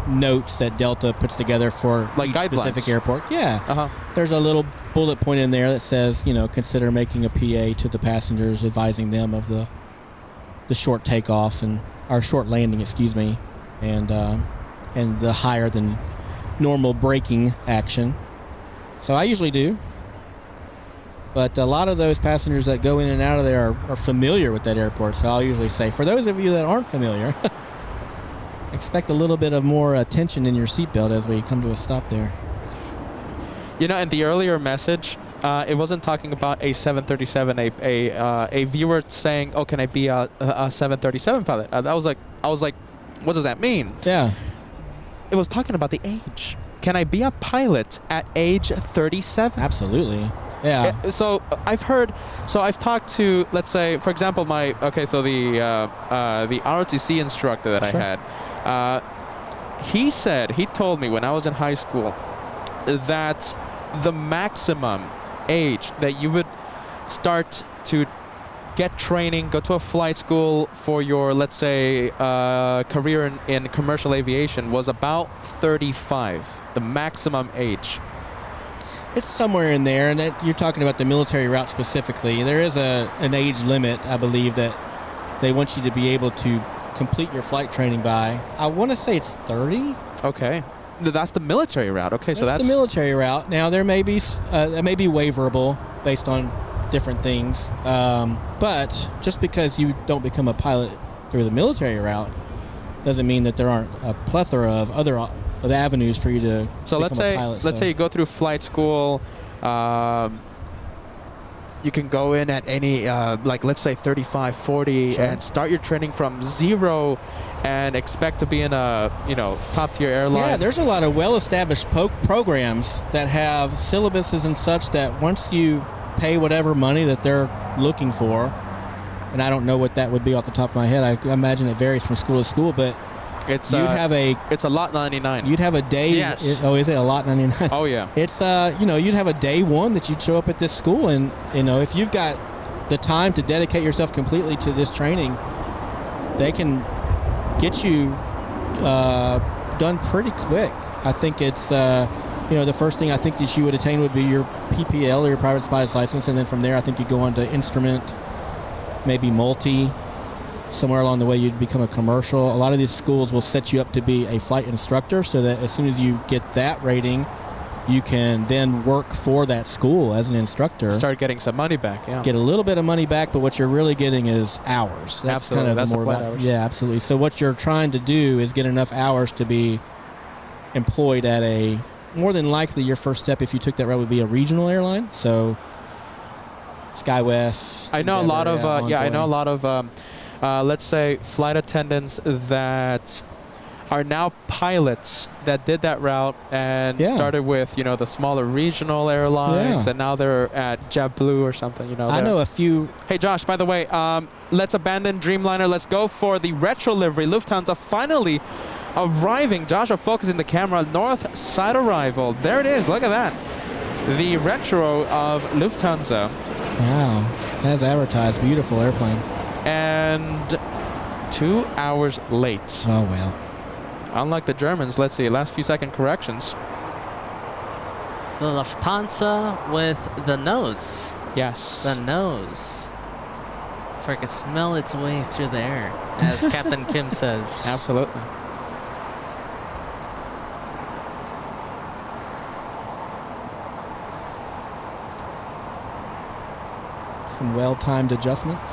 notes that Delta puts together for Like each guidelines. specific airport. Yeah. Uh-huh. There's a little bullet point in there that says, consider making a PA to the passengers, advising them of the short takeoff and our short landing, and the higher than normal braking action. So I usually do. But a lot of those passengers that go in and out of there are familiar with that airport. So I'll usually say, for those of you that aren't familiar, expect a little bit of more attention in your seatbelt as we come to a stop there. In the earlier message, it wasn't talking about a 737. A viewer saying, "Oh, can I be a 737 pilot?" I was like, what does that mean? Yeah. It was talking about the age. Can I be a pilot at age 37? Absolutely. Yeah. So I've heard. So I've talked to, let's say, for example, the ROTC instructor that Sure. I had. He told me when I was in high school that the maximum age that you would start to get training, go to a flight school for your, let's say, career in commercial aviation was about 35, the maximum age. It's somewhere in there, and you're talking about the military route specifically. There is an age limit, I believe, that they want you to be able to complete your flight training by. I want to say it's 30. Okay. That's the military route. Okay, so that's the military route. Now, there may be it may be waiverable based on different things, but just because you don't become a pilot through the military route doesn't mean that there aren't a plethora of other avenues for you to So become a pilot. let's say you go through flight school. You can go in at any, like let's say 35, 40, Sure. and start your training from zero and expect to be in a, top tier airline. Yeah, there's a lot of well-established programs that have syllabuses and such that once you pay whatever money that they're looking for, and I don't know what that would be off the top of my head. I imagine it varies from school to school, but it's it's a lot 99. You'd have a day. Yes. Is it a lot 99? Oh yeah. It's you'd have a day one that you'd show up at this school, and if you've got the time to dedicate yourself completely to this training, they can get you done pretty quick. I think it's the first thing I think that you would attain would be your PPL or your private pilot's license, and then from there I think you go on to instrument, maybe multi. Somewhere along the way you'd become a commercial. A lot of these schools will set you up to be a flight instructor so that as soon as you get that rating, you can then work for that school as an instructor. Start getting some money back, yeah. Get a little bit of money back, but what you're really getting is hours. That's Absolutely. kind of That's the the more flight hours. Yeah, absolutely. So what you're trying to do is get enough hours to be employed at a, more than likely your first step if you took that route would be a regional airline. So SkyWest. I know a lot of Envoy. let's say flight attendants that are now pilots that did that route and started with the smaller regional airlines, and now they're at JetBlue or something. I know a few. Hey Josh, by the way, let's abandon Dreamliner. Let's go for the retro livery. Lufthansa finally arriving. Josh, focusing the camera. North side arrival. There it is. Look at that. The retro of Lufthansa. Wow, as advertised, beautiful airplane. And 2 hours late. Oh well. Unlike the Germans, let's see, last few second corrections. The Lufthansa with the nose. Yes. The nose. For it can smell its way through the air, as Captain Kim says. Absolutely. Some well-timed adjustments.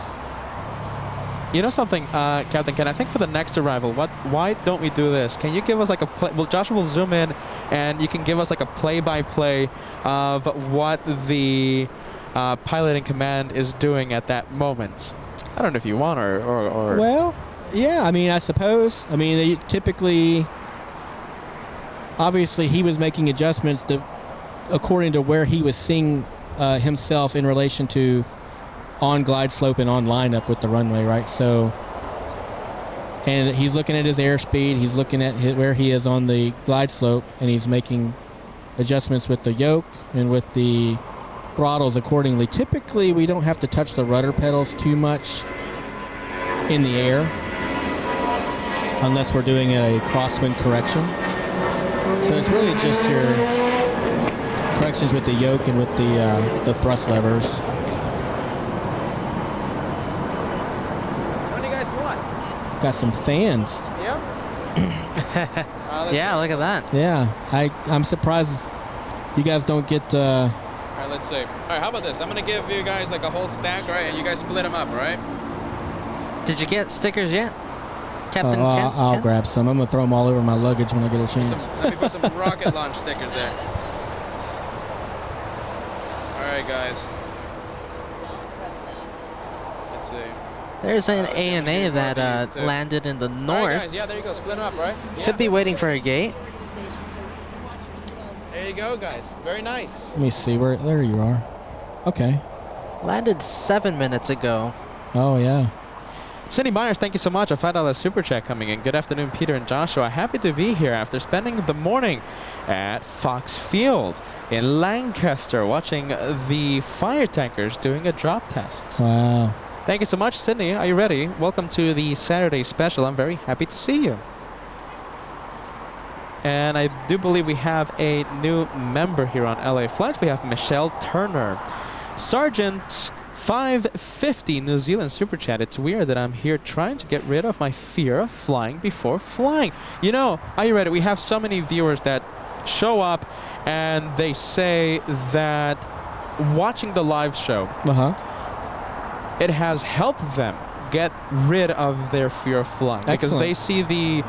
You know something, Captain Ken, I think for the next arrival, why don't we do this? Can you give us like a play? Well, Joshua will zoom in and you can give us like a play-by-play of what the pilot in command is doing at that moment. I don't know if you want or... Well, yeah, I mean, I suppose. I mean, they typically... Obviously, he was making adjustments according to where he was seeing himself in relation to on glide slope and on lineup with the runway, right? So, and he's looking at his airspeed, he's looking at where he is on the glide slope, and he's making adjustments with the yoke and with the throttles accordingly. Typically, we don't have to touch the rudder pedals too much in the air unless we're doing a crosswind correction. So it's really just your corrections with the yoke and with the thrust levers. Got some fans. Yeah? Yeah, look at that. Yeah, I'm surprised you guys don't get... All right, let's see. All right, how about this? I'm going to give you guys like a whole stack, all right? And you guys split them up, all right? Did you get stickers yet, Captain Ken? I'll grab some. I'm going to throw them all over my luggage when I get a chance. Let me put some rocket launch stickers there. All right, guys. Let's see. There's an ANA that landed in the north. All right, guys, yeah, there you go. Split them up, right? Yeah. Could be waiting for a gate. There you go, guys. Very nice. Let me see. There you are. Okay. Landed 7 minutes ago. Oh, yeah. Cindy Myers, thank you so much. A $5 super chat coming in. Good afternoon, Peter and Joshua. Happy to be here after spending the morning at Fox Field in Lancaster watching the fire tankers doing a drop test. Wow. Thank you so much, Sydney. Are you ready? Welcome to the Saturday special. I'm very happy to see you. And I do believe we have a new member here on LA Flights. We have Michelle Turner. Sergeant 550 New Zealand Super Chat. It's weird that I'm here trying to get rid of my fear of flying before flying. You know, are you ready? We have so many viewers that show up and they say that watching the live show, it has helped them get rid of their fear of flying. Excellent. Because they see the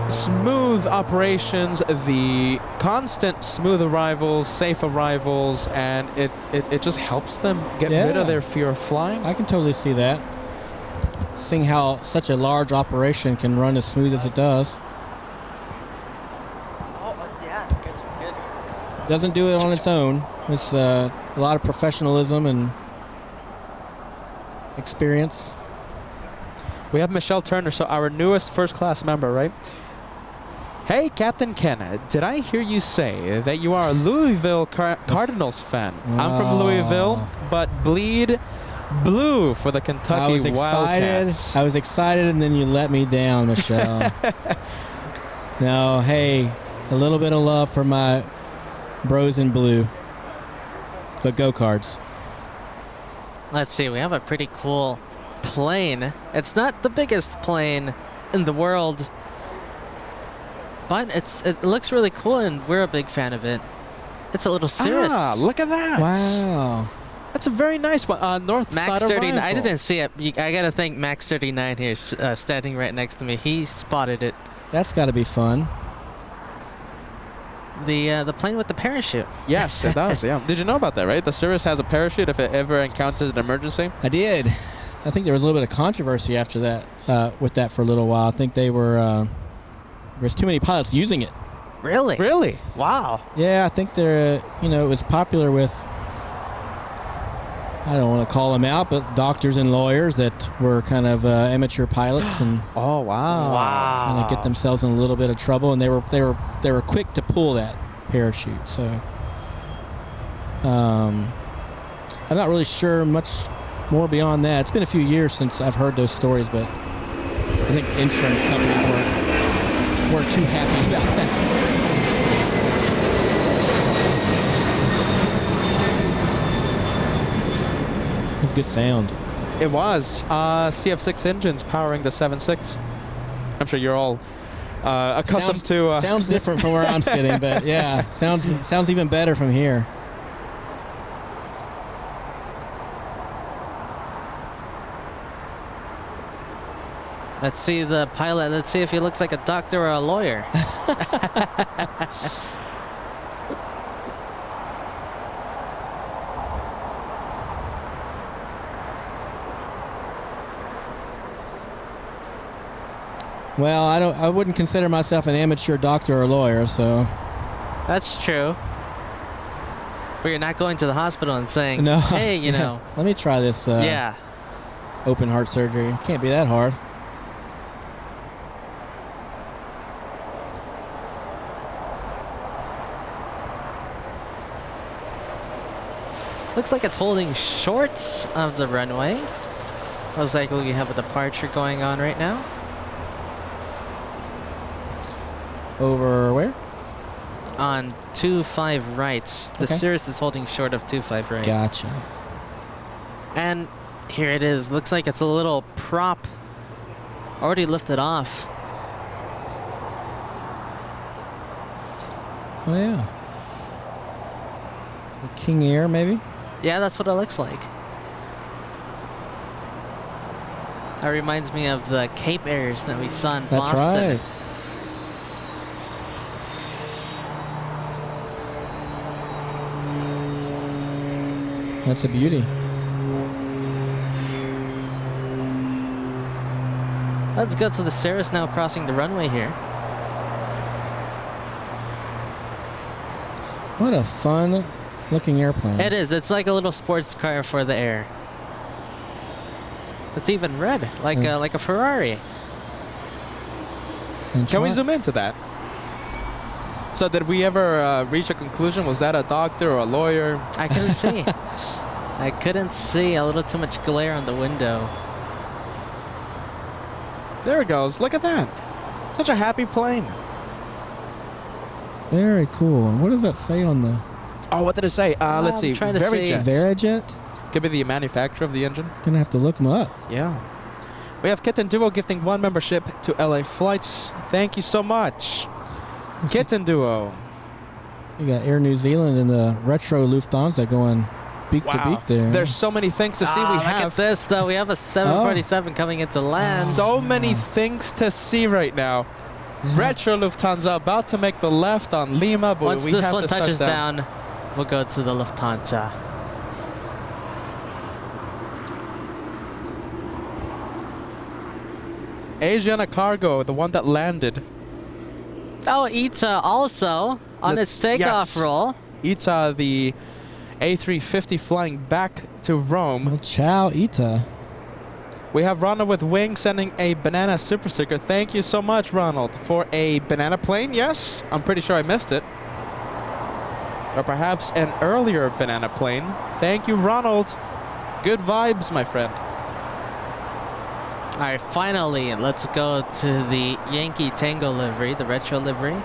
smooth operations, the constant smooth arrivals, safe arrivals, and it just helps them get rid of their fear of flying. I can totally see that. Seeing how such a large operation can run as smooth as it does. Oh, yeah, it's good. Doesn't do it on its own. It's a lot of professionalism and experience. We have Michelle Turner, so our newest first-class member, right? Hey, Captain Ken, did I hear you say that you are a Louisville Cardinals fan? I'm from Louisville, but bleed blue for the Kentucky Wildcats. I was excited, and then you let me down, Michelle. No, hey, a little bit of love for my bros in blue. But go Cards. Let's see, we have a pretty cool plane. It's not the biggest plane in the world, but it looks really cool, and we're a big fan of it. It's a little Cirrus. Ah, look at that. Wow. That's a very nice one. North Max side 39. I arrival. didn't see it. I gotta thank Max 39 here, standing right next to me. He spotted it. That's got to be fun. The plane with the parachute. Yes, it does. Yeah. Did you know about that, right? The Cirrus has a parachute if it ever encounters an emergency. I did. I think there was a little bit of controversy after that, with that for a little while. I think they were, there's too many pilots using it. Really? Really? Wow. Yeah, I think they're, it was popular with, I don't want to call them out, but doctors and lawyers that were kind of amateur pilots and Oh, wow. kind of get themselves in a little bit of trouble, and they were quick to pull that parachute. So I'm not really sure much more beyond that. It's been a few years since I've heard those stories, but I think insurance companies weren't too happy about that. It's good sound. It was CF6 engines powering the 7.6. I'm sure you're all accustomed to. Sounds different from where I'm sitting, but yeah, sounds even better from here. Let's see the pilot. Let's see if he looks like a doctor or a lawyer. Well, I wouldn't consider myself an amateur doctor or lawyer, so. That's true. But you're not going to the hospital and saying, No. hey, Let me try this yeah. open heart surgery. Can't be that hard. Looks like it's holding short of the runway. Most likely we have a departure going on right now. Over where? On 25 right. The Okay. Cirrus is holding short of 25 right. Gotcha. And here it is. Looks like it's a little prop already lifted off. Oh, yeah. A King Air, maybe? Yeah, that's what it looks like. That reminds me of the Cape Airs that we saw in That's Boston. right. That's a beauty. Let's go to the Cirrus now, crossing the runway here. What a fun looking airplane. It is. It's like a little sports car for the air. It's even red, like a Ferrari. Can we zoom into that? So did we ever reach a conclusion? Was that a doctor or a lawyer? I couldn't see. I couldn't see. A little too much glare on the window. There it goes. Look at that. Such a happy plane. Very cool. And what does that say on the... Oh, what did it say? Let's see. I'm trying to see. Verijet? Could be the manufacturer of the engine. Gonna have to look them up. Yeah. We have Kitten Duo gifting 1 membership to LA Flights. Thank you so much. Kitten Duo. You got Air New Zealand and the retro Lufthansa going beak to beak there. There's so many things to see. We Look have at this, though. We have a 747 coming into land. so many things to see right now. Retro Lufthansa about to make the left on Lima, but Once we this have one to touches touch down. down, we'll go to the Lufthansa. Asiana Cargo, the one that landed. Oh, ITA also on its takeoff roll. ITA, the A350 flying back to Rome. Well, ciao, Ita. We have Ronald with Wing sending a banana super sticker. Thank you so much, Ronald, for a banana plane. Yes, I'm pretty sure I missed it. Or perhaps an earlier banana plane. Thank you, Ronald. Good vibes, my friend. All right, finally, let's go to the Yankee Tango livery, the retro livery.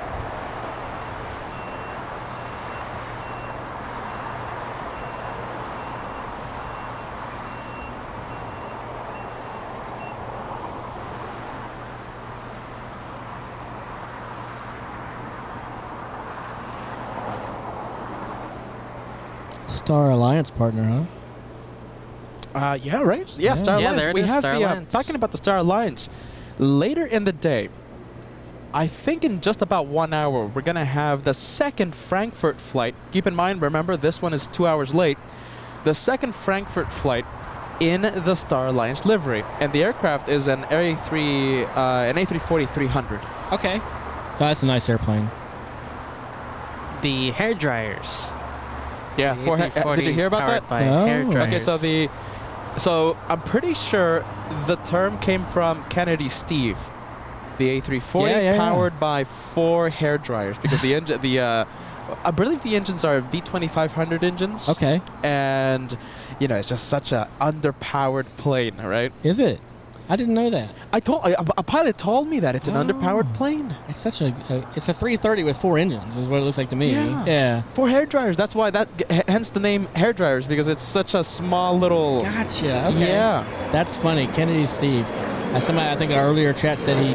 Star Alliance partner, huh? Yeah, right? Yeah, Star Yeah, Alliance. there it We is, have Star Alliance. talking about the Star Alliance. Later in the day, I think in just about 1 hour, we're going to have the second Frankfurt flight. Keep in mind, remember, this one is 2 hours late. The second Frankfurt flight in the Star Alliance livery. And the aircraft is an A340-300. Okay. That's a nice airplane. The hair dryers. Yeah, The did you hear about powered that? by No. hair dryers. Okay, so I'm pretty sure the term came from Kennedy Steve. The A340 Yeah. powered by 4 hair dryers because the engine, I believe the engines are V2500 engines. Okay. And it's just such a underpowered plane, right? Is it? I didn't know that. A pilot told me that it's an underpowered plane. It's such it's a 330 with 4 engines is what it looks like to me. Yeah. Yeah. 4 hair dryers. That's why hence the name hair dryers because it's such a small little. Gotcha. Okay. Yeah. That's funny. Kennedy Steve. Somebody, I think our earlier chat said he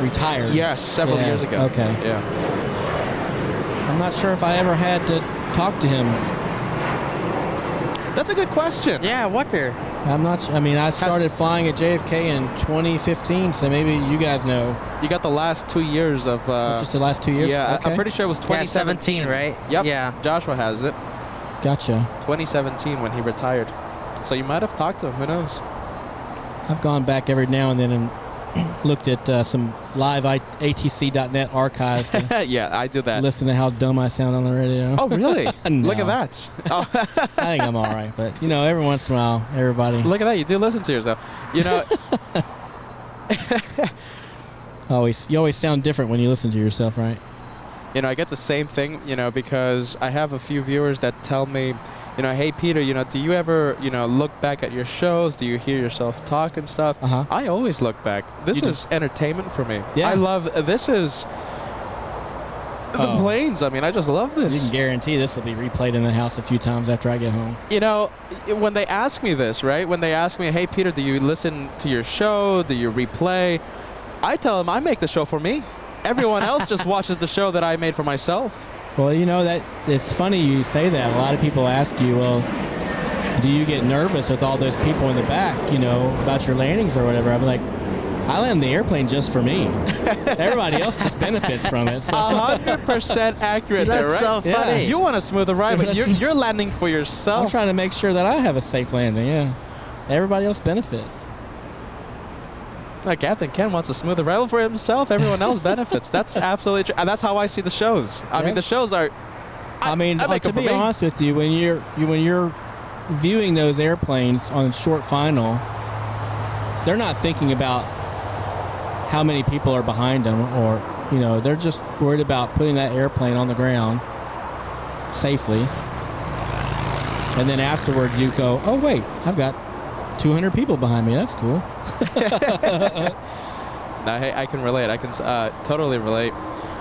retired. Yes, several Yeah, years ago. okay. Yeah. I'm not sure if I ever had to talk to him. That's a good question. Yeah, I wonder. I'm not. I mean, I started flying at JFK in 2015, so maybe you guys know. You got the last 2 years of. Just the last 2 years. Yeah, Okay. I'm pretty sure it was 2017. 17, right? Yep. Yeah. Joshua has it. Gotcha. 2017 when he retired. So you might have talked to him. Who knows? I've gone back every now and then and looked at some live ATC.net archives to Yeah, I do that. listen to how dumb I sound on the radio. Oh, really? No. Look at that. Oh. I think I'm all right, but every once in a while, everybody. Look at that. You do listen to yourself. You always sound different when you listen to yourself, right? I get the same thing, because I have a few viewers that tell me, hey, Peter, do you ever, look back at your shows? Do you hear yourself talk and stuff? Uh-huh. I always look back. This You do. is entertainment for me. Yeah. I love, this is the planes. I mean, I just love this. You can guarantee this will be replayed in the house a few times after I get home. When they ask me this, right? When they ask me, hey, Peter, do you listen to your show? Do you replay? I tell them I make the show for me. Everyone else just watches the show that I made for myself. Well, that it's funny you say that. A lot of people ask you, well, do you get nervous with all those people in the back, about your landings or whatever? I'm like, I land the airplane just for me. Everybody else just benefits from it. So. 100% accurate there, That's right? so funny. You want a smoother ride, but you're landing for I'm yourself. trying to make sure that I have a safe landing, yeah. Everybody else benefits. Captain Ken wants a smoother ride for himself. Everyone else benefits. That's absolutely true. And that's how I see the shows. I mean, the shows are I mean, make to them for be me. honest with you, when you're viewing those airplanes on short final, they're not thinking about how many people are behind them, or they're just worried about putting that airplane on the ground safely. And then afterwards, you go, "Oh wait, I've got 200 people behind me. That's cool." No, hey, I can relate. I can totally relate.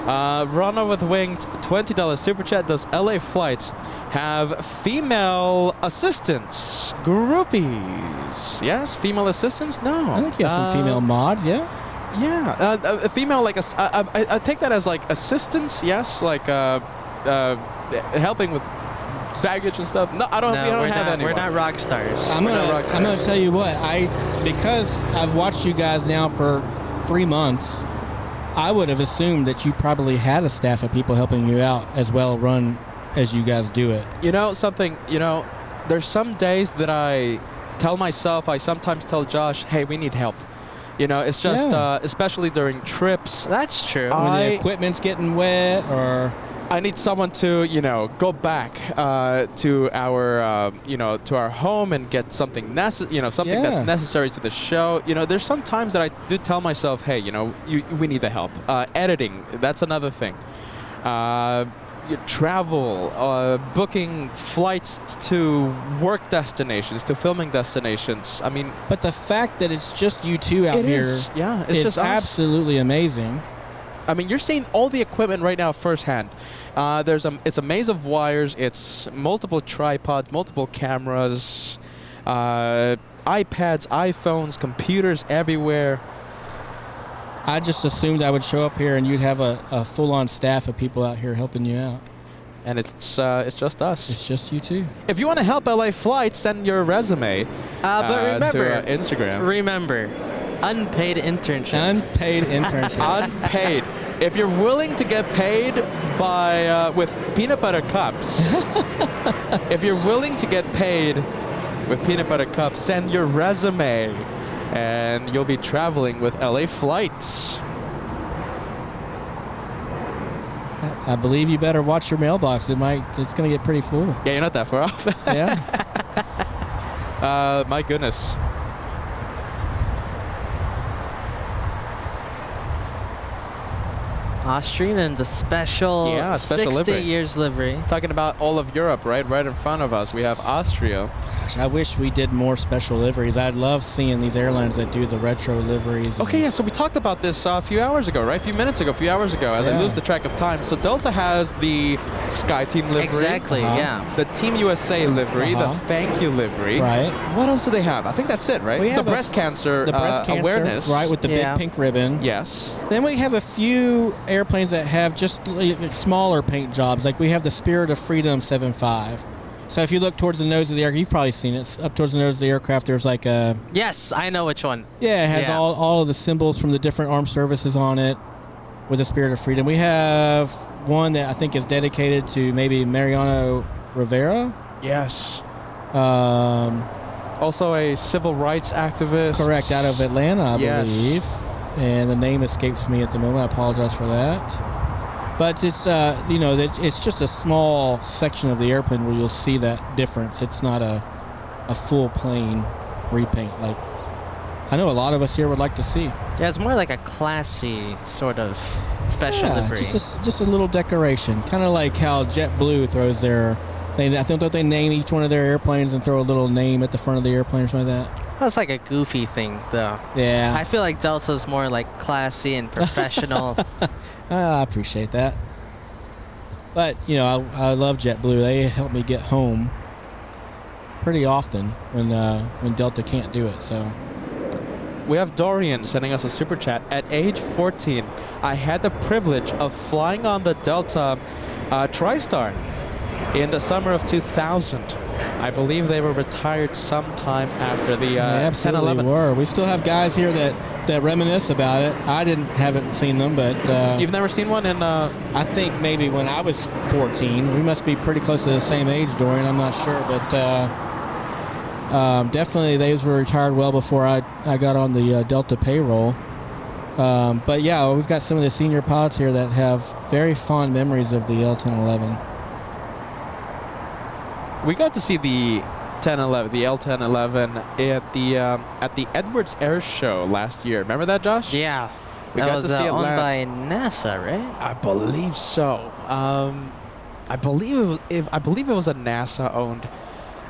Runner with Winged, $20 super chat. Does LA Flights have female assistants, groupies? Yes, female assistants. No, I think you have some female mods. Yeah. Yeah, a female like I take that as like assistants. Yes, like helping with baggage and stuff. No, we don't have anyone. We're not rock stars. I'm gonna tell you what, because I've watched you guys now for 3 months, I would have assumed that you probably had a staff of people helping you out as well run as you guys do it. There's some days that I tell myself, I sometimes tell Josh, hey, we need help. It's just, especially during trips. That's true. When the equipment's getting wet, or I need someone to, go back to our, to our home and get something that's necessary to the show. There's some times that I do tell myself, hey, we need the help. Editing, that's another thing. Travel, booking flights to work destinations, to filming destinations. I mean, but the fact that it's just you two out here, it's is just absolutely amazing. I mean, you're seeing all the equipment right now firsthand. It's a maze of wires. It's multiple tripods, multiple cameras, iPads, iPhones, computers everywhere. I just assumed I would show up here and you'd have a full-on staff of people out here helping you out. And it's just us. It's just you two. If you want to help LA Flights, send your resume But remember, to Instagram. Remember, unpaid internship. Unpaid internship. Unpaid. If you're willing to get paid with peanut butter cups, if you're willing to get paid with peanut butter cups, send your resume, and you'll be traveling with LA Flights. I believe you better watch your mailbox. It's going to get pretty full. Yeah, you're not that far off. Yeah. My goodness. Austrian and the special 60 livery. years livery. Talking about all of Europe, right in front of us. We have Austria. Gosh, I wish we did more special liveries. I'd love seeing these airlines that do the retro liveries. Okay, yeah, so we talked about this a few hours ago, right? A few hours ago, as I lose the track of time. So Delta has the Sky Team livery. Exactly, yeah. The Team USA livery, the Thank You livery. Right. What else do they have? I think that's it, right? We have the breast cancer awareness. Right, with the big pink ribbon. Yes. Then we have a few airplanes that have just smaller paint jobs. Like we have the Spirit of Freedom 7.5. So if you look towards the nose of the aircraft, you've probably seen it. Up towards the nose of the aircraft, there's like a... Yes, I know which one. Yeah, it has all of the symbols from the different armed services on it with the Spirit of Freedom. We have one that I think is dedicated to maybe Mariano Rivera. Yes. Also a civil rights activist. Correct, out of Atlanta, I believe. And the name escapes me at the moment. I apologize for that. But it's it's just a small section of the airplane where you'll see that difference. It's not a full plane repaint like I know a lot of us here would like to see. Yeah, it's more like a classy sort of special livery. Just a little decoration, kind of like how JetBlue throws their. I think don't they name each one of their airplanes and throw a little name at the front of the airplane or something like that. That's like a goofy thing, though. Yeah. I feel like Delta's more like classy and professional. I appreciate that. But, I love JetBlue. They help me get home pretty often when Delta can't do it, so. We have Dorian sending us a super chat. At age 14, I had the privilege of flying on the Delta TriStar in the summer of 2000. I believe they were retired sometime after the 10-11. Were. We still have guys here that reminisce about it. I haven't seen them, but you've never seen one in? I think maybe when I was 14. We must be pretty close to the same age, Dorian. I'm not sure, but definitely those were retired well before I got on the Delta payroll. But yeah, we've got some of the senior pilots here that have very fond memories of the L-1011. We got to see the 1011, the L1011 at the Edwards Air Show last year. Remember that, Josh? Yeah. We That got was to see it owned land. by NASA, right? I believe so. I believe it was a NASA-owned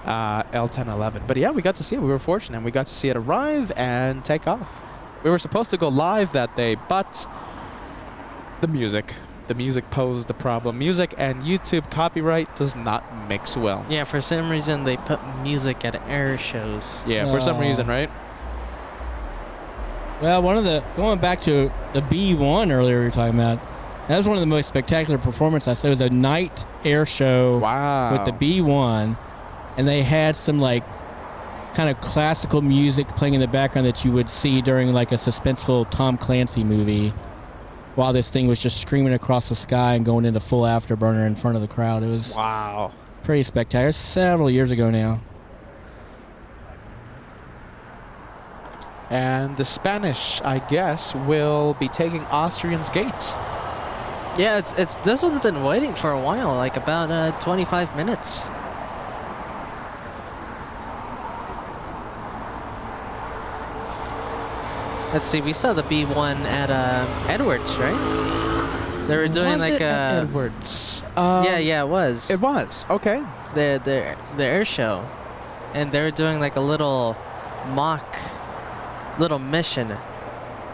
L1011. But yeah, we got to see it. We were fortunate. We got to see it arrive and take off. We were supposed to go live that day, but the music posed a problem. Music and YouTube copyright does not mix well. Yeah, for some reason they put music at air shows. Yeah, for some reason, right? Well, going back to the B1 earlier we were talking about, that was one of the most spectacular performances I saw. It was a night air show with the B1, and they had some like kind of classical music playing in the background that you would see during like a suspenseful Tom Clancy movie, while this thing was just screaming across the sky and going into full afterburner in front of the crowd. It was pretty spectacular. Several years ago now. And the Spanish, I guess, will be taking Austrian's gate. Yeah, it's this one's been waiting for a while, like about 25 minutes. Let's see, we saw the B1 at Edwards, right? They were doing Was like it a at Edwards. yeah, it was. It was okay. The air show, and they were doing like a little mission,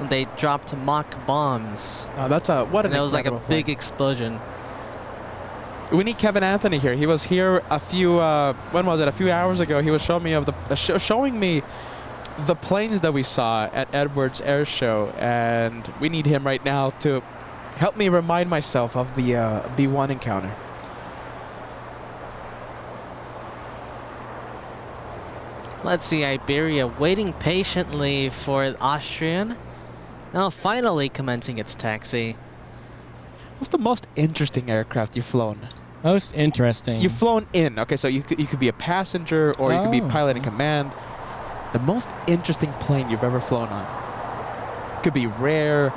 and they dropped mock bombs. Oh, that's what an And it was like a incredible big thing. explosion. We need Kevin Anthony here. He was here a few when was it? A few hours ago. He was showing me the planes that we saw at Edwards Air Show, and we need him right now to help me remind myself of the B1 encounter. Let's see, Iberia waiting patiently for Austrian. Now finally commencing its taxi. What's the most interesting aircraft you've flown? Most interesting. You've flown in. Okay, so you could be a passenger or you could be pilot in command. The most interesting plane you've ever flown on. Could be rare.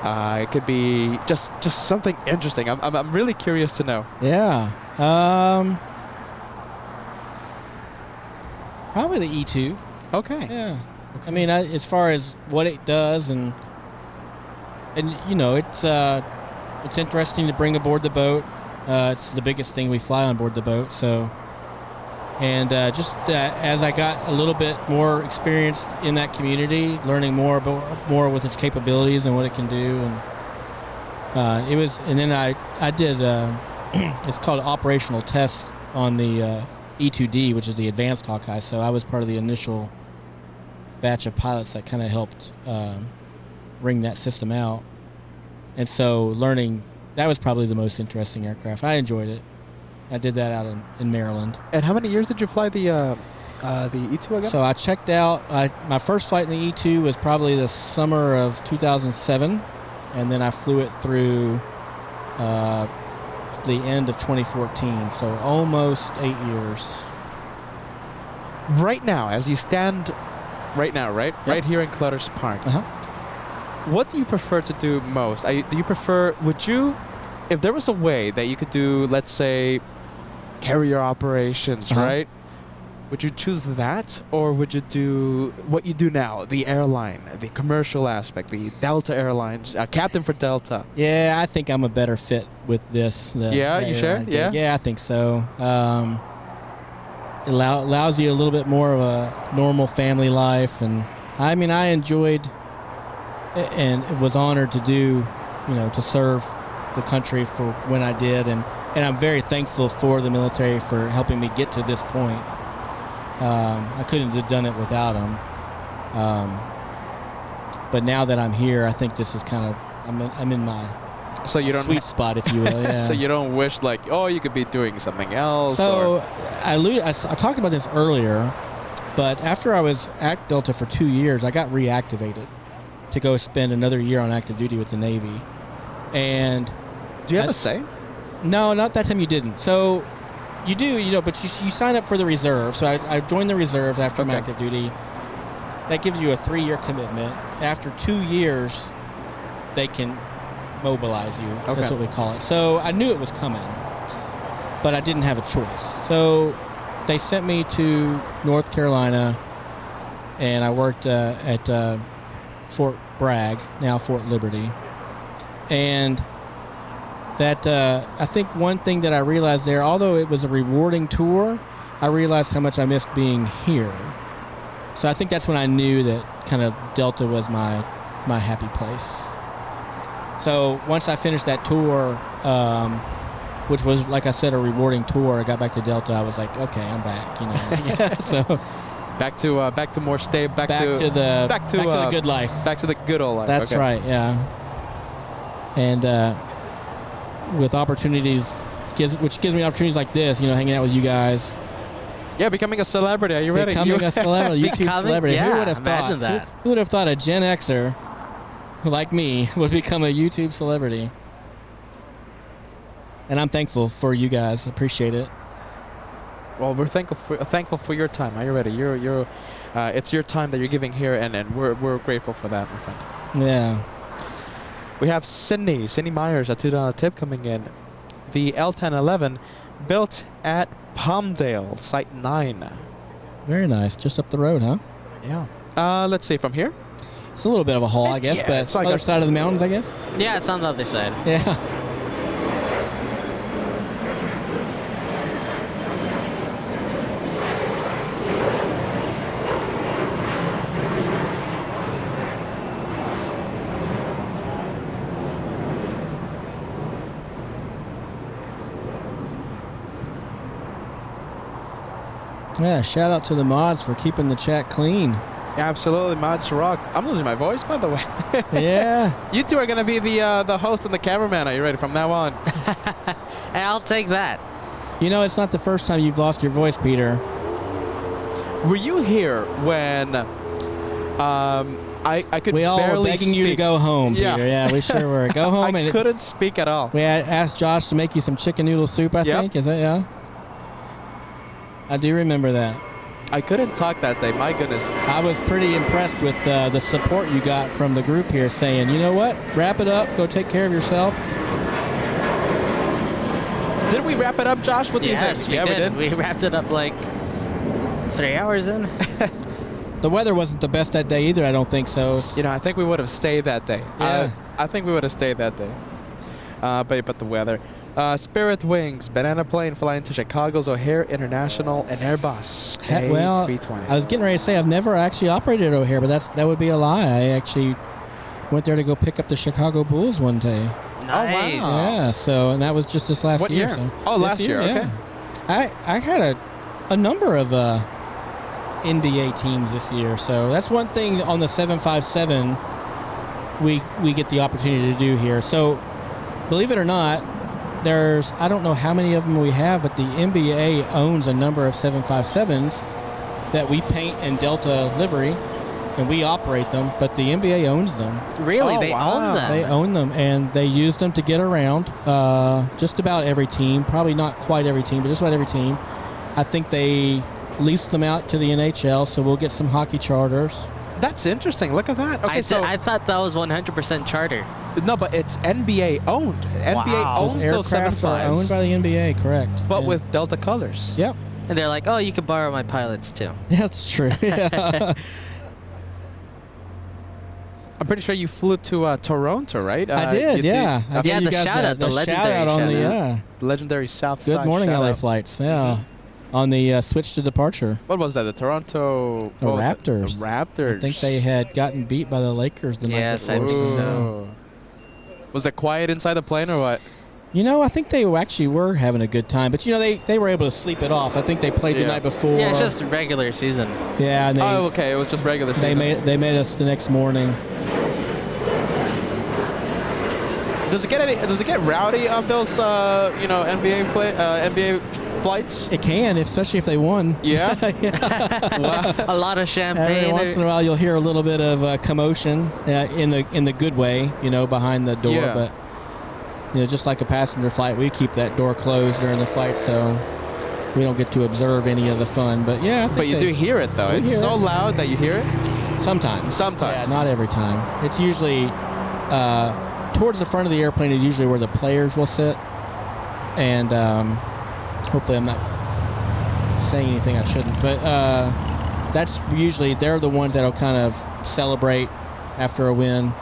It could be just something interesting. I'm really curious to know. Yeah. Probably the E2. Okay. Yeah. Okay. I mean, as far as what it does, and you know, it's interesting to bring aboard the boat. It's the biggest thing we fly on board the boat. So, and as I got a little bit more experienced in that community, learning more with its capabilities and what it can do, and it was. And then I did. It's called operational test on the E2D, which is the advanced Hawkeye. So I was part of the initial batch of pilots that kind of helped ring that system out. And so learning, that was probably the most interesting aircraft. I enjoyed it. I did that out in Maryland. And how many years did you fly the E2 again? So I checked out, my first flight in the E2 was probably the summer of 2007. And then I flew it through the end of 2014, so almost 8 years. Right now, as you stand right now, right? Yep. Right here in Clutters Park. Uh-huh. What do you prefer to do most? Would you, if there was a way that you could do, let's say, carrier operations, right? Would you choose that, or would you do what you do now, the airline, the commercial aspect, the Delta Airlines, captain for Delta? Yeah, I think I'm a better fit with this. Yeah, you sure? Yeah? Yeah, I think so. It allows you a little bit more of a normal family life, and I mean, I enjoyed and was honored to do, to serve the country for when I did, and I'm very thankful for the military for helping me get to this point. I couldn't have done it without them. But now that I'm here, I think this is kind of, I'm in my sweet spot, if you will. Yeah. So you don't wish you could be doing something else? So I talked about this earlier, but after I was at Delta for 2 years, I got reactivated to go spend another year on active duty with the Navy. And do you have a say? No, not that time you didn't. So you do, but you sign up for the reserve. So I joined the reserves after my active duty. That gives you a 3-year commitment. After 2 years, they can mobilize you. That's what we call it. So I knew it was coming, but I didn't have a choice. So they sent me to North Carolina, and I worked at Fort Bragg, now Fort Liberty. And that I think one thing that I realized there, although it was a rewarding tour, I realized how much I missed being here. So I think that's when I knew that kind of Delta was my happy place. So once I finished that tour, which was, like I said, a rewarding tour, I got back to Delta. I was like, okay, I'm back. So back to more stable. Back to the good life. Back to the good old life. That's right. Yeah. And with opportunities, which gives me opportunities like this, hanging out with you guys. Yeah, becoming a celebrity. Are you ready? Becoming a celebrity, YouTube celebrity. Yeah, who would have thought? that. Who would have thought a Gen Xer like me would become a YouTube celebrity? And I'm thankful for you guys. Appreciate it. Well, we're thankful for your time. Are you ready? It's your time that you're giving here, and we're grateful for that, my friend. Yeah. We have Sydney Myers, a $2 tip coming in. The L1011 built at Palmdale, Site 9. Very nice. Just up the road, huh? Yeah. Let's see, from here? It's a little bit of a haul, I guess, Yeah, but it's like other side of the mountains, I guess? Yeah, it's on the other side. Yeah. Yeah, shout out to the mods for keeping the chat clean. Absolutely, mods rock. I'm losing my voice, by the way. Yeah. You two are going to be the host and the cameraman. Are you ready from now on? Hey, I'll take that. It's not the first time you've lost your voice, Peter. Were you here when I could We all barely were begging speak? you to go home, Yeah. Peter. Yeah, we sure were. Go home. I couldn't speak at all. We had asked Josh to make you some chicken noodle soup, I think. Is that, yeah? I do remember that. I couldn't talk that day. My goodness. I was pretty impressed with the support you got from the group here saying, you know what? Wrap it up. Go take care of yourself. Did we wrap it up, Josh? What do you think? Yes, we Yeah, did. We wrapped it up like 3 hours in. The weather wasn't the best that day either, I don't think so. I think we would have stayed that day. Yeah. I think we would have stayed that day. But the weather. Spirit Wings, banana plane flying to Chicago's O'Hare International and Airbus. Well, A320. I was getting ready to say I've never actually operated O'Hare, but that would be a lie. I actually went there to go pick up the Chicago Bulls one day. Nice. Yeah, and that was just this last What year. year? So Oh, this last year, okay. I had a number of NBA teams this year, so that's one thing on the 757 we get the opportunity to do here. So believe it or not, I don't know how many of them we have, but the NBA owns a number of 757s that we paint in Delta livery, and we operate them, but the NBA owns them. Really? Oh, They wow. own them? They own them, and they use them to get around just about every team. Probably not quite every team, but just about every team. I think they lease them out to the NHL, so we'll get some hockey charters. That's interesting. Look at that. Okay, I thought that was 100% charter. no, but it's NBA owned. NBA owns those aircraft are 75s, owned by the NBA, correct? but Yeah. with Delta colors. Yep. And they're like, oh, you could borrow my pilots too. That's true. Yeah. I'm pretty sure you flew to Toronto, right? I did, yeah. I Yeah, gave you the guys shout-out, the legendary shout-out on the, shout-out. legendary South Side Good morning, LA shout-out. flights, yeah. On the switch to departure. What was that? The Toronto... The what was it? Raptors. The Raptors. I think they had gotten beat by the Lakers the night Yes, I before. think so. Ooh. Was it quiet inside the plane or what? I think they actually were having a good time, but they were able to sleep it off. I think they played the Yeah. night before. Yeah, it's just regular season. Yeah, and Oh, okay. It was just regular they season. made us the next morning. Does it get rowdy on those NBA flights? It can, especially if they won. Yeah. Wow. A lot of champagne. Every once in a while, you'll hear a little bit of commotion in the good way, behind the door. Yeah. But just like a passenger flight, we keep that door closed during the flight, so we don't get to observe any of the fun. But yeah, I think But you do hear it though. We It's hear so it. loud that you hear it. Sometimes. Sometimes. Yeah, not every time. It's usually towards the front of the airplane is usually where the players will sit. And hopefully I'm not saying anything I shouldn't. But that's usually, they're the ones that'll kind of celebrate after a win.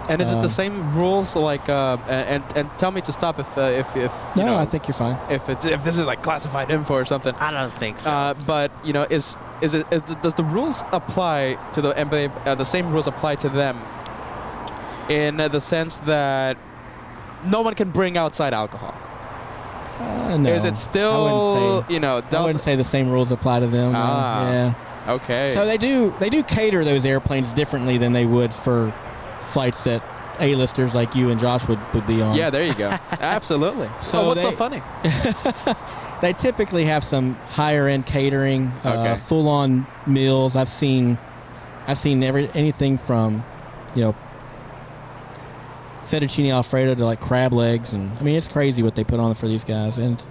And is it the same rules? Like, and tell me to stop if you no, know, I think you're fine. if this is like classified info or something. I don't think so. But you know, does the rules apply to the same rules apply to them in the sense that no one can bring outside alcohol? No. Is it still, you know, I wouldn't say the same rules apply to them. Yeah. Okay. So they do cater those airplanes differently than they would for flights that A-listers like you and Josh would be on. Yeah, there you go. Absolutely. So what's so funny? They typically have some higher-end catering, full-on meals. I've seen anything from, you know, fettuccine alfredo to like crab legs, and I mean it's crazy what they put on for these guys. And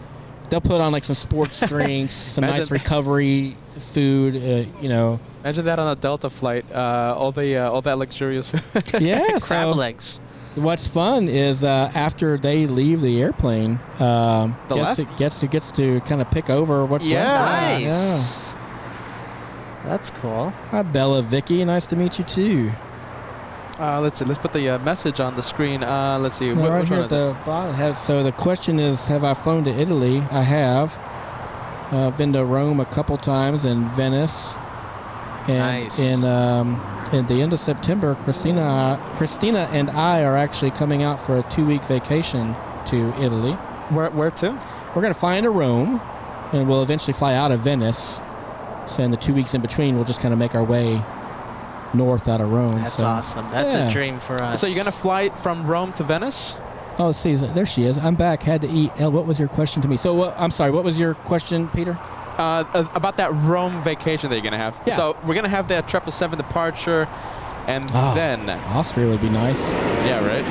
they'll put on like some sports drinks, some nice recovery food. You know, imagine that on a Delta flight. All that luxurious food. Yeah, crab legs. What's fun is after they leave the airplane, gets to kind of pick over what's left. Nice. Yeah. That's cool. Hi, Bella, Vicky. Nice to meet you too. Let's see. Let's put the message on the screen. Let's see. No, right which here one at is the bottom. So the question is, have I flown to Italy? I have. I've been to Rome a couple times and Venice. And Nice. In the end of September, Christina and I are actually coming out for a 2-week vacation to Italy. Where to? We're going to fly into Rome, and we'll eventually fly out of Venice. So in the 2 weeks in between, we'll just kind of make our way north out of Rome. That's awesome. That's a dream for us. So you're gonna fly from Rome to Venice? Oh, see, there she is. I'm back. Had to eat. Elle, what was your question to me? So, I'm sorry. What was your question, Peter? About that Rome vacation that you're gonna have. Yeah. So we're gonna have that 777 departure, and then Austria would be nice. Yeah, right.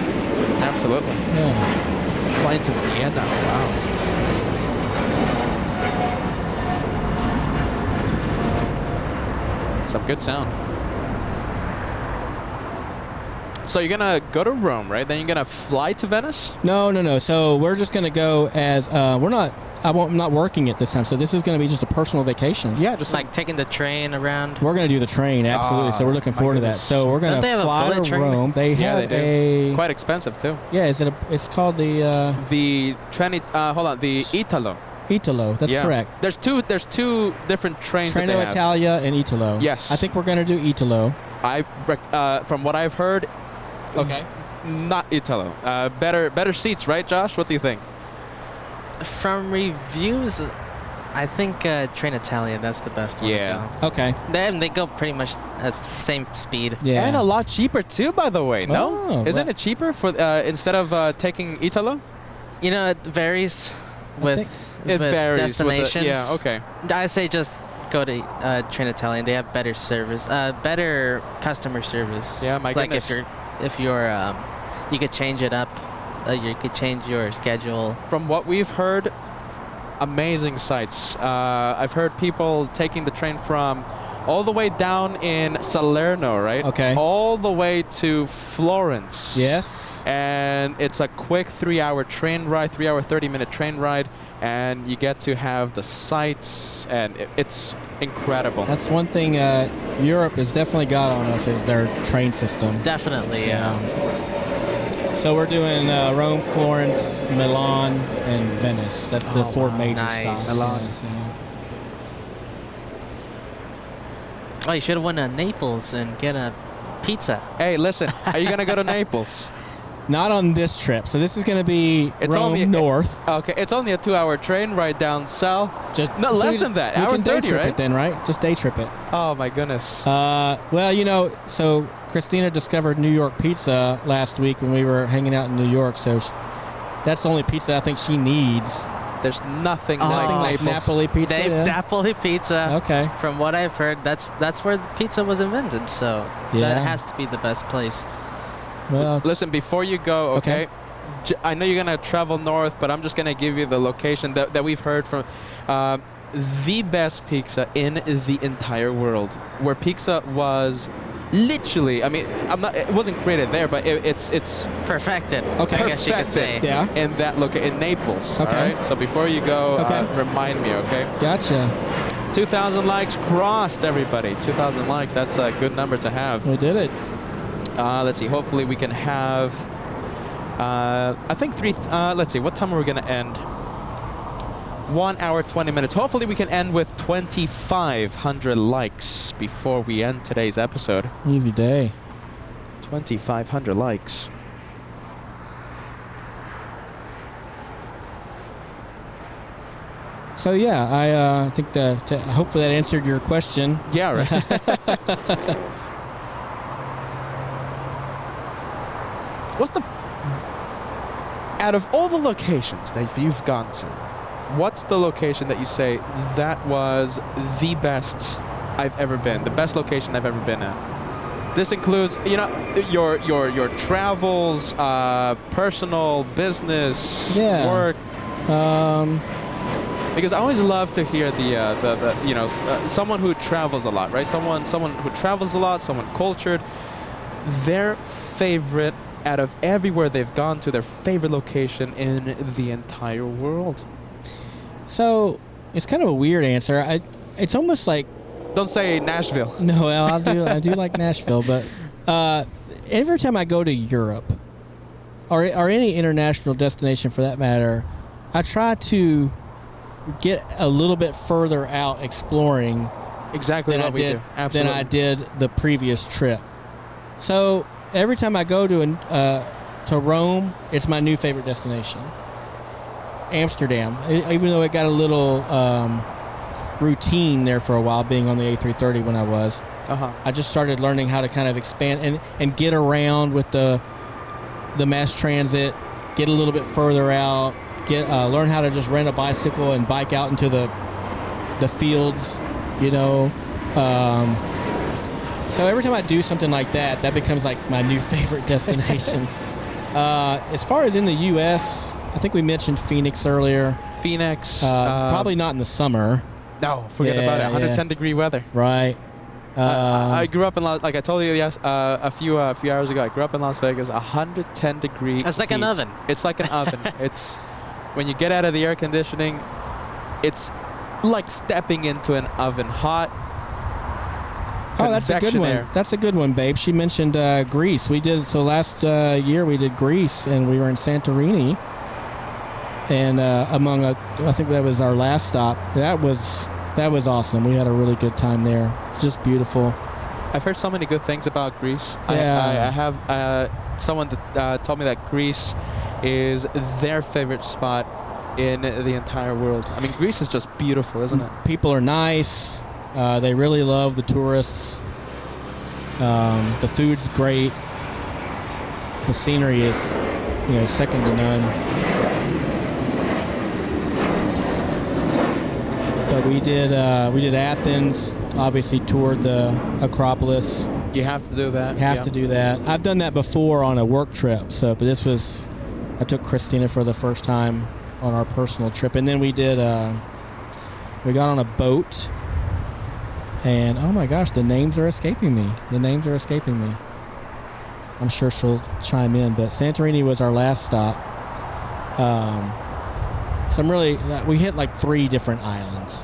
Absolutely. Yeah. Flying to Vienna. Wow. Some good sound. So you're gonna go to Rome, right? Then you're gonna fly to Venice? No. So we're just gonna go as I'm not working it this time. So this is gonna be just a personal vacation. Yeah, just like taking the train around. We're gonna do the train, absolutely. So we're looking forward to that. So we're gonna fly to Rome. They have quite expensive too. Yeah, it's called the Italo. Italo, that's correct. There's two different trains. Treno Italia and Italo. Yes. I think we're gonna do Italo. From what I've heard. Okay. Not Italo. Better seats, right, Josh? What do you think? From reviews, I think Train Italia, that's the best one. Yeah. To go. Okay. They go pretty much as same speed. Yeah. And a lot cheaper too, by the way. No? Oh, Isn't it cheaper for instead of taking Italo? You know, it varies with destinations. Yeah. Okay. I say just go to Train Italia. They have better service, better customer service. Yeah, my goodness. Like if you're you could change it up. You could change your schedule. From what we've heard, amazing sights. I've heard people taking the train from all the way down in Salerno, right? Okay. All the way to Florence. Yes. And it's a quick 3-hour train ride, 3-hour, 30-minute train ride, and you get to have the sights, and it's incredible. That's one thing Europe has definitely got on us is their train system. Definitely, yeah. So we're doing Rome, Florence, Milan, and Venice. That's the 4 major stops. Milan. Oh, you should have went to Naples and get a pizza. Hey, listen, are you going to go to Naples? Not on this trip. So this is going to be Rome north. Okay, it's only a 2-hour train ride down south. Less than that. Hour 30, day trip right? it then, right? Just day trip it. Oh my goodness. Well, you know, so Christina discovered New York pizza last week when we were hanging out in New York. So that's the only pizza I think she needs. There's nothing like Naples. Napoli pizza. Napoli pizza. Okay. From what I've heard, that's where the pizza was invented. So that has to be the best place. Well, listen, before you go, okay? I know you're going to travel north, but I'm just going to give you the location that we've heard from. The best pizza in the entire world, where pizza was literally, I mean, it wasn't created there, but it's perfected. Okay. I guess you could say. Yeah. In that in Naples. Okay. All right. So before you go, remind me, okay? Gotcha. 2,000 likes crossed, everybody. 2,000 likes. That's a good number to have. We did it. Let's see. Hopefully we can have. I think let's see. What time are we gonna end? 1 hour 20 minutes. Hopefully we can end with 2,500 likes before we end today's episode. Easy day. 2,500 likes. So yeah, I think hopefully that answered your question. Yeah, right. What's the... Out of all the locations that you've gone to, what's the location that you say, that was the best I've ever been, the best location I've ever been at? This includes, you know, your travels, personal, business, work. Because I always love to hear the you know, someone who travels a lot, right? Someone who travels a lot, someone cultured, their favorite out of everywhere they've gone to, their favorite location in the entire world. So it's kind of a weird answer. It's almost like, don't say Nashville. No, well, I do like Nashville, but every time I go to Europe or any international destination for that matter, I try to get a little bit further out exploring exactly what we do. Absolutely. Than I did the previous trip. So every time I go to Rome, it's my new favorite destination. Amsterdam, even though it got a little routine there for a while, being on the A330 when I was. I just started learning how to kind of expand and get around with the mass transit, get a little bit further out, learn how to just rent a bicycle and bike out into the fields, you know. So every time I do something like that, that becomes like my new favorite destination. As far as in the U.S., I think we mentioned Phoenix earlier. Phoenix. Probably not in the summer. No, forget about it. 110 degree weather. Right. I grew up in like I told you a few hours ago. I grew up in Las Vegas. 110 degree. It's like an oven. It's like an oven. It's when you get out of the air conditioning, it's like stepping into an oven. Hot. Oh, that's a good one. Air. That's a good one, babe. She mentioned Greece. We did last year. We did Greece, and we were in Santorini. And I think that was our last stop. That was awesome. We had a really good time there. Just beautiful. I've heard so many good things about Greece. Yeah. I have someone that told me that Greece is their favorite spot in the entire world. I mean, Greece is just beautiful, isn't it? People are nice. They really love the tourists. The food's great. The scenery is, second to none. But we did Athens. Obviously, toured the Acropolis. You have to do that. Have to do that. I've done that before on a work trip. But I took Christina for the first time on our personal trip, and then we got on a boat. And oh my gosh, the names are escaping me. I'm sure she'll chime in, but Santorini was our last stop. We hit like 3 different islands.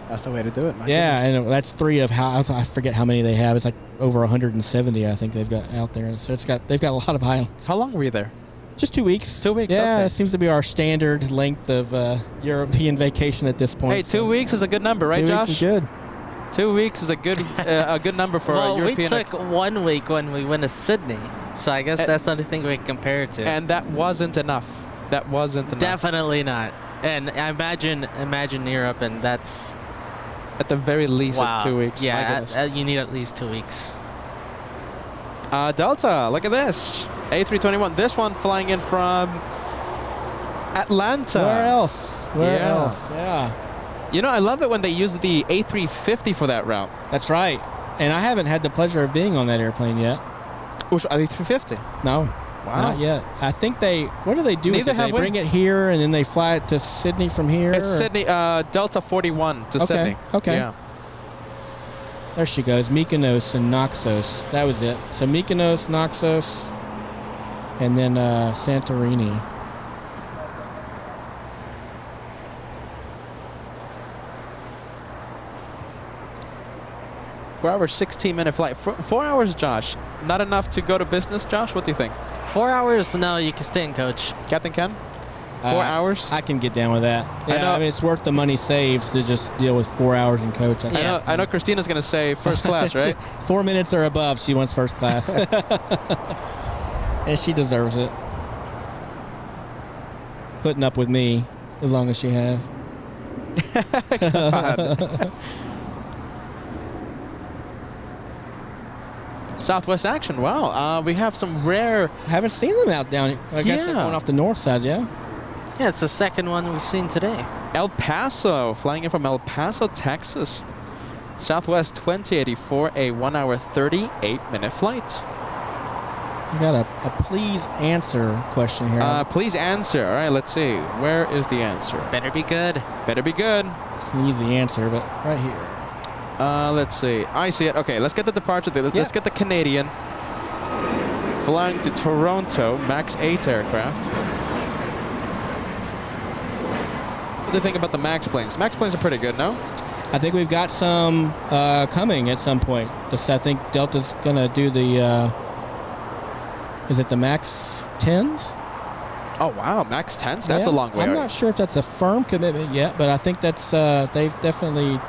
That's the way to do it, man. Yeah, and that's 3 of I forget how many they have. It's like over 170, I think they've got out there. So they've got a lot of islands. How long were you there? Just 2 weeks. 2 weeks. Yeah, okay. It seems to be our standard length of European vacation at this point. Hey, 2 weeks is a good number, right, 2 Josh? weeks is good. 2 weeks is a good number for a European. We took 1 week when we went to Sydney, so I guess that's the only thing we can compare it to. And that wasn't enough. Definitely not. And I imagine Europe, and that's at the very least wow. It's 2 weeks. Yeah, you need at least 2 weeks. Delta, look at this A321. This one flying in from Atlanta. Where else? Yeah. I love it when they use the A350 for that route. That's right. And I haven't had the pleasure of being on that airplane yet. Which A350? No. Wow. Not yet. I think what do they do with it? They bring it here and then they fly it to Sydney from here? It's Sydney, Delta 41 to Sydney. Okay. Yeah. There she goes, Mykonos and Naxos. That was it. So Mykonos, Naxos, and then Santorini. 4 hours, 16-minute flight. 4 hours, Josh. Not enough to go to business, Josh? What do you think? 4 hours? No, you can stay in coach. Captain Ken? 4 hours? I can get down with that. Yeah, I mean, it's worth the money saved to just deal with 4 hours in coach. I know Christina's going to say first class, right? 4 minutes or above, she wants first class. And she deserves it. Putting up with me as long as she has. Southwest action. Wow. We have some rare. Haven't seen them out down here. I guess they're going off the north side, yeah? Yeah, it's the second one we've seen today. El Paso, flying in from El Paso, Texas. Southwest 2084, a 1 hour 38-minute flight. We got a please answer question here. Please answer. All right, let's see. Where is the answer? Better be good. Better be good. It's an easy answer, but right here. Let's see. I see it. Okay, let's get the departure. Let's get the Canadian. Flying to Toronto, MAX 8 aircraft. What do you think about the MAX planes? MAX planes are pretty good, no? I think we've got some coming at some point. I think Delta's going to do the, is it the MAX 10s? Oh, wow. MAX 10s? That's a long way. I'm not sure if that's a firm commitment yet, but I think that's, they've definitely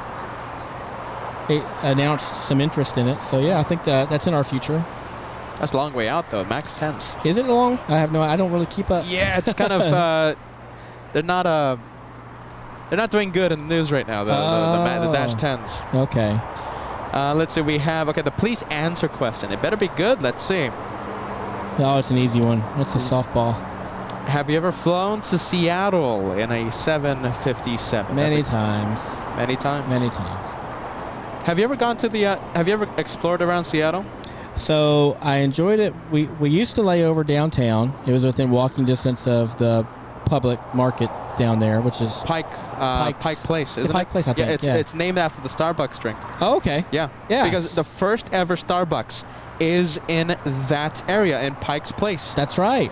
announced some interest in it. So, yeah, I think that's in our future. That's a long way out, though. MAX 10s. Is it long? I don't really keep up. Yeah, it's kind of, they're not doing good in the news right now, the Dash 10s. Okay. Let's see. We have, the please answer question. It better be good. Let's see. Oh, it's an easy one. It's a softball. Have you ever flown to Seattle in a 757? Many times. Many times? Many times. Have you ever gone to have you ever explored around Seattle? So I enjoyed it. We used to lay over downtown. It was within walking distance of the public market down there, which is Pike Place, isn't it? Pike Place, I think. Yeah, it's named after the Starbucks drink. Oh, okay. Yeah. Yeah. Because the first ever Starbucks is in that area, in Pike's Place. That's right.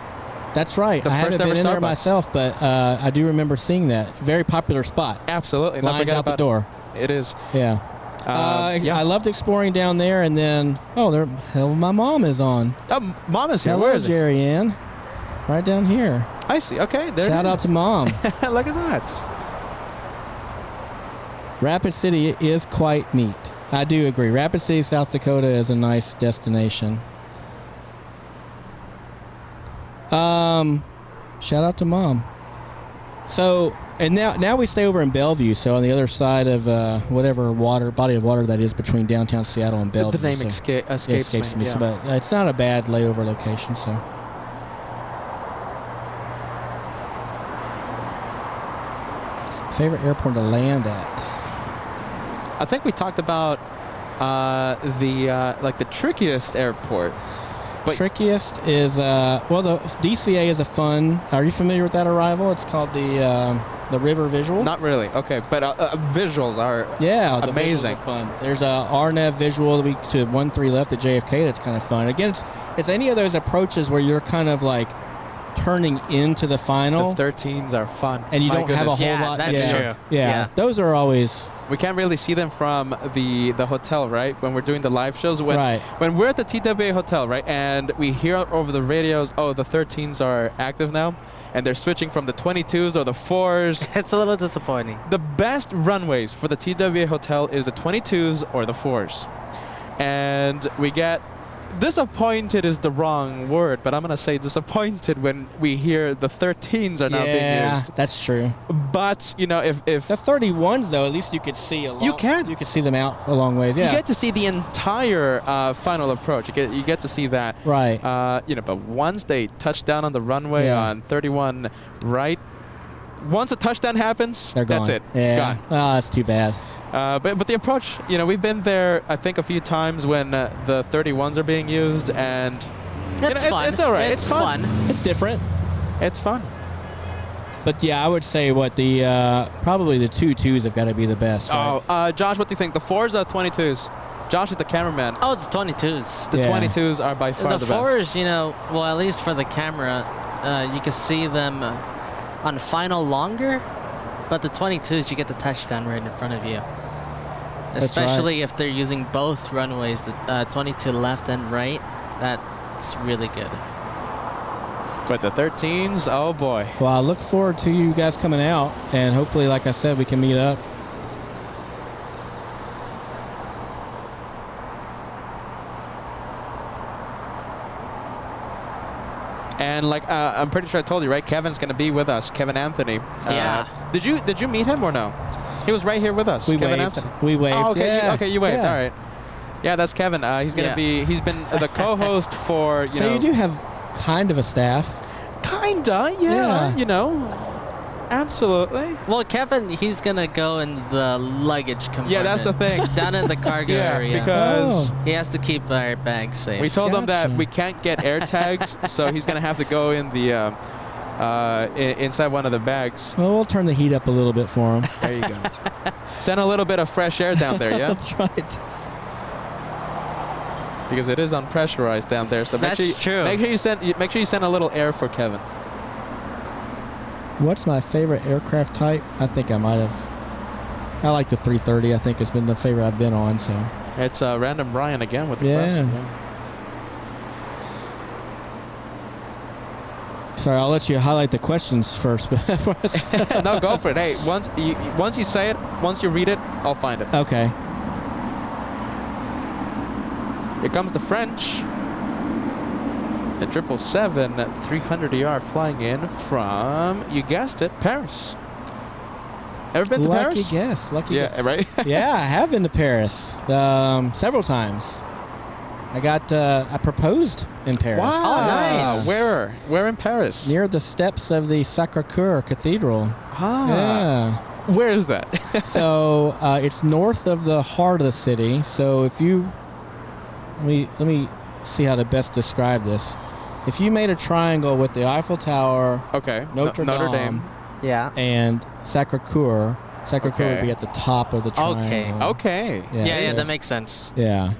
That's right. I haven't been in there myself, but I do remember seeing that. Very popular spot. Absolutely. Lines out the door. It is. Yeah. I loved exploring down there, and then, my mom is on. Oh, Mom is here. Hello, Where is Jerry Ann. Right down here. I see. Okay, there Shout out to Mom. Look at that. Rapid City is quite neat. I do agree. Rapid City, South Dakota is a nice destination. Shout out to Mom. So, and now we stay over in Bellevue, so on the other side of whatever body of water that is between downtown Seattle and Bellevue. The name escapes me. Yeah. So, but it's not a bad layover location, so. Favorite airport to land at? I think we talked about the trickiest airport. But trickiest is the DCA is a fun. Are you familiar with that arrival? It's called the River Visual. Not really. Okay, but visuals are the amazing. Visuals are fun. There's a RNAV visual to 13 left at JFK. That's kind of fun. Again, it's any of those approaches where you're kind of like turning into the final. The 13s are fun. And you don't have a whole lot. That's true. Yeah, those are always. We can't really see them from the hotel, right? When we're doing the live shows. When we're at the TWA hotel, right? And we hear over the radios, oh, the 13s are active now. And they're switching from the 22s or the 4s. It's a little disappointing. The best runways for the TWA hotel is the 22s or the 4s. And we get disappointed is the wrong word, but I'm going to say disappointed when we hear the 13s are now being used. Yeah, that's true. But, if the 31s, though, at least you could see You can see them out a long ways, yeah. You get to see the entire final approach. You get to see that. Right. But once they touch down on the runway on 31 right, once a touchdown happens, they're gone. That's it. Yeah. Gone. Oh, that's too bad. But the approach, we've been there, I think, a few times when the 31s are being used, and it's fun. It's all right. It's fun. It's different. It's fun. But yeah, I would say probably the 22s have got to be the best. Right? Oh, Josh, what do you think? The 4s or the 22s? Josh is the cameraman. Oh, the 22s. The 22s are by far the best. The 4s, well, at least for the camera, you can see them on final longer, but the 22s, you get the touchdown right in front of you. Especially if they're using both runways, the 22 left and right. That's really good. But the 13s, oh boy. Well, I look forward to you guys coming out, and hopefully, like I said, we can meet up. And like I'm pretty sure I told you, right? Kevin's gonna be with us. Kevin Anthony. Yeah. Did you meet him or no? He was right here with us. We Kevin waved. Anthony. We waved. Oh, okay. Yeah. Okay, you waved. Yeah. All right. Yeah, that's Kevin. He's gonna be. He's been the co-host for. So you do have kind of a staff. Kinda. Yeah. You know. Absolutely. Well, Kevin, he's gonna go in the luggage compartment. Yeah, that's the thing. Down in the cargo Yeah, area. because He has to keep our bags safe. we told him that Gotcha. we can't get air tags, so he's gonna have to go in the inside one of the bags. Well, we'll turn the heat up a little bit for him. There you go. Send a little bit of fresh air down there, yeah? That's right. Because it is unpressurized down there. So That's true. Make sure you send a little air for Kevin. What's my favorite aircraft type? I think I might have. I like the 330. I think it's been the favorite I've been on. So. It's Random Brian again with the Yeah. question. Sorry, I'll let you highlight the questions first. For us. No, go for it. Hey, once you say it, once you read it, I'll find it. Okay. Here comes the French. The 777 300ER flying in from, you guessed it, Paris. Ever been to Lucky Paris? guess. Lucky guess. Yeah, right? Yeah, I have been to Paris several times. I proposed in Paris. Wow. Oh, nice. Where in Paris? Near the steps of the Sacré-Cœur Cathedral. Ah. Yeah. Where is that? So it's north of the heart of the city. So if you, let me see how to best describe this. If you made a triangle with the Eiffel Tower, Okay. Notre Dame, Yeah. and Sacré-Cœur Okay. would be at the top of the triangle. Okay. Yeah, so that makes sense. yeah.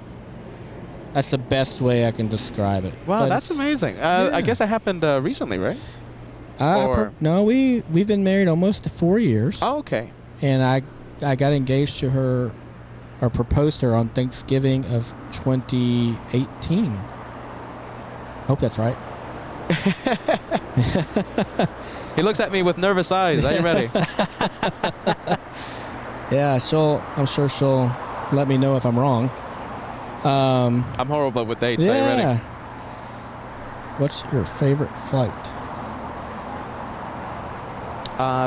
That's the best way I can describe it. Wow, But that's it's- amazing. yeah. I guess that happened recently, right? No, we've been married almost 4 years. Oh, okay. And I got engaged to her, or proposed to her on Thanksgiving of 2018. Hope that's right. He looks at me with nervous eyes. Are you ready? Yeah, I'm sure she'll let me know if I'm wrong. I'm horrible with dates. Yeah. Are you ready? What's your favorite flight?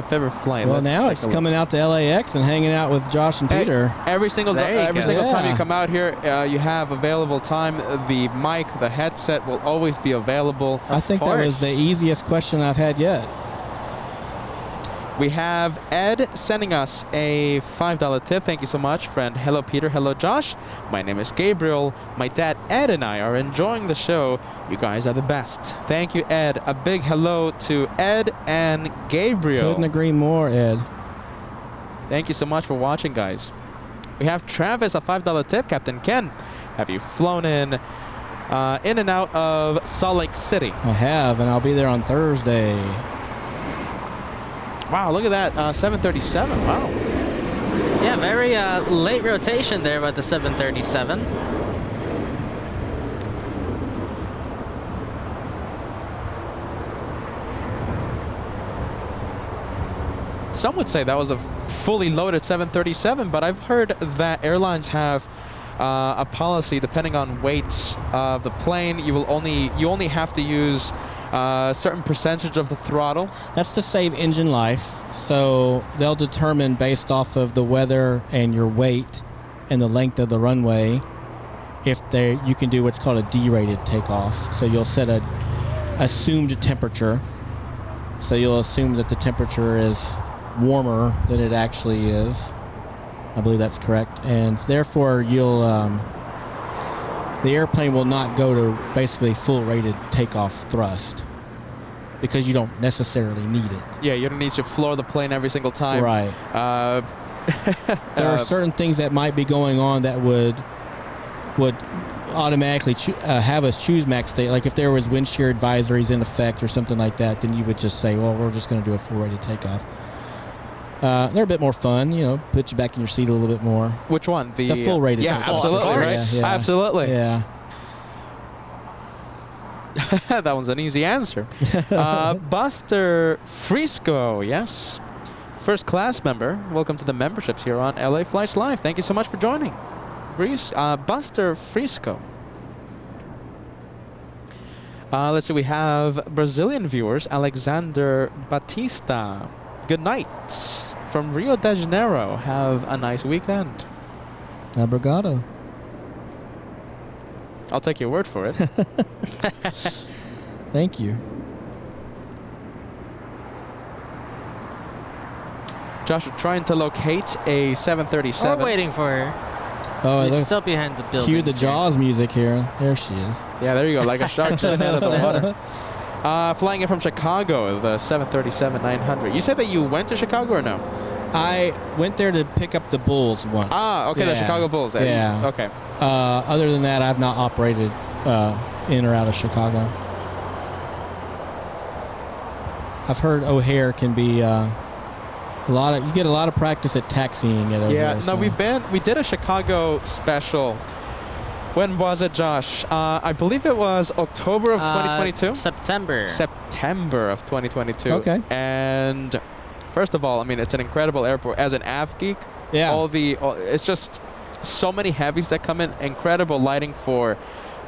Favorite flight. Well, Let's now take it's a look. coming out to LAX and hanging out with Josh and Hey, Peter. every single There you go. time Yeah. you come out here, you have available time. The mic, the headset will always be available. I think that was the easiest question I've had yet. We have Ed sending us a $5 tip. Thank you so much, friend. Hello, Peter. Hello, Josh. My name is Gabriel. My dad, Ed, and I are enjoying the show. You guys are the best. Thank you, Ed. A big hello to Ed and Gabriel. Couldn't agree more, Ed. Thank you so much for watching, guys. We have Travis, a $5 tip. Captain Ken, have you flown in and out of Salt Lake City? I have, and I'll be there on Thursday. Wow, look at that, 737. Wow. Yeah, very late rotation there with the 737. Some would say that was a fully loaded 737, but I've heard that airlines have a policy depending on weights of the plane. You only have to use a certain percentage of the throttle. That's to save engine life. So they'll determine based off of the weather and your weight and the length of the runway if you can do what's called a derated takeoff. So you'll set a assumed temperature. So you'll assume that the temperature is warmer than it actually is. I believe that's correct. And therefore the airplane will not go to basically full rated takeoff thrust because you don't necessarily need it. Yeah, you don't need to floor the plane every single time. Right. There are certain things that might be going on that would automatically have us choose max state. Like if there was wind shear advisories in effect or something like that, then you would just say, well, we're just going to do a full rated takeoff. They're a bit more fun, you know, put you back in your seat a little bit more. Which one? The full rated. Yeah, ticket. absolutely. Right? Yeah. Absolutely. Yeah. That one's an easy answer. Buster Frisco, yes. First class member. Welcome to the memberships here on LA Flights Live. Thank you so much for joining. Buster Frisco. Let's see, we have Brazilian viewers, Alexander Batista. Good night from Rio de Janeiro. Have a nice weekend. Obrigado. I'll take your word for it. Thank you. Josh, we're trying to locate a 737. We're waiting for her. Oh, She's let's still behind the building. cue the Jaws music here. There she is. Yeah, there you go, like a shark swimming out of the water. Flying in from Chicago, the 737-900. You said that you went to Chicago or no? I went there to pick up the Bulls once. Ah, okay, the Chicago Bulls. Yeah. Okay. Other than that, I've not operated in or out of Chicago. I've heard O'Hare can be you get a lot of practice at taxiing at O'Hare. Yeah, no, so. we did a Chicago special. When was it, Josh? I believe it was October of 2022. September of 2022. Okay. And first of all, I mean, it's an incredible airport. As an AV geek, Yeah. It's just so many heavies that come in. Incredible lighting for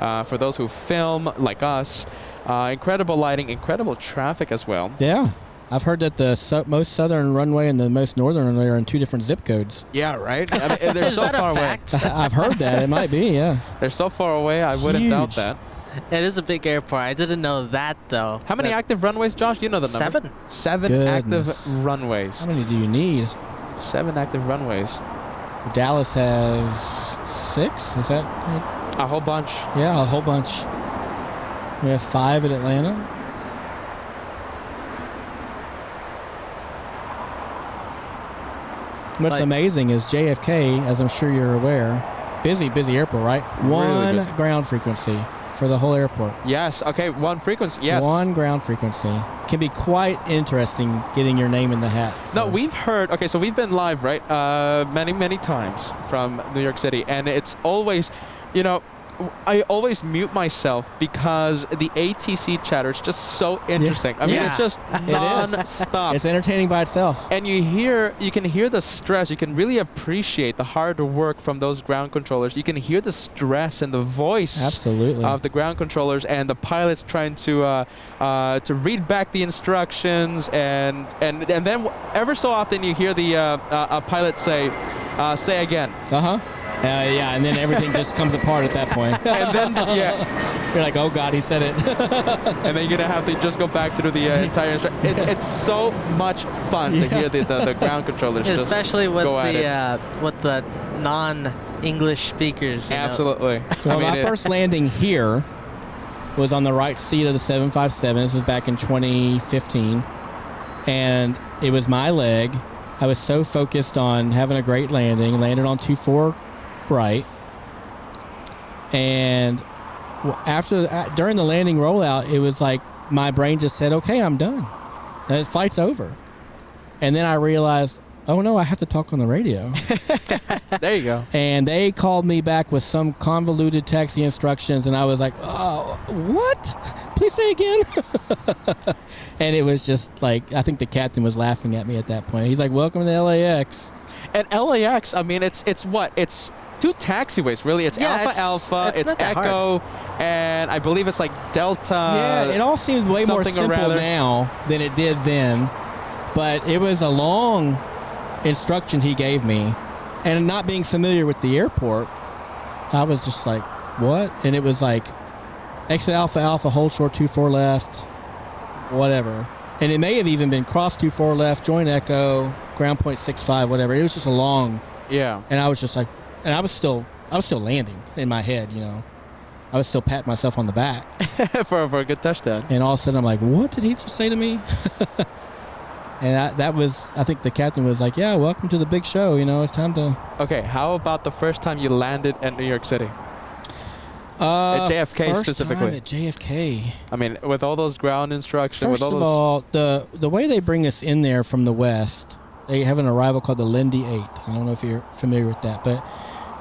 those who film like us. Incredible lighting, incredible traffic as well. Yeah. I've heard that the most southern runway and the most northern runway are in 2 different zip codes. Yeah, right? I mean, they're Is so that far a away. fact? I've heard that. It might be, yeah. They're so far away, I wouldn't doubt Huge. that. It is a big airport. I didn't know that, though. How many active runways, Josh? You know the number. 7. 7 Goodness. active runways. How many do you need? 7 active runways. Dallas has 6. Is that? A whole bunch. Yeah, a whole bunch. We have 5 at Atlanta. What's Like- amazing is JFK, as I'm sure you're aware, busy airport, right? Really One busy. ground frequency for the whole airport. Yes. Okay. One frequency. Yes. One ground frequency. Can be quite interesting getting your name in the hat. No, for- we've heard. Okay, so we've been live, right? Many times from New York City, and it's always, you know, I always mute myself because the ATC chatter is just so interesting. I mean, Yeah. it's just is. non-stop. It's entertaining by itself. And you can hear the stress. You can really appreciate the hard work from those ground controllers. You can hear the stress and the voice Absolutely. of the ground controllers and the pilots trying to read back the instructions, and then ever so often you hear the a pilot say again. Yeah, and then everything just comes apart at that point. And then yeah, You're like, oh God, he said it. and then you're gonna have to just go back through the entire it's so much fun to hear the ground controllers Especially just with go at it. with the non-English speakers. You know. Absolutely. Well, my first landing here was on the right seat of the 757. This is back in 2015. And it was my leg. I was so focused on having a great landing, landed on 24 right. And during the landing rollout, it was like my brain just said, okay, I'm done. The flight's over. And then I realized, oh no, I have to talk on the radio. There you go. And they called me back with some convoluted taxi instructions, and I was like, oh, what? Please say again. And it was just like, I think the captain was laughing at me at that point. He's like, welcome to LAX. And LAX, I mean, it's what? It's 2 taxiways, really. It's Yeah, Alpha, it's not that Echo, and I believe it's like Delta. Yeah, it all seems way more something or simple rather. now than it did then. But it was a long instruction he gave me. And not being familiar with the airport, I was just like, what? And it was like, exit Alpha, hold short 24 left, whatever. And it may have even been cross 24 left, join Echo, ground point 65, whatever. It was just a long, Yeah. and I was just like, and I was still landing in my head, you know. I was still patting myself on the back. for a good touchdown. And all of a sudden I'm like, what did he just say to me? And that was, I think the captain was like, yeah, welcome to the big show, you know, it's time to... Okay, how about the first time you landed at New York City? At JFK specifically. At JFK. I mean, with all those ground instructions, First with all of those... all, the way they bring us in there from the west, they have an arrival called the Lindy 8. I don't know if you're familiar with that, but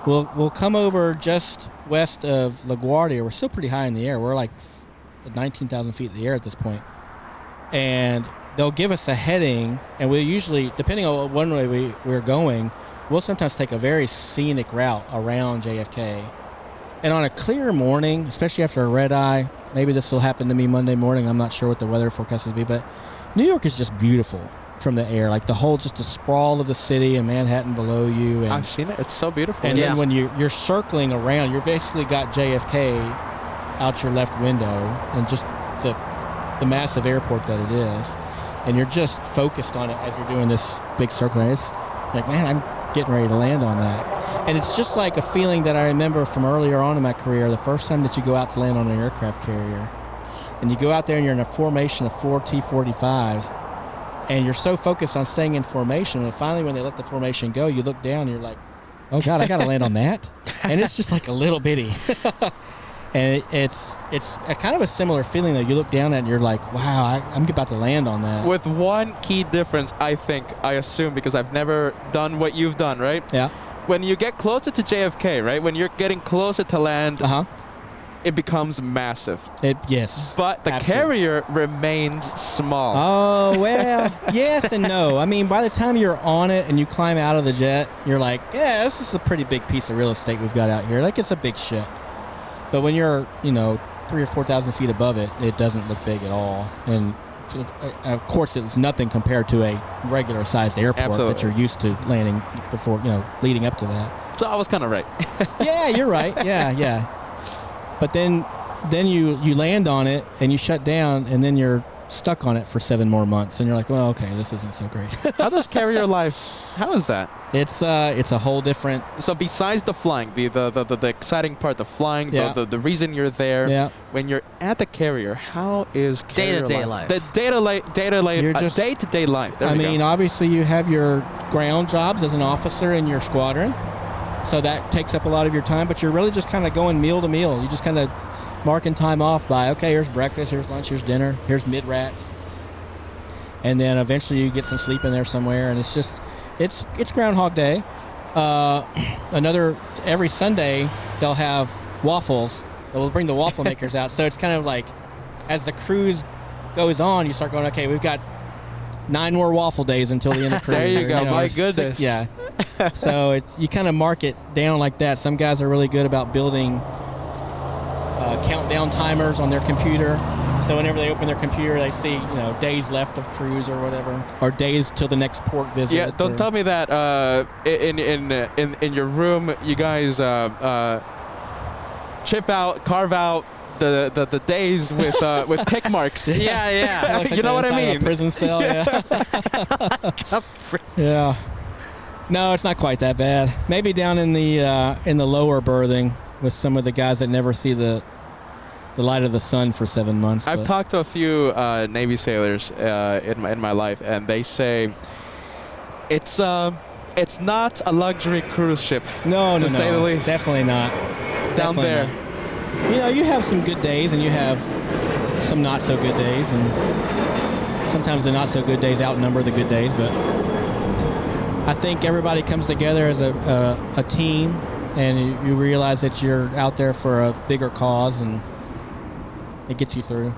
we'll come over just west of LaGuardia. We're still pretty high in the air. We're like 19,000 feet in the air at this point. And they'll give us a heading, and we'll usually, depending on one way we're going, we'll sometimes take a very scenic route around JFK. And on a clear morning, especially after a red eye, maybe this will happen to me Monday morning. I'm not sure what the weather forecast will be, but New York is just beautiful from the air. Like just the sprawl of the city and Manhattan below you. And, I've seen it. It's so beautiful. and then when you're circling around, you're basically got JFK out your left window and just the massive airport that it is. And you're just focused on it as you're doing this big circle. And it's like, man, I'm getting ready to land on that. And it's just like a feeling that I remember from earlier on in my career, the first time that you go out to land on an aircraft carrier. And you go out there and you're in a formation of 4 T-45s, and you're so focused on staying in formation, and finally when they let the formation go, you look down and you're like, oh God, I got to land on that? And it's just like a little bitty. And it's a kind of a similar feeling that you look down at and you're like, wow, I'm about to land on that. With one key difference, I assume, because I've never done what you've done, right? Yeah. When you get closer to JFK, right? When you're getting closer to land, it becomes massive. Yes. But the carrier remains small. Oh, well, yes and no. I mean, by the time you're on it and you climb out of the jet, you're like, yeah, this is a pretty big piece of real estate we've got out here. Like, it's a big ship. But when you're, 3,000 or 4,000 feet above it, it doesn't look big at all. And of course, it's nothing compared to a regular-sized airport that you're used to landing before, leading up to that. So I was kind of right. Yeah, you're right. Yeah. But then you land on it and you shut down, and then you're stuck on it for 7 more months, and you're like, well, okay, this isn't so great. How does carrier life? How is that? It's a whole different. So besides the flying, the exciting part, the flying, the reason you're there, when you're at the carrier, how is day-to-day life? The day-to-day life. I mean, obviously you have your ground jobs as an officer in your squadron, so that takes up a lot of your time. But you're really just kind of going meal to meal. You just kind of marking time off by, okay, here's breakfast, here's lunch, here's dinner, here's mid-rats, and then eventually you get some sleep in there somewhere, and it's just. It's Groundhog Day. Every Sunday they'll have waffles. They'll bring the waffle makers out. So it's kind of like, as the cruise goes on, you start going, okay, we've got 9 more waffle days until the end of cruise. There you go. My goodness. Yeah. So you kind of mark it down like that. Some guys are really good about building countdown timers on their computer. So whenever they open their computer, they see, days left of cruise or whatever, or days till the next port visit. Yeah, don't tell me that in your room you guys carve out the days with tick marks. Yeah. Like you know what I mean? A prison cell. Yeah. No, it's not quite that bad. Maybe down in the lower berthing with some of the guys that never see the light of the sun for 7 months. I've talked to a few Navy sailors in my life, and they say it's not a luxury cruise ship. No, to say the least. Definitely not. Down there. Not. You have some good days, and you have some not so good days, and sometimes the not so good days outnumber the good days. But I think everybody comes together as a team, and you realize that you're out there for a bigger cause, and it gets you through.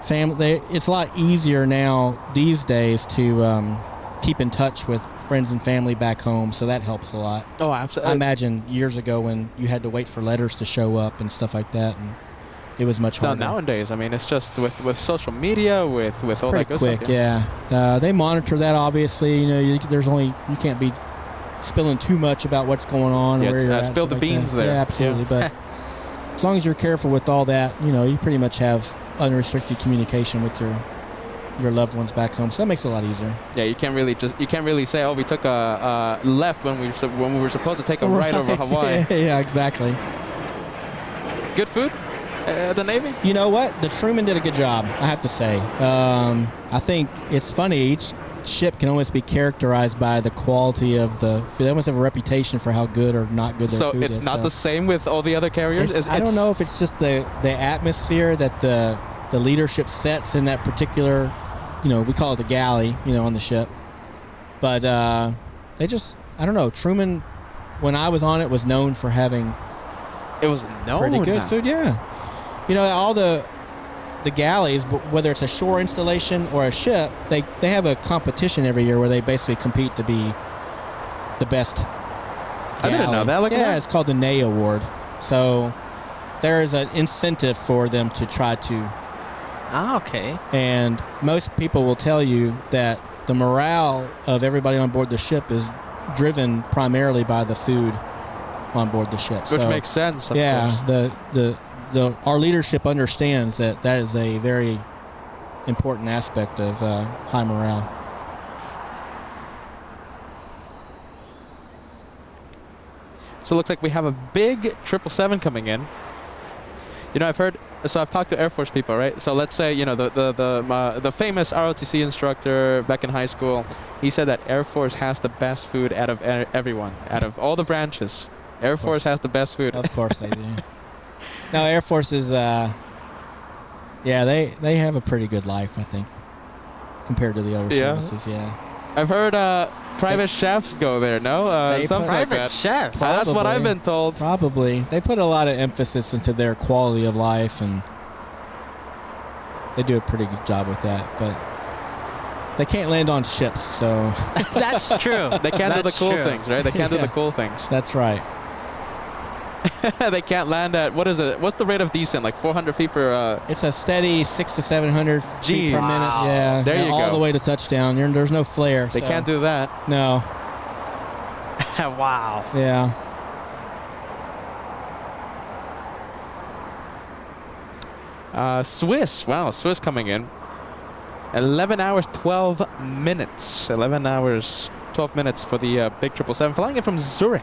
It's a lot easier now these days to keep in touch with friends and family back home, so that helps a lot. Oh, absolutely. I imagine years ago when you had to wait for letters to show up and stuff like that, and it was much harder. Nowadays, I mean, it's just with social media, with all that good quick, stuff. Yeah. They monitor that, obviously. You can't be spilling too much about what's going on. Yeah, where you're at, spill the beans there. Yeah, absolutely. But as long as you're careful with all that, you pretty much have unrestricted communication with your loved ones back home, so that makes it a lot easier. Yeah, you can't really say, oh, we took a left when we were supposed to take a right over Hawaii. Yeah, exactly. Good food at the Navy? You know what? The Truman did a good job, I have to say. I think it's funny. Each ship can almost be characterized by the quality of they almost have a reputation for how good or not good their food is. So it's not the same with all the other carriers? I don't know if it's just the atmosphere that the leadership sets in that particular we call it the galley, on the ship. But they just, I don't know, Truman, when I was on it, was known for having It was known pretty good now. food, yeah. All the galleys, but whether it's a shore installation or a ship, they have a competition every year where they basically compete to be the best I didn't know galley. that. Yeah, it's called the NAY Award. So there is an incentive for them to try to. Ah, okay. And most people will tell you that the morale of everybody on board the ship is driven primarily by the food on board the ship. Which So, makes sense, of yeah, course. our leadership understands that is a very important aspect of high morale. So it looks like we have a big 777 coming in. I've heard, so I've talked to Air Force people, right? So let's say, the famous ROTC instructor back in high school, he said that Air Force has the best food out of everyone, out of all the branches. Air Force has the best food. Of course they do. No, Air Force is, they have a pretty good life, I think, compared to the other services, yeah. I've heard private chefs go there, no? Something like Private that. chef. That's what I've been told. Probably. They put a lot of emphasis into their quality of life, and they do a pretty good job with that, but they can't land on ships, so... That's true. They can't do the That's cool true. things, right? They can't do the cool things. That's right. They can't land at, what is it? What's the rate of descent? Like 400 feet per... It's a steady 600 to 700 feet per minute. Wow. Yeah, There you all go. the way to touchdown. There's no flare. They can't do that. No. Wow. Yeah. Swiss. Wow, Swiss coming in. 11 hours, 12 minutes. 11 hours, 12 minutes for the big 777. Flying in from Zurich.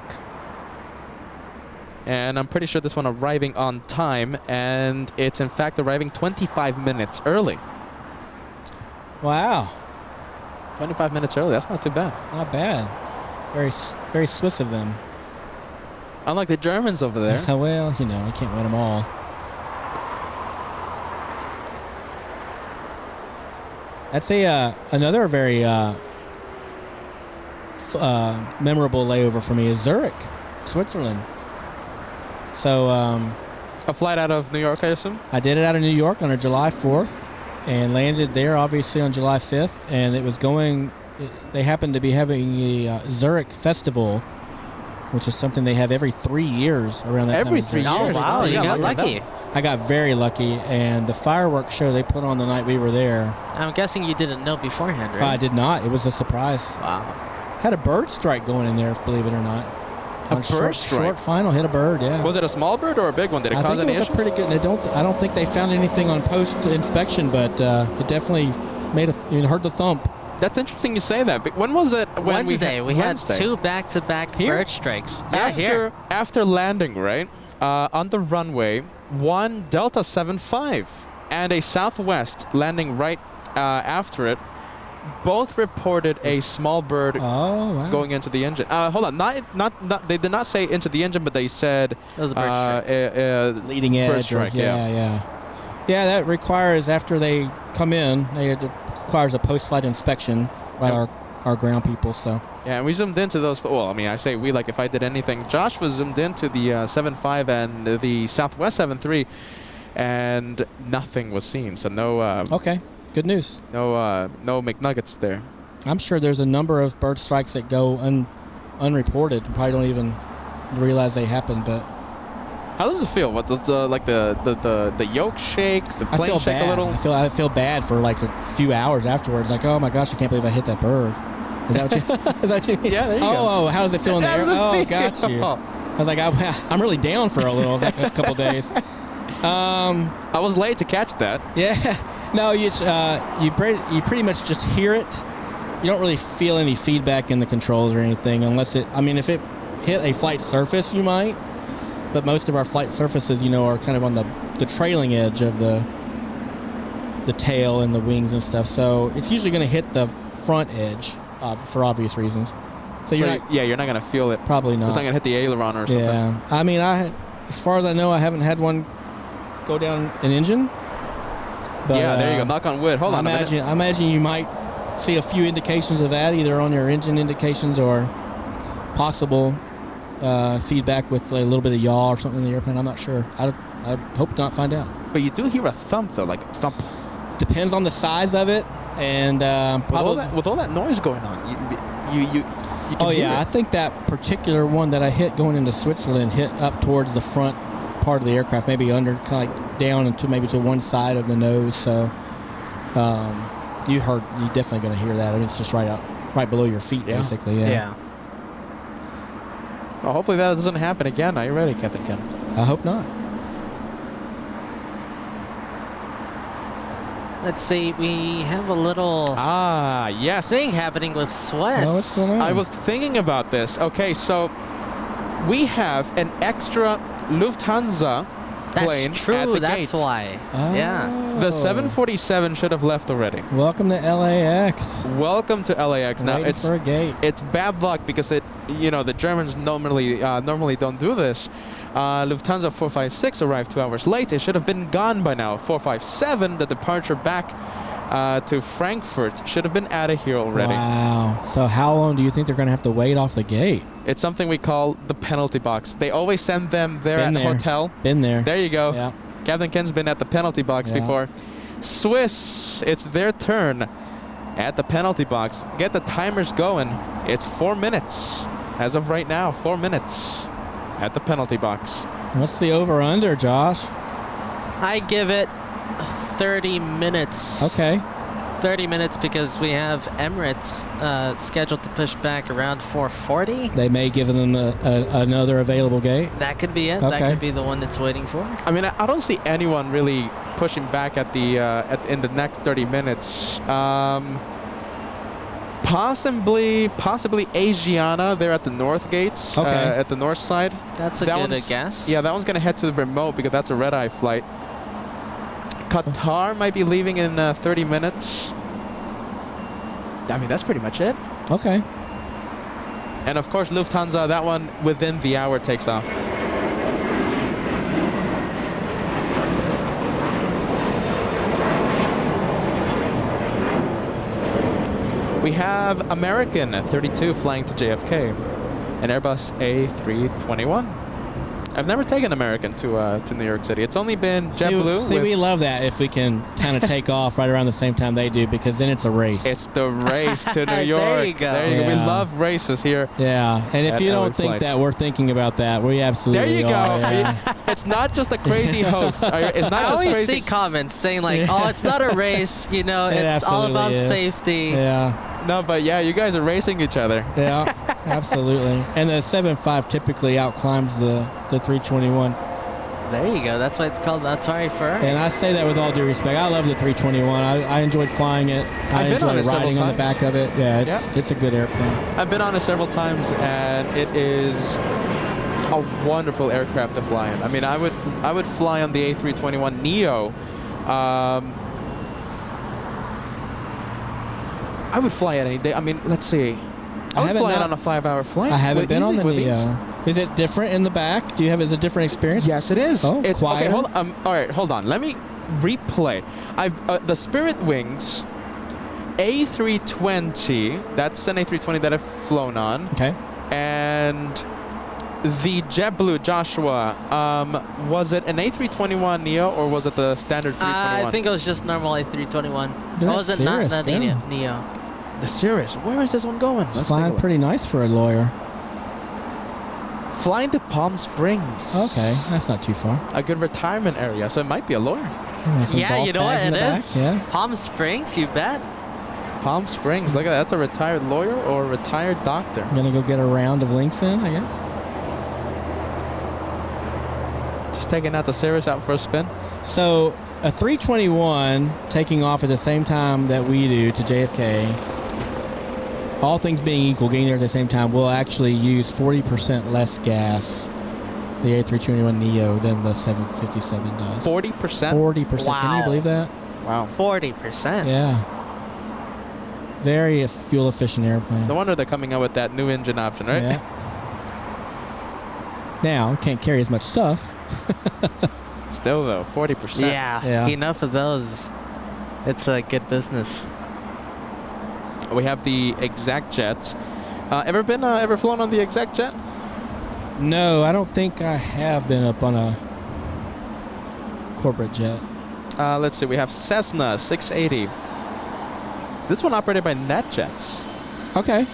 And I'm pretty sure this one arriving on time. And it's, in fact, arriving 25 minutes early. Wow. 25 minutes early. That's not too bad. Not bad. Very Swiss of them. Unlike the Germans over there. Well, you can't win them all. I'd say another very memorable layover for me is Zurich, Switzerland. So A flight out of New York, I assume? I did it out of New York on July 4th and landed there obviously on July 5th, and it was going, they happened to be having a Zurich festival, which is something they have every 3 years around that Every time. 3 Oh, years. wow. You got lucky. I got very lucky, and the fireworks show they put on the night we were there, I'm guessing you didn't know beforehand, right? I did not. It was a surprise. Wow. Had a bird strike going in there, believe it or not. A On bird strike? Short final, hit a bird, yeah. Was it a small bird or a big one? Did it I cause think any it was issues? a pretty good. I don't think they found anything on post inspection, but it definitely heard the thump. That's interesting you say that. But when was it? When Wednesday. We had Wednesday. 2 back-to-back Here? bird strikes. Yeah, here. After landing, right? On the runway, one Delta 75 and a Southwest landing right after it, both reported a small bird Oh, wow. going into the engine. Hold on, not. They did not say into the engine, but they said It was a bird strike. Leading edge. bird strike. Yeah. That requires, after they come in, it requires a post-flight inspection by Yep. our ground people. So Yeah, and we zoomed into those. Well, I mean, I say we, like if I did anything. Josh was zoomed into the 75 and the Southwest 73, and nothing was seen. So no. okay, good news. No McNuggets there. I'm sure there's a number of bird strikes that go unreported. You probably don't even realize they happened, but How does it feel? What does the yoke shake? The I plane feel shake bad. a little? I feel bad for like a few hours afterwards. Like, oh my gosh, I can't believe I hit that bird. Is that what you? Is that what you mean? Yeah, there you go. Oh, how does it feel in the How air? does it Oh, feel? got you. I was like, I'm really down for a couple days. I was late to catch that. Yeah. No, you pretty much just hear it. You don't really feel any feedback in the controls or anything, unless if it hit a flight surface, you might. But most of our flight surfaces, are kind of on the trailing edge of the tail and the wings and stuff. So it's usually going to hit the front edge for obvious reasons. So you're not gonna feel it. probably not. It's not gonna hit the aileron or something. Yeah. I mean, as far as I know, I haven't had one go down an engine. But, yeah, there you go. Knock on wood. Hold on a minute. I imagine you might see a few indications of that, either on your engine indications or possible feedback with a little bit of yaw or something in the airplane. I'm not sure. I hope to not find out. But you do hear a thump, though, like a thump. Depends on the size of it, and probably With all that noise going on, you can oh hear yeah, I it. think that particular one that I hit going into Switzerland hit up towards the front part of the aircraft, maybe under, kind of like down into maybe to one side of the nose. So you're definitely going to hear that. I mean, it's just right below your feet, basically. Yeah. Well, hopefully that doesn't happen again. Are you ready, Captain Ken? I hope not. Let's see. We have a little Yes. thing happening with Swiss. Oh, what's going on? I was thinking about this. Okay, so we have an extra Lufthansa plane That's true. at the That's gate. why. Oh. Yeah. The 747 should have left already. Welcome to LAX. Welcome to LAX. Now Waiting for a gate. it's bad luck because the Germans normally don't do this. Lufthansa 456 arrived 2 hours late. It should have been gone by now. 457, the departure back to Frankfurt, should have been out of here already. Wow. So how long do you think they're going to have to wait off the gate? It's something we call the penalty box. They always send them there Been at there. the hotel. Been there. There you go. Yeah. Captain Ken's been at the penalty box Yeah. before. Swiss, it's their turn at the penalty box. Get the timers going. It's 4 minutes. As of right now, 4 minutes at the penalty box. What's the over-under, Josh? I give it 30 minutes. Okay. 30 minutes because we have Emirates scheduled to push back around 4:40. They may give them another available gate. That could be it. Okay. That could be the one that's waiting for. I mean, I don't see anyone really pushing back at the in the next 30 minutes. Possibly Asiana. They're at the north gates. Okay. At the north side. That's a That good one's- guess. Yeah, that one's gonna head to the remote because that's a red-eye flight. Qatar might be leaving in 30 minutes. I mean, that's pretty much it. Okay. And of course, Lufthansa, that one within the hour takes off. We have American 32 flying to JFK, an Airbus A321. I've never taken American to New York City. It's only been JetBlue. See, we love that if we can kind of take off right around the same time they do, because then it's a race. It's the race to New There York. you go. There you go. We Yeah. love races here. Yeah, and if At you LA don't think flights. that we're thinking about that, we absolutely There you go. are. Yeah. It's not just a crazy host. It's not I just always crazy. see comments saying like, "Oh, it's not a race. You know, It it's all absolutely about is. safety." Yeah, No, but yeah, you guys are racing each other. yeah, absolutely. And the 7.5 typically outclimbs the 321. There you go. That's why it's called Atari Ferrari. And I say that with all due respect. I love the 321. I enjoyed flying it. I I've been on enjoyed it several riding on the times. back of it. Yeah, Yep. it's a good airplane. I've been on it several times, and it is a wonderful aircraft to fly in. I mean, I would fly on the A321 Neo. I would fly it any day. I mean, let's see. I would haven't fly it not- on a 5-hour flight. I haven't been on the with ease. Neo. Is it different in the back? Do you have? Is it a different experience? Yes, it is. Oh, it's okay. quieter? All right, hold on. Let me replay. The Spirit Wings A320. That's an A320 that I've flown on, Okay. and the JetBlue Joshua. Was it an A321 Neo or was it the standard 321? I think it was just normal A321. Look at Was it that not Cirrus the go. Neo? the Cirrus. Where is this one going? It's Let's take a flying look. pretty nice for a lawyer. Flying to Palm Springs. Okay, that's not too far. A good retirement area, so it might be a lawyer. Oh, some Yeah, golf you know what bags in it the back, is. Yeah. Palm Springs, you bet. Palm Springs. Look at that. That's a retired lawyer or a retired doctor. I'm gonna go get a round of links in, I guess. Just taking out the Cirrus out for a spin. So a 321 taking off at the same time that we do to JFK, all things being equal, getting there at the same time, will actually use 40% less gas, the A321 Neo, than the 757 does. 40%. 40%. Can you Wow. believe that? Wow. 40%. Yeah. Very fuel efficient airplane. No wonder they're coming out with that new engine option, right? Yeah. Now, can't carry as much stuff. Still though, 40%. Yeah. Yeah. Enough of those. It's a good business. We have the exec jet. Ever flown on the exec jet? No, I don't think I have been up on a corporate jet. Let's see. We have Cessna 680. This one operated by NetJets. Okay.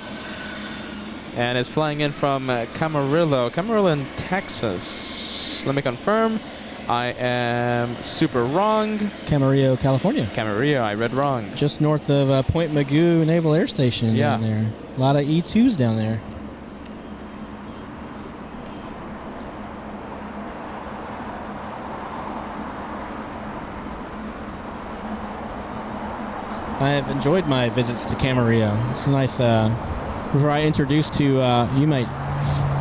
And it's flying in from Camarillo in Texas. Let me confirm. I am super wrong. Camarillo, California. Camarillo, I read wrong. Just north of Point Mugu Naval Air Station down there. A lot of E2s down there. I have enjoyed my visits to Camarillo. It's a nice, where I introduced to, you might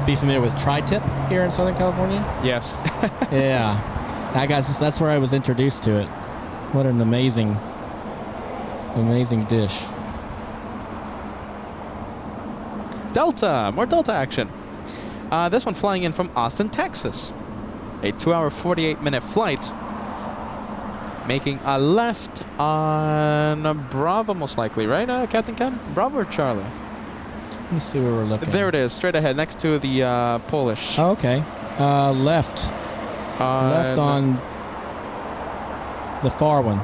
be familiar with Tri-Tip here in Southern California? Yes. Yeah. That's where I was introduced to it. What an amazing dish. Delta, more Delta action. This one flying in from Austin, Texas. A 2-hour, 48-minute flight. Making a left on Bravo, most likely, right, Captain Ken? Bravo or Charlie? Let me see where we're looking. There it is, straight ahead, next to the Polish. Oh, okay. Left. Left on the far one.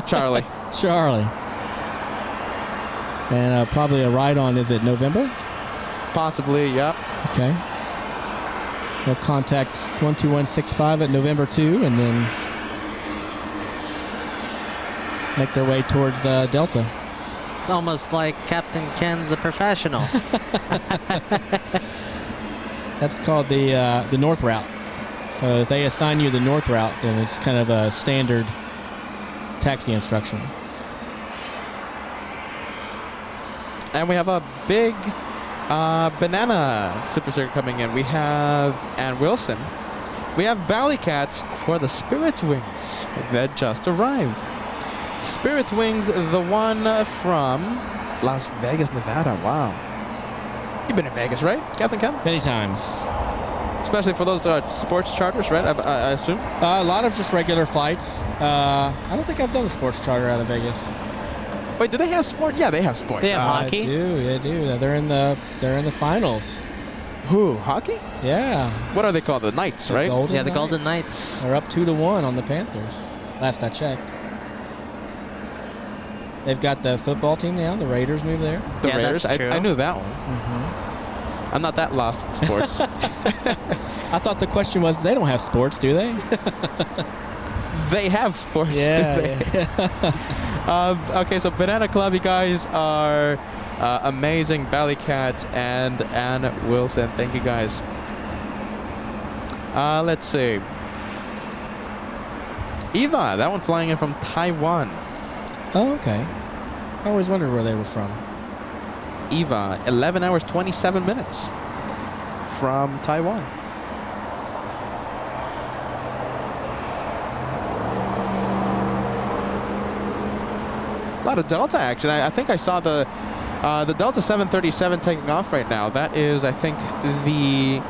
Charlie. Charlie. And probably a right on, is it November? Possibly, yep. Okay. They'll contact 12165 at November 2 and then make their way towards Delta. It's almost like Captain Ken's a professional. That's called the North Route. So if they assign you the North Route, then it's kind of a standard taxi instruction. And we have a big banana supersticker coming in. We have Ann Wilson. We have Ballycat for the Spirit Wings that just arrived. Spirit Wings, the one from Las Vegas, Nevada. Wow. You've been in Vegas, right, Captain Ken? Many times. Especially for those sports charters, right? I assume? A lot of just regular flights. I don't think I've done a sports charter out of Vegas. Wait, do they have sport? Yeah, they have sports. They have hockey? They do. They're in the finals. Who? Hockey? Yeah. What are they called? The Knights, right? The Golden Knights. They're up 2-1 on the Panthers. Last I checked. They've got the football team now. The Raiders moved there. The Yeah, Raiders? that's true. I knew that one. Mm-hmm. I'm not that lost in sports. I thought the question was, they don't have sports, do they? They have sports, do they? Okay, so Banana Club, you guys are amazing. Ballycat and Ann Wilson. Thank you, guys. Let's see. Eva, that one flying in from Taiwan. Oh, okay. I always wondered where they were from. Eva, 11 hours, 27 minutes from Taiwan. A lot of Delta action. I think I saw the Delta 737 taking off right now. That is, I think, the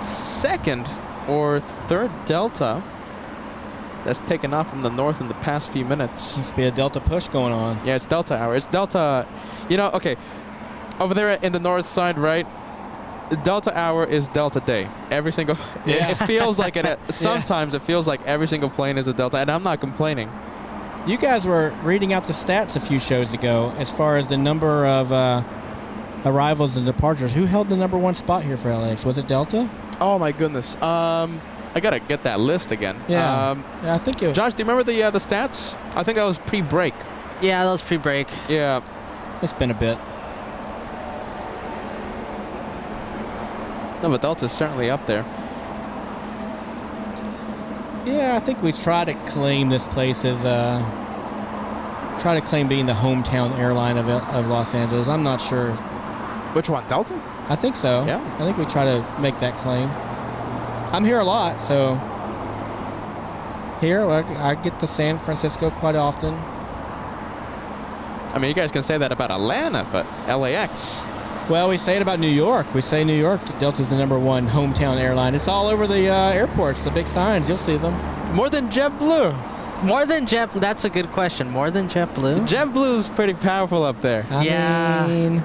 second or third Delta that's taken off from the north in the past few minutes. Must be a Delta push going on. Yeah, it's Delta hour. It's Delta, okay, over there in the north side, right? Delta hour is Delta day. Every single, it feels like it. Sometimes it feels like every single plane is a Delta, and I'm not complaining. You guys were reading out the stats a few shows ago as far as the number of arrivals and departures. Who held the #1 spot here for LAX? Was it Delta? Oh my goodness. I gotta get that list again. Yeah. I think it was. Josh, do you remember the stats? I think that was pre-break. Yeah, that was pre-break. Yeah. It's been a bit. No, but Delta's certainly up there. Yeah, I think we try to claim this place as claim being the hometown airline of Los Angeles. I'm not sure. Which one, Delta? I think so. Yeah. I think we try to make that claim. I'm here a lot, so here I get to San Francisco quite often. I mean, you guys can say that about Atlanta, but LAX. Well, we say it about New York. We say New York, Delta's the #1 hometown airline. It's all over the airports, the big signs. You'll see them. More than JetBlue. More than JetBlue? That's a good question. More than JetBlue? JetBlue's pretty powerful up there. Yeah. I mean,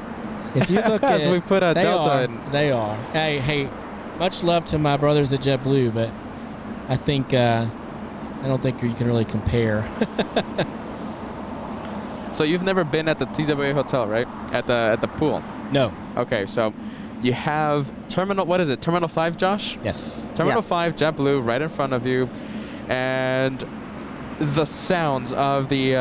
if you look at As we put a they Delta are, in. They are. Hey, much love to my brothers at JetBlue, but I think I don't think you can really compare. So you've never been at the TWA hotel, right? At the pool. No. Okay, so you have Terminal. What is it? Terminal 5, Josh? Yes. Terminal Yeah. 5, JetBlue, right in front of you, and the sounds of the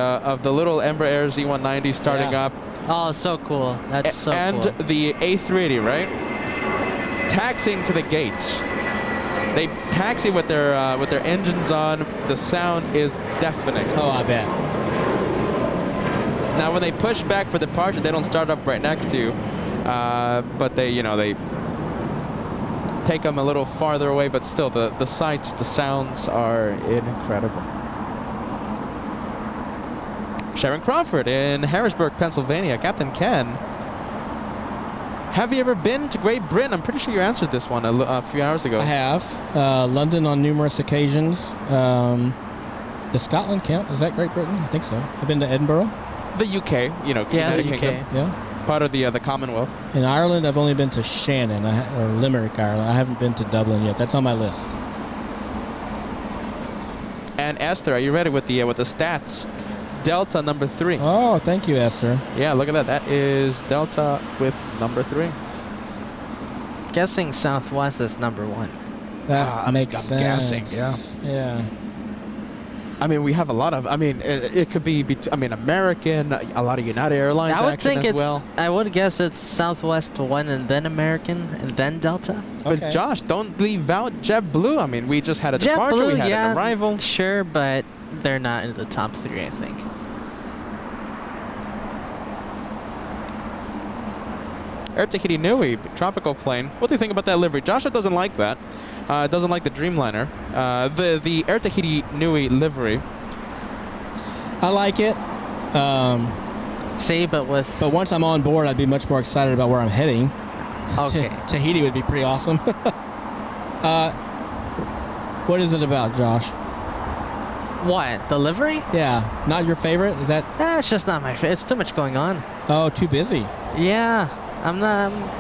little Embraer Air Z190 starting Yeah. up, Oh, so cool. That's so and cool. the A380, right? Taxiing to the gates. They taxi with their engines on. The sound is deafening. Oh, I bet. Now, when they push back for departure, they don't start up right next to you, but they take them a little farther away. But still, the sights, the sounds are incredible. Sharon Crawford in Harrisburg, Pennsylvania. Captain Ken, have you ever been to Great Britain? I'm pretty sure you answered this one a few hours ago. I have. London on numerous occasions. Does Scotland count? Is that Great Britain? I think so. I've been to Edinburgh. The UK, Yeah, United the UK. Kingdom, Yeah. part of the Commonwealth. In Ireland, I've only been to Shannon, or Limerick, Ireland. I haven't been to Dublin yet. That's on my list. And Esther, are you ready with the stats? Delta number 3. Oh, thank you, Esther. Yeah, look at that. That is Delta with number 3. Guessing Southwest is number 1. That makes I'm sense. guessing, Yeah. I mean, we have a lot of. I mean, it could be. American. A lot of United Airlines I would action think as it's. well. I would guess it's Southwest 1 and then American and then Delta. But Okay. Josh, don't leave out JetBlue. I mean, we just had a departure. JetBlue, We had yeah, an arrival. Sure, but they're not in the top 3, I think. Air Tahiti Nui, tropical plane. What do you think about that livery? Joshua doesn't like that. Doesn't like the Dreamliner. The Air Tahiti Nui livery. I like it. See, but with. But once I'm on board, I'd be much more excited about where I'm heading. Okay. Tahiti would be pretty awesome. What is it about, Josh? What? The livery? Yeah. Not your favorite? Is that... It's just not my favorite. It's too much going on. Oh, too busy. Yeah. I'm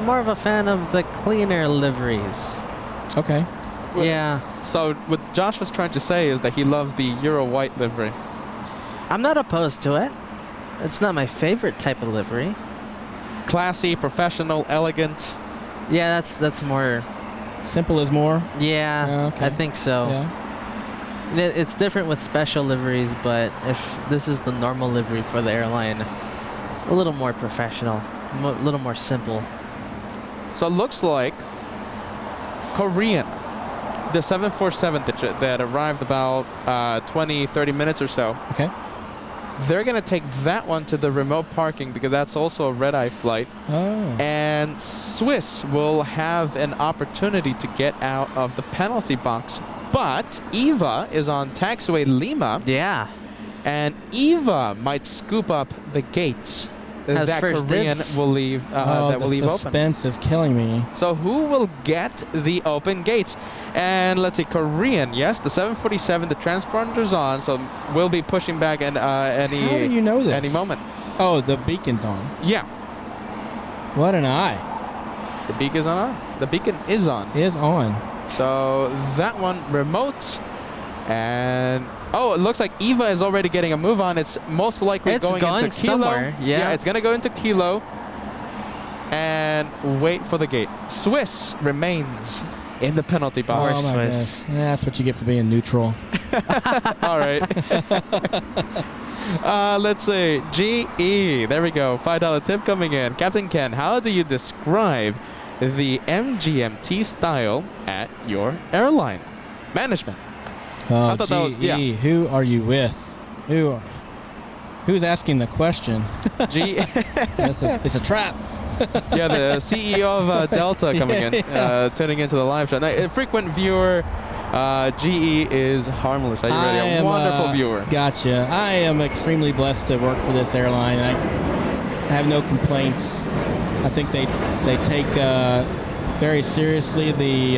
more of a fan of the cleaner liveries. Okay. Well- Yeah. So what Josh was trying to say is that he loves the Euro white livery. I'm not opposed to it. It's not my favorite type of livery. Classy, professional, elegant. Yeah, that's more. Simple as more. Yeah, Okay. I think so. Yeah. It's different with special liveries, but if this is the normal livery for the airline, a little more professional, a little more simple. So it looks like Korean. The 747 that arrived about 20, 30 minutes or so. Okay. They're going to take that one to the remote parking because that's also a red-eye flight. Oh. And Swiss will have an opportunity to get out of the penalty box. But Eva is on taxiway Lima, Yeah. and Eva might scoop up the gates Has that first Korean dibs. will leave. That will the leave open. suspense is killing me. So who will get the open gates? And let's see, Korean, yes, the 747, the transponder's on, so we'll be pushing back and How do you know this? any moment. Oh, the beacon's on. Yeah, What an eye. the beacon is on. The beacon is on. It is on. So that one remote, and oh, it looks like Eva is already getting a move on. It's most likely It's going going into Kilo. somewhere, yeah. It's gonna go into Kilo and wait for the gate. Swiss remains in the penalty box. Or Oh, my Swiss. goodness. Yeah, that's what you get for being neutral. All right. Let's see. GE. There we go. $5 tip coming in. Captain Ken, how do you describe the MGMT style at your airline? Management. Oh, I thought that was- GE, yeah. who are you with? Who's asking the question? GE. It's a trap. Yeah, the CEO of Delta coming in, tuning into the live show. Now, a frequent viewer, GE is harmless. Are you ready? A wonderful viewer. Gotcha. I am extremely blessed to work for this airline. I have no complaints. I think they take very seriously the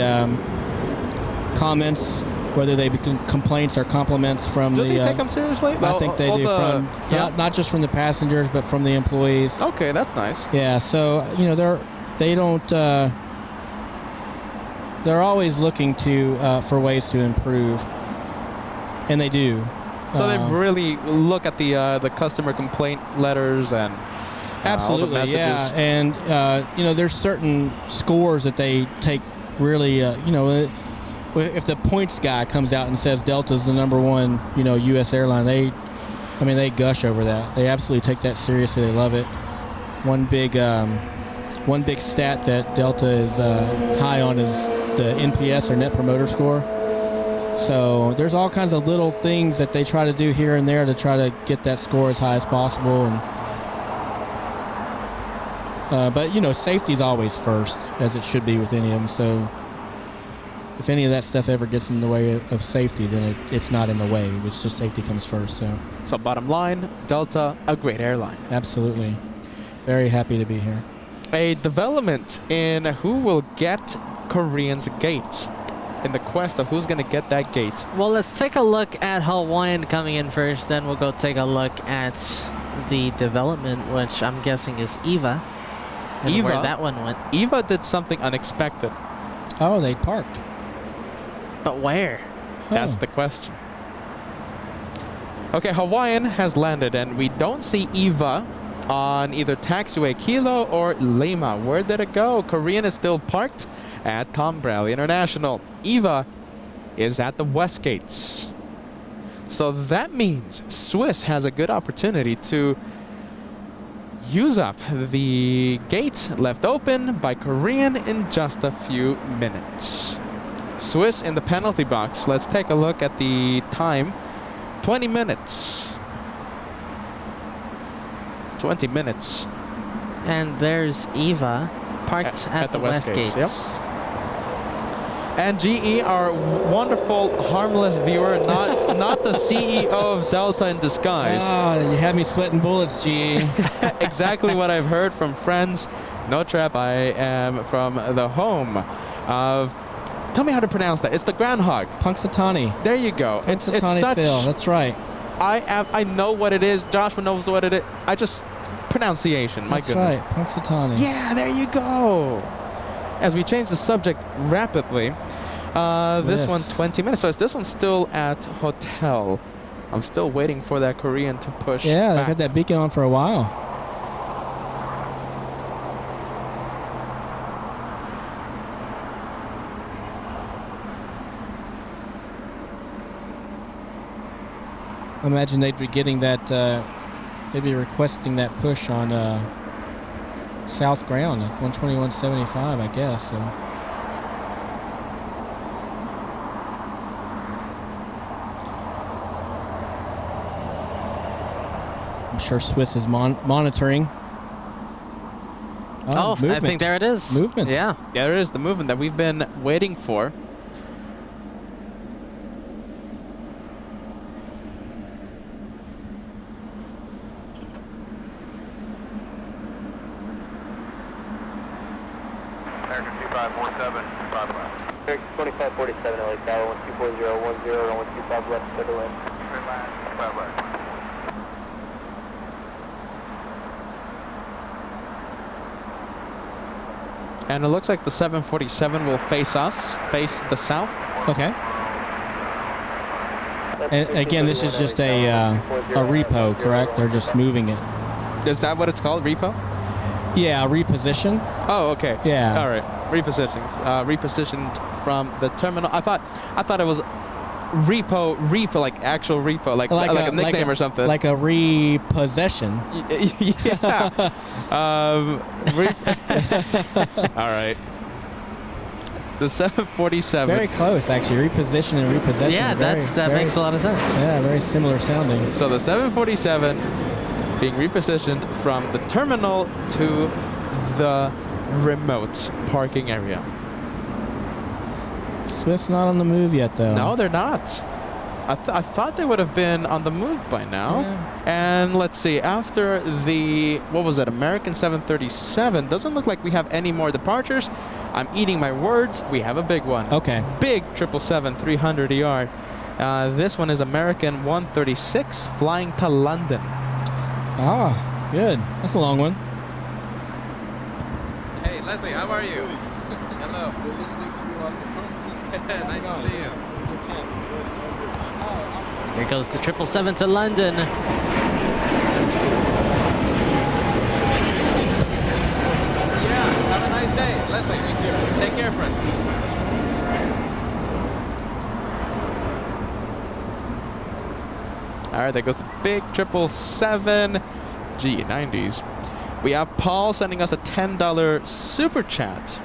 comments whether they become complaints or compliments from Do the. they take them seriously? I think they do from not just from the passengers, but from the employees. Okay, that's nice. Yeah, so they don't. They're always looking to for ways to improve, and they do. So they really look at the customer complaint letters and absolutely, all the messages. yeah. And there's certain scores that they take really. If the points guy comes out and says Delta's the #1, U.S. airline, they gush over that. They absolutely take that seriously. They love it. One big stat that Delta is high on is the NPS or Net Promoter Score. So there's all kinds of little things that they try to do here and there to try to get that score as high as possible. And but safety's always first, as it should be with any of them. So if any of that stuff ever gets in the way of safety, then it's not in the way. It's just safety comes first. So bottom line, Delta, a great airline. Absolutely. Very happy to be here. A development in who will get Korean's gate, in the quest of who's going to get that gate. Well, let's take a look at Hawaiian coming in first, then we'll go take a look at the development, which I'm guessing is Eva. And Eva? where that one went. Eva did something unexpected. Oh, they parked. But where? That's the question. Okay, Hawaiian has landed, and we don't see Eva on either taxiway Kilo or Lima. Where did it go? Korean is still parked at Tom Bradley International. Eva is at the West Gates. So that means Swiss has a good opportunity to use up the gate left open by Korean in just a few minutes. Swiss in the penalty box. Let's take a look at the time. 20 minutes. 20 minutes. And there's Eva parked at the West Gates. Yep. And GE, our wonderful, harmless viewer, not the CEO of Delta in disguise. You had me sweating bullets, GE. Exactly what I've heard from friends. No trap, I am from the home of... Tell me how to pronounce that. It's the groundhog. Punxsutawney. There you go. It's such... Phil. That's right. I know what it is. Joshua knows what it is. I just... Pronunciation, my goodness. That's right. Punxsutawney. Yeah, there you go. As we change the subject rapidly, this one 20 minutes. So this one's still at hotel. I'm still waiting for that Korean to push. Yeah, back. they've had that beacon on for a while. I imagine they'd be getting that. They'd be requesting that push on south ground at 121.75, I guess. So. I'm sure Swiss is monitoring. Oh, movement. I think there it is. Movement. Yeah. Yeah, there is the movement that we've been waiting for. American 2547, 5 left. 2547 LA Tower, 124010, 125 left, clear to land. 5 left. And it looks like the 747 will face us, face the south. Okay. And again, this is just a repo, correct? They're just moving it. Is that what it's called, repo? Yeah, reposition. Oh, okay. Yeah. All right. Repositioned from the terminal. I thought it was repo, like actual repo, like a nickname or something. Like a repossession. Yeah. All right. The 747. Very close, actually. Reposition and repossession. Yeah, that makes a lot of sense. Yeah, very similar sounding. So the 747 being repositioned from the terminal to the remote parking area. Swiss not on the move yet, though. No, they're not. I thought they would have been on the move by now. Yeah. And let's see, after the, what was it, American 737, doesn't look like we have any more departures. I'm eating my words. We have a big one. Okay. Big 777 300 ER. This one is American 136 flying to London. Ah, good. That's a long one. Hey, Leslie, how are you? Hello. We're listening to you on the phone. Nice to see you. Here goes the 777 to London. Yeah, have a nice day. Leslie, take care, friend. All right, there goes the big 777 G90s. We have Paul sending us a $10 super chat.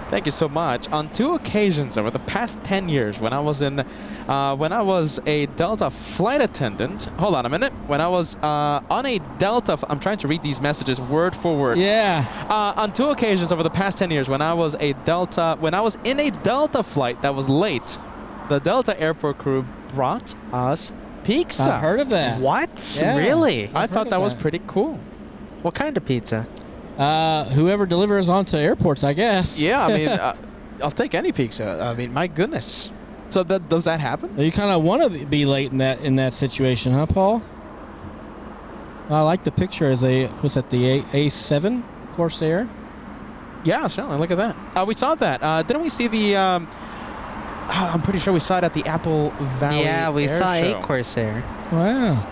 Thank you so much. On 2 occasions over the past 10 years, when I was a Delta flight attendant. Hold on a minute. When I was on a Delta, I'm trying to read these messages word for word. Yeah. On 2 occasions over the past 10 years, when I was in a Delta flight that was late, the Delta airport crew brought us pizza. I heard of that. What? Yeah. Really? I thought that was pretty cool. What kind of pizza? Whoever delivers onto airports, I guess. Yeah, I mean, I'll take any pizza. I mean, my goodness. So does that happen? You kind of want to be late in that situation, huh, Paul? I like the picture as was that the A7 Corsair? Yeah, certainly. Look at that. We saw that. Didn't we see the? I'm pretty sure we saw it at the Apple Valley. Yeah, we Air saw Show. a Corsair. Wow.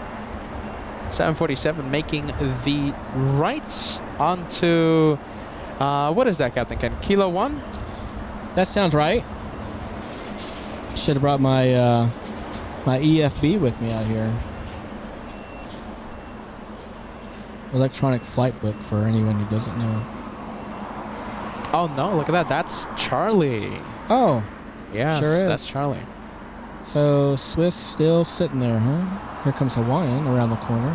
747 making the right onto, what is that, Captain Ken? Kilo 1? That sounds right. Should have brought my my EFB with me out here. Electronic flight book for anyone who doesn't know. Oh no, look at that. That's Charlie. Oh, Yes, sure is. that's Charlie. so Swiss still sitting there, huh? Here comes Hawaiian around the corner.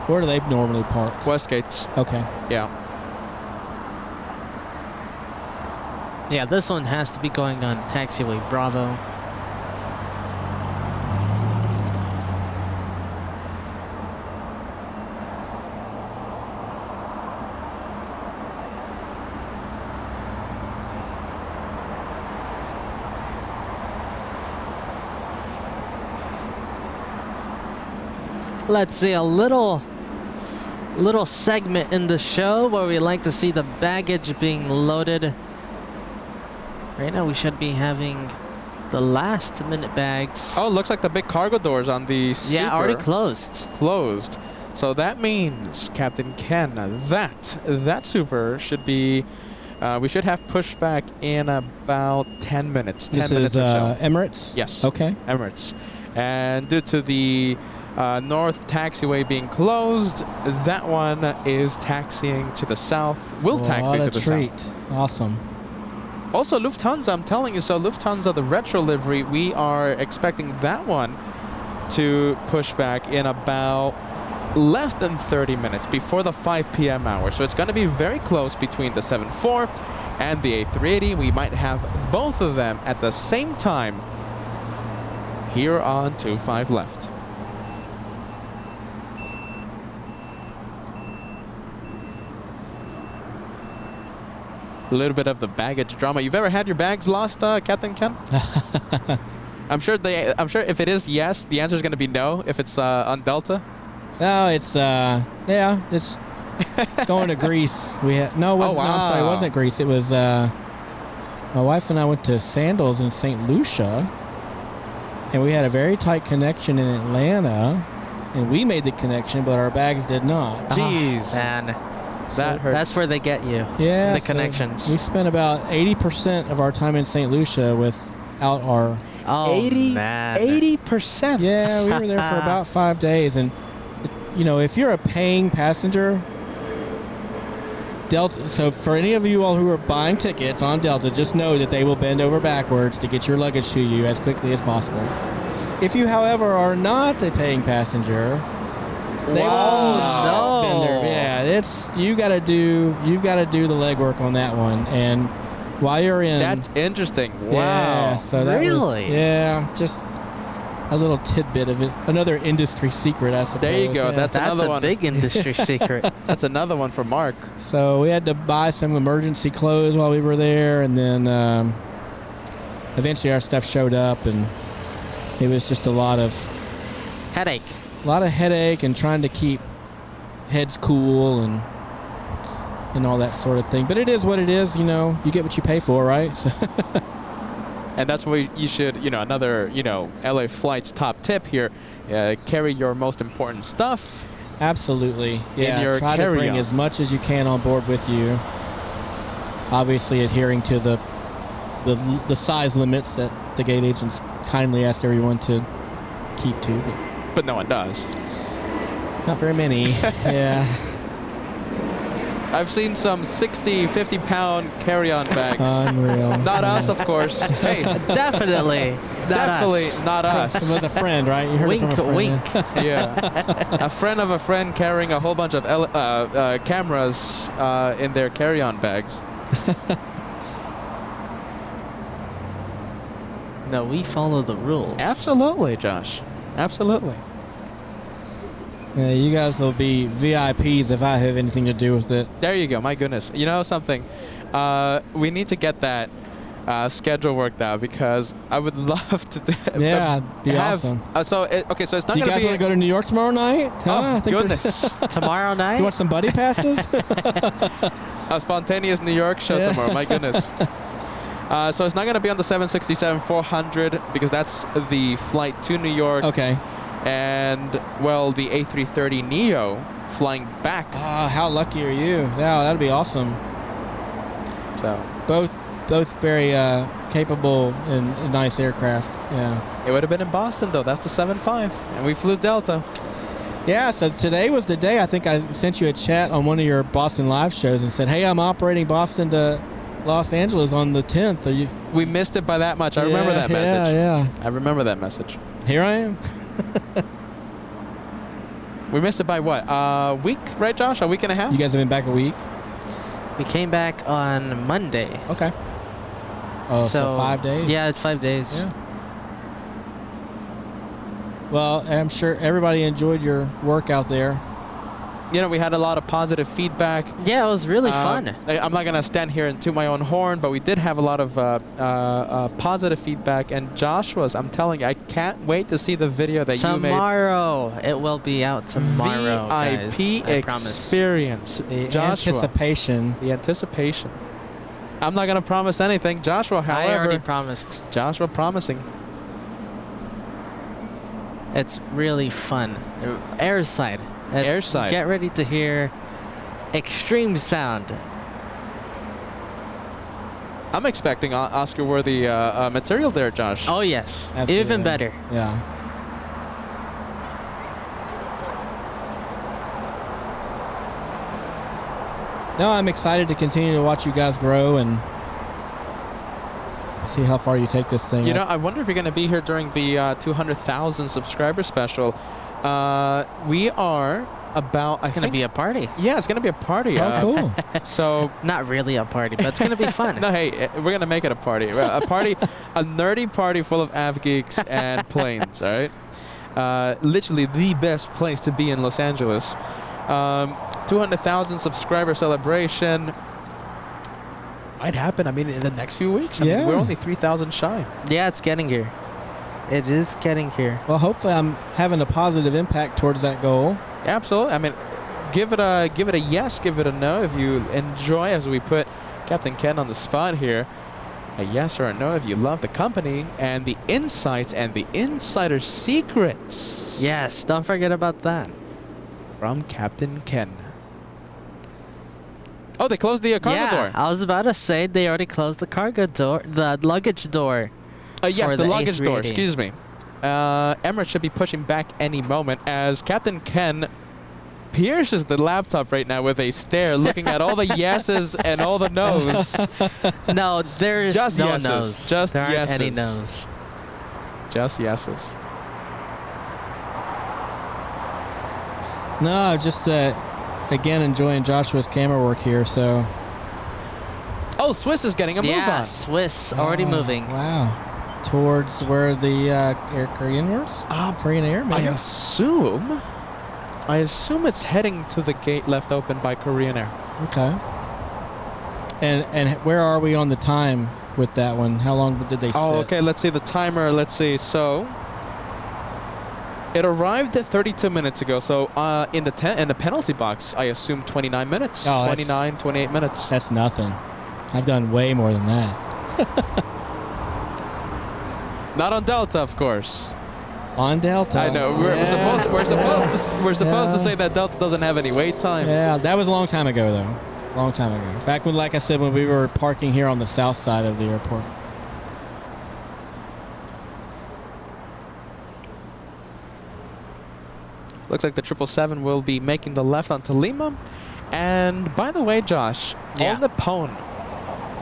Where do they normally park? Westgate's. Okay. Yeah. Yeah, this one has to be going on taxiway Bravo. Let's see, a little segment in the show where we like to see the baggage being loaded. Right now we should be having the last minute bags. Oh, looks like the big cargo doors on the Super yeah, already closed. closed. So that means, Captain Ken, that Super should be, we should have pushback in about 10 minutes. 10 This minutes is or so. Emirates? Yes. Okay. Emirates. And due to the north taxiway being closed, that one is taxiing to the south. Will taxi to the treat. south. Awesome. Also, Lufthansa, I'm telling you, so Lufthansa, the retro livery, we are expecting that one to push back in about less than 30 minutes before the 5 p.m. hour. So it's going to be very close between the 74 and the A380. We might have both of them at the same time here on 25 left. A little bit of the baggage drama. You've ever had your bags lost, Captain Ken? I'm sure if it is yes, the answer is going to be no if it's on Delta. No, it's it's going to Greece. We had no, it wasn't, no, I'm sorry, it wasn't Greece. It was my wife and I went to Sandals in St. Lucia, and we had a very tight connection in Atlanta, and we made the connection, but our bags did not. Jeez. Man, That hurts. that's where they get you. Yeah, the so connections. we spent about 80% of our time in St. Lucia without our. Oh 80, man, 80%. Yeah, we were there for about 5 days, and you know, if you're a paying passenger, Delta. So for any of you all who are buying tickets on Delta, just know that they will bend over backwards to get your luggage to you as quickly as possible. If you, however, are not a paying passenger, they won't spend their. Yeah, you've got to do the legwork on that one, and while you're in. That's interesting. Wow. Yeah, so that Really? was, yeah, just a little tidbit of it. Another industry secret, I suppose. There you go. Yeah. That's another a one. big industry secret. That's another one for Mark. So we had to buy some emergency clothes while we were there, and then eventually our stuff showed up, and it was just a lot of Headache. headache and trying to keep heads cool and all that sort of thing. But it is what it is, you know. You get what you pay for, right? So And that's why you should, another, LA Flight's top tip here, carry your most important stuff. absolutely, yeah. your Try to bring carry-on. as much as you can on board with you. Obviously, adhering to the size limits that the gate agents kindly ask everyone to keep to, But no one does. but not very many. Yeah. I've seen some 60, 50-pound carry-on bags. Unreal. Not us, of course. Hey, Definitely. definitely Us. not It us. was a friend, right? You heard Wink, it from a friend. wink. Yeah. A friend of a friend carrying a whole bunch of cameras in their carry-on bags. No, we follow the rules. Absolutely, Josh. Absolutely. Yeah, you guys will be VIPs if I have anything to do with it. There you go. My goodness. You know something? We need to get that schedule worked out because I would love to Yeah, it'd be awesome. So it's not You going to guys be. want to go to New York tomorrow night? Huh? Oh, I think there's- goodness. Tomorrow night? You want some buddy passes? A spontaneous New York show Yeah. tomorrow. My goodness. So it's not going to be on the 767-400 because that's the flight to New York. Okay. And, well, the A330neo flying back. How lucky are you? Yeah, that'd be awesome. So Both very capable and nice aircraft. Yeah. it would have been in Boston, though. That's the 75. And we flew Delta. Yeah, so today was the day. I think I sent you a chat on one of your Boston live shows and said, hey, I'm operating Boston to Los Angeles on the 10th. Are you? We missed it by that much. I remember that message. Yeah. I remember that message. Here I am. We missed it by what? A week, right, Josh? A week and a half? You guys have been back a week? We came back on Monday. Okay. Oh, so 5 days? Yeah, it's 5 days. Yeah. Well, I'm sure everybody enjoyed your work out there. We had a lot of positive feedback. Yeah, it was really fun. I'm not going to stand here and toot my own horn, but we did have a lot of positive feedback. And Joshua's, I'm telling you, I can't wait to see the video that you made. Tomorrow. It will be out tomorrow, guys. VIP I promise. experience. The Joshua. anticipation. The anticipation. I'm not going to promise anything. Joshua, however. I already promised. Joshua promising. It's really fun. Airside. Airside. Get ready to hear extreme sound. I'm expecting Oscar-worthy material there, Josh. Oh, yes. Absolutely. Even better. Yeah. No, I'm excited to continue to watch you guys grow and see how far you take this thing. I wonder if you're going to be here during the 200,000 subscriber special. We are about. It's going to be a party. Yeah, it's going to be a party. Oh, cool. So. Not really a party, but it's going to be fun. No, hey, we're going to make it a party. A party, a nerdy party full of av geeks and planes, all right? Literally the best place to be in Los Angeles. 200,000 subscriber celebration. Might happen, in the next few weeks. I mean, we're only 3,000 shy. Yeah, it's getting here. It is getting here. Well, hopefully I'm having a positive impact towards that goal. Absolutely. Give it a yes, give it a no if you enjoy, as we put Captain Ken on the spot here. A yes or a no if you love the company and the insights and the insider secrets. Yes, don't forget about that. From Captain Ken. Oh, they closed the cargo door. I was about to say they already closed the cargo door, the luggage door. Yes, for the luggage door. A380. Excuse me. Emirates should be pushing back any moment as Captain Ken pierces the laptop right now with a stare, looking at all the yeses and all the no's. No, there's Just no yeses. no's. Just there aren't any yeses. no's. Just yeses. No, just again enjoying Joshua's camera work here. So. Oh, Swiss is getting a move Yeah, on. Swiss already moving. Wow. towards where the Air Korean was? Korean Air, maybe? I assume it's heading to the gate left open by Korean Air. Okay. And where are we on the time with that one? How long did they Oh, sit? okay. Let's see the timer. Let's see. So it arrived at 32 minutes ago. So in the penalty box, I assume 29 minutes. Oh, 28 minutes. That's nothing. I've done way more than that. Not on Delta, of course. On Delta. I know. We're supposed to say that Delta doesn't have any wait time. Yeah, that was a long time ago, though. Long time ago. Back when, like I said, when we were parking here on the south side of the airport. Looks like the 777 will be making the left onto Lima. And by the way, Josh, Yeah. All Nippon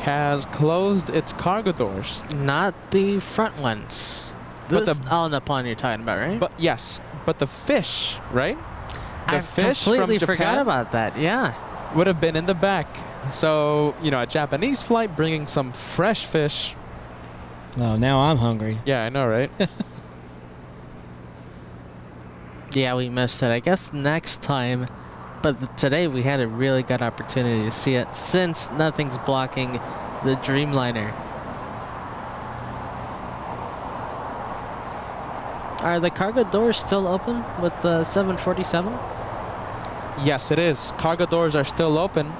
has closed its cargo doors. Not the front ones. But This the- All Nippon you're talking about, right? But yes, but the fish, right? The I fish completely from forgot Japan about that. Yeah. would have been in the back. So, you know, a Japanese flight bringing some fresh fish. Oh, now I'm hungry. Yeah, I know, right? Yeah, we missed it. I guess next time. But today we had a really good opportunity to see it since nothing's blocking the Dreamliner. Are the cargo doors still open with the 747? Yes, it is. Cargo doors are still open.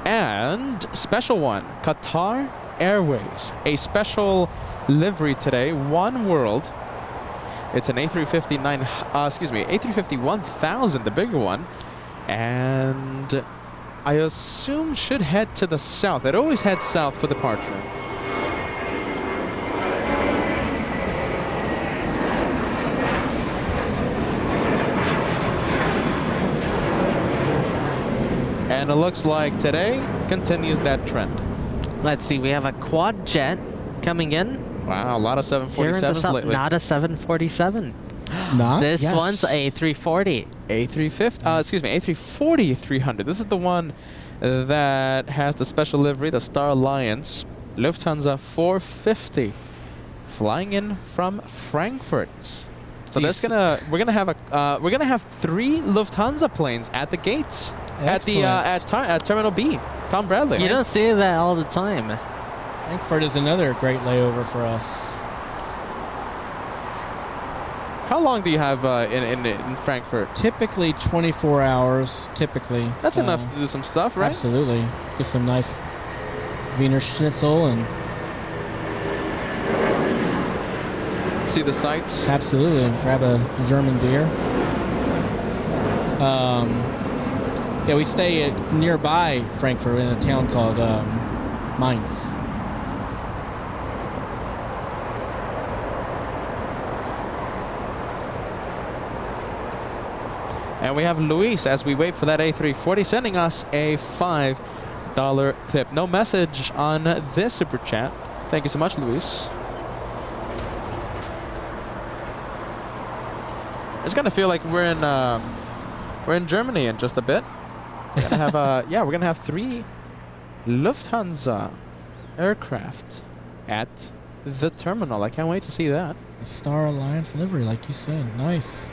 And special one, Qatar Airways. A special livery today, One World. It's an A350-1000, the bigger one. And I assume should head to the south. It always heads south for departure. And it looks like today continues that trend. Let's see, we have a quad jet coming in. Wow, a lot of Here in the 747s south, lately. not a 747. Not? This Yes. one's a 340. A340-300. This is the one that has the special livery, the Star Alliance. Lufthansa 450, flying in from Frankfurt. So we're gonna have 3 Lufthansa planes at the gates at Terminal B. Tom Bradley. You don't see that all the time. Frankfurt is another great layover for us. How long do you have in Frankfurt? Typically 24 hours, typically. That's enough to do some stuff, right? Absolutely. Get some nice Wiener Schnitzel and... See the sights? Absolutely. Grab a German beer. Yeah, we stay nearby Frankfurt in a town called Mainz. And we have Luis as we wait for that A340 sending us a $5 tip. No message on this super chat. Thank you so much, Luis. It's gonna feel like we're in Germany in just a bit. We're gonna have we're gonna have 3 Lufthansa aircraft at the terminal. I can't wait to see that. The Star Alliance livery, like you said. Nice.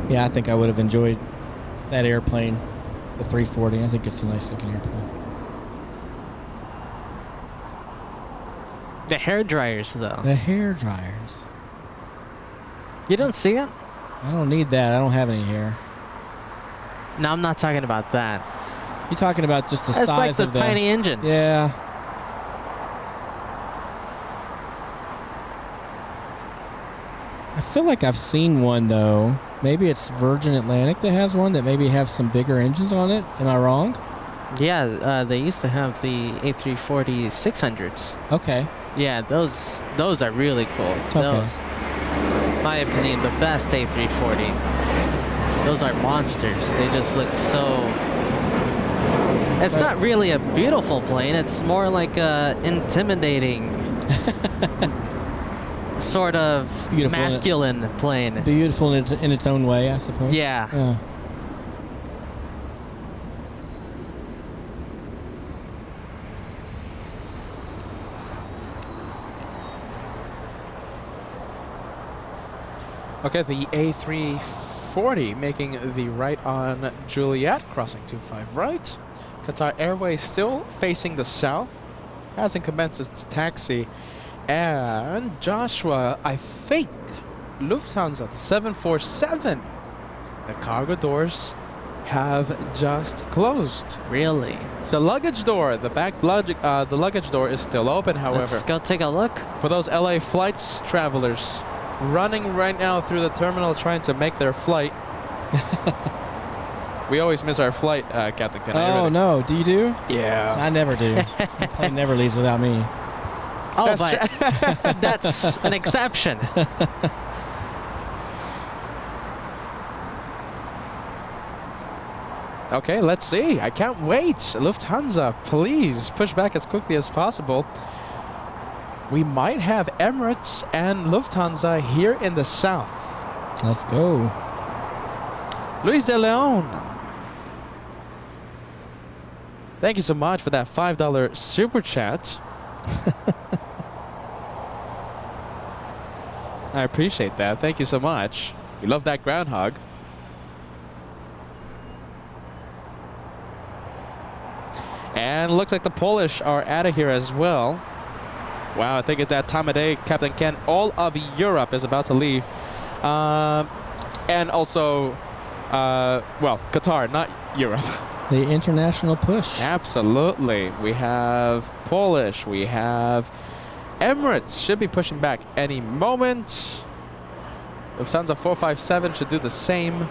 Yeah, I think I would have enjoyed that airplane, the 340. I think it's a nice looking airplane. The hair dryers, though. The hair dryers. You don't see it? I don't need that. I don't have any hair. No, I'm not talking about that. You're talking about just the It's size like the of the tiny engines. Yeah. I feel like I've seen one though. Maybe it's Virgin Atlantic that has one that maybe have some bigger engines on it. Am I wrong? Yeah, they used to have the A340 600s. Okay. Yeah, those are really cool. Okay. Those, my opinion, the best A340. Those are monsters. They just look so It's not really a beautiful plane. It's more like a intimidating sort of Beautiful masculine plane. Beautiful in its own way, I suppose. Yeah. Okay, the A340 making the right on Juliet, crossing 25 right. Qatar Airways still facing the south, hasn't commenced its taxi. And Joshua, I think, Lufthansa, the 747, the cargo doors have just closed. Really? The luggage door, the luggage door is still open, however. Let's go take a look. For those LA flights travelers running right now through the terminal trying to make their flight. We always miss our flight, Captain Ken. Oh, no. Do you do? Yeah. I never do. The plane never leaves without me. Oh, but that's an exception. Okay, let's see. I can't wait. Lufthansa, please push back as quickly as possible. We might have Emirates and Lufthansa here in the south. Let's go. Luis de Leon. Thank you so much for that $5 super chat. I appreciate that. Thank you so much. We love that groundhog. And looks like the Polish are out of here as well. Wow, I think at that time of day, Captain Ken, all of Europe is about to leave. And also, well, Qatar, not Europe. The international push. Absolutely. We have Polish, we have Emirates, should be pushing back any moment. Lufthansa 457 should do the same.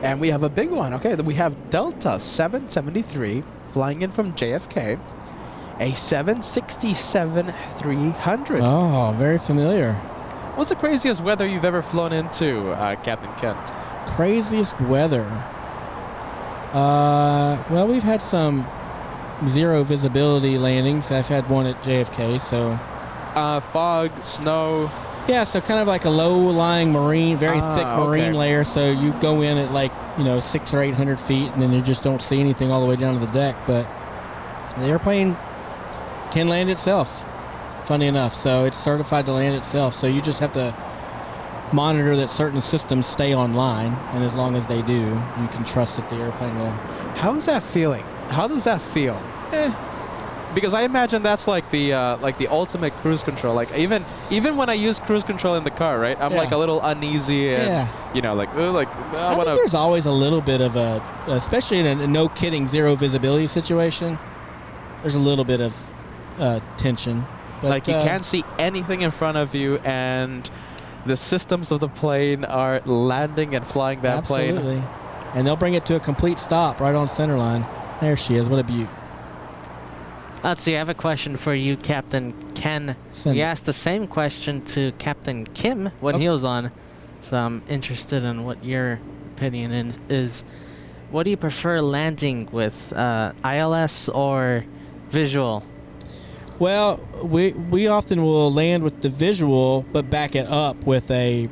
And we have a big one. Okay, we have Delta 773 flying in from JFK. A 767-300. Oh, very familiar. What's the craziest weather you've ever flown into, Captain Kent? Craziest weather. Well, we've had some zero visibility landings. I've had one at JFK, so. Fog, snow. Yeah, so kind of like a low-lying marine, very thick marine layer. So you go in at like, 600 or 800 feet, and then you just don't see anything all the way down to the deck. But the airplane can land itself, funny enough. So it's certified to land itself. So you just have to monitor that certain systems stay online, and as long as they do, you can trust that the airplane will. How is that feeling? How does that feel? Because I imagine that's like the ultimate cruise control. Like even when I use cruise control in the car, right? I'm like a little uneasy and I think there's always a little bit of a, especially in a no kidding zero visibility situation. There's a little bit of tension. But, like you can't see anything in front of you, and the systems of the plane are landing and flying that plane. Absolutely. And they'll bring it to a complete stop right on center line. There she is. What a beaut. Let's see, I have a question for you, Captain Ken. We asked the same question to Captain Kim when he was on, so I'm interested in what your opinion is. What do you prefer landing with, ILS or visual? Well, we often will land with the visual, but back it up with a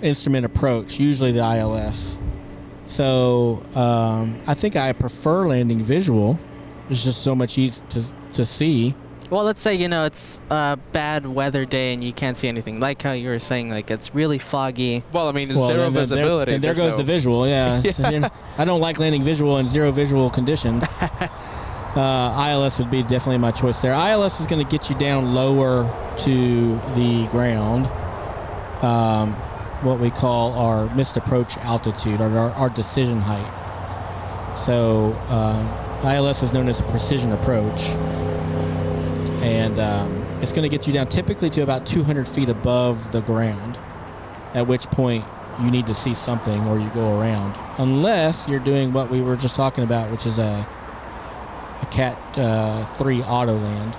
instrument approach, usually the ILS. So I think I prefer landing visual. It's just so much easier to see. Well, let's say, it's a bad weather day and you can't see anything. Like how you were saying, like, it's really foggy. Well, I mean, it's zero visibility. There goes the visual, yeah. Yeah. So, I don't like landing visual in zero visual conditions. ILS would be definitely my choice there. ILS is going to get you down lower to the ground, what we call our missed approach altitude, or our decision height. So ILS is known as a precision approach, and it's going to get you down typically to about 200 feet above the ground, at which point you need to see something or you go around, unless you're doing what we were just talking about, which is a Cat 3 auto land.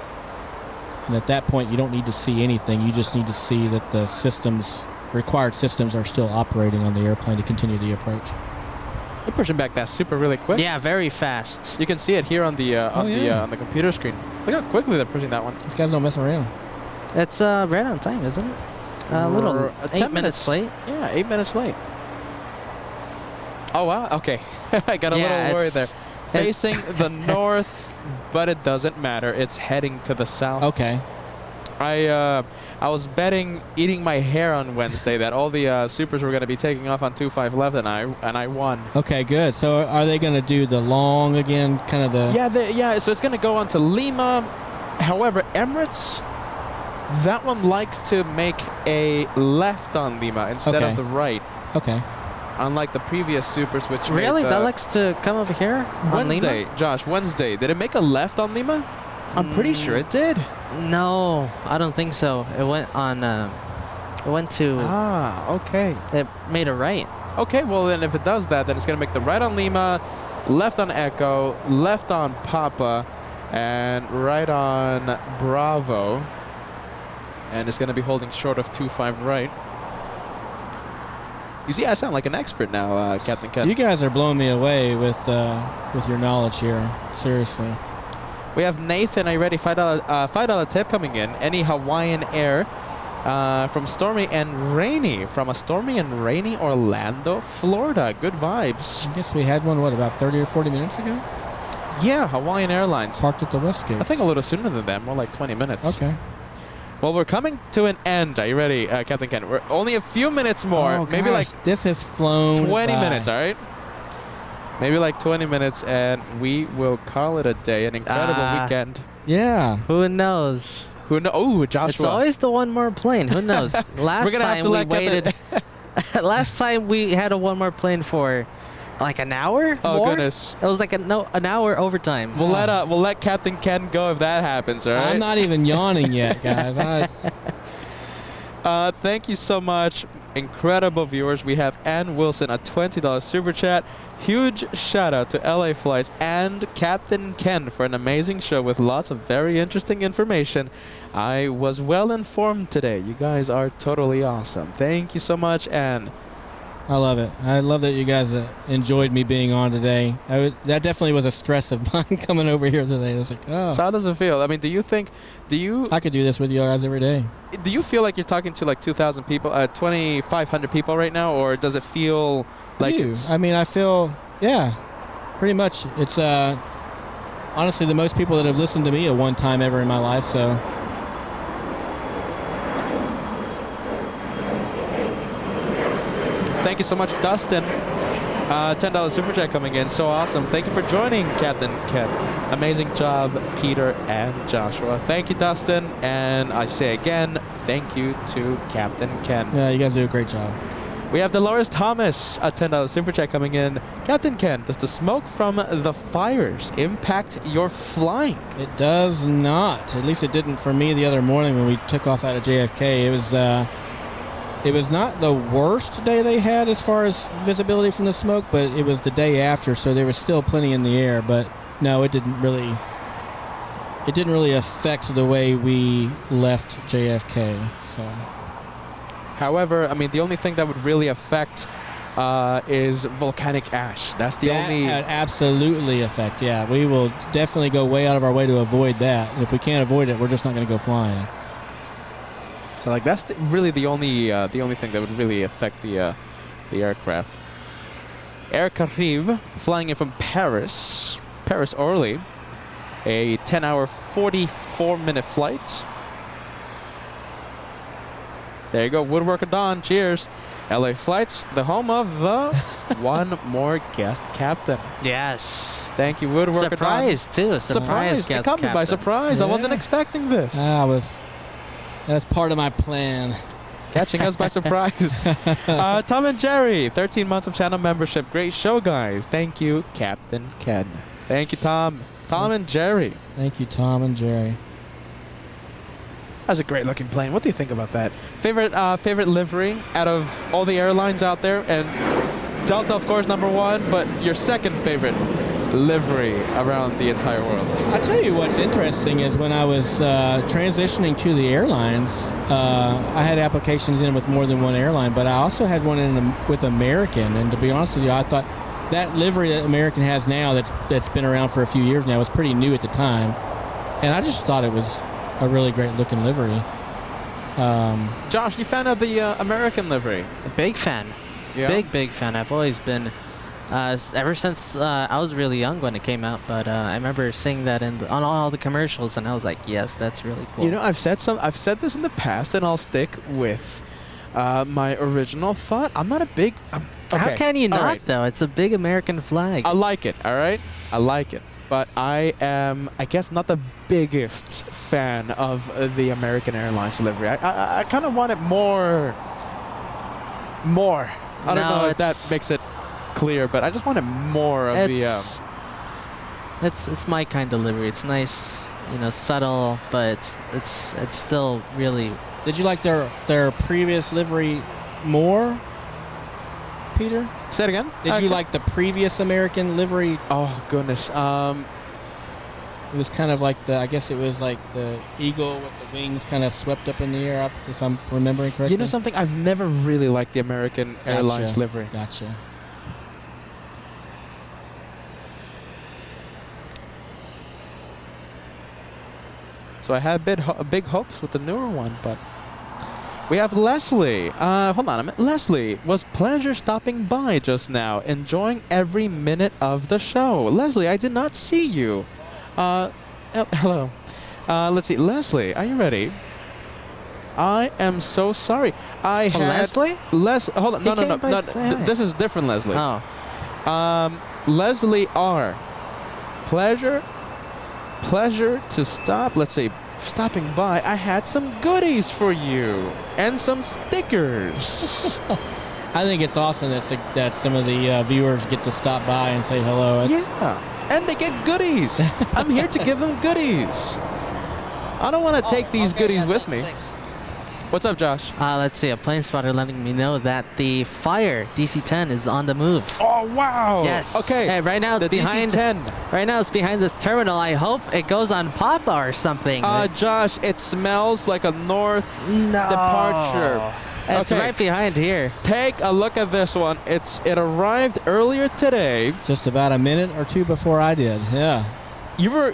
And at that point, you don't need to see anything. You just need to see that the required systems are still operating on the airplane to continue the approach. You're pushing back that super really quick. Yeah, very fast. You can see it here on the on the computer screen. Look how quickly they're pushing that one. These guys don't mess around. It's right on time, isn't it? A little 8 minutes late. Yeah, 8 minutes late. Oh wow. Okay, I got a little worried there. Facing the north, but it doesn't matter. It's heading to the south. Okay. I was betting, eating my hair on Wednesday that all the supers were going to be taking off on 25 left, and I won. Okay, good. So are they going to do the long again, kind of the? Yeah. So it's going to go on to Lima. However, Emirates, that one likes to make a left on Lima instead of the right. Okay. Unlike the previous supers, which really made that likes to come over here on Wednesday, Lima? Josh. Wednesday, did it make a left on Lima? I'm pretty sure it did. No, I don't think so. It went on. It went to. Okay. It made a right. Okay, well then if it does that, then it's gonna make the right on Lima, left on Echo, left on Papa, and right on Bravo. And it's gonna be holding short of 25 right. You see, I sound like an expert now, Captain Ken. You guys are blowing me away with your knowledge here. Seriously. We have Nathan, are you ready? $5 tip coming in. Any Hawaiian Air from stormy and rainy. From a stormy and rainy Orlando, Florida. Good vibes. I guess we had one, what, about 30 or 40 minutes ago? Yeah, Hawaiian Airlines. Parked at the Westgate. I think a little sooner than that, more like 20 minutes. Okay. Well, we're coming to an end. Are you ready, Captain Ken? We're only a few minutes more. Oh, maybe gosh, like this has flown 20 by. minutes, all right? Maybe like 20 minutes, and we will call it a day. An incredible weekend. Yeah. Who knows? Oh, Joshua. It's always the one more plane. Who knows? Last time we waited. Last time we had a one more plane for like an hour. Oh more? goodness! It was like an hour overtime. We'll let Captain Ken go if that happens. All right. I'm not even yawning yet, guys. Thank you so much. Incredible viewers. We have Ann Wilson, a $20 super chat. Huge shout out to LA Flights and Captain Ken for an amazing show with lots of very interesting information. I was well informed today. You guys are totally awesome. Thank you so much, Ann. I love it. I love that you guys enjoyed me being on today. That definitely was a stress of mine coming over here today. I was like, oh. So how does it feel? I mean, I could do this with you guys every day. Do you feel like you're talking to like 2,000 people, 2,500 people right now, or does it feel like it's... I mean, I feel, yeah, pretty much. It's honestly the most people that have listened to me at one time ever in my life, so... Thank you so much, Dustin. $10 super chat coming in. So awesome. Thank you for joining, Captain Ken. Amazing job, Peter and Joshua. Thank you, Dustin. And I say again, thank you to Captain Ken. Yeah, you guys do a great job. We have Dolores Thomas, a $10 super chat coming in. Captain Ken, does the smoke from the fires impact your flying? It does not. At least it didn't for me the other morning when we took off out of JFK. It was not the worst day they had as far as visibility from the smoke, but it was the day after, so there was still plenty in the air. But no, it didn't really affect the way we left JFK. So, however, I mean, the only thing that would really affect is volcanic ash. That's the only... That absolutely affect. Yeah, we will definitely go way out of our way to avoid that. And if we can't avoid it, we're just not going to go flying. So like that's really the only thing that would really affect the aircraft. Air Caribe flying in from Paris Orly, a 10-hour 44-minute flight. There you go, Woodwork of Dawn. Cheers. LA Flights, the home of the one more guest captain. Yes. Thank you, Woodwork of Dawn. Surprise too. Surprise guest It caught me by captain. surprise. Yeah. I wasn't expecting this. That's part of my plan. Catching us by surprise. Tom and Jerry, 13 months of channel membership. Great show, guys. Thank you, Captain Ken. Thank you, Tom. Tom and Jerry. Thank you, Tom and Jerry. That's a great looking plane. What do you think about that? Favorite livery out of all the airlines out there? And Delta, of course, #1, but your second favorite livery around the entire world. I tell you what's interesting is when I was transitioning to the airlines, I had applications in with more than one airline, but I also had one in with American. And to be honest with you, I thought that livery that American has now, that's been around for a few years now, was pretty new at the time, and I just thought it was a really great looking livery. Josh, you fan of the American livery? A big fan. Yeah. Big fan. I've always been, ever since I was really young when it came out, but I remember seeing that on all the commercials, and I was like, yes, that's really cool. You know, I've said this in the past, and I'll stick with my original thought. I'm not a big... okay. How can you not, right. though? It's a big American flag. I like it, all right? I like it. But I am, I guess, not the biggest fan of the American Airlines livery. I kind of want it more. I don't know if that makes it clear, but I just want it more of the... It's my kind of livery. It's nice, you know, subtle, but it's still really... Did you like their previous livery more, Peter? Say it again? Did you like the previous American livery? Oh, goodness. It was kind of like I guess it was like the eagle with the wings kind of swept up in the air, if I'm remembering correctly. You know something? I've never really liked the American Airlines livery. Gotcha. So I had big hopes with the newer one, but... We have Leslie. Hold on a minute. Leslie, was pleasure stopping by just now, enjoying every minute of the show. Leslie, I did not see you. Hello. Let's see. Leslie, are you ready? I am so sorry. I had... Leslie? Hold on. No. This is different Leslie. Oh. Leslie R. Pleasure to stop. Let's see. Stopping by, I had some goodies for you and some stickers. I think it's awesome that some of the viewers get to stop by and say hello. Yeah, and they get goodies. I'm here to give them goodies. I don't want to take these goodies with me. Thanks. What's up, Josh? Let's see. A plane spotter letting me know that the Fire DC-10 is on the move. Oh wow! Yes. Okay. Hey, right now it's behind. DC-10. Right now it's behind this terminal. I hope it goes on Papa or something. Josh, it smells like a north departure. It's right behind here. Take a look at this one. It arrived earlier today. Just about a minute or two before I did. Yeah. You were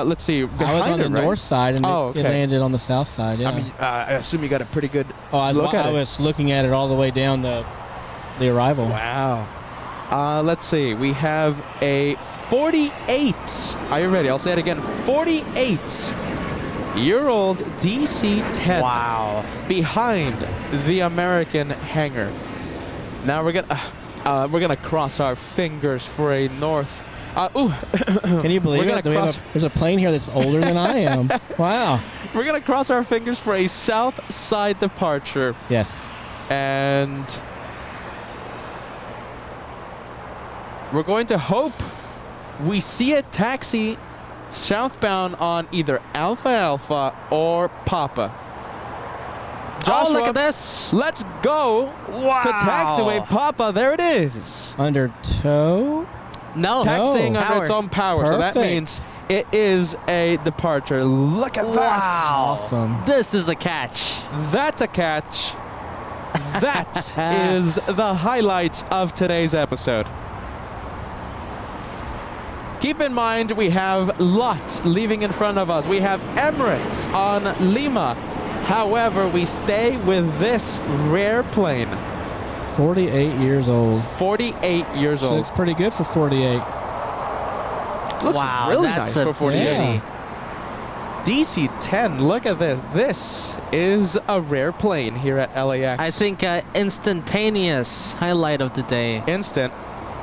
let's see, behind I was on the right? north side, and it landed on the south side. Yeah. I mean, I assume you got a pretty good look at it. I was looking at it all the way down the arrival. Wow. Let's see. We have a 48. Are you ready? I'll say it again. 48-year-old DC-10. Wow. Behind the American hangar. Now we're gonna cross our fingers for a north. Can you believe it? There's a plane here that's older than I am. Wow. We're going to cross our fingers for a south side departure. Yes. And we're going to hope we see a taxi southbound on either Alpha Alpha or Papa. Joshua, look at this. Let's go to taxiway Papa. There it is. Under tow? No. Taxiing Power. under its own power. Perfect. So that means it is a departure. Look at that. Awesome. This is a catch. That's a catch. That is the highlights of today's episode. Keep in mind, we have LOT leaving in front of us. We have Emirates on Lima. However, we stay with this rare plane. 48 years old. 48 years old. Looks pretty good for 48. Looks really that's nice for 48. Yeah. DC-10, look at this. This is a rare plane here at LAX. I think instantaneous highlight of the day. Instant.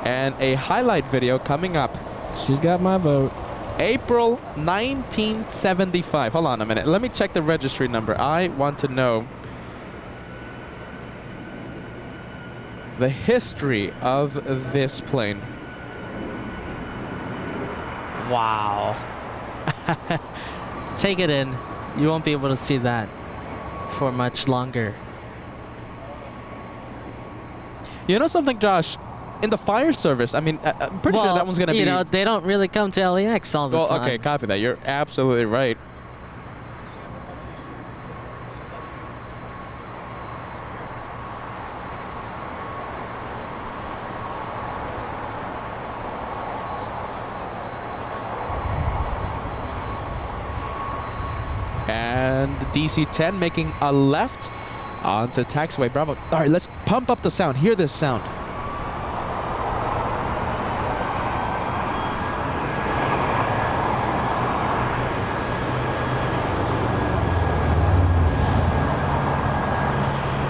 And a highlight video coming up. She's got my vote. April 1975. Hold on a minute. Let me check the registry number. I want to know the history of this plane. Wow. Take it in. You won't be able to see that for much longer. You know something, Josh? in the fire service. I mean, I'm pretty sure that one's going to be... you know, they don't really come to LAX all the time. Okay, copy that. You're absolutely right. And the DC-10 making a left onto taxiway Bravo. All right, let's pump up the sound. Hear this sound.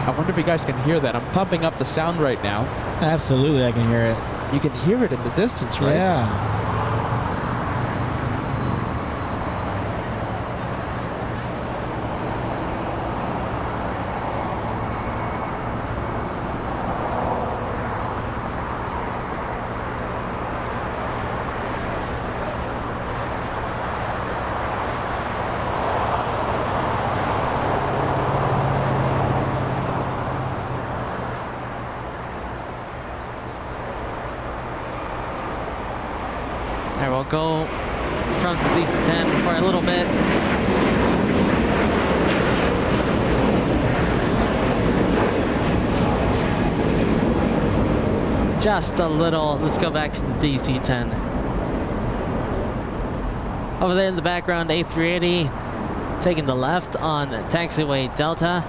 I wonder if you guys can hear that. I'm pumping up the sound right now. Absolutely, I can hear it. You can hear it in the distance, right? Yeah. Alright, we'll go from the DC-10 for a little bit. Just a little. Let's go back to the DC-10. Over there in the background, A380 taking the left on taxiway Delta.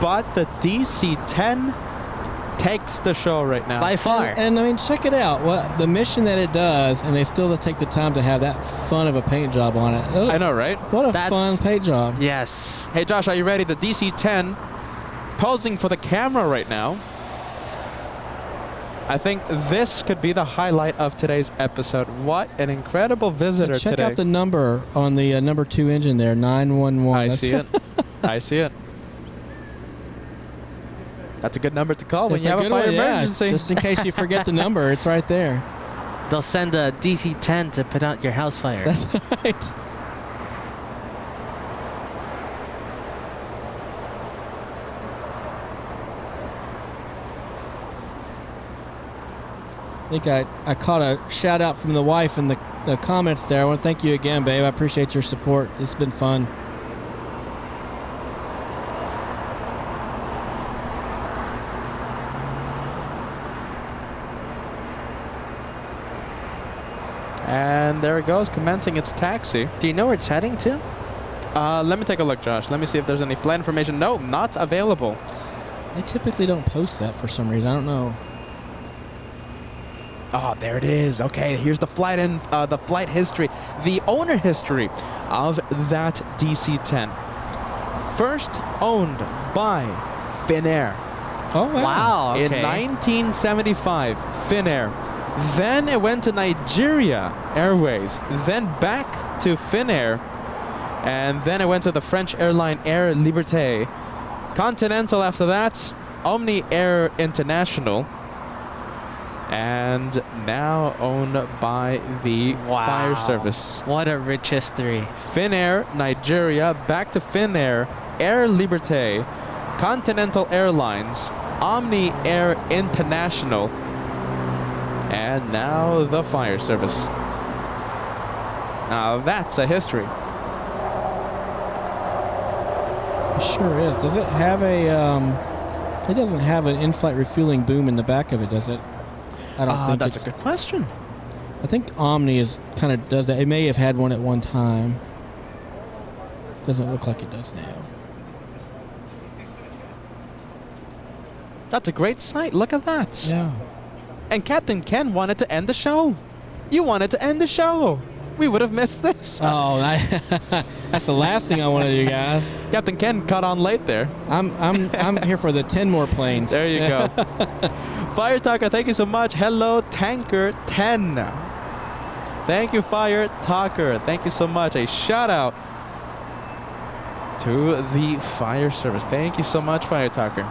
But the DC-10 takes the show right now. By far. And I mean, check it out. What the mission that it does, and they still take the time to have that fun of a paint job on it. I know, right? What a That's- fun paint job. Yes. Hey, Josh, are you ready? The DC-10 posing for the camera right now. I think this could be the highlight of today's episode. What an incredible visitor Check today. out the number on the number 2 engine there, 911. I see it. I see it. That's a good number to call when It's you have a good fire one, yeah. emergency. Just in case you forget the number, it's right there. They'll send a DC-10 to put out your house fire. That's right. I think I caught a shout out from the wife in the comments there. I want to thank you again, babe. I appreciate your support. This has been fun. And there it goes, commencing its taxi. Do you know where it's heading to? Let me take a look, Josh. Let me see if there's any flight information. No, not available. They typically don't post that for some reason. I don't know. Oh, there it is. Okay, here's the flight history, the owner history of that DC-10. First owned by Finnair Oh, wow. Wow. Okay. in 1975. Finnair. Then it went to Nigeria Airways. Then back to Finnair. And then it went to the French airline Air Liberté. Continental after that. Omni Air International. And now owned by the fire service. What a rich history. Finnair, Nigeria, back to Finnair, Air Liberté, Continental Airlines, Omni Air International, and now the fire service. Now that's a history. It sure is. Does it have a... it doesn't have an in-flight refueling boom in the back of it, does it? I don't think that's a it's... good question. I think Omni is kind of does that. It may have had one at one time. Doesn't look like it does now. That's a great sight. Look at that. Yeah. And Captain Ken wanted to end the show. You wanted to end the show. We would have missed this. Oh, that's the last thing I want to do, guys. Captain Ken caught on late there. I'm here for the 10 more planes. There you go. Fire Talker, thank you so much. Hello, Tanker 10. Thank you, Fire Talker. Thank you so much. A shout out to the fire service. Thank you so much, Fire Talker.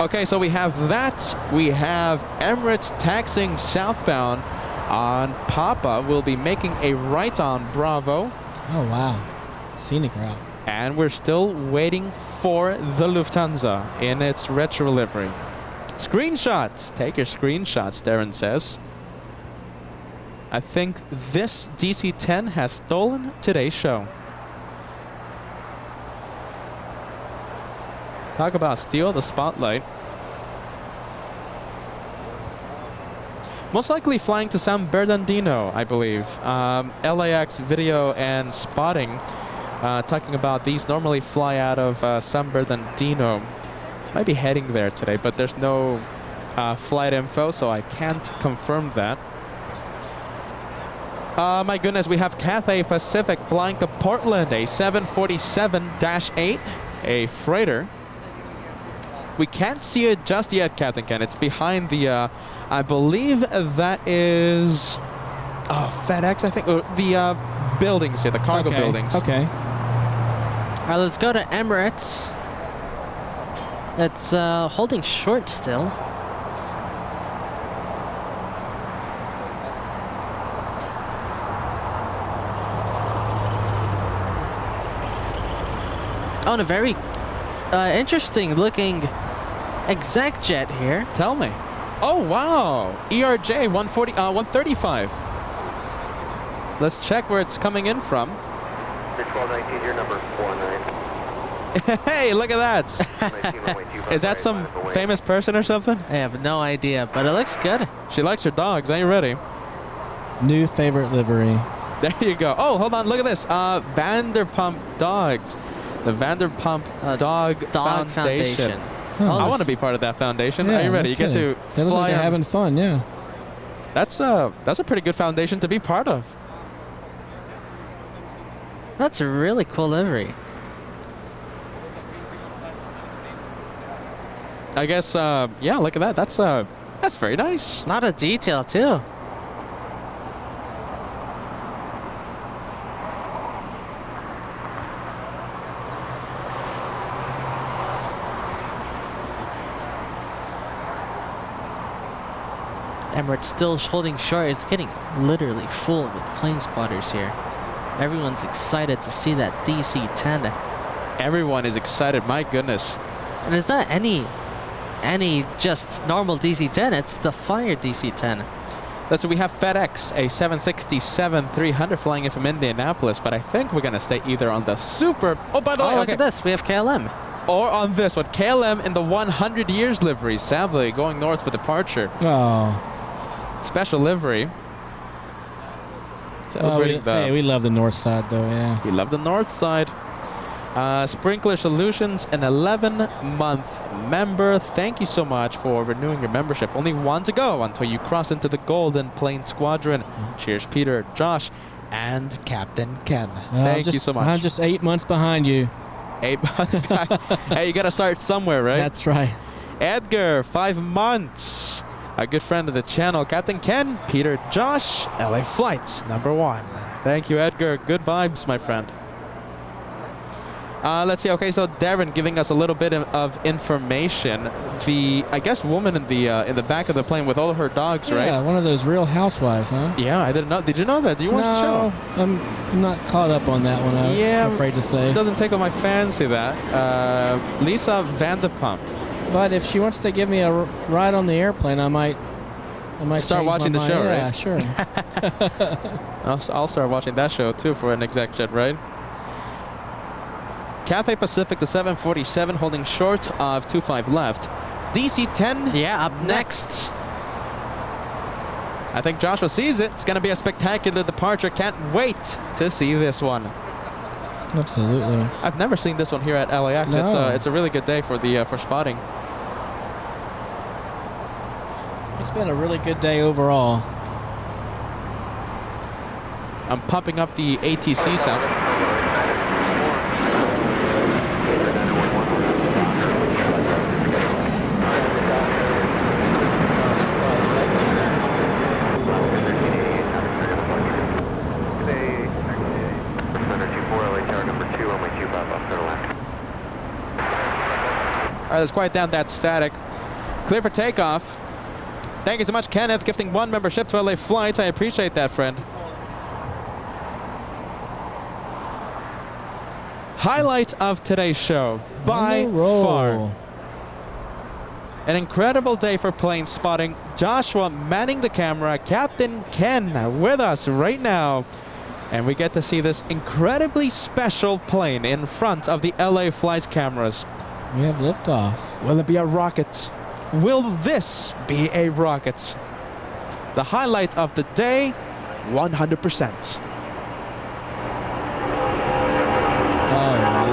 Okay, so we have that. We have Emirates taxiing southbound on Papa. We'll be making a right on Bravo. Oh, wow. Scenic route. And we're still waiting for the Lufthansa in its retro livery. Screenshots. Take your screenshots, Darren says. I think this DC-10 has stolen today's show. Talk about steal the spotlight. Most likely flying to San Bernardino, I believe. LAX video and spotting talking about these normally fly out of San Bernardino. Might be heading there today, but there's no flight info, so I can't confirm that. My goodness, we have Cathay Pacific flying to Portland, a 747-8, a freighter. We can't see it just yet, Captain Ken. It's behind the, I believe that is, FedEx, I think, or the buildings here, the cargo buildings. Okay. All right, let's go to Emirates. It's holding short still. Oh, and a very interesting looking exec jet here. Tell me. Oh, wow. ERJ 135. Let's check where it's coming in from. 1219, your number 49. Hey, look at that. Is that some famous person or something? I have no idea, but it looks good. She likes her dogs. Are you ready? New favorite livery. There you go. Oh, hold on. Look at this. Vanderpump Dogs. The Vanderpump Dog Foundation. Oh, I want to be part of that foundation. Yeah, Are you ready? no You get kidding. to They look fly like they're on. having fun, yeah. That's a pretty good foundation to be part of. That's a really cool livery. I guess, yeah, look at that. That's very nice. A lot of detail too. Emirates still holding short. It's getting literally full with plane spotters here. Everyone's excited to see that DC-10. Everyone is excited. My goodness. And it's not any just normal DC-10. It's the Fire DC-10. So we have FedEx, a 767-300 flying in from Indianapolis, but I think we're going to stay either on the Super... Oh, by the way, Look at this. We have KLM. Or on this one, KLM in the 100 years livery, sadly, going north for departure. Oh. Special livery. Celebrating Hey, we love the north side, though, yeah. We love the north side. Sprinkler Solutions, an 11-month member. Thank you so much for renewing your membership. Only one to go until you cross into the Golden Plane Squadron. Cheers, Peter, Josh, and Captain Ken. Thank you so much. I'm just 8 months behind you. 8 months back. Hey, you got to start somewhere, right? That's right. Edgar, 5 months. A good friend of the channel, Captain Ken, Peter, Josh, LA Flights, #1. Thank you, Edgar. Good vibes, my friend. Let's see. Okay, so Darren giving us a little bit of information. The, I guess, woman in the back of the plane with all of her dogs, right? Yeah, one of those Real Housewives, huh? Yeah, I didn't know. Did you know that? Do you watch the show? I'm not caught up on that one. I'm afraid to say. It doesn't take on my fancy that. Lisa Vanderpump. But if she wants to give me a ride on the airplane, I might start change watching my the show, mind. right? Yeah, sure. I'll start watching that show too for an exec jet, right? Cathay Pacific, the 747, holding short of 25 left. DC-10. Yeah, up next. I think Joshua sees it. It's going to be a spectacular departure. Can't wait to see this one. Absolutely. I've never seen this one here at LAX. No. It's a really good day for the for spotting. It's been a really good day overall. I'm pumping up the ATC sound. All right, let's quiet down that static. Clear for takeoff. Thank you so much, Kenneth, gifting 1 membership to LA Flights. I appreciate that, friend. Highlight of today's show, by far. An incredible day for plane spotting. Joshua manning the camera, Captain Ken with us right now. And we get to see this incredibly special plane in front of the LA Flights cameras. We have liftoff. Will it be a rocket? Will this be a rocket? The highlight of the day, 100%. Oh, wow.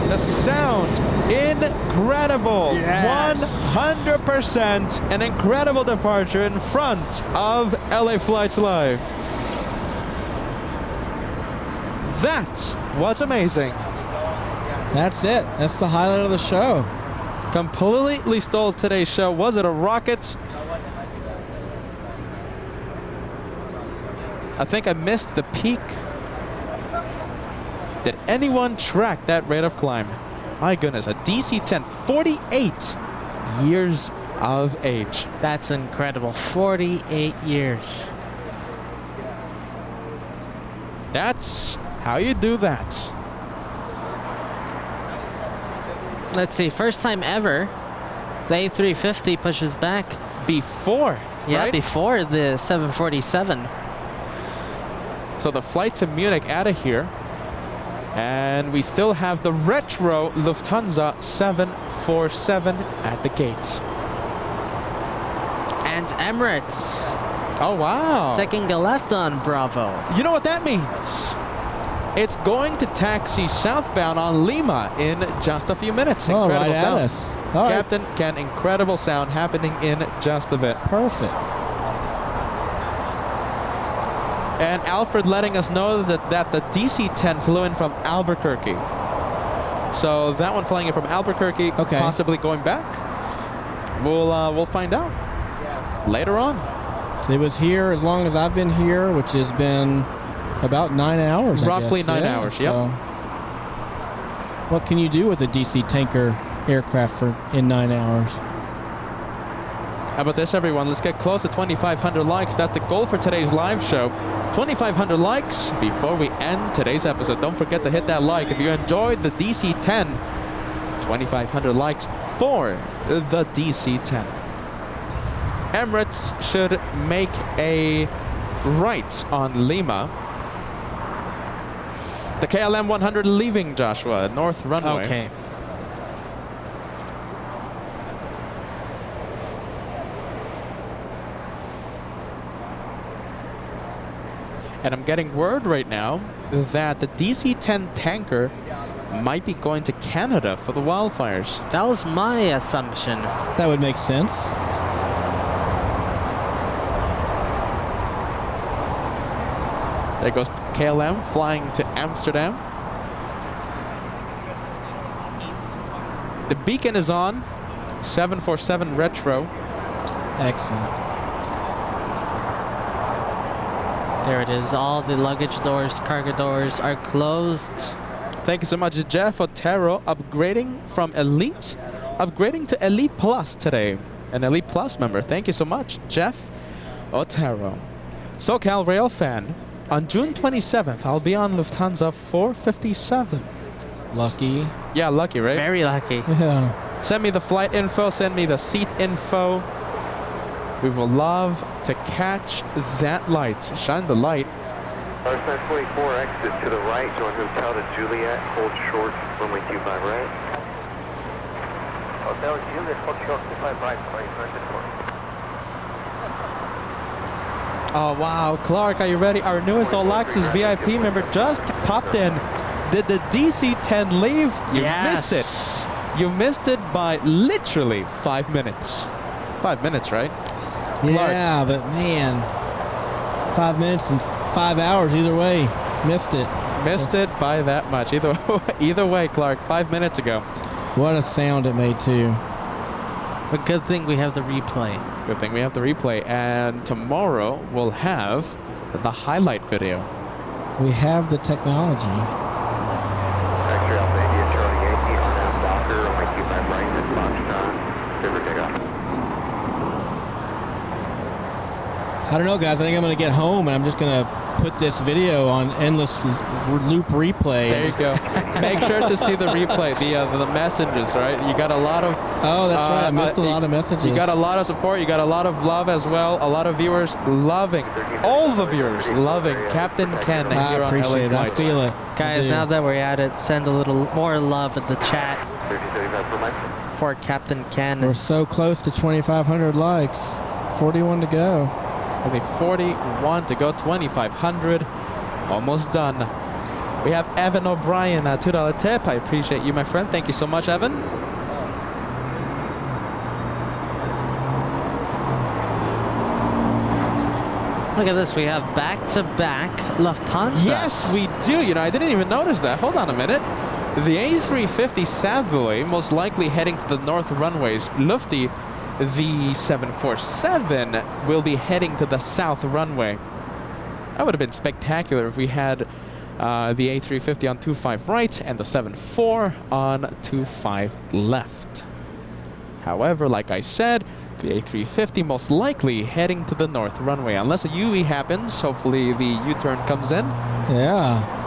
The sound, incredible. Yes. 100% an incredible departure in front of LA Flights Live. That was amazing. That's it. That's the highlight of the show. Completely stole today's show. Was it a rocket? I think I missed the peak. Did anyone track that rate of climb? My goodness, a DC-10, 48 years of age. That's incredible. 48 years. That's how you do that. Let's see, first time ever, the A350 pushes back. Before, Yeah, right? before the 747. So the flight to Munich out of here. And we still have the retro Lufthansa 747 at the gates. And Emirates Oh, wow. taking a left on Bravo. You know what that means? It's going to taxi southbound on Lima in just a few minutes. Oh, Incredible right at sound. us. All right. Captain Ken, incredible sound happening in just a bit. Perfect. And Alfred letting us know that the DC-10 flew in from Albuquerque. So that one flying in from Albuquerque, Okay. possibly going back. We'll find out later on. It was here as long as I've been here, which has been about 9 hours. I Roughly guess. 9 Yeah, hours, yep. So what can you do with a DC tanker aircraft in 9 hours? How about this, everyone? Let's get close to 2,500 likes. That's the goal for today's live show. 2,500 likes before we end today's episode. Don't forget to hit that like if you enjoyed the DC-10. 2,500 likes for the DC-10. Emirates should make a right on Lima. The KLM 100 leaving, Joshua, north runway. Okay. And I'm getting word right now that the DC-10 tanker might be going to Canada for the wildfires. That was my assumption. That would make sense. There goes KLM flying to Amsterdam. The beacon is on. 747 retro. Excellent. There it is. All the luggage doors, cargo doors are closed. Thank you so much, Jeff Otero, upgrading from Elite, upgrading to Elite Plus today. An Elite Plus member. Thank you so much, Jeff Otero. SoCal Rail fan. On June 27th, I'll be on Lufthansa 457. Lucky. Yeah, lucky, right? Very lucky. Yeah. Send me the flight info, send me the seat info. We will love to catch that light. Shine the light. Arsenal 44, exit to the right, join Hotel to Juliet, hold short, runway 25 right. Hotel Juliet, hold short, 25 right, sorry, Oh, wow. Clark, are you ready? Our newest All Access VIP member just popped in. Did the DC-10 leave? You missed it. You missed it by literally 5 minutes. 5 minutes, right? Yeah, but man, 5 minutes and 5 hours either way. Missed it. Missed it by that much. Either way, Clark, 5 minutes ago. What a sound it made too. A good thing we have the replay. Good thing we have the replay. And tomorrow we'll have the highlight video. We have the technology. X-ray Alpha India, Charlie Yankee, on down Docker, runway 25 right, response time, river takeoff. I don't know, guys. I think I'm going to get home and I'm just going to put this video on endless loop replay. There you go. Make sure to see the replay, the messages, right? You got a lot of... Oh, that's right. I missed a lot of messages. You got a lot of support. You got a lot of love as well. A lot of viewers loving, all the viewers loving Captain Ken here on LA appreciate it. Flights. I feel it. Guys, now that we're at it, send a little more love in the chat 30-35 per mile. for Captain Ken. We're so close to 2,500 likes. 41 to go. Only 41 to go, 2,500. Almost done. We have Evan O'Brien, a $2 tip. I appreciate you, my friend. Thank you so much, Evan. Look at this. We have back-to-back Lufthansa. Yes, we do. You know, I didn't even notice that. Hold on a minute. The A350 Savoy, most likely heading to the north runways. Lufty, the 747, will be heading to the south runway. That would have been spectacular if we had the A350 on 25 right and the 74 on 25 left. However, like I said, the A350 most likely heading to the north runway. Unless a UE happens, hopefully the U-turn comes in. Yeah.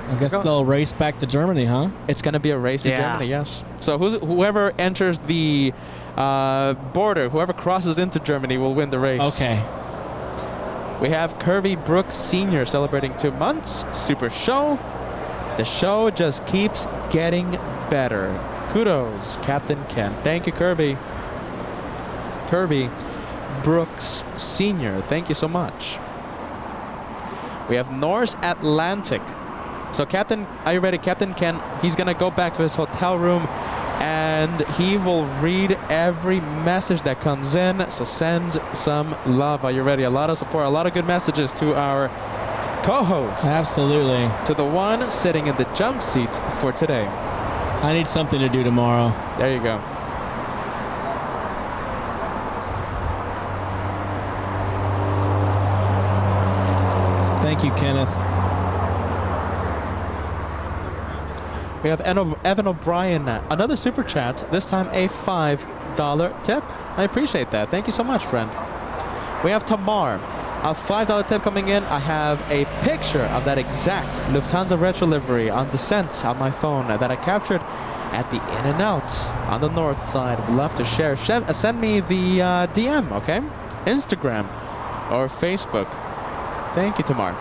I guess they'll race back to Germany, huh? It's going to be a race to Germany, yes. So whoever enters the border, whoever crosses into Germany will win the race. Okay. We have Kirby Brooks Sr. celebrating 2 months. Super show. The show just keeps getting better. Kudos, Captain Ken. Thank you, Kirby. Kirby Brooks Sr. Thank you so much. We have Norse Atlantic. So Captain, are you ready? Captain Ken, he's going to go back to his hotel room and he will read every message that comes in. So send some love. Are you ready? A lot of support, a lot of good messages to our co-host. Absolutely. To the one sitting in the jump seat for today. I need something to do tomorrow. There you go. Thank you, Kenneth. We have Evan O'Brien, another super chat, this time a $5 tip. I appreciate that. Thank you so much, friend. We have Tamar, a $5 tip coming in. I have a picture of that exact Lufthansa retro livery on descent on my phone that I captured at the In-N-Out on the north side. Would love to share. Send me the DM, okay? Instagram or Facebook. Thank you, Tamar.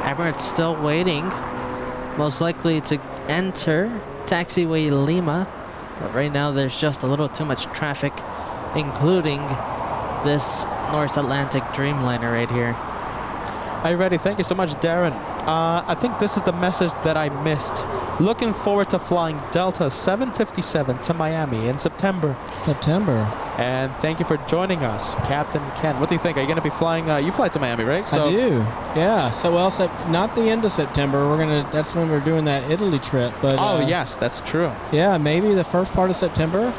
Emirates still waiting, most likely to enter taxiway Lima, but right now there's just a little too much traffic, including this North Atlantic Dreamliner right here. Are you ready? Thank you so much, Darren. I think this is the message that I missed. Looking forward to flying Delta 757 to Miami in September. And thank you for joining us, Captain Ken. What do you think? Are you going to be flying? You fly to Miami, right? So, I do. Yeah. So, well, not the end of September. That's when we're doing that Italy trip. But oh, yes, that's true. Yeah, maybe the first part of September.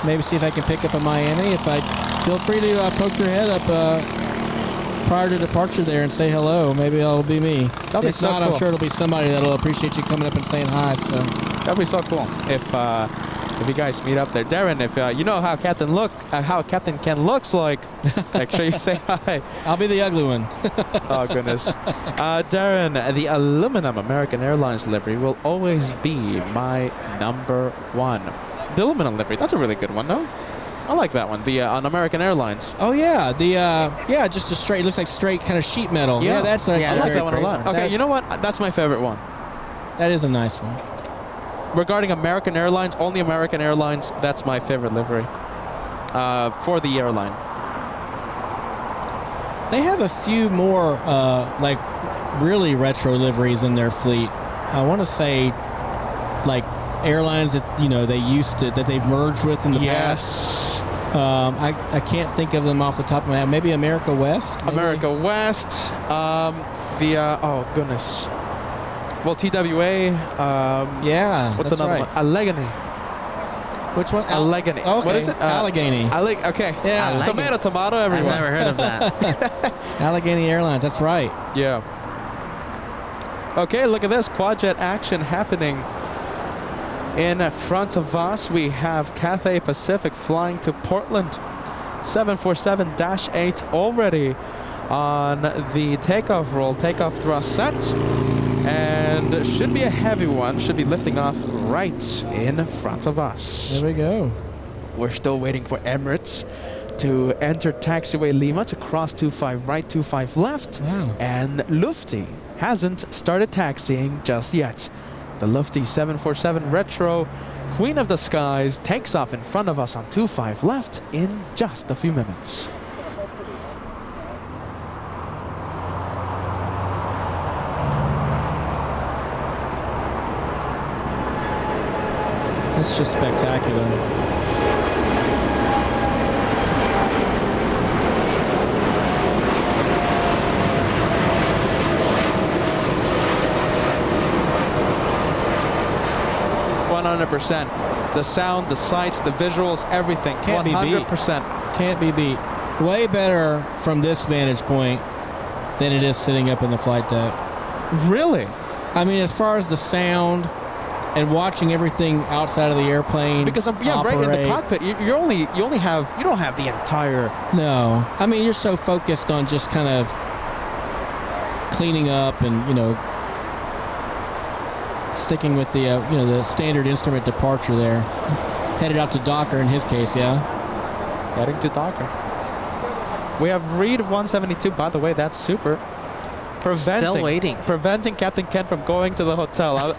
Maybe see if I can pick up in Miami. If I feel free to poke your head up prior to departure there and say hello. Maybe it'll be me. If not, I'm sure it'll be somebody that'll appreciate you coming up and saying hi. So that'd be so cool if you guys meet up there. Darren, if you know how Captain Ken looks like, make sure you say hi. I'll be the ugly one. Oh goodness. Darren, the aluminum American Airlines livery will always be my #1. The aluminum livery, that's a really good one, no? I like that one. The on American Airlines. Oh yeah, just a straight. It looks like straight kind of sheet metal. Yeah, that's actually I like that one a lot. Okay, you know what? That's my favorite one. That is a nice one. Regarding American Airlines, only American Airlines. That's my favorite livery for the airline. They have a few more like really retro liveries in their fleet. I want to say like airlines that that they've merged with in the past. I can't think of them off the top of my head. Maybe America West? Maybe? America West. Oh goodness. Well, TWA. Yeah. What's another one? Allegheny. Which one? Allegheny. Okay. What is it? Allegheny. Okay. Yeah. Allegheny. Tomato, I've everyone. never heard of that. Allegheny Airlines. That's right. Yeah. Okay, look at this. Quadjet action happening. In front of us, we have Cathay Pacific flying to Portland. 747-8 already on the takeoff roll, takeoff thrust set. And should be a heavy one, should be lifting off right in front of us. There we go. We're still waiting for Emirates to enter taxiway Lima to cross 25 right, 25 left. Wow. And Lufti hasn't started taxiing just yet. The Lufti 747 Retro, Queen of the Skies, takes off in front of us on 25 left in just a few minutes. That's just spectacular. The sound, the sights, the visuals, everything. Can't be beat. 100%. Can't be beat. Way better from this vantage point than it is sitting up in the flight deck. Really? I mean, as far as the sound and watching everything outside of the airplane. Because right in the cockpit, you don't have the entire. No, I mean you're so focused on just kind of cleaning up and sticking with the the standard instrument departure there. Headed out to Docker in his case, yeah. Heading to Docker. We have Reed 172. By the way, that's super. Still waiting. Preventing Captain Ken from going to the hotel.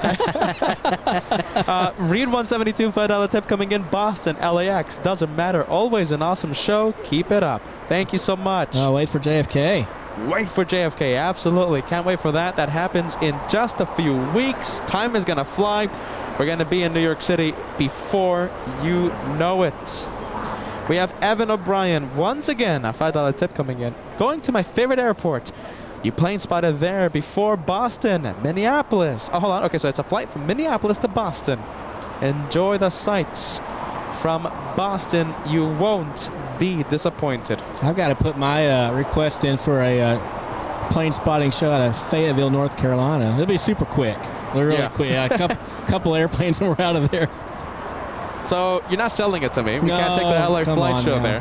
Reed 172, $5 tip coming in. Boston, LAX. Doesn't matter. Always an awesome show. Keep it up. Thank you so much. Wait for JFK. Wait for JFK. Absolutely. Can't wait for that. That happens in just a few weeks. Time is going to fly. We're going to be in New York City before you know it. We have Evan O'Brien. Once again, a $5 tip coming in. Going to my favorite airport. You plane spotted there before Boston, Minneapolis. Oh, hold on. Okay, so it's a flight from Minneapolis to Boston. Enjoy the sights from Boston. You won't be disappointed. I've got to put my request in for a plane spotting show out of Fayetteville, North Carolina. It'll be super quick. Really quick. A couple airplanes and we're out of there. So you're not selling it to me. We can't take the LA flight show there.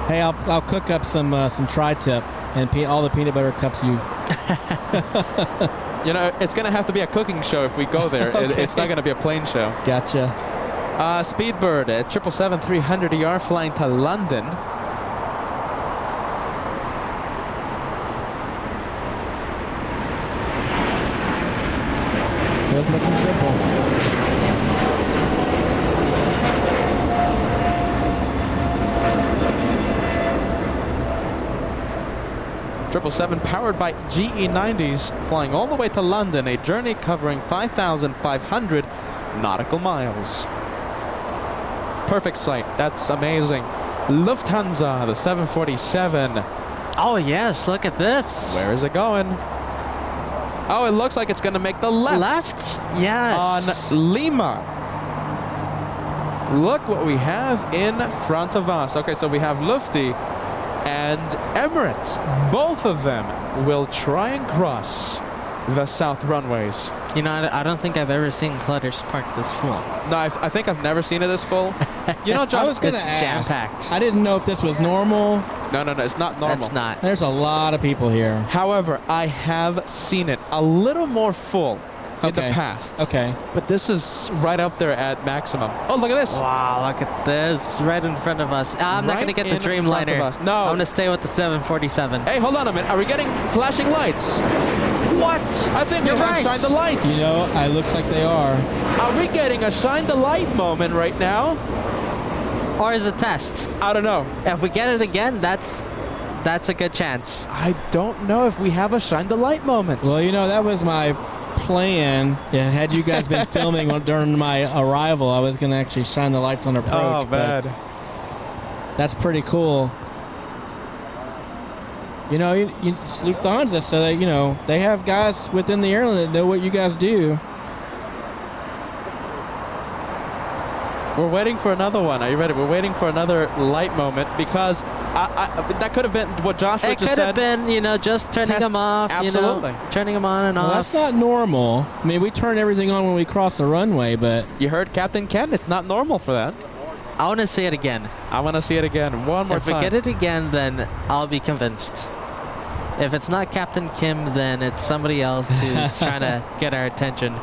Hey, I'll cook up some tri-tip and all the peanut butter cups you. It's going to have to be a cooking show if we go there. Okay. It's not going to be a plane show. Gotcha. Speedbird at 777-300ER flying to London. Good looking triple. 777 powered by GE90s, flying all the way to London, a journey covering 5,500 nautical miles. Perfect sight. That's amazing. Lufthansa, the 747. Oh, yes. Look at this. Where is it going? Oh, it looks like it's going to make the left. Left? Yes. On Lima. Look what we have in front of us. Okay, so we have Lufti and Emirates. Both of them will try and cross the south runways. I don't think I've ever seen Clutter's Park this full. No, I think I've never seen it this full. John, I was going to it's ask. jam-packed. I didn't know if this was normal. No, it's not normal. That's not. There's a lot of people here. However, I have seen it a little more full in the past. Okay. But this is right up there at maximum. Oh, look at this. Wow, look at this. Right in front of us. I'm not going to get the Dreamliner. No. I'm going to stay with the 747. Hey, hold on a minute. Are we getting flashing lights? What? I think we have shine the lights. It looks like they are. Are we getting a shine the light moment right now? Or is it test? I don't know. If we get it again, that's a good chance. I don't know if we have a shine the light moment. Well, that was my plan. Yeah, had you guys been filming during my arrival, I was going to actually shine the lights on approach. Oh, bad. That's pretty cool. It's Lufthansa, so that, they have guys within the airline that know what you guys do. We're waiting for another one. Are you ready? We're waiting for another light moment because that could have been what Joshua It just could have said. been, you know, just turning them off. Absolutely. You know, turning them on and Well, off. that's not normal. I mean, we turn everything on when we cross the runway, but You heard Captain Ken. It's not normal for that. I want to see it again. I want to see it again. One more If we time. get it again, then I'll be convinced. If it's not Captain Kim, then it's somebody else who's trying to get our attention.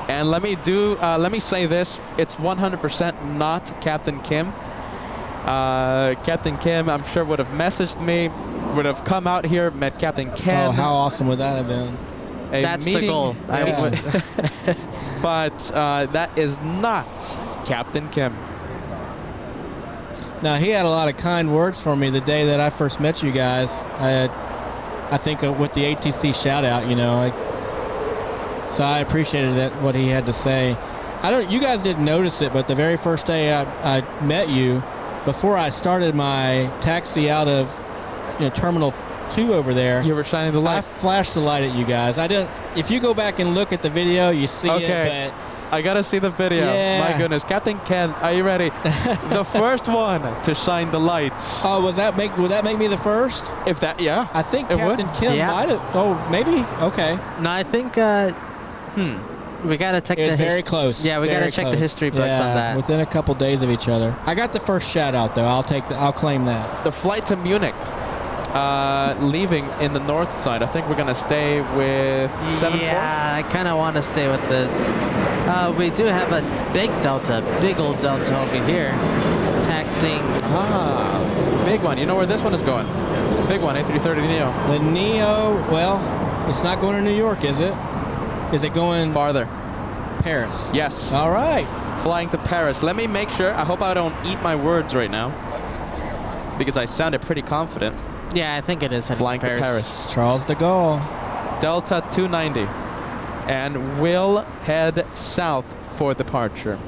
And let me say this: it's 100% not Captain Kim. Captain Kim, I'm sure would have messaged me, would have come out here, met Captain Ken. oh, how awesome would that have been? a That's the meeting- goal. But that is not Captain Kim. Now, he had a lot of kind words for me the day that I first met you guys. I think with the ATC shout out, you know, so I appreciated that what he had to say. You guys didn't notice it, but the very first day I met you, before I started my taxi out of Terminal 2 over there, You were shining the I light. flashed the light at you guys. I didn't. If you go back and look at the video, you see Okay. it. I gotta see the video. Yeah. My goodness, Captain Ken, are you ready? The first one to shine the lights. But would that make me the first? If that, yeah. I think It would. Captain Kim Yeah. might have. Oh, maybe. Okay. No, I think. We gotta check It was the very close. Yeah, we Very gotta check the close. history books Yeah, on that. Within a couple days of each other. I got the first shout out though. I'll claim that. The flight to Munich, leaving in the north side. I think we're gonna stay with 7-4. Yeah, I kind of want to stay with this. We do have a big old delta over here, taxiing. Ah, big one. You know where this one is going? Big one, A330 Neo. The Neo. Well, it's not going to New York, is it? Is it going Farther. Paris? Yes. All right. Flying to Paris. Let me make sure. I hope I don't eat my words right now, because I sounded pretty confident. Yeah, I think it is heading Flying to Paris. Charles de Gaulle. Delta 290, and will head south for departure.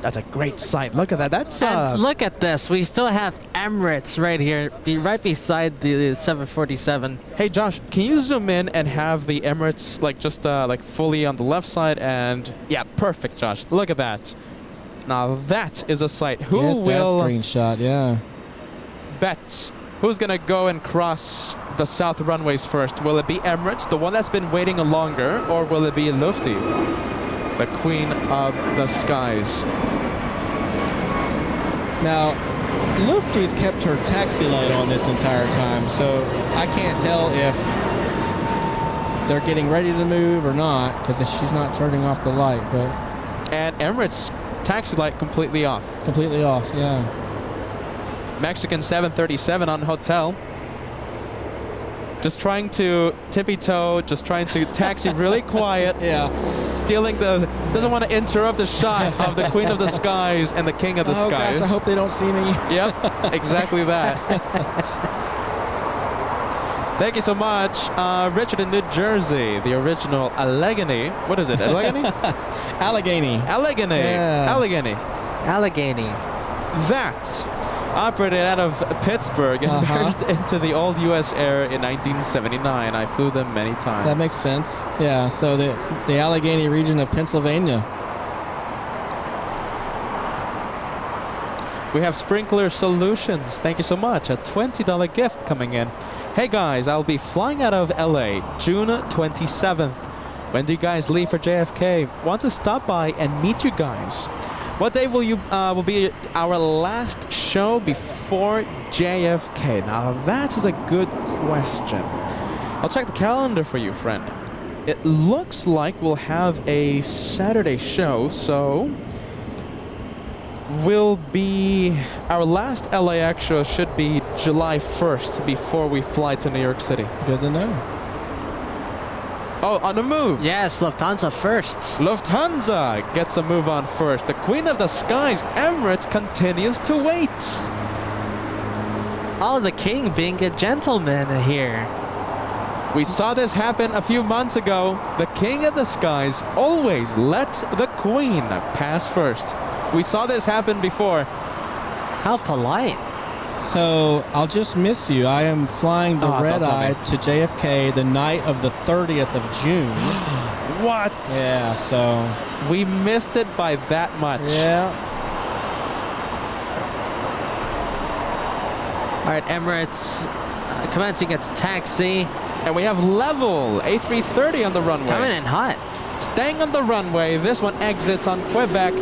That's a great sight. Look at that. That's And look at this. We still have Emirates right here, right beside the 747. Hey Josh, can you zoom in and have the Emirates like fully on the left side? And yeah, perfect, Josh. Look at that. Now that is a sight. Who Get that will screenshot? Yeah. bet? Who's gonna go and cross the south runways first? Will it be Emirates, the one that's been waiting longer, or will it be Lufti, the queen of the skies? Now, Lufti's kept her taxi light on this entire time, so I can't tell if they're getting ready to move or not, because she's not turning off the light, but And Emirates taxi light completely off. completely off, yeah. Mexican 737 on hotel. Just trying to tippy-toe, just trying to taxi really quiet. Yeah. Stealing doesn't want to interrupt the shot of the Queen of the Skies and the King of the Oh Skies. gosh, I hope they don't see me. Yep, exactly that. Thank you so much. Richard in New Jersey, the original Allegheny. What is it, Allegheny? Allegheny. Allegheny. Yeah. Allegheny. Allegheny. That operated out of Pittsburgh and married into the old U.S. Air in 1979. I flew them many times. That makes sense. Yeah, so the Allegheny region of Pennsylvania. We have Sprinkler Solutions. Thank you so much. A $20 gift coming in. Hey guys, I'll be flying out of LA June 27th. When do you guys leave for JFK? Want to stop by and meet you guys. What day will be our last show before JFK? Now that is a good question. I'll check the calendar for you, friend. It looks like we'll have a Saturday show, so our last LAX show should be July 1st before we fly to New York City. Good to know. Oh, on the move. Yes, Lufthansa first. Lufthansa gets a move on first. The Queen of the Skies, Emirates, continues to wait. Oh, the king being a gentleman here. We saw this happen a few months ago. The King of the Skies always lets the Queen pass first. We saw this happen before. How polite. So I'll just miss you. I am flying the Oh, red don't tell eye me. to JFK the night of the 30th of June. What? Yeah, so We missed it by that much. yeah. All right, Emirates commencing its taxi. And we have level A330 on the runway. Coming in hot. Staying on the runway. This one exits on Quebec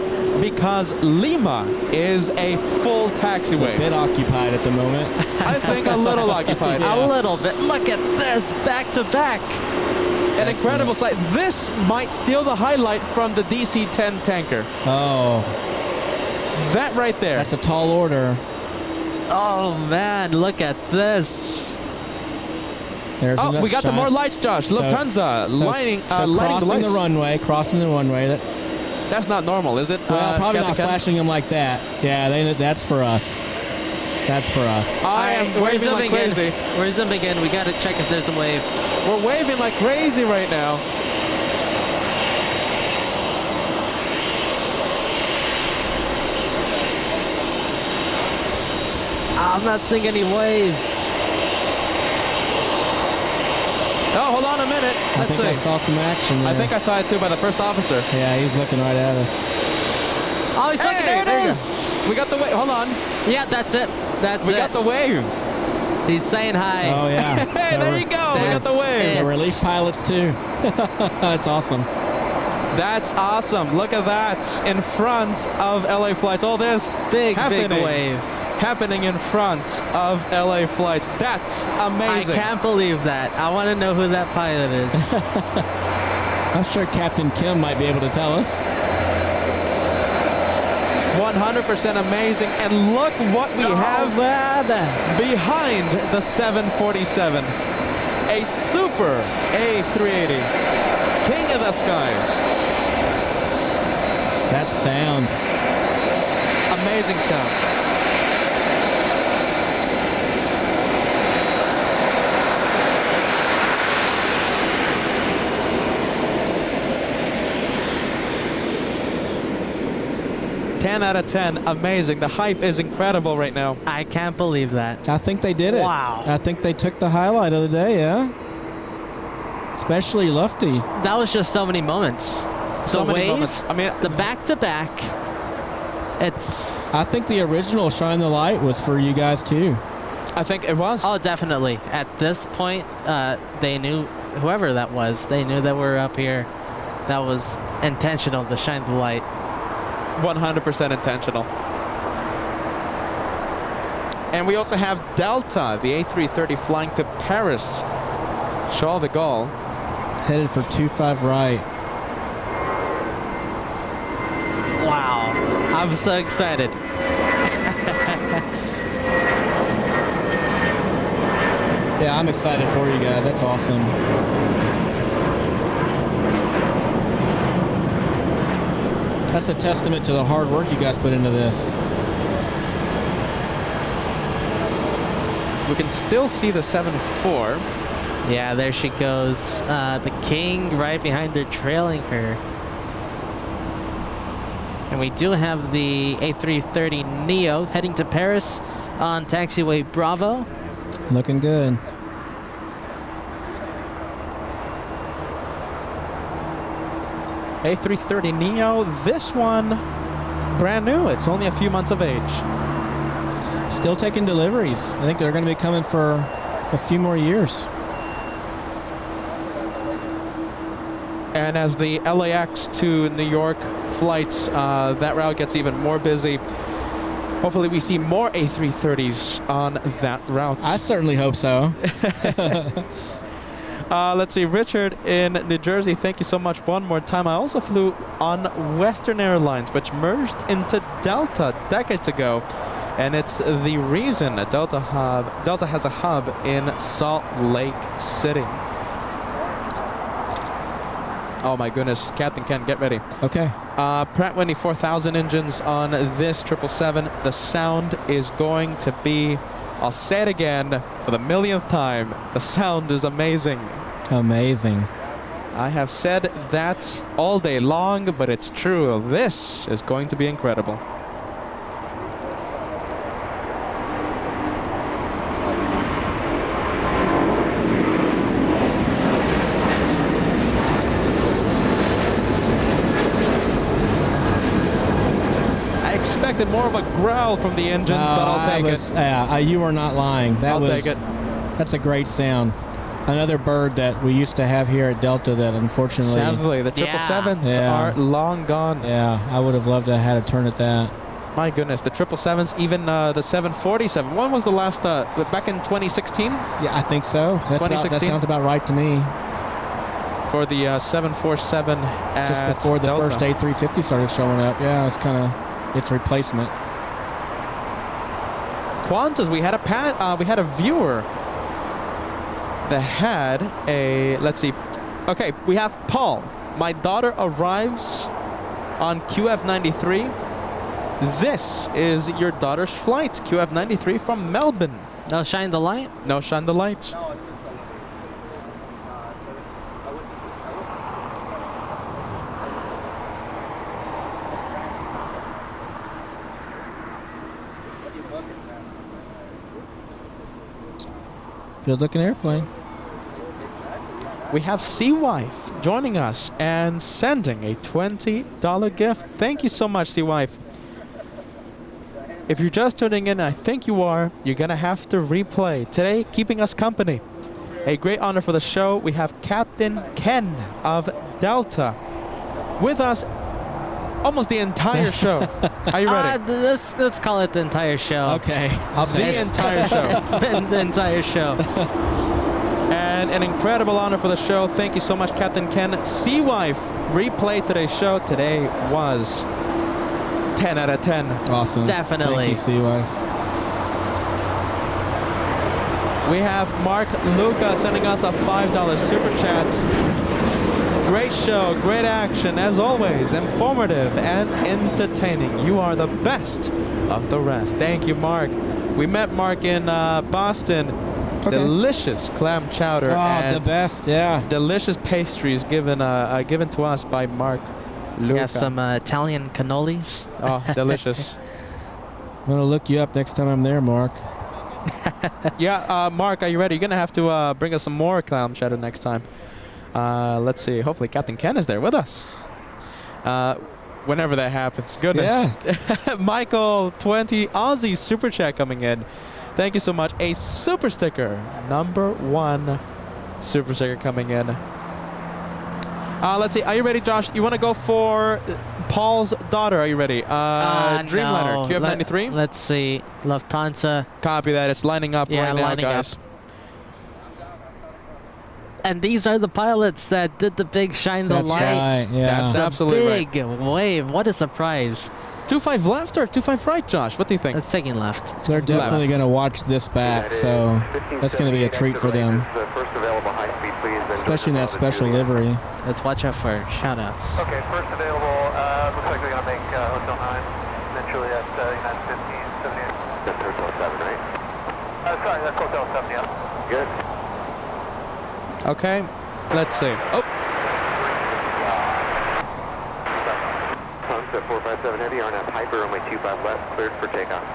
because Lima is a full It's a taxiway. bit occupied at the moment. I think a little occupied. A little bit. Look at this, back to back. An incredible sight. This might steal the highlight from the DC-10 tanker. Oh, That right there. that's a tall order. Oh man, look at this. There's Oh, another we got the shot. more lights, Josh. So- Lufthansa lighting crossing the lights. crossing the runway. That's not normal, is it? Well, probably not Captain Ken? flashing them like that. Yeah, that's for us. That's for us. I am waving like crazy. We're zooming in. We gotta check if there's a wave. We're waving like crazy right now. I'm not seeing any waves. Oh, hold on a minute. I Let's think I see. saw some action there. I think I saw it too by the first officer. Yeah, he's looking right at us. Oh, he's looking. There you it go. is. We got the wave. Hold on. Yeah, that's it. That's We it. got the wave. He's saying hi. Oh yeah. Hey, there you go. We got the That's wave. it. The relief pilots too. That's awesome. That's awesome. Look at that. In front of LA flights. All this Big happening. wave. Happening in front of LA flights. That's amazing. I can't believe that. I want to know who that pilot is. I'm sure Captain Kim might be able to tell us. 100% amazing. And look what we have man. behind the 747. A super A380. King of the skies. That sound. Amazing sound. Ten out of 10. Amazing. The hype is incredible right now. I can't believe that. I think they did it. Wow. I think they took the highlight of the day, yeah? Especially Lufty. That was just so many moments. So the many wave, moments. I mean, the back-to-back. It's... I think the original Shine the Light was for you guys too. I think it was. Oh, definitely. At this point, they knew, whoever that was, they knew that we're up here. That was intentional to shine the light. 100% intentional. And we also have Delta, the A330 flying to Paris. Charles de Gaulle. Headed for 25 right. Wow. I'm so excited. Yeah, I'm excited for you guys. That's awesome. That's a testament to the hard work you guys put into this. We can still see the 7-4. Yeah, there she goes. The King right behind her, trailing her. And we do have the A330 Neo heading to Paris on taxiway Bravo. Looking good. A330 Neo, this one brand new. It's only a few months of age. Still taking deliveries. I think they're going to be coming for a few more years. And as the LAX to New York flights, that route gets even more busy. Hopefully we see more A330s on that route. I certainly hope so. Let's see, Richard in New Jersey, thank you so much one more time. I also flew on Western Airlines, which merged into Delta decades ago. And it's the reason Delta has a hub in Salt Lake City. Oh my goodness, Captain Ken, get ready. Okay. Pratt & Whitney 4000 engines on this 777. The sound is going to be, I'll say it again for the millionth time, the sound is amazing. Amazing. I have said that all day long, but it's true. This is going to be incredible. expected more of a growl from the engines, but I'll take it. Yeah, you are not lying. I'll take it. That's a great sound. Another bird that we used to have here at Delta that unfortunately... Sadly, the 777s are long gone. Yeah, I would have loved to have had a turn at that. My goodness, the 777s, even the 747. When was the last, back in 2016? Yeah, I think so. That sounds about right to me. For the 747 at just before the Delta. first A350 started showing up. Yeah, it's kind of its replacement. Qantas, we had a viewer that had a, let's see. Okay, we have Paul. My daughter arrives on QF93. This is your daughter's flight, QF93 from Melbourne. No, shine the light. No, shine the light. No, it's just the liveries. Good looking airplane. We have Sea Wife joining us and sending a $20 gift. Thank you so much, Sea Wife. If you're just tuning in, I think you are, you're going to have to replay. Today, keeping us company. A great honor for the show. We have Captain Ken of Delta with us almost the entire show. Are you ready? Let's call it the entire show. Okay. The entire show. It's been the entire show. And an incredible honor for the show. Thank you so much, Captain Ken. Sea Wife replay today's show. Today was 10 out of 10. Awesome. Definitely. Thank you, Sea Wife. We have Mark Luca sending us a $5 super chat. Great show, great action, as always, informative and entertaining. You are the best of the rest. Thank you, Mark. We met Mark in Boston. Okay. Delicious clam chowder. Oh, the best, yeah. Delicious pastries given to us by Mark Luca. Yeah, some Italian cannolis. Oh, delicious. I'm going to look you up next time I'm there, Mark. Yeah, Mark, are you ready? You're going to have to bring us some more clam chowder next time. Let's see. Hopefully Captain Ken is there with us. Whenever that happens. Goodness. Yeah. Michael 20 Aussie super chat coming in. Thank you so much. A super sticker. #1 super sticker coming in. Let's see. Are you ready, Josh? You want to go for Paul's daughter? Are you ready? Dreamliner. No. QF93? Let's see. Lufthansa. Copy that. It's lining up right now, lining guys. up. And these are the pilots that did the big shine the light. Right, yeah. That's absolutely right. Big wave. What a surprise. 25 left or 25 right, Josh? What do you think? That's taking left. They're definitely going to watch this back, so that's going to be a treat for them. First available high speed, please. Especially in that special livery. Let's watch out for shoutouts. Okay, first available. Looks like they're going to make Hotel 9, eventually at United 15, 78. That's Hotel 7, right? Sorry, that's Hotel 7, yeah. Good. Okay, let's see. Oh, Sunset 457 Heavy, RNF Hyper, runway 25 left, cleared for takeoff.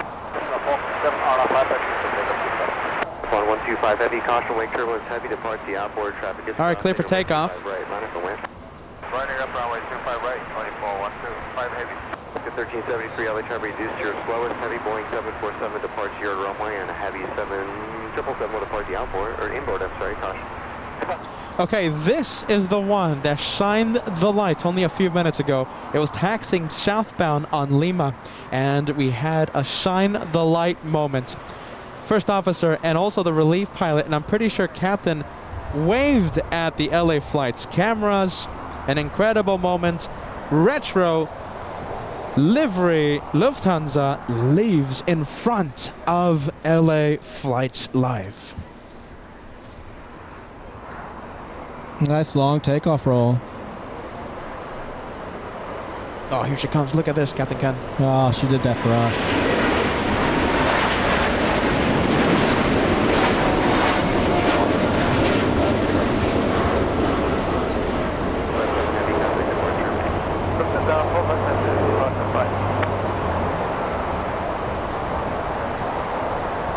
1125 Heavy, caution, wake turbulence heavy, depart the outboard traffic. all right, clear for takeoff. Right, line up and wind. Running up runway 25 right, 24, 125 Heavy. 1373 LA try to reduce your slowest heavy Boeing 747 departs your runway and a heavy 7777 will depart the outboard, or inboard, I'm sorry, caution. Okay, this is the one that shined the lights only a few minutes ago. It was taxiing southbound on Lima, and we had a shine the light moment. First officer and also the relief pilot, and I'm pretty sure Captain waved at the LA flights. Cameras, an incredible moment. Retro livery Lufthansa leaves in front of LA Flights Live. Nice long takeoff roll. Oh, here she comes. Look at this, Captain Ken. Oh, she did that for us.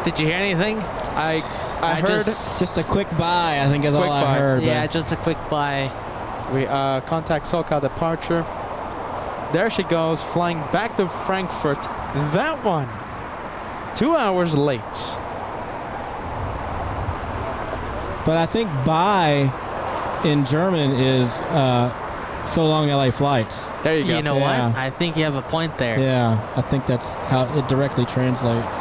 Did you hear anything? I heard Just a quick bye, I think is all Quick I bye. heard. Yeah, just a quick bye. we contact SoCal departure. There she goes, flying back to Frankfurt. That one, 2 hours late. But I think bye in German is so long LA flights. There you go. You know Yeah. what? I think you have a point there. Yeah, I think that's how it directly translates.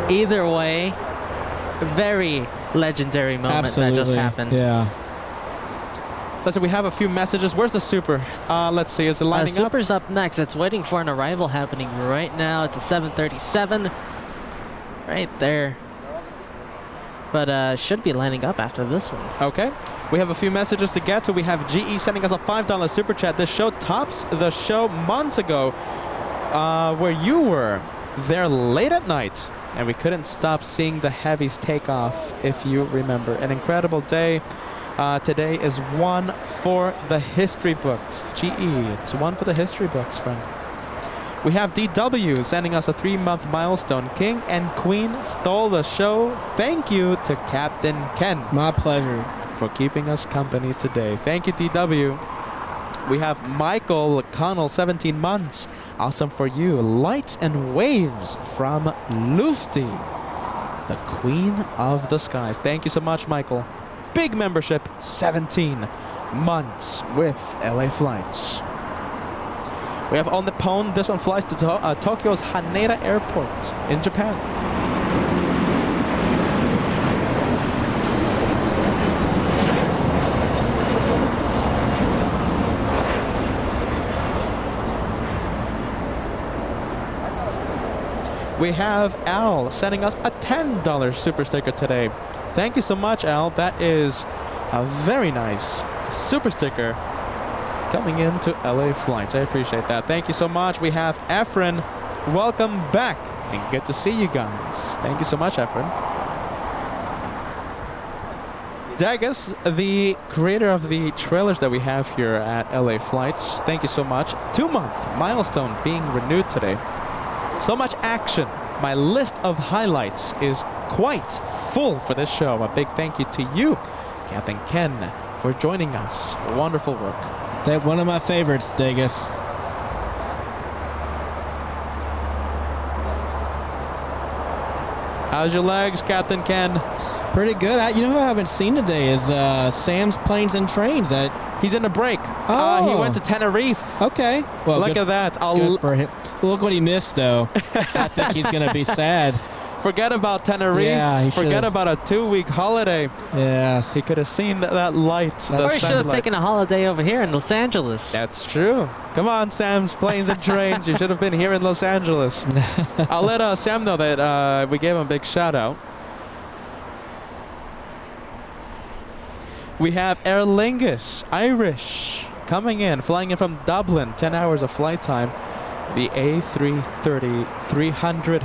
Either way, very legendary moment Absolutely. that just happened. Yeah. Listen, we have a few messages. Where's the super? Let's see, is it lining up? Super's up next. It's waiting for an arrival happening right now. It's a 737 right there. But should be lining up after this one. Okay. We have a few messages to get to. We have GE sending us a $5 super chat. This show tops the show months ago where you were there late at night. And we couldn't stop seeing the heavies take off, if you remember. An incredible day. Today is one for the history books. GE, it's one for the history books, friend. We have DW sending us a 3-month milestone. King and Queen stole the show. Thank you to Captain Ken My pleasure. for keeping us company today. Thank you, DW. We have Michael Connell, 17 months. Awesome for you. Lights and waves from Lufty, the queen of the skies. Thank you so much, Michael. Big membership, 17 months with LA Flights. We have On the Pone. This one flies to Tokyo's Haneda Airport in Japan. We have Al sending us a $10 super sticker today. Thank you so much, Al. That is a very nice super sticker coming into LA Flights. I appreciate that. Thank you so much. We have Efren. Welcome back and good to see you guys. Thank you so much, Efren. Dagus, the creator of the trailers that we have here at LA Flights, thank you so much. 2-month milestone being renewed today. So much action. My list of highlights is quite full for this show. A big thank you to you, Captain Ken, for joining us. Wonderful work. That one of my favorites, Dagus. How's your legs, Captain Ken? Pretty good. You know who I haven't seen today is Sam's Planes and Trains. He's in a break. Oh. He went to Tenerife. Okay. Well, Look at that. Good for him. Look what he missed, though. I think he's going to be sad. Forget about Tenerife. Yeah, he Forget should've. about a 2-week holiday. Yes. He could have seen that light. Or he should have sunlight. taken a holiday over here in Los Angeles. That's true. Come on, Sam's Planes and Trains. You should have been here in Los Angeles. I'll let Sam know that we gave him a big shout out. We have Aer Lingus, Irish, coming in, flying in from Dublin, 10 hours of flight time. The A330-300.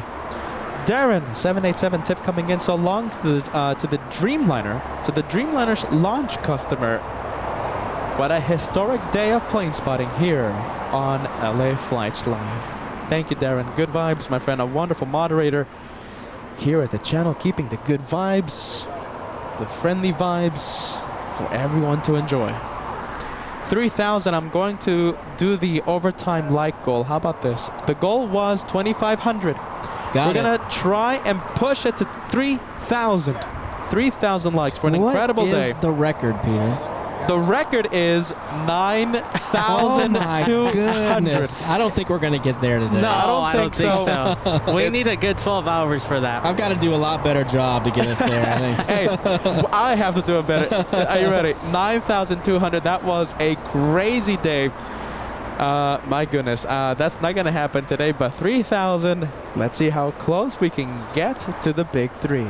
Darren, 787 tip coming in. So long to the Dreamliner, to the Dreamliner's launch customer. What a historic day of plane spotting here on LA Flights Live. Thank you, Darren. Good vibes, my friend. A wonderful moderator here at the channel, keeping the good vibes, the friendly vibes for everyone to enjoy. 3,000. I'm going to do the overtime like goal. How about this? The goal was 2,500. We're going to try and push it to 3,000. 3,000 likes for an incredible day. What is the record, Peter? The record is 9,200. I don't think we're going to get there today. No, I don't think so. We need a good 12 hours for that. I've got to do a lot better job to get us there, I think. Hey, I have to do it better. Are you ready? 9,200. That was a crazy day. My goodness. That's not going to happen today, but 3,000. Let's see how close we can get to the big 3.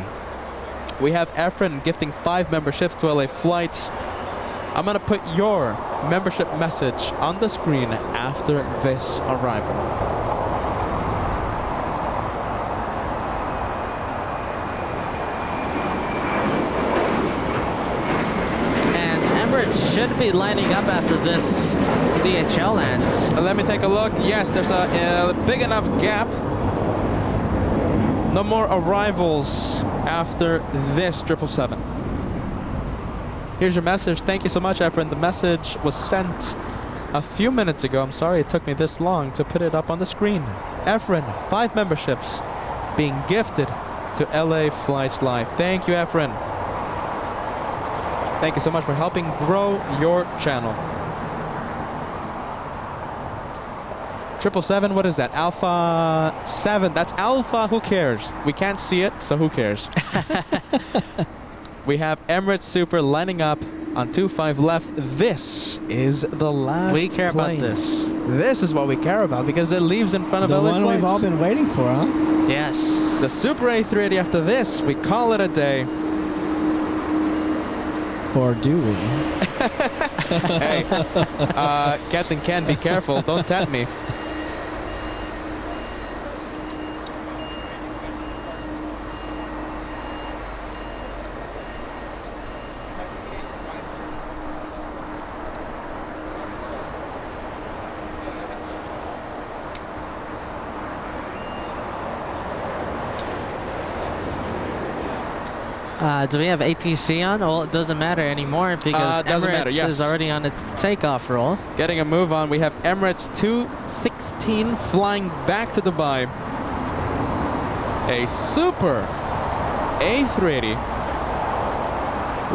We have Efren gifting 5 memberships to LA Flights. I'm going to put your membership message on the screen after this arrival. And Emirates should be lining up after this DHL lands. Let me take a look. Yes, there's a big enough gap. No more arrivals after this 777. Here's your message. Thank you so much, Efren. The message was sent a few minutes ago. I'm sorry it took me this long to put it up on the screen. Efren, 5 memberships being gifted to LA Flights Live. Thank you, Efren. Thank you so much for helping grow your channel. 777, what is that? Alpha 7. That's Alpha. Who cares? We can't see it, so who cares? We have Emirates Super lining up on 25 left. This is the last We care plane. about this. This is what we care about because it leaves in front of The LA one Flights. we've all been waiting for, huh? Yes. The Super A380 after this, we call it a day. Or do we? Hey, Captain Ken, be careful. Don't tap me. Do we have ATC on? Well, it doesn't matter anymore because doesn't Emirates matter, yes. is already on its takeoff roll. Getting a move on. We have Emirates 216 flying back to Dubai. A Super A380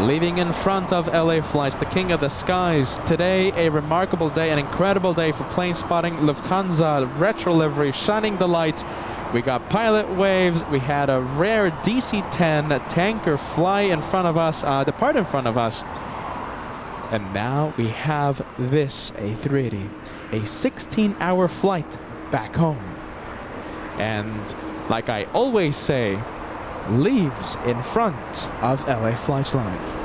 leaving in front of LA Flights, the king of the skies. Today, a remarkable day, an incredible day for plane spotting. Lufthansa retro livery shining the light. We got pilot waves. We had a rare DC-10 tanker fly in front of us, depart in front of us. And now we have this A380, a 16-hour flight back home. And like I always say, leaves in front of LA Flights Live.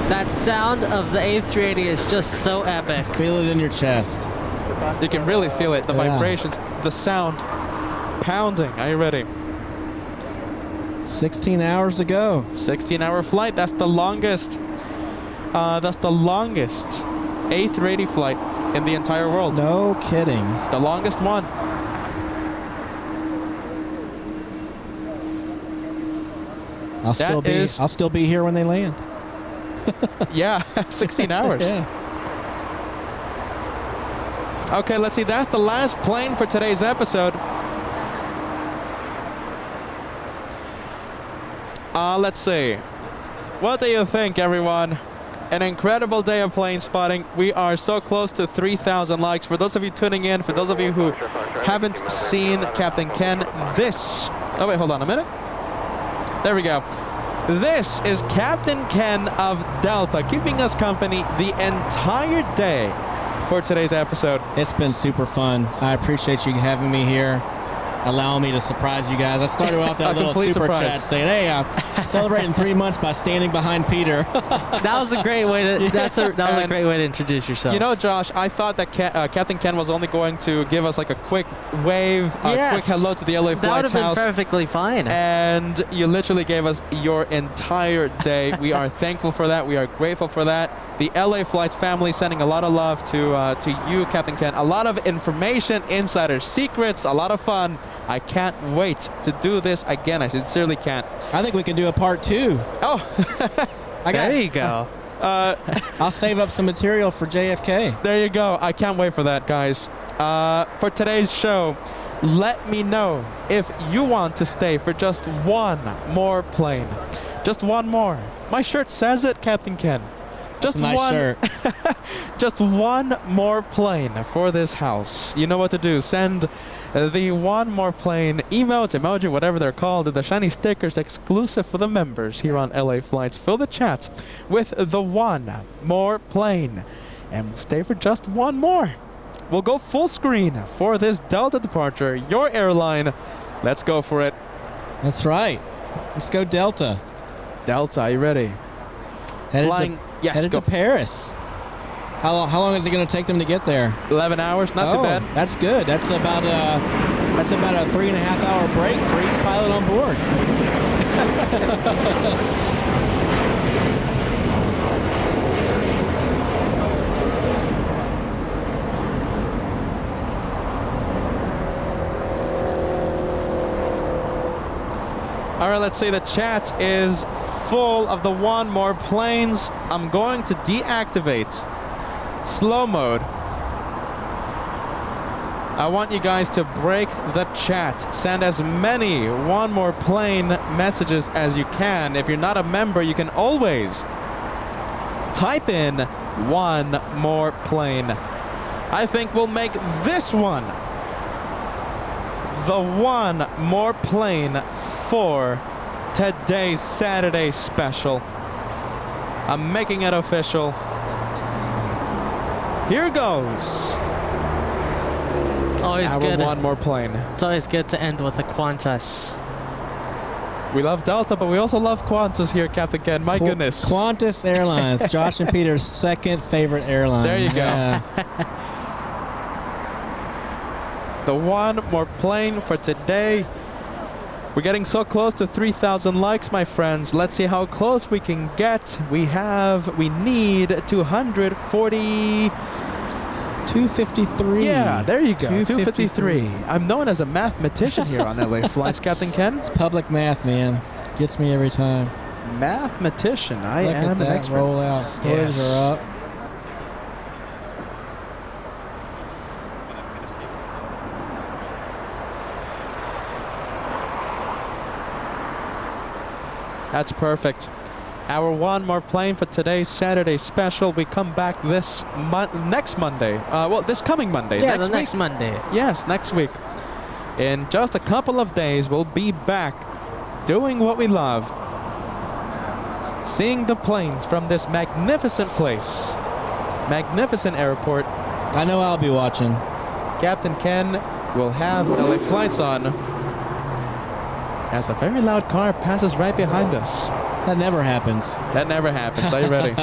That sound of the A380 is just so epic. Feel it in your chest. You can really feel it, the vibrations, the sound pounding. Are you ready? 16 hours to go. 16-hour flight. That's the longest. That's the longest A380 flight in the entire world. No kidding. The longest one. I'll still be here when they land. Yeah, 16 hours. Yeah. Okay, let's see. That's the last plane for today's episode. Let's see. What do you think, everyone? An incredible day of plane spotting. We are so close to 3,000 likes. For those of you tuning in, for those of you who haven't seen Captain Ken, this... Oh, wait, hold on a minute. There we go. This is Captain Ken of Delta, keeping us company the entire day for today's episode. It's been super fun. I appreciate you having me here, allowing me to surprise you guys. I started off that little super chat saying, "Hey, I'm celebrating 3 months by standing behind Peter." That was a great way to. That was a great way to introduce yourself. You know, Josh, I thought that Captain Ken was only going to give us like a quick wave, a quick hello to the LA Flights That would have been house. perfectly fine. And you literally gave us your entire day. We are thankful for that. We are grateful for that. The LA Flights family sending a lot of love to you, Captain Ken. A lot of information, insider secrets, a lot of fun. I can't wait to do this again. I sincerely can't. I think we can do a part 2. Oh, There you go. I'll save up some material for JFK. there you go. I can't wait for that, guys. For today's show, let me know if you want to stay for just one more plane. Just one more. My shirt says it, Captain Ken. Just That's a nice one, shirt. just one more plane for this house. You know what to do. Send the one more plane emotes, emoji, whatever they're called, the shiny stickers exclusive for the members here on LA Flights. Fill the chat with the one more plane. And we'll stay for just one more. We'll go full screen for this Delta departure. Your airline. Let's go for it. That's right. Let's go Delta. Delta, are you ready? Flying. Yes, headed go. to Paris. How long is it going to take them to get there? 11 hours, not too bad. That's good. That's about a 3.5 hour break for each pilot on board. All right, let's say the chat is full of the one more planes. I'm going to deactivate slow mode. I want you guys to break the chat. Send as many one more plane messages as you can. If you're not a member, you can always type in one more plane. I think we'll make this one the one more plane for today's Saturday special. I'm making it official. Here goes. It's always Our good. one more plane. It's always good to end with a Qantas. We love Delta, but we also love Qantas here, Captain Ken. My goodness. Qantas Airlines, Josh and Peter's second favorite airline. There you go. Yeah. The one more plane for today. We're getting so close to 3,000 likes, my friends. Let's see how close we can get. We need 240. 253. Yeah, there you go. 253. 253. I'm known as a mathematician here on LA Flights, Captain Ken. It's public math, man. Gets me every time. Mathematician. I Look am at an that expert. roll out. Scores Yes. are up. That's perfect. Our one more plane for today's Saturday special. We come back this next Monday. Well, this coming Monday. Yeah, next the next week. Monday. Yes, next week. In just a couple of days, we'll be back doing what we love. Seeing the planes from this magnificent place. Magnificent airport. I know I'll be watching. Captain Ken will have LA Flights on as a very loud car passes right behind us. That never happens. That never happens. Are you ready?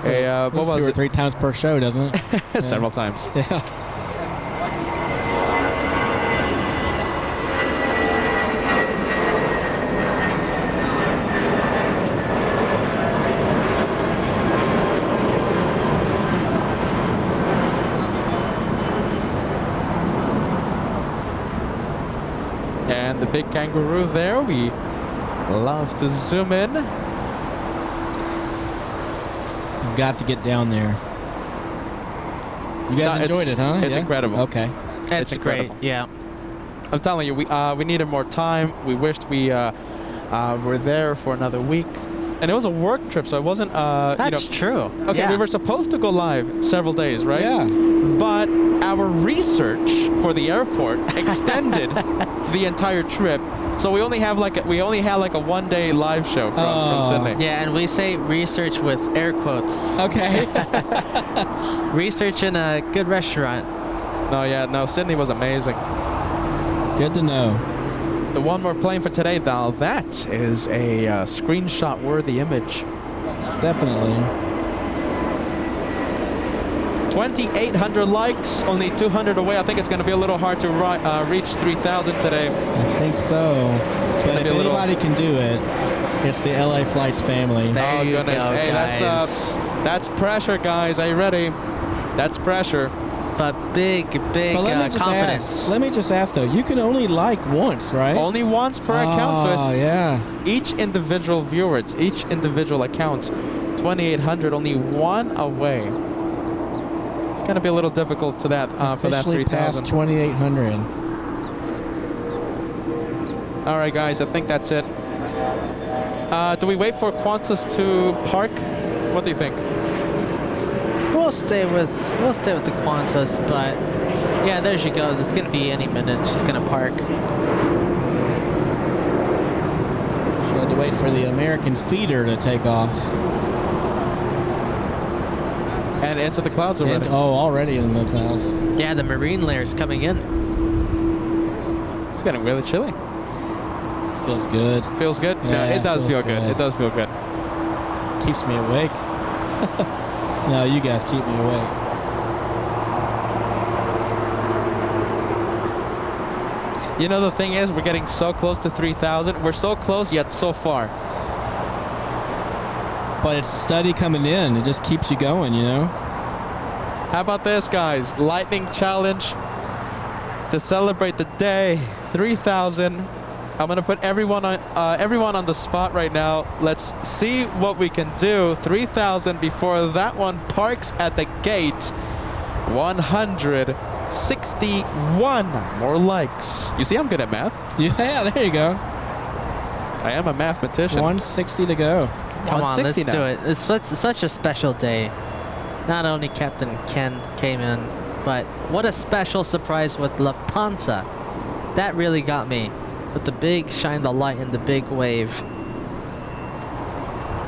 Hey, what was 2 or it? 3 times per show, doesn't it? Several times. Yeah. And the big kangaroo there, we love to zoom in. You've got to get down there. You guys enjoyed it, huh? It's incredible. Okay. It's great. incredible. Yeah. I'm telling you, we needed more time. We wished we were there for another week. And it was a work trip, so it wasn't, That's true. Okay, Yeah. we were supposed to go live several days, right? Yeah. But our research for the airport extended the entire trip. So we only had like a 1-day live show from Sydney. Yeah, and we say research with air quotes. Okay. Research in a good restaurant. No, Sydney was amazing. Good to know. The one more plane for today, now that is a screenshot-worthy image. Definitely. 2,800 likes, only 200 away. I think it's going to be a little hard to reach 3,000 today. I think so. But if anybody can do it, it's the LA Flights family. There you goodness! go, Hey, guys. that's pressure, guys. Are you ready? That's pressure. But big But confidence. let me just ask though, you can only like once, right? Only once per account, so Oh, it's yeah. each individual viewer, it's each individual account. 2,800, only one away. It's going to be a little difficult to that for that Officially 3,000. past 2,800. All right, guys, I think that's it. Do we wait for Qantas to park? What do you think? We'll stay with the Qantas, but yeah, there she goes. It's gonna be any minute. She's gonna park. She had to wait for the American feeder to take off. And into the clouds already. Already in the clouds. Yeah, the marine layer's coming in. It's getting really chilly. Feels good. Feels good? No, Yeah, it does feels feel good. good. It does feel good. Keeps me awake. No, you guys keep me awake. You know, the thing is, we're getting so close to 3,000. We're so close, yet so far. But it's steady coming in. It just keeps you going, you know? How about this, guys? Lightning challenge to celebrate the day. 3,000. I'm gonna put everyone on the spot right now. Let's see what we can do. 3,000 before that one parks at the gate. 161 more likes. You see, I'm good at math. Yeah, there you go. I am a mathematician. 160 to go. Come on, let's 160 now. do it. It's such a special day. Not only Captain Ken came in, but what a special surprise with Lufthansa. That really got me. With the big shine the light and the big wave.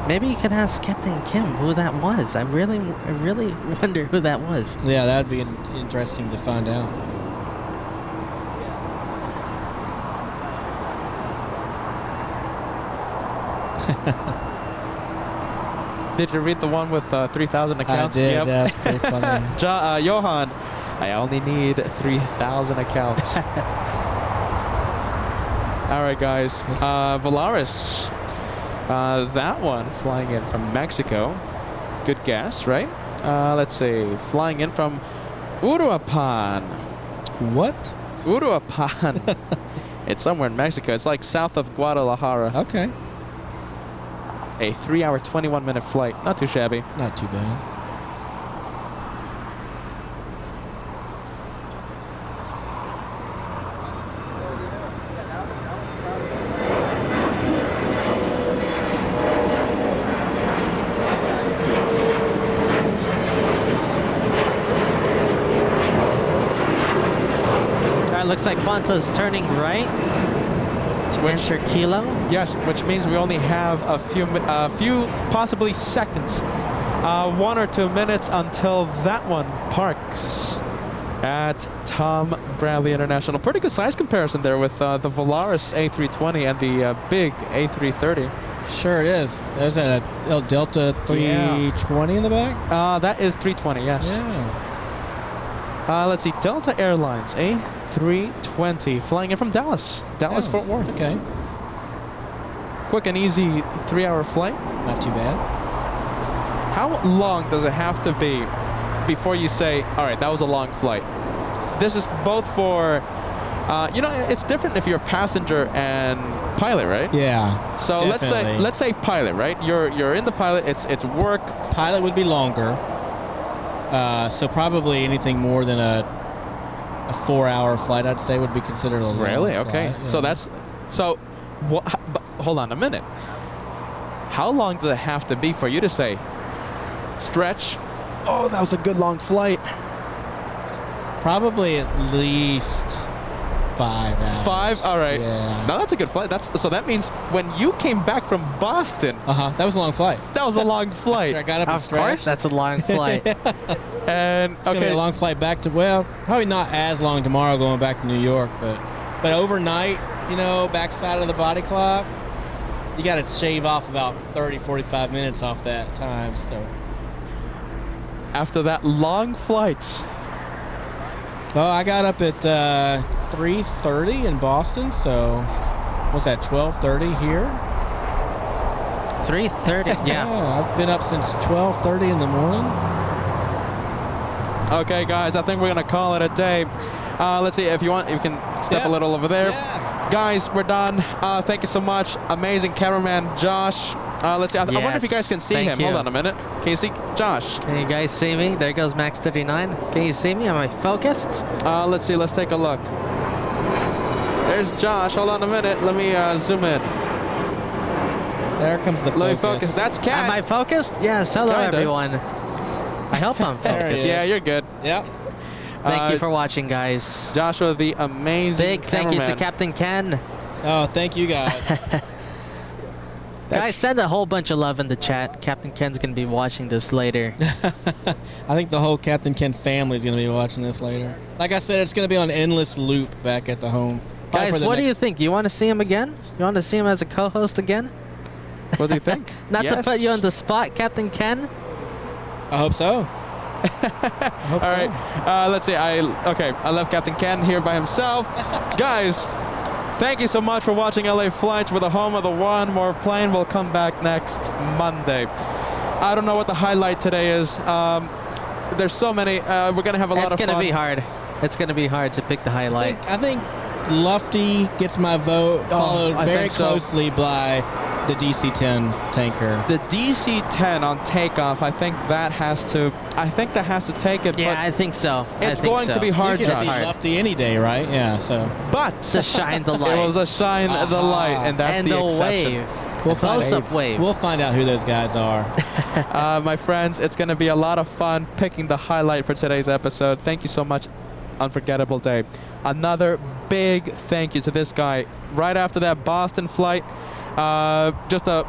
Maybe you can ask Captain Kim who that was. I really wonder who that was. Yeah, that'd be interesting to find out. Did you read the one with 3,000 accounts? I did. Yep. That's pretty funny. Johan, I only need 3,000 accounts. All right, guys. Volaris. That one flying in from Mexico. Good guess, right? Let's see. Flying in from Uruapan. What? Uruapan. It's somewhere in Mexico. It's like south of Guadalajara. Okay. A 3-hour, 21-minute flight. Not too shabby. Not too bad. Looks like Quanta's turning right to enter Kilo. Yes, which means we only have a few possibly seconds, 1 or 2 minutes until that one parks at Tom Bradley International. Pretty good size comparison there with the Volaris A320 and the big A330. Sure it is. There's a Delta 320 in the back? That is 320, yes. Yeah. Let's see, Delta Airlines A320 flying in from Dallas. Dallas, Fort Worth. Okay. Quick and easy 3-hour flight. Not too bad. How long does it have to be before you say, all right, that was a long flight? This is both for, it's different if you're a passenger and pilot, right? Yeah. So definitely. let's say pilot, right? You're in the pilot. It's work. Pilot would be longer. So probably anything more than a 4-hour flight, I'd say, would be considered a long Really? flight. Okay. Yeah. Hold on a minute. How long does it have to be for you to say, stretch? Oh, that was a good long flight. Probably at least 5 hours. 5? All right. Yeah. Now that's a good flight. So that means when you came back from Boston, That was a long flight. that was a long flight. I got up and Of course, stretched. that's a long flight. And It's gonna be a long flight back to, well, probably not as long tomorrow going back to New York, but overnight, backside of the body clock, you got to shave off about 30, 45 minutes off that time. So after that long flight, I got up at 3:30 in Boston. So what's that? 12:30 here. 3:30. Yeah. I've been up since 12:30 in the morning. okay, guys, I think we're gonna call it a day. Let's see, if you want, you can step a little over there. Yeah. Guys, we're done. Thank you so much. Amazing cameraman, Josh. Let's see, I wonder if you guys can see Yes, him. thank you. Hold on a minute. Can you see Josh? Can you guys see me? There goes Max 39. Can you see me? Am I focused? Let's see, let's take a look. There's Josh. Hold on a minute. Let me zoom in. There comes the Let me focus. focus. That's Cat. Am I focused? Yes. Hello, Kinda. everyone. I hope I'm There he focused. is. Yeah, you're good. Yep. Thank you for watching, guys. Joshua, the amazing Big thank you to cameraman. Captain Ken. Oh, thank you guys. Guys, send a whole bunch of love in the chat. Captain Ken's going to be watching this later. I think the whole Captain Ken family is going to be watching this later. Like I said, it's going to be on endless loop back at the home. Probably for Guys, the what do you next- think? You want to see him again? You want to see him as a co-host again? What do you think? Not to Yes. put you on the spot, Captain Ken. I hope so. All right. Let's see. I left Captain Ken here by himself. Guys, thank you so much for watching LA Flights. We're the home of the one more plane. We'll come back next Monday. I don't know what the highlight today is. There's so many. We're going to have a lot of fun. It's going to be hard. It's going to be hard to pick the highlight. I think Lufty gets my vote, followed I very think so. closely by the DC-10 tanker. The DC-10 on takeoff, I think that has to take it. Yeah, but I think so. it's going to be hard, You can Josh. see Lufty any day, right? Yeah, so. But To shine the light. it was a shine the light, and that's and the the exception. wave. We'll A close-up find, wave. We'll find out who those guys are. My friends, it's going to be a lot of fun picking the highlight for today's episode. Thank you so much. Unforgettable day. Another big thank you to this guy. Right after that Boston flight, just a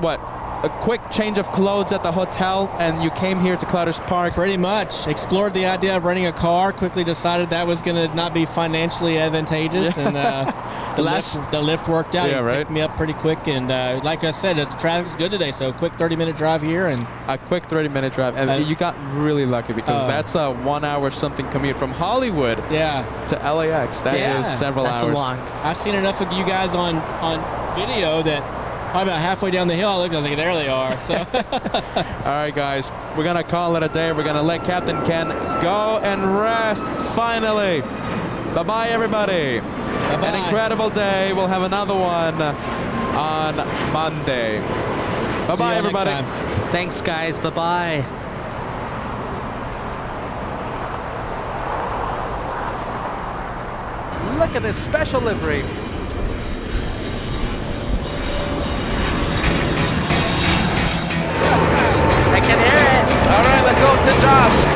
quick change of clothes at the hotel, and you came here to Clutters Park. Pretty much. Explored the idea of renting a car, quickly decided that was going to not be financially advantageous, and the lift worked out. Yeah, He right. picked me up pretty quick, and like I said, the traffic's good today, so a quick 30-minute drive here. And A quick 30-minute drive, and you got really lucky because that's a 1 hour something commute from Hollywood to LAX. That is several That's hours. a long. I've seen enough of you guys on video that probably about halfway down the hill, I looked, I was like, there they are. So. All right, guys, we're going to call it a day. We're going to let Captain Ken go and rest, finally. Bye-bye, everybody. Bye-bye. An incredible day. We'll have another one on Monday. Bye-bye, See you everybody. next time. Thanks, guys. Bye-bye. Look at this special livery. I can hear it. All right, let's go to Josh.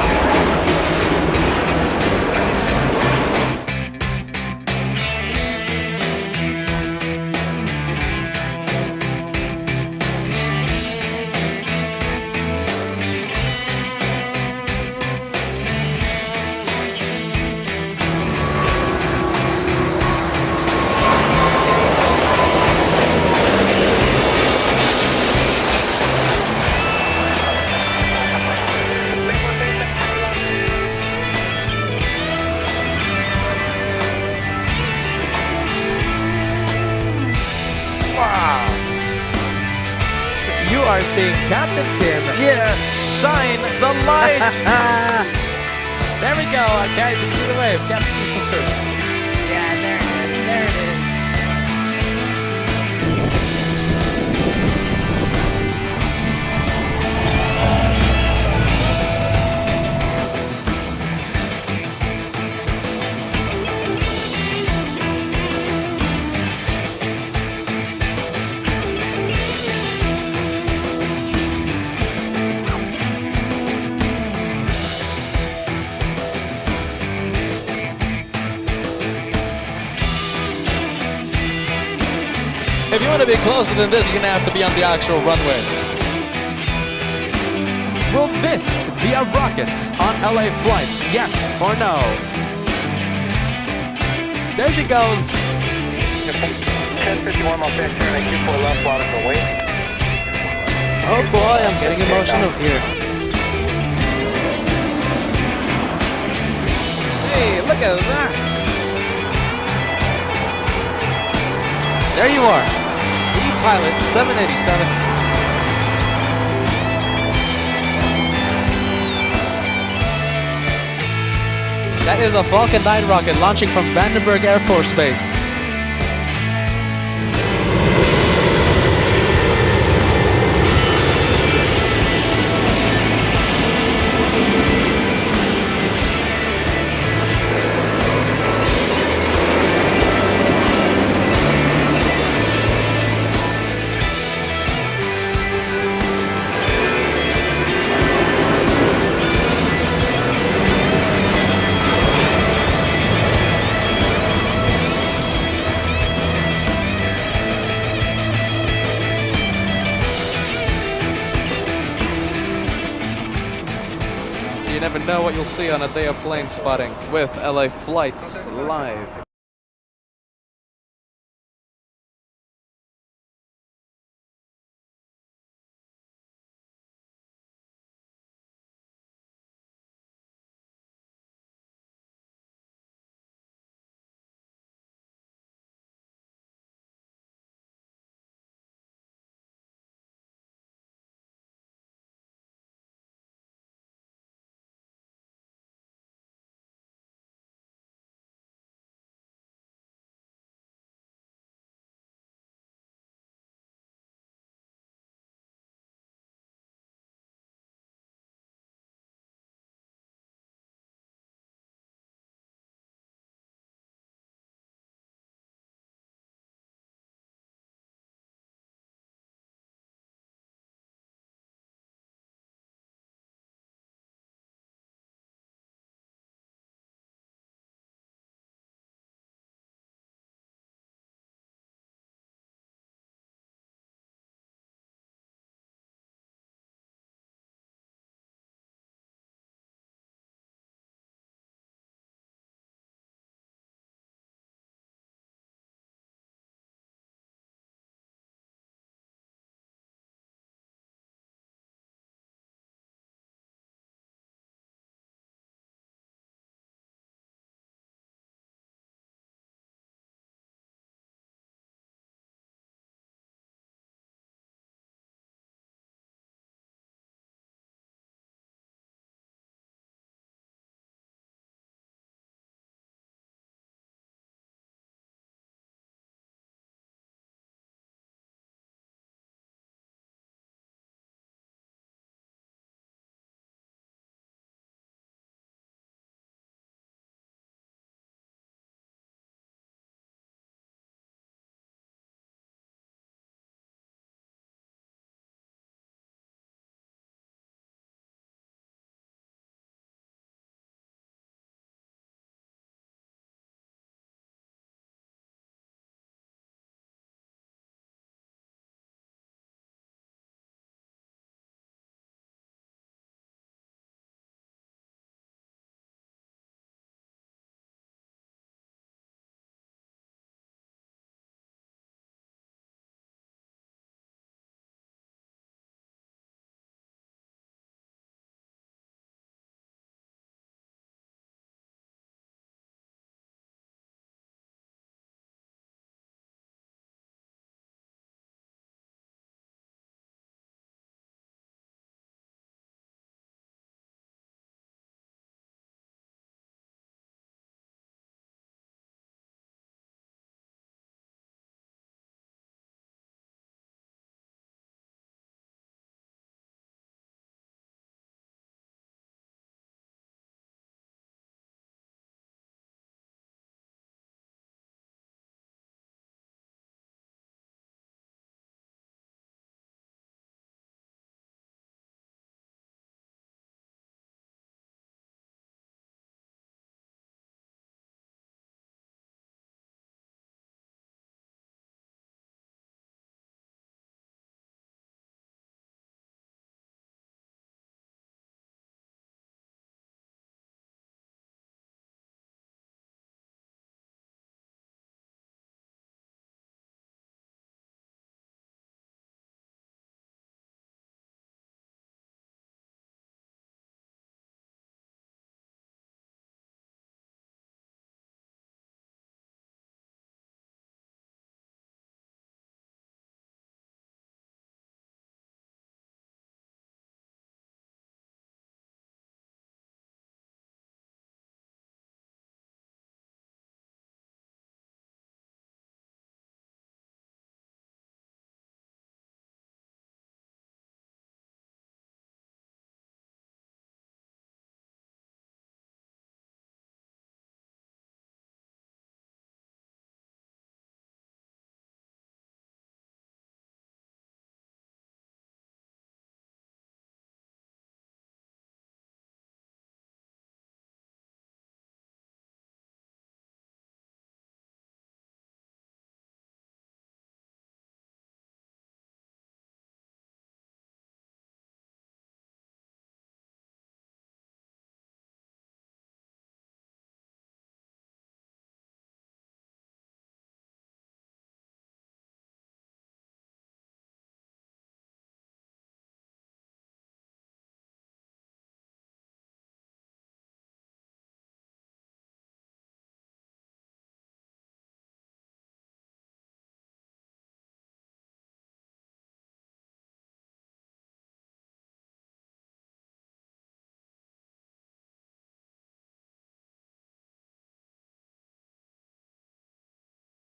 You are seeing Captain Kim. Yes. Shine the light. There we go. Okay, you can see the wave. Captain Kim. Yeah, there it is. There it is. If you want to be closer than this, you're going to have to be on the actual runway. Will this be a rocket on LA flights? Yes or no? There she goes. 1051 mile fast turn, 24 left, bottom for wait. Oh boy, I'm getting emotional here. Hey, look at that. There you are. E-Pilot 787. That is a Falcon 9 rocket launching from Vandenberg Air Force Base. You never know what you'll see on a day of plane spotting with LA Flights Live.